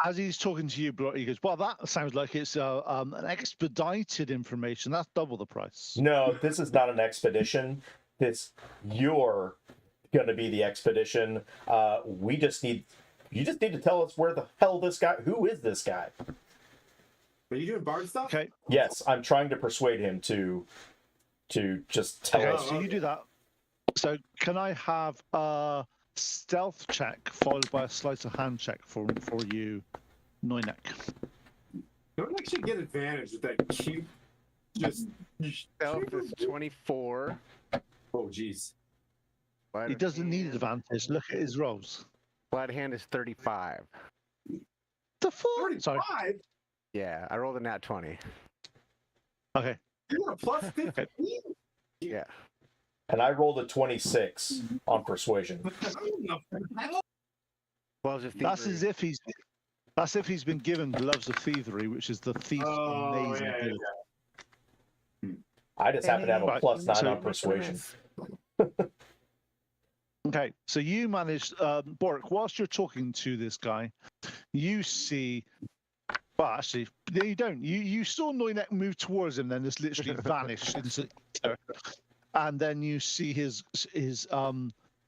[SPEAKER 4] as he's talking to you, he goes, well, that sounds like it's an expedited information. That's double the price.
[SPEAKER 8] No, this is not an expedition. You're going to be the expedition. You just need to tell us where the hell this guy, who is this guy?
[SPEAKER 3] Are you doing bard stuff?
[SPEAKER 4] Okay.
[SPEAKER 8] Yes, I'm trying to persuade him to just tell
[SPEAKER 4] Okay,
[SPEAKER 8] us.
[SPEAKER 4] so you do that. So can I have a stealth check followed by a sleight of hand check for you, Noinek?
[SPEAKER 3] Don't actually get advantage with that cute. Just.
[SPEAKER 6] Stealth is 24.
[SPEAKER 3] Oh, jeez.
[SPEAKER 6] Sleight
[SPEAKER 4] He
[SPEAKER 6] of
[SPEAKER 4] doesn't need
[SPEAKER 6] hand-
[SPEAKER 4] advantage. Look at his rolls.
[SPEAKER 6] Sleight of hand is 35.
[SPEAKER 4] The fuck? Sorry.
[SPEAKER 3] 35.
[SPEAKER 6] Yeah, I rolled a nat 20.
[SPEAKER 4] Okay.
[SPEAKER 3] You got a plus 15.
[SPEAKER 6] Yeah.
[SPEAKER 8] And I rolled a 26 on persuasion.
[SPEAKER 6] Gloves of
[SPEAKER 4] That's
[SPEAKER 6] thievery.
[SPEAKER 4] as if he's been given gloves of thievery, which is the thief's
[SPEAKER 3] Oh,
[SPEAKER 4] amazing
[SPEAKER 3] yeah,
[SPEAKER 4] ability.
[SPEAKER 8] I just happen to have a
[SPEAKER 4] Right,
[SPEAKER 8] plus 9
[SPEAKER 4] so-
[SPEAKER 8] on persuasion.
[SPEAKER 4] Okay, so you managed, Boric, whilst you're talking to this guy, you see, well, actually, no, you don't. You saw Noinek move towards him, then just literally vanish into, and then you see his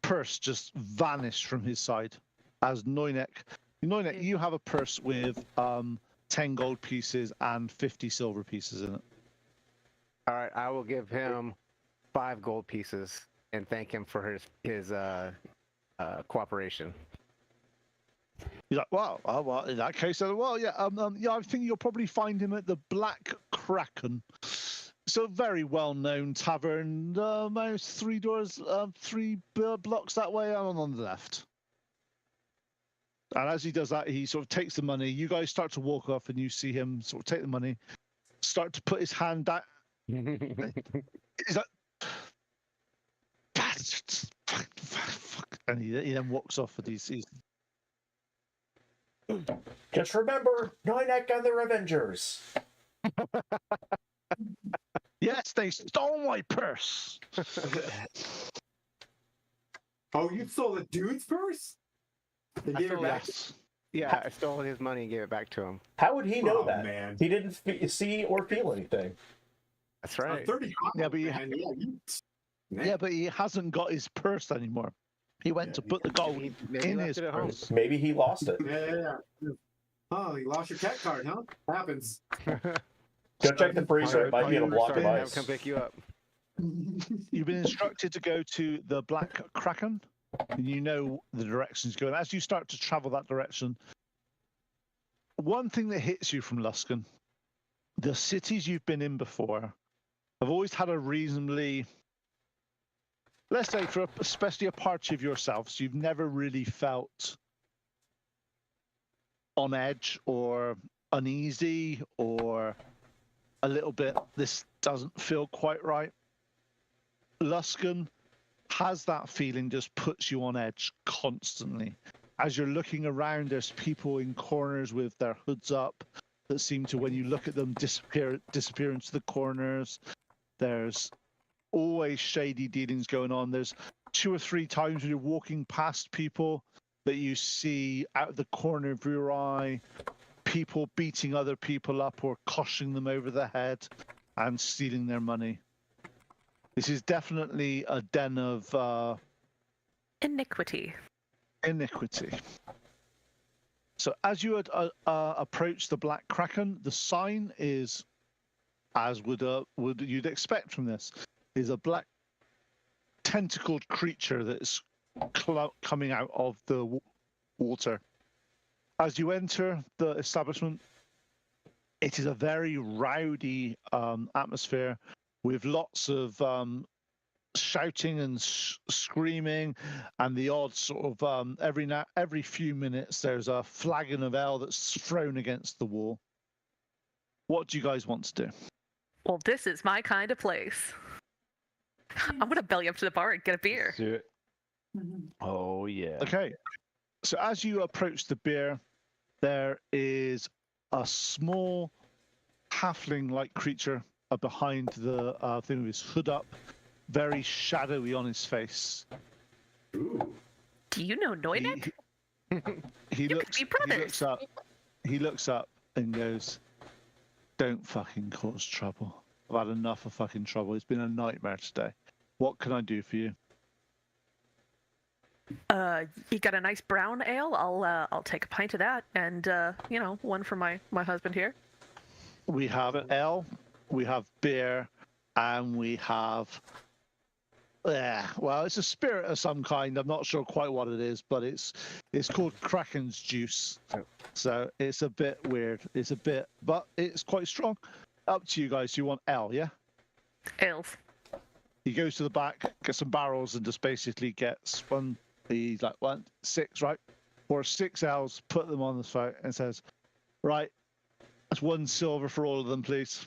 [SPEAKER 4] purse just vanish from his side as Noinek, you have a purse with 10 gold pieces and 50 silver pieces in it.
[SPEAKER 6] All right, I will give him 5 gold pieces and thank him for his cooperation.
[SPEAKER 4] He's like, well, in that case, yeah, I think you'll probably find him at the Black Kraken. It's a very well-known tavern, about 3 doors, 3 blocks that way, and on the left. And as he does that, he sort of takes the money. You guys start to walk off, and you see him sort of take the money, start to put his hand down. He's like, bastards, fuck. And he then walks off with these.
[SPEAKER 8] Just remember, Noinek and the Revengers.
[SPEAKER 4] Yes, they stole my purse.
[SPEAKER 3] Oh, you stole the dude's purse? They gave it
[SPEAKER 6] stole
[SPEAKER 3] back.
[SPEAKER 4] Yes.
[SPEAKER 6] Yeah, I stole his money and gave it back to him.
[SPEAKER 8] How would he know
[SPEAKER 3] Oh,
[SPEAKER 8] that?
[SPEAKER 3] man.
[SPEAKER 8] He didn't see or feel anything.
[SPEAKER 6] That's right.
[SPEAKER 3] 35.
[SPEAKER 4] Yeah, but you-
[SPEAKER 3] man.
[SPEAKER 4] Yeah, but he hasn't got his purse anymore. He went to put the gold
[SPEAKER 6] Maybe he
[SPEAKER 4] in
[SPEAKER 6] left
[SPEAKER 4] his
[SPEAKER 6] it at home.
[SPEAKER 4] purse.
[SPEAKER 8] Maybe he lost it.
[SPEAKER 3] Yeah. Oh, you lost your cat card, huh? Happens.
[SPEAKER 8] Go check the freezer. It might be in a block of
[SPEAKER 6] Sorry, have him
[SPEAKER 8] ice.
[SPEAKER 6] come pick you up.
[SPEAKER 4] You've been instructed to go to the Black Kraken, and you know the directions going. As you start to travel that direction, one thing that hits you from Luskan, the cities you've been in before have always had a reasonably, let's say, for especially a part of yourselves, you've never really felt on edge or uneasy or a little bit, this doesn't feel quite right. Luskan has that feeling, just puts you on edge constantly. As you're looking around, there's people in corners with their hoods up that seem to, when you look at them, disappear into the corners. There's always shady dealings going on. There's 2 or 3 times when you're walking past people that you see out of the corner of your eye, people beating other people up or coshing them over the head and stealing their money. This is definitely a den of
[SPEAKER 7] Iniquity.
[SPEAKER 4] iniquity. So as you approach the Black Kraken, the sign is, as would you'd expect from this, is a black tentacled creature that is coming out of the water. As you enter the establishment, it is a very rowdy atmosphere with lots of shouting and screaming, and the odd sort of every few minutes there's a flagon of ale that's thrown against the wall. What do you guys want to do?
[SPEAKER 7] Well, this is my kind of place. I'm gonna belly up to the bar and get a beer.
[SPEAKER 9] Let's do it. Oh yeah.
[SPEAKER 4] Okay, so as you approach the beer, there is a small halfling-like creature behind the thing with his hood up, very shadowy on his face.
[SPEAKER 3] Ooh.
[SPEAKER 7] Do you know Noinek?
[SPEAKER 4] He
[SPEAKER 7] You could
[SPEAKER 4] looks.
[SPEAKER 7] be
[SPEAKER 4] He
[SPEAKER 7] brothers.
[SPEAKER 4] looks up. He looks up and goes, "Don't fucking cause trouble. I've had enough of fucking trouble. It's been a nightmare today. What can I do for you?"
[SPEAKER 7] You got a nice brown ale? I'll take a pint of that, and one for my husband here.
[SPEAKER 4] We have ale, we have beer, and we have. Well, it's a spirit of some kind. I'm not sure quite what it is, but it's called Kraken's juice. So it's a bit weird. But it's quite strong. Up to you guys. You want ale, yeah?
[SPEAKER 7] Ales.
[SPEAKER 4] He goes to the back, gets some barrels, and just basically gets one. He's like 6, right? Or 6 ales, put them on the site, and says, "Right, that's 1 silver for all of them, please."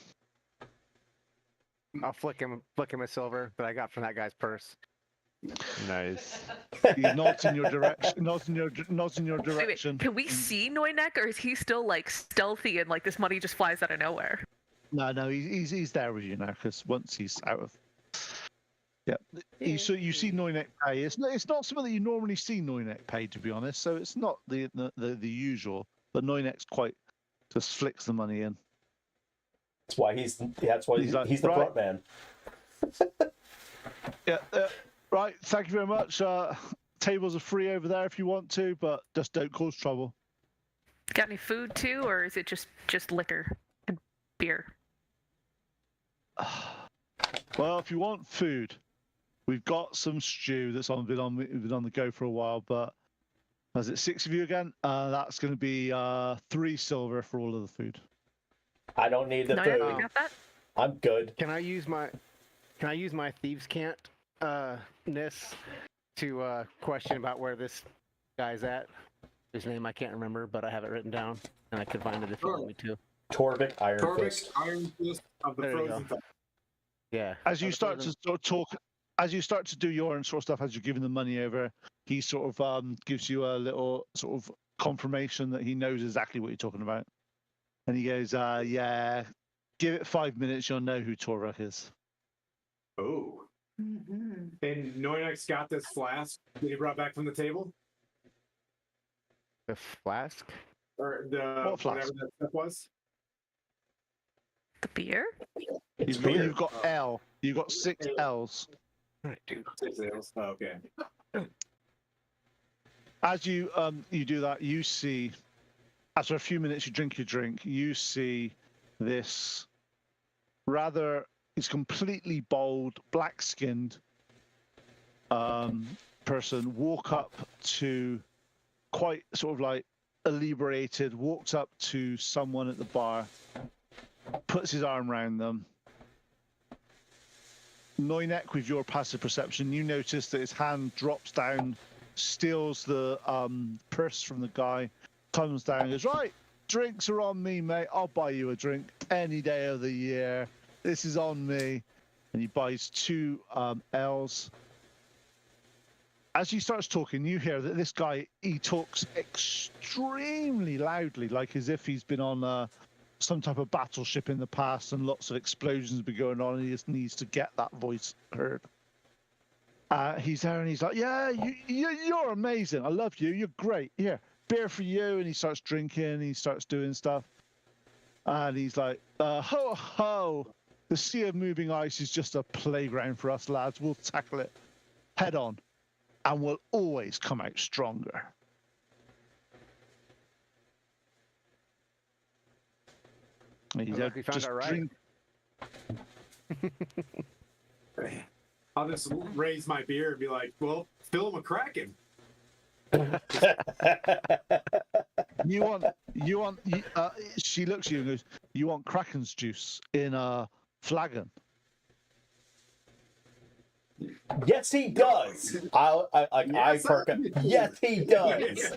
[SPEAKER 6] I'll flick him a silver that I got from that guy's purse.
[SPEAKER 9] Nice.
[SPEAKER 4] He nods in your direction. Nods in your
[SPEAKER 7] Wait,
[SPEAKER 4] direction.
[SPEAKER 7] can we see Noinek, or is he still like stealthy and like this money just flies out of nowhere?
[SPEAKER 4] No, he's there with you now because once he's out of. Yeah, so you see Noinek pay. It's not something that you normally see Noinek pay, to be honest. So it's not the usual. But Noinek's quite just flicks the money in.
[SPEAKER 8] That's why he's the
[SPEAKER 4] right.
[SPEAKER 8] front man.
[SPEAKER 4] Yeah, right. Thank you very much. Tables are free over there if you want to, but just don't cause trouble.
[SPEAKER 7] Got any food too, or is it just liquor and beer?
[SPEAKER 4] Well, if you want food, we've got some stew that's been on the go for a while. But is it 6 of you again? That's going to be 3 silver for all of the food.
[SPEAKER 8] I don't need the
[SPEAKER 7] No,
[SPEAKER 8] food.
[SPEAKER 7] you got that?
[SPEAKER 8] I'm good.
[SPEAKER 6] Can I use my thieves' cant ness to question about where this guy's at? His name I can't remember, but I have it written down, and I could find it if you want me to.
[SPEAKER 8] Torvik, Iron
[SPEAKER 3] Torvik,
[SPEAKER 8] Fist.
[SPEAKER 3] Iron Fist of the
[SPEAKER 6] There you
[SPEAKER 3] Frozen
[SPEAKER 6] go.
[SPEAKER 3] Tide.
[SPEAKER 6] Yeah.
[SPEAKER 4] As you start to sort of talk, as you start to do your own sort of stuff, as you're giving the money over, he sort of gives you a little sort of confirmation that he knows exactly what you're talking about. And he goes, "Yeah, give it 5 minutes, you'll know who Torvik is."
[SPEAKER 3] Oh.
[SPEAKER 5] Mm-hmm.
[SPEAKER 3] And Noinek's got this flask that he brought back from the table?
[SPEAKER 6] The flask?
[SPEAKER 3] Or the
[SPEAKER 4] What flask?
[SPEAKER 3] whatever that stuff was?
[SPEAKER 7] The beer?
[SPEAKER 8] It's
[SPEAKER 4] You've got,
[SPEAKER 8] beer.
[SPEAKER 4] you've got L. You've got 6 L's.
[SPEAKER 6] All right, dude.
[SPEAKER 3] 6 ales. Oh, okay.
[SPEAKER 4] As you do that, you see, after a few minutes, you drink your drink. You see this he's completely bald, black-skinned person walk up to, quite sort of like inebriated, walks up to someone at the bar, puts his arm around them. Noinek, with your passive perception, you notice that his hand drops down, steals the purse from the guy, comes down and goes, "Right, drinks are on me, mate. I'll buy you a drink any day of the year. This is on me." And he buys 2 L's. As he starts talking, you hear that this guy, he talks extremely loudly, like as if he's been on some type of battleship in the past and lots of explosions have been going on and he just needs to get that voice heard. He's there and he's like, "Yeah, you're amazing. I love you. You're great. Here, beer for you." And he starts drinking and he starts doing stuff. And he's like, "Ho, ho. The sea of moving ice is just a playground for us lads. We'll tackle it head on. And we'll always come out stronger." And he's
[SPEAKER 6] Look, we found
[SPEAKER 4] just
[SPEAKER 6] our right.
[SPEAKER 3] I'll just raise my beer and be like, "Well, fill him a Kraken."
[SPEAKER 4] She looks at you and goes, "You want Kraken's juice in a flagon?"
[SPEAKER 8] Yes, he does. I perk up. Yes, he does.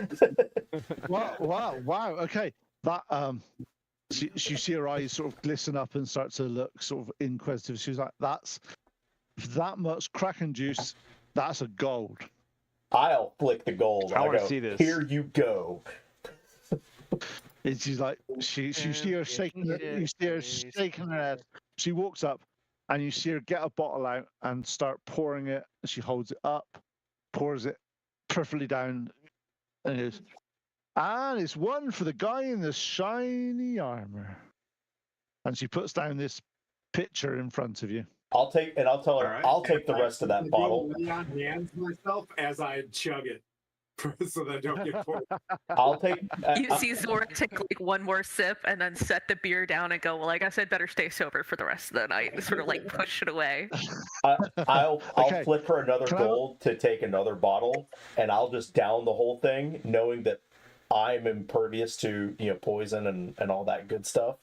[SPEAKER 4] Wow. Okay, that she see her eyes sort of glisten up and start to look sort of inquisitive. She's like, "That's that much Kraken juice. That's a gold."
[SPEAKER 8] I'll flick the gold.
[SPEAKER 9] I wanna
[SPEAKER 8] go,
[SPEAKER 9] see this.
[SPEAKER 8] Here you go.
[SPEAKER 4] And she's like, she see her shaking. You see her shaking her head. She walks up, and you see her get a bottle out and start pouring it. She holds it up, pours it perfectly down, and goes, "And it's one for the guy in the shiny armor." And she puts down this pitcher in front of you.
[SPEAKER 8] I'll take and I'll tell her.
[SPEAKER 3] All right.
[SPEAKER 8] I'll take the rest of that bottle.
[SPEAKER 3] Lay on hands myself as I chug it, so that I don't get poured.
[SPEAKER 8] I'll take.
[SPEAKER 7] You see Zora take like one more sip and then set the beer down and go, well, I guess I'd better stay sober for the rest of the night and sort of like push it away.
[SPEAKER 8] I'll
[SPEAKER 4] Okay.
[SPEAKER 8] flip her another
[SPEAKER 4] Can I-
[SPEAKER 8] gold to take another bottle, and I'll just down the whole thing, knowing that I'm impervious to poison and all that good stuff.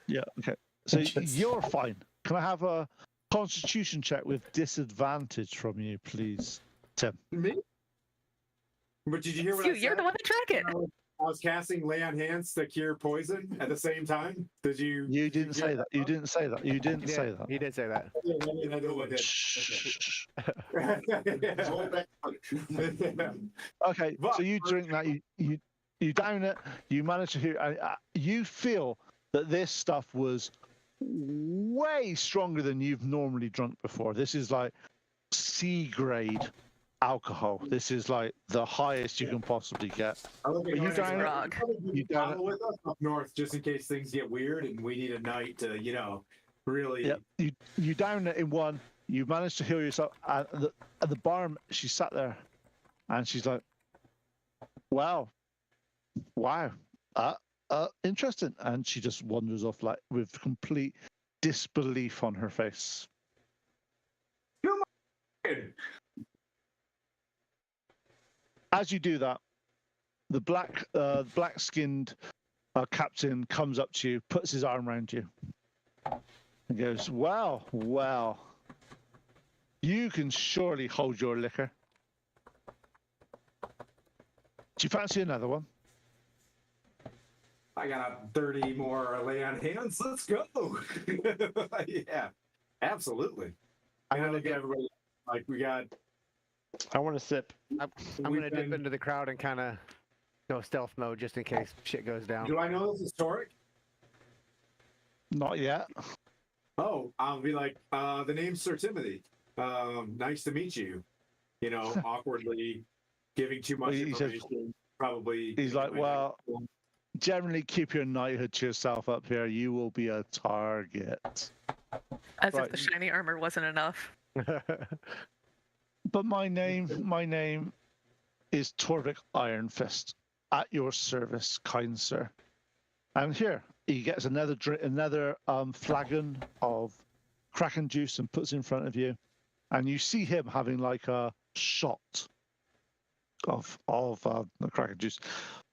[SPEAKER 4] Yeah. Okay. So
[SPEAKER 8] Just-
[SPEAKER 4] you're fine. Can I have a Constitution check with disadvantage from you, please, Tim?
[SPEAKER 3] Me? But did you hear what
[SPEAKER 7] You,
[SPEAKER 3] I
[SPEAKER 7] you're
[SPEAKER 3] said?
[SPEAKER 7] the one that drank it.
[SPEAKER 3] I was casting lay on hands to cure poison at the same time. Did you?
[SPEAKER 4] You didn't say that. You didn't say that. You didn't
[SPEAKER 6] He
[SPEAKER 4] say
[SPEAKER 6] did.
[SPEAKER 4] that.
[SPEAKER 6] He did say that.
[SPEAKER 3] Yeah, I know I did.
[SPEAKER 4] Shh.
[SPEAKER 3] Yeah.
[SPEAKER 4] Okay, so you drink that. You down it. You manage to hear. You feel that this stuff was way stronger than you've normally drunk before. This is like C grade alcohol. This is like the highest you can possibly get. You down it?
[SPEAKER 7] Grog.
[SPEAKER 3] You
[SPEAKER 4] down it?
[SPEAKER 3] with us up north just in case things get weird and we need a night to, really.
[SPEAKER 4] Yep. You down it in one. You managed to heal yourself. At the bar, she sat there, and she's like, "Wow, interesting." And she just wanders off like with complete disbelief on her face. As you do that, the black-skinned captain comes up to you, puts his arm around you, and goes, "Well, you can surely hold your liquor. Do you fancy another one?"
[SPEAKER 3] I got 30 more lay on hands. Let's go. Yeah, absolutely. I gotta look at everybody like we got.
[SPEAKER 9] I want to sip.
[SPEAKER 6] I'm
[SPEAKER 3] we've
[SPEAKER 6] going to dip
[SPEAKER 3] been-
[SPEAKER 6] into the crowd and kind of go stealth mode just in case shit goes down.
[SPEAKER 3] Do I know this historic?
[SPEAKER 4] Not yet.
[SPEAKER 3] Oh, I'll be like, the name's Sir Timothy. Nice to meet you. Awkwardly giving too much
[SPEAKER 4] Well, he says-
[SPEAKER 3] information. Probably.
[SPEAKER 4] He's like, "Well, generally keep your knighthood to yourself up here. You will be a target."
[SPEAKER 7] As
[SPEAKER 4] Right.
[SPEAKER 7] if the shiny armor wasn't enough.
[SPEAKER 4] But my name is Torvik Ironfist. At your service, kind sir. And here he gets another flagon of Kraken juice and puts it in front of you, and you see him having like a shot of the Kraken juice.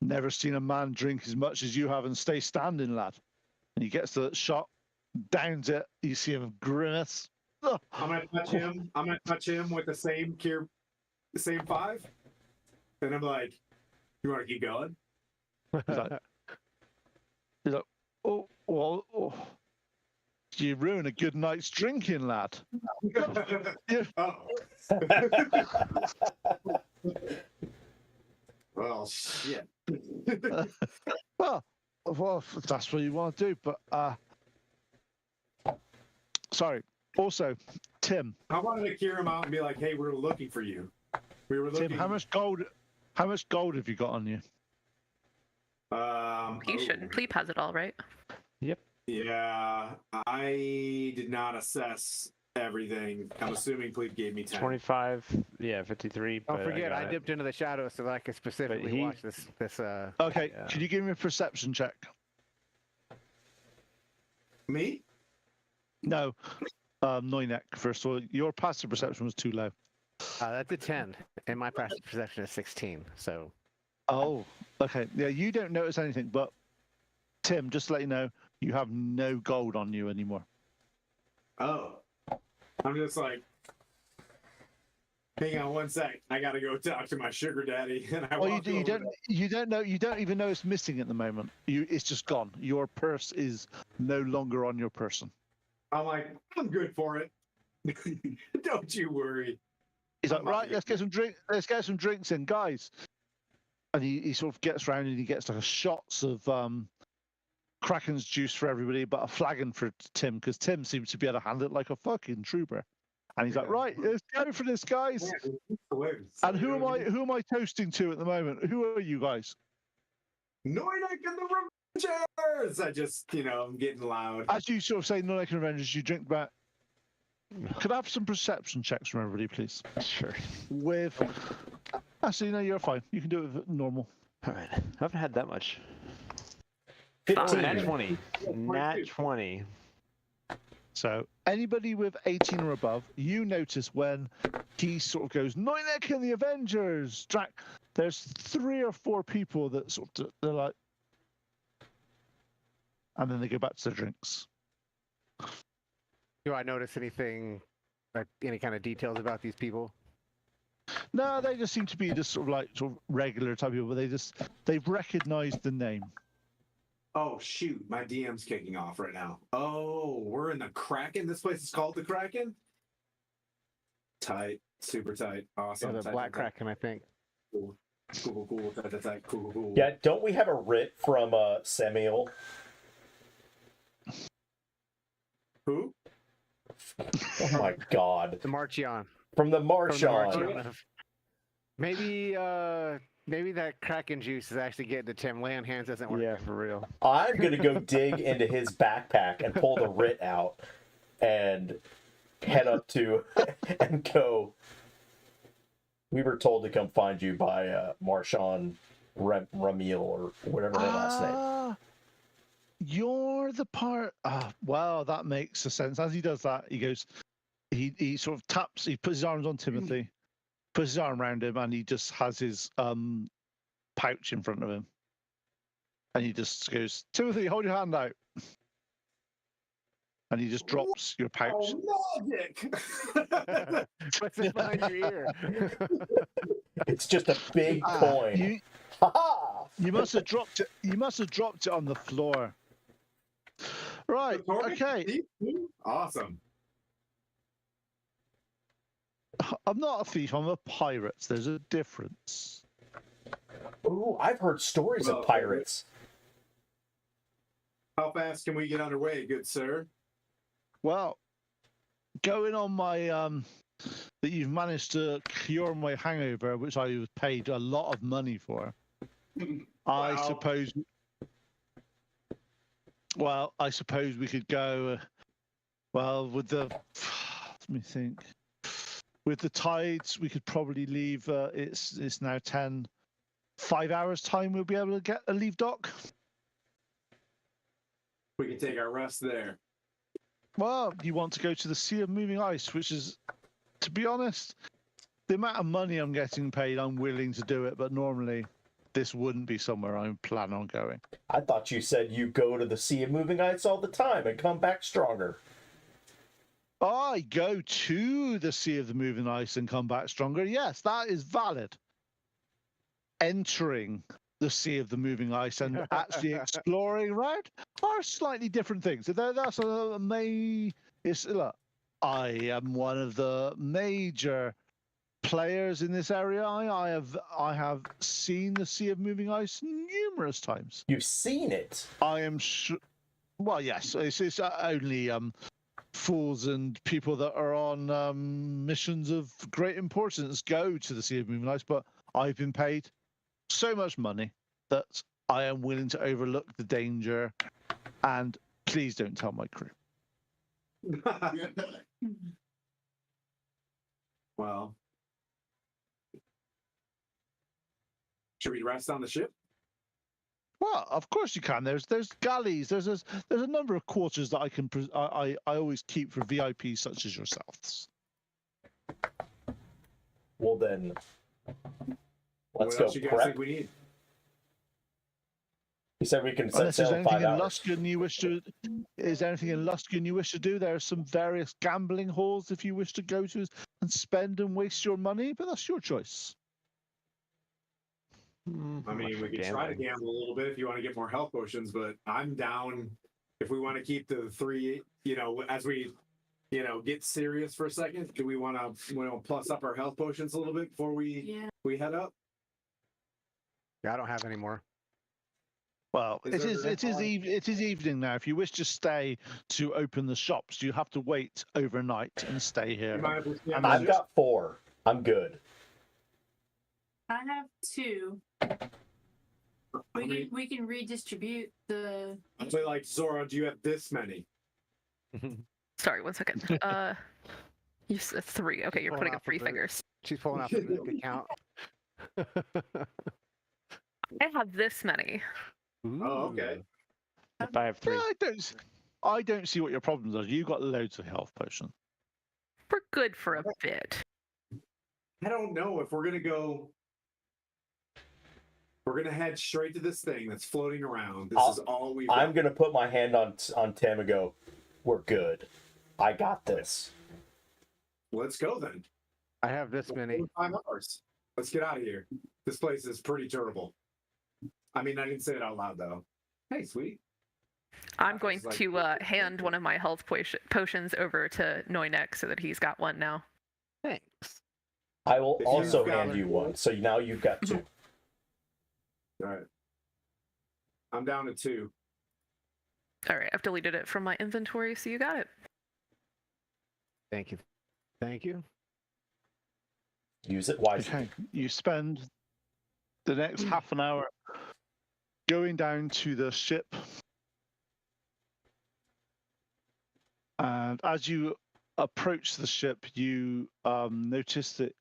[SPEAKER 4] Never seen a man drink as much as you have and stay standing, lad. And he gets the shot, downs it. You see him grimace. Ugh.
[SPEAKER 3] I'm gonna touch him. I'm gonna touch him with the same same 5. And I'm like, you want to keep going?
[SPEAKER 4] He's like, "Oh, well, you ruin a good night's drinking, lad."
[SPEAKER 3] Oh. Well, shit.
[SPEAKER 4] Well, if that's what you want to do, but sorry. Also, Tim,
[SPEAKER 3] I wanted to hear him out and be like, "Hey, we're looking for you. We were looking."
[SPEAKER 4] Tim, how much gold have you got on you?
[SPEAKER 7] He shouldn't. Pleep has it all, right?
[SPEAKER 3] Yeah, I did not assess everything. I'm assuming Pleep gave me 10.
[SPEAKER 9] 25, 53.
[SPEAKER 6] Don't
[SPEAKER 9] but
[SPEAKER 6] forget,
[SPEAKER 9] got
[SPEAKER 6] I
[SPEAKER 9] it.
[SPEAKER 6] dipped into the shadows so that I could specifically
[SPEAKER 9] he-
[SPEAKER 6] watch this.
[SPEAKER 4] Okay,
[SPEAKER 9] Yeah.
[SPEAKER 4] can you give me a perception check?
[SPEAKER 3] Me?
[SPEAKER 4] No, Noinek, first of all. Your passive perception was too low.
[SPEAKER 6] That's a 10, and my passive perception is 16. So
[SPEAKER 4] Oh, okay. Yeah, you don't notice anything, but Tim, just to let you know, you have no gold on you anymore.
[SPEAKER 3] Oh, I'm just like, hang on one sec. I gotta go talk to my sugar daddy. And I
[SPEAKER 4] Well,
[SPEAKER 3] walk
[SPEAKER 4] you
[SPEAKER 3] over
[SPEAKER 4] don't.
[SPEAKER 3] there.
[SPEAKER 4] You don't know. You don't even know it's missing at the moment. It's just gone. Your purse is no longer on your person.
[SPEAKER 3] I'm like, I'm good for it. Don't you worry.
[SPEAKER 4] He's like,
[SPEAKER 3] I'm about to
[SPEAKER 4] right, let's get some drink. Let's get some drinks in, guys. And he sort of gets around and he gets like a shots of Kraken's juice for everybody, but a flagon for Tim because Tim seems to be able to handle it like a fucking trooper. And he's like, right, let's go for this, guys. And who am I? Who am I toasting to at the moment? Who are you guys?
[SPEAKER 3] Noinek and the Revengers! I just, I'm getting loud.
[SPEAKER 4] As you sort of say, no, I can Avengers. You drink back. Could I have some perception checks from everybody, please?
[SPEAKER 9] Sure.
[SPEAKER 4] With actually, no, you're fine. You can do it with normal.
[SPEAKER 9] All right. I haven't had that much.
[SPEAKER 8] 15.
[SPEAKER 9] Nat 20. Nat 20.
[SPEAKER 4] So anybody with 18 or above, you notice when he sort of goes, Noinek and the Avengers. There's 3 or 4 people that sort of they're like, and then they go back to their drinks.
[SPEAKER 6] Do I notice anything, like any kind of details about these people?
[SPEAKER 4] No, they just seem to be just sort of regular type people, but they've recognized the name.
[SPEAKER 3] Oh, shoot. My DM's kicking off right now. Oh, we're in the Kraken? This place is called the Kraken? Tight. Super tight. Awesome.
[SPEAKER 6] Yeah, the
[SPEAKER 3] Tight,
[SPEAKER 6] Black
[SPEAKER 3] tight, tight.
[SPEAKER 6] Kraken, I think.
[SPEAKER 3] Cool. Cool. Tight, tight, tight. Cool.
[SPEAKER 8] Yeah, don't we have a writ from Samuel?
[SPEAKER 3] Who?
[SPEAKER 8] Oh my god.
[SPEAKER 6] The Marchion.
[SPEAKER 8] From the
[SPEAKER 6] From the
[SPEAKER 8] Marchon.
[SPEAKER 6] Marchion. Maybe that Kraken juice is actually getting to Tim. Laying hands doesn't work.
[SPEAKER 9] Yeah, for real.
[SPEAKER 8] I'm going to go dig into his backpack and pull the writ out and head up to and go. We were told to come find you by Marchon Ramil or whatever their last name.
[SPEAKER 4] You're the part. Wow, that makes a sense. As he does that, he goes, he sort of taps, he puts his arms on Timothy, puts his arm around him, and he just has his pouch in front of him. And he just goes, Timothy, hold your hand out. And he just drops your pouch.
[SPEAKER 3] Oh, magic!
[SPEAKER 6] What's it behind your ear?
[SPEAKER 8] It's just a big coin. Ha-ha!
[SPEAKER 4] You must have dropped it. You must have dropped it on the floor. Right. Okay.
[SPEAKER 3] Awesome.
[SPEAKER 4] I'm not a thief. I'm a pirate. There's a difference.
[SPEAKER 8] Ooh, I've heard stories of pirates.
[SPEAKER 3] How fast can we get underway, good sir?
[SPEAKER 4] Well, going on my that you've managed to cure my hangover, which I was paid a lot of money for. I suppose. Well, I suppose we could go. Well, with the let me think. With the tides, we could probably leave. It's now 10. 5 hours time, we'll be able to get a leave dock.
[SPEAKER 3] We can take our rest there.
[SPEAKER 4] Well, you want to go to the Sea of Moving Ice, which is, to be honest, the amount of money I'm getting paid, I'm willing to do it. But normally, this wouldn't be somewhere I plan on going.
[SPEAKER 8] I thought you said you go to the Sea of Moving Ice all the time and come back stronger.
[SPEAKER 4] I go to the Sea of the Moving Ice and come back stronger. Yes, that is valid. Entering the Sea of the Moving Ice and actually exploring around are slightly different things. That's look, I am one of the major players in this area. I have seen the Sea of Moving Ice numerous times.
[SPEAKER 8] You've seen it.
[SPEAKER 4] I am sure. Well, yes, it's only fools and people that are on missions of great importance go to the Sea of Moving Ice, but I've been paid so much money that I am willing to overlook the danger, and please don't tell my crew.
[SPEAKER 3] Well, should we rest on the ship?
[SPEAKER 4] Well, of course you can. There's galleys. There's a number of quarters that I can I always keep for VIPs such as yourselves.
[SPEAKER 8] Well then, let's
[SPEAKER 3] What
[SPEAKER 8] go
[SPEAKER 3] else you guys
[SPEAKER 8] prep.
[SPEAKER 3] think we need?
[SPEAKER 8] said we can set
[SPEAKER 4] Unless there's
[SPEAKER 8] sail in 5
[SPEAKER 4] anything in
[SPEAKER 8] hours.
[SPEAKER 4] Luskan you wish to, is there anything in Luskan you wish to do? There are some various gambling halls if you wish to go to and spend and waste your money, but that's your choice.
[SPEAKER 3] I mean, we could try to gamble a little bit if you want to get more health potions, but I'm down if we want to keep the 3, as we, get serious for a second. Do we want to plus up our health potions a little bit before we head up?
[SPEAKER 6] Yeah, I don't have any more.
[SPEAKER 4] Well,
[SPEAKER 3] Is
[SPEAKER 4] it is evening now. If you wish to stay to open the shops, you have to wait overnight and stay
[SPEAKER 3] You
[SPEAKER 4] here.
[SPEAKER 3] mind if we stay on
[SPEAKER 4] And
[SPEAKER 3] the
[SPEAKER 8] I've
[SPEAKER 3] ship?
[SPEAKER 8] got 4. I'm good.
[SPEAKER 5] I have 2. We can redistribute the.
[SPEAKER 3] I'll say, like, Zora, do you have this many?
[SPEAKER 7] Sorry, 1 second. You said 3. Okay, you're putting up 3 fingers.
[SPEAKER 6] She's pulling out the book account.
[SPEAKER 7] I have this many.
[SPEAKER 3] Oh, okay.
[SPEAKER 9] If I have 3.
[SPEAKER 4] Yeah, I don't see what your problems are. You've got loads of health potions.
[SPEAKER 7] We're good for a bit.
[SPEAKER 3] I don't know if we're gonna go. We're gonna head straight to this thing that's floating around. This is all we've got.
[SPEAKER 8] I'm gonna put my hand on Tim and go, we're good. I got this.
[SPEAKER 3] Let's go then.
[SPEAKER 6] I have this many.
[SPEAKER 3] 5 hours. Let's get out of here. This place is pretty terrible. I mean, I didn't say it out loud though. Hey, sweet.
[SPEAKER 7] I'm going
[SPEAKER 3] It's like-
[SPEAKER 7] to hand one of my health potions over to Noynek so that he's got one now.
[SPEAKER 6] Thanks.
[SPEAKER 8] I will
[SPEAKER 3] If
[SPEAKER 8] also
[SPEAKER 3] you've got
[SPEAKER 8] hand
[SPEAKER 3] it-
[SPEAKER 8] you one. So now you've got 2.
[SPEAKER 3] All right. I'm down to 2.
[SPEAKER 7] All right, I've deleted it from my inventory, so you got it.
[SPEAKER 6] Thank you. Thank you.
[SPEAKER 8] Use it wisely.
[SPEAKER 4] Okay, you spend the next half an hour going down to the ship. And as you approach the ship, you notice that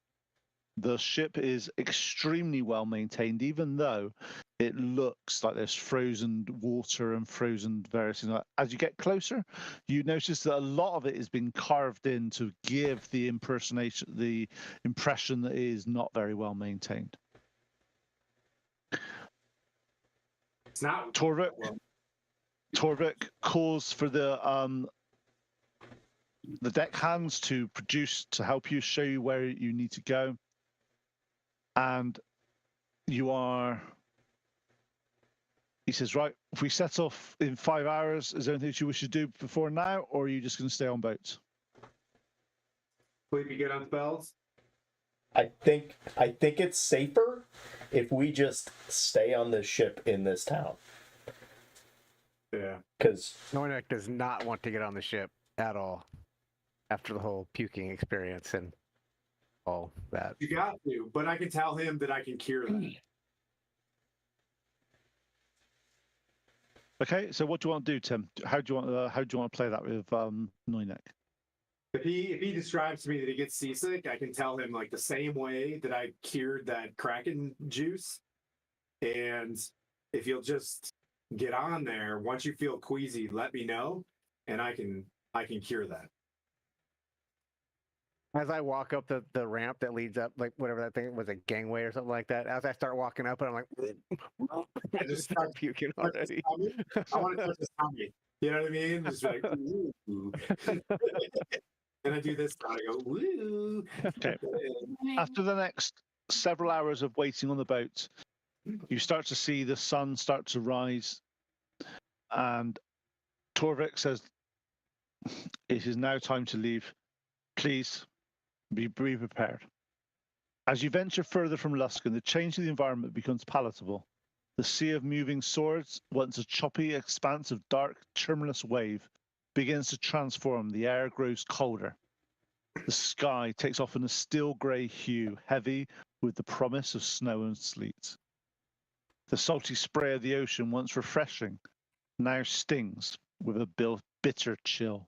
[SPEAKER 4] the ship is extremely well maintained, even though it looks like there's frozen water and frozen various things. As you get closer, you notice that a lot of it has been carved in to give the impression that it is not very well maintained.
[SPEAKER 3] It's not.
[SPEAKER 4] Torvik calls for the deck hands to help you, show you where you need to go. And he says, right, if we set off in 5 hours, is there anything you wish to do before now, or are you just going to stay on boats?
[SPEAKER 3] Sleepy good on spells?
[SPEAKER 8] I think it's safer if we just stay on this ship in this town.
[SPEAKER 3] Yeah.
[SPEAKER 8] Because
[SPEAKER 6] Noynek does not want to get on the ship at all after the whole puking experience and all that.
[SPEAKER 3] You got to, but I can tell him that I can cure that.
[SPEAKER 4] Okay, so what do you want to do, Tim? How do you want to play that with Noynek?
[SPEAKER 3] If he describes to me that he gets seasick, I can tell him like the same way that I cured that Kraken juice. And if you'll just get on there, once you feel queasy, let me know, and I can cure that.
[SPEAKER 6] As I walk up the ramp that leads up, like whatever that thing was, a gangway or something like that, as I start walking up, and I'm like, I just start puking already.
[SPEAKER 3] I want to touch his tummy. You know what I mean? Just like, ooh. And I do this, I go, woo.
[SPEAKER 4] Okay. After the next several hours of waiting on the boat, you start to see the sun start to rise, and Torvik says, "It is now time to leave. Please be prepared." As you venture further from Luskan, the change in the environment becomes palatable. The sea of moving swords, once a choppy expanse of dark, tremulous wave, begins to transform. The air grows colder. The sky takes on a still grey hue, heavy with the promise of snow and sleet. The salty spray of the ocean, once refreshing, now stings with a bitter chill.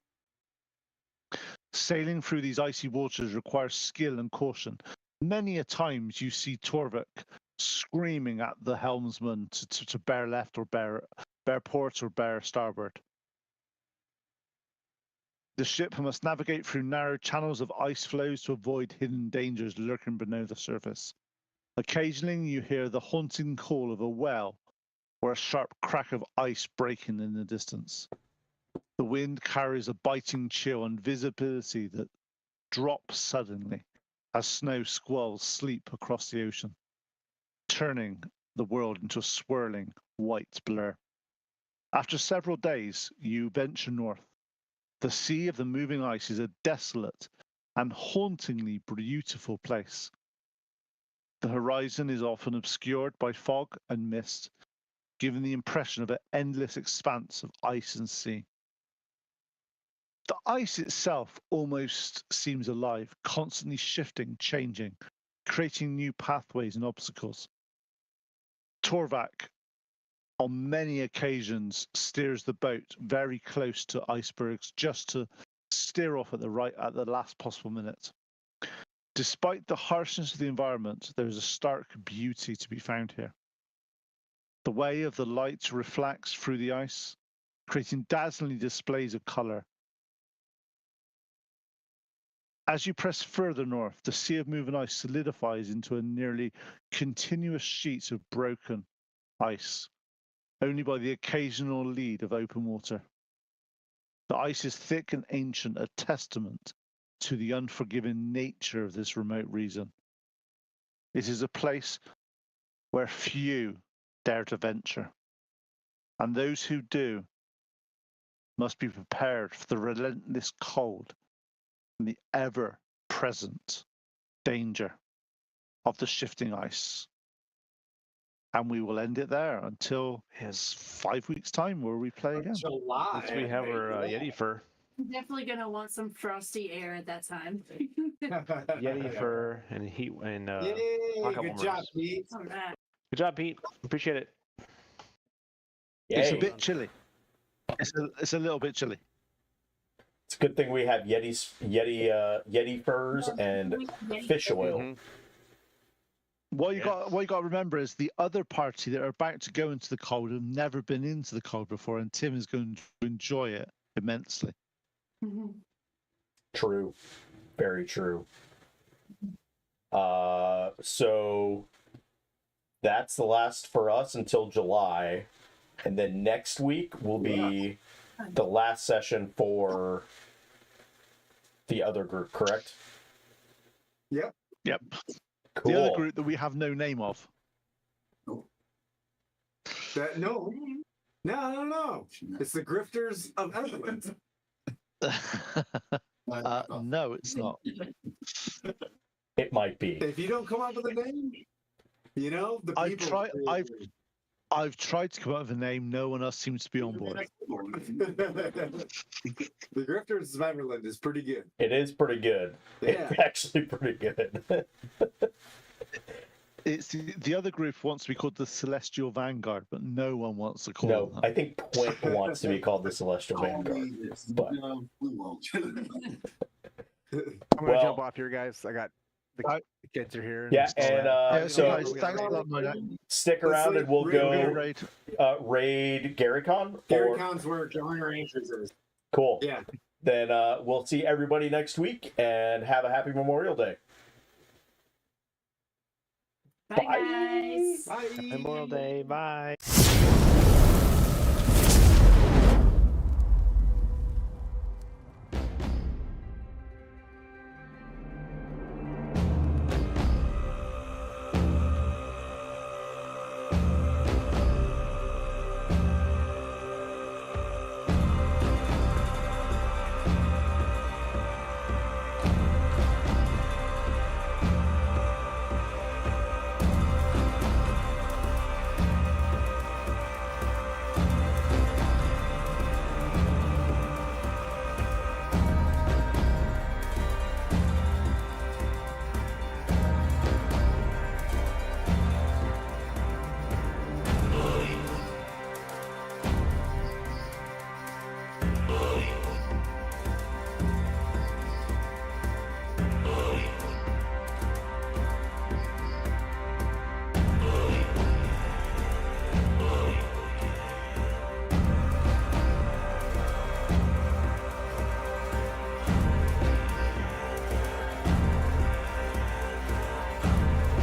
[SPEAKER 4] Sailing through these icy waters requires skill and caution. Many a times you see Torvik screaming at the helmsman to bear left or bear port or bear starboard. The ship must navigate through narrow channels of ice floes to avoid hidden dangers lurking below the surface. Occasionally you hear the haunting call of a whale or a sharp crack of ice breaking in the distance. The wind carries a biting chill and visibility that drops suddenly as snow squalls sleep across the ocean, turning the world into a swirling white blur. After several days, you venture north. The sea of the moving ice is a desolate and hauntingly beautiful place. The horizon is often obscured by fog and mist, giving the impression of an endless expanse of ice and sea. The ice itself almost seems alive, constantly shifting, changing, creating new pathways and obstacles. Torvak, on many occasions, steers the boat very close to icebergs just to steer off at the last possible minute. Despite the harshness of the environment, there is a stark beauty to be found here. The way of the light reflects through the ice, creating dazzling displays of color. As you press further north, the sea of moving ice solidifies into a nearly continuous sheet of broken ice, only by the occasional lead of open water. The ice is thick and ancient, a testament to the unforgiving nature of this remote region. It is a place where few dare to venture, and those who do must be prepared for the relentless cold and the ever-present danger of the shifting ice. And we will end it there until 5 weeks' time where we play again.
[SPEAKER 3] July.
[SPEAKER 9] Since we have our Yeti fur.
[SPEAKER 5] I'm definitely gonna want some frosty air at that time.
[SPEAKER 9] Yeti fur and heat and
[SPEAKER 3] Yay!
[SPEAKER 9] pocket
[SPEAKER 3] Good
[SPEAKER 9] warmers.
[SPEAKER 3] job, Pete.
[SPEAKER 5] All right.
[SPEAKER 9] Good job, Pete. Appreciate it.
[SPEAKER 4] It's a
[SPEAKER 8] Yay.
[SPEAKER 4] bit chilly. It's a little bit chilly.
[SPEAKER 8] It's a good thing we have Yeti furs and fish oil.
[SPEAKER 6] Mhm.
[SPEAKER 4] What you got to remember is the other party that are about to go into the cold have never been into the cold before, and Tim is going to enjoy it immensely.
[SPEAKER 8] True. Very true. So that's the last for us until July. And then next week will be the last session for the other group, correct?
[SPEAKER 3] Yep.
[SPEAKER 4] Yep.
[SPEAKER 8] Cool.
[SPEAKER 4] The other group that we have no name of.
[SPEAKER 3] No. It's the Grifters of Everland.
[SPEAKER 4] No, it's not.
[SPEAKER 8] It might be.
[SPEAKER 3] If you don't come up with a name, the people.
[SPEAKER 4] I've tried to come up with a name. No one else seems to be on board.
[SPEAKER 3] The Grifters of Everland is pretty good.
[SPEAKER 8] It is pretty good.
[SPEAKER 3] Yeah.
[SPEAKER 8] It's actually pretty good.
[SPEAKER 4] It's the other group wants to be called the Celestial Vanguard, but no one wants to call
[SPEAKER 8] No,
[SPEAKER 4] them
[SPEAKER 8] I think Point wants to be called the Celestial Vanguard. But
[SPEAKER 6] we won't. I'm gonna
[SPEAKER 8] Well-
[SPEAKER 6] jump off here, guys. I got the kids are here.
[SPEAKER 8] yeah, and
[SPEAKER 4] that.
[SPEAKER 8] so
[SPEAKER 4] Guys, thanks a lot, Mike.
[SPEAKER 8] stick around and we'll go
[SPEAKER 4] Raid.
[SPEAKER 8] raid GaryCon.
[SPEAKER 3] Gary
[SPEAKER 8] or-
[SPEAKER 3] Con's where John Rangers is.
[SPEAKER 8] Cool.
[SPEAKER 3] Yeah.
[SPEAKER 8] Then we'll see everybody next week and have a happy Memorial Day.
[SPEAKER 5] Bye, guys.
[SPEAKER 3] Bye.
[SPEAKER 9] Memorial Day. Bye.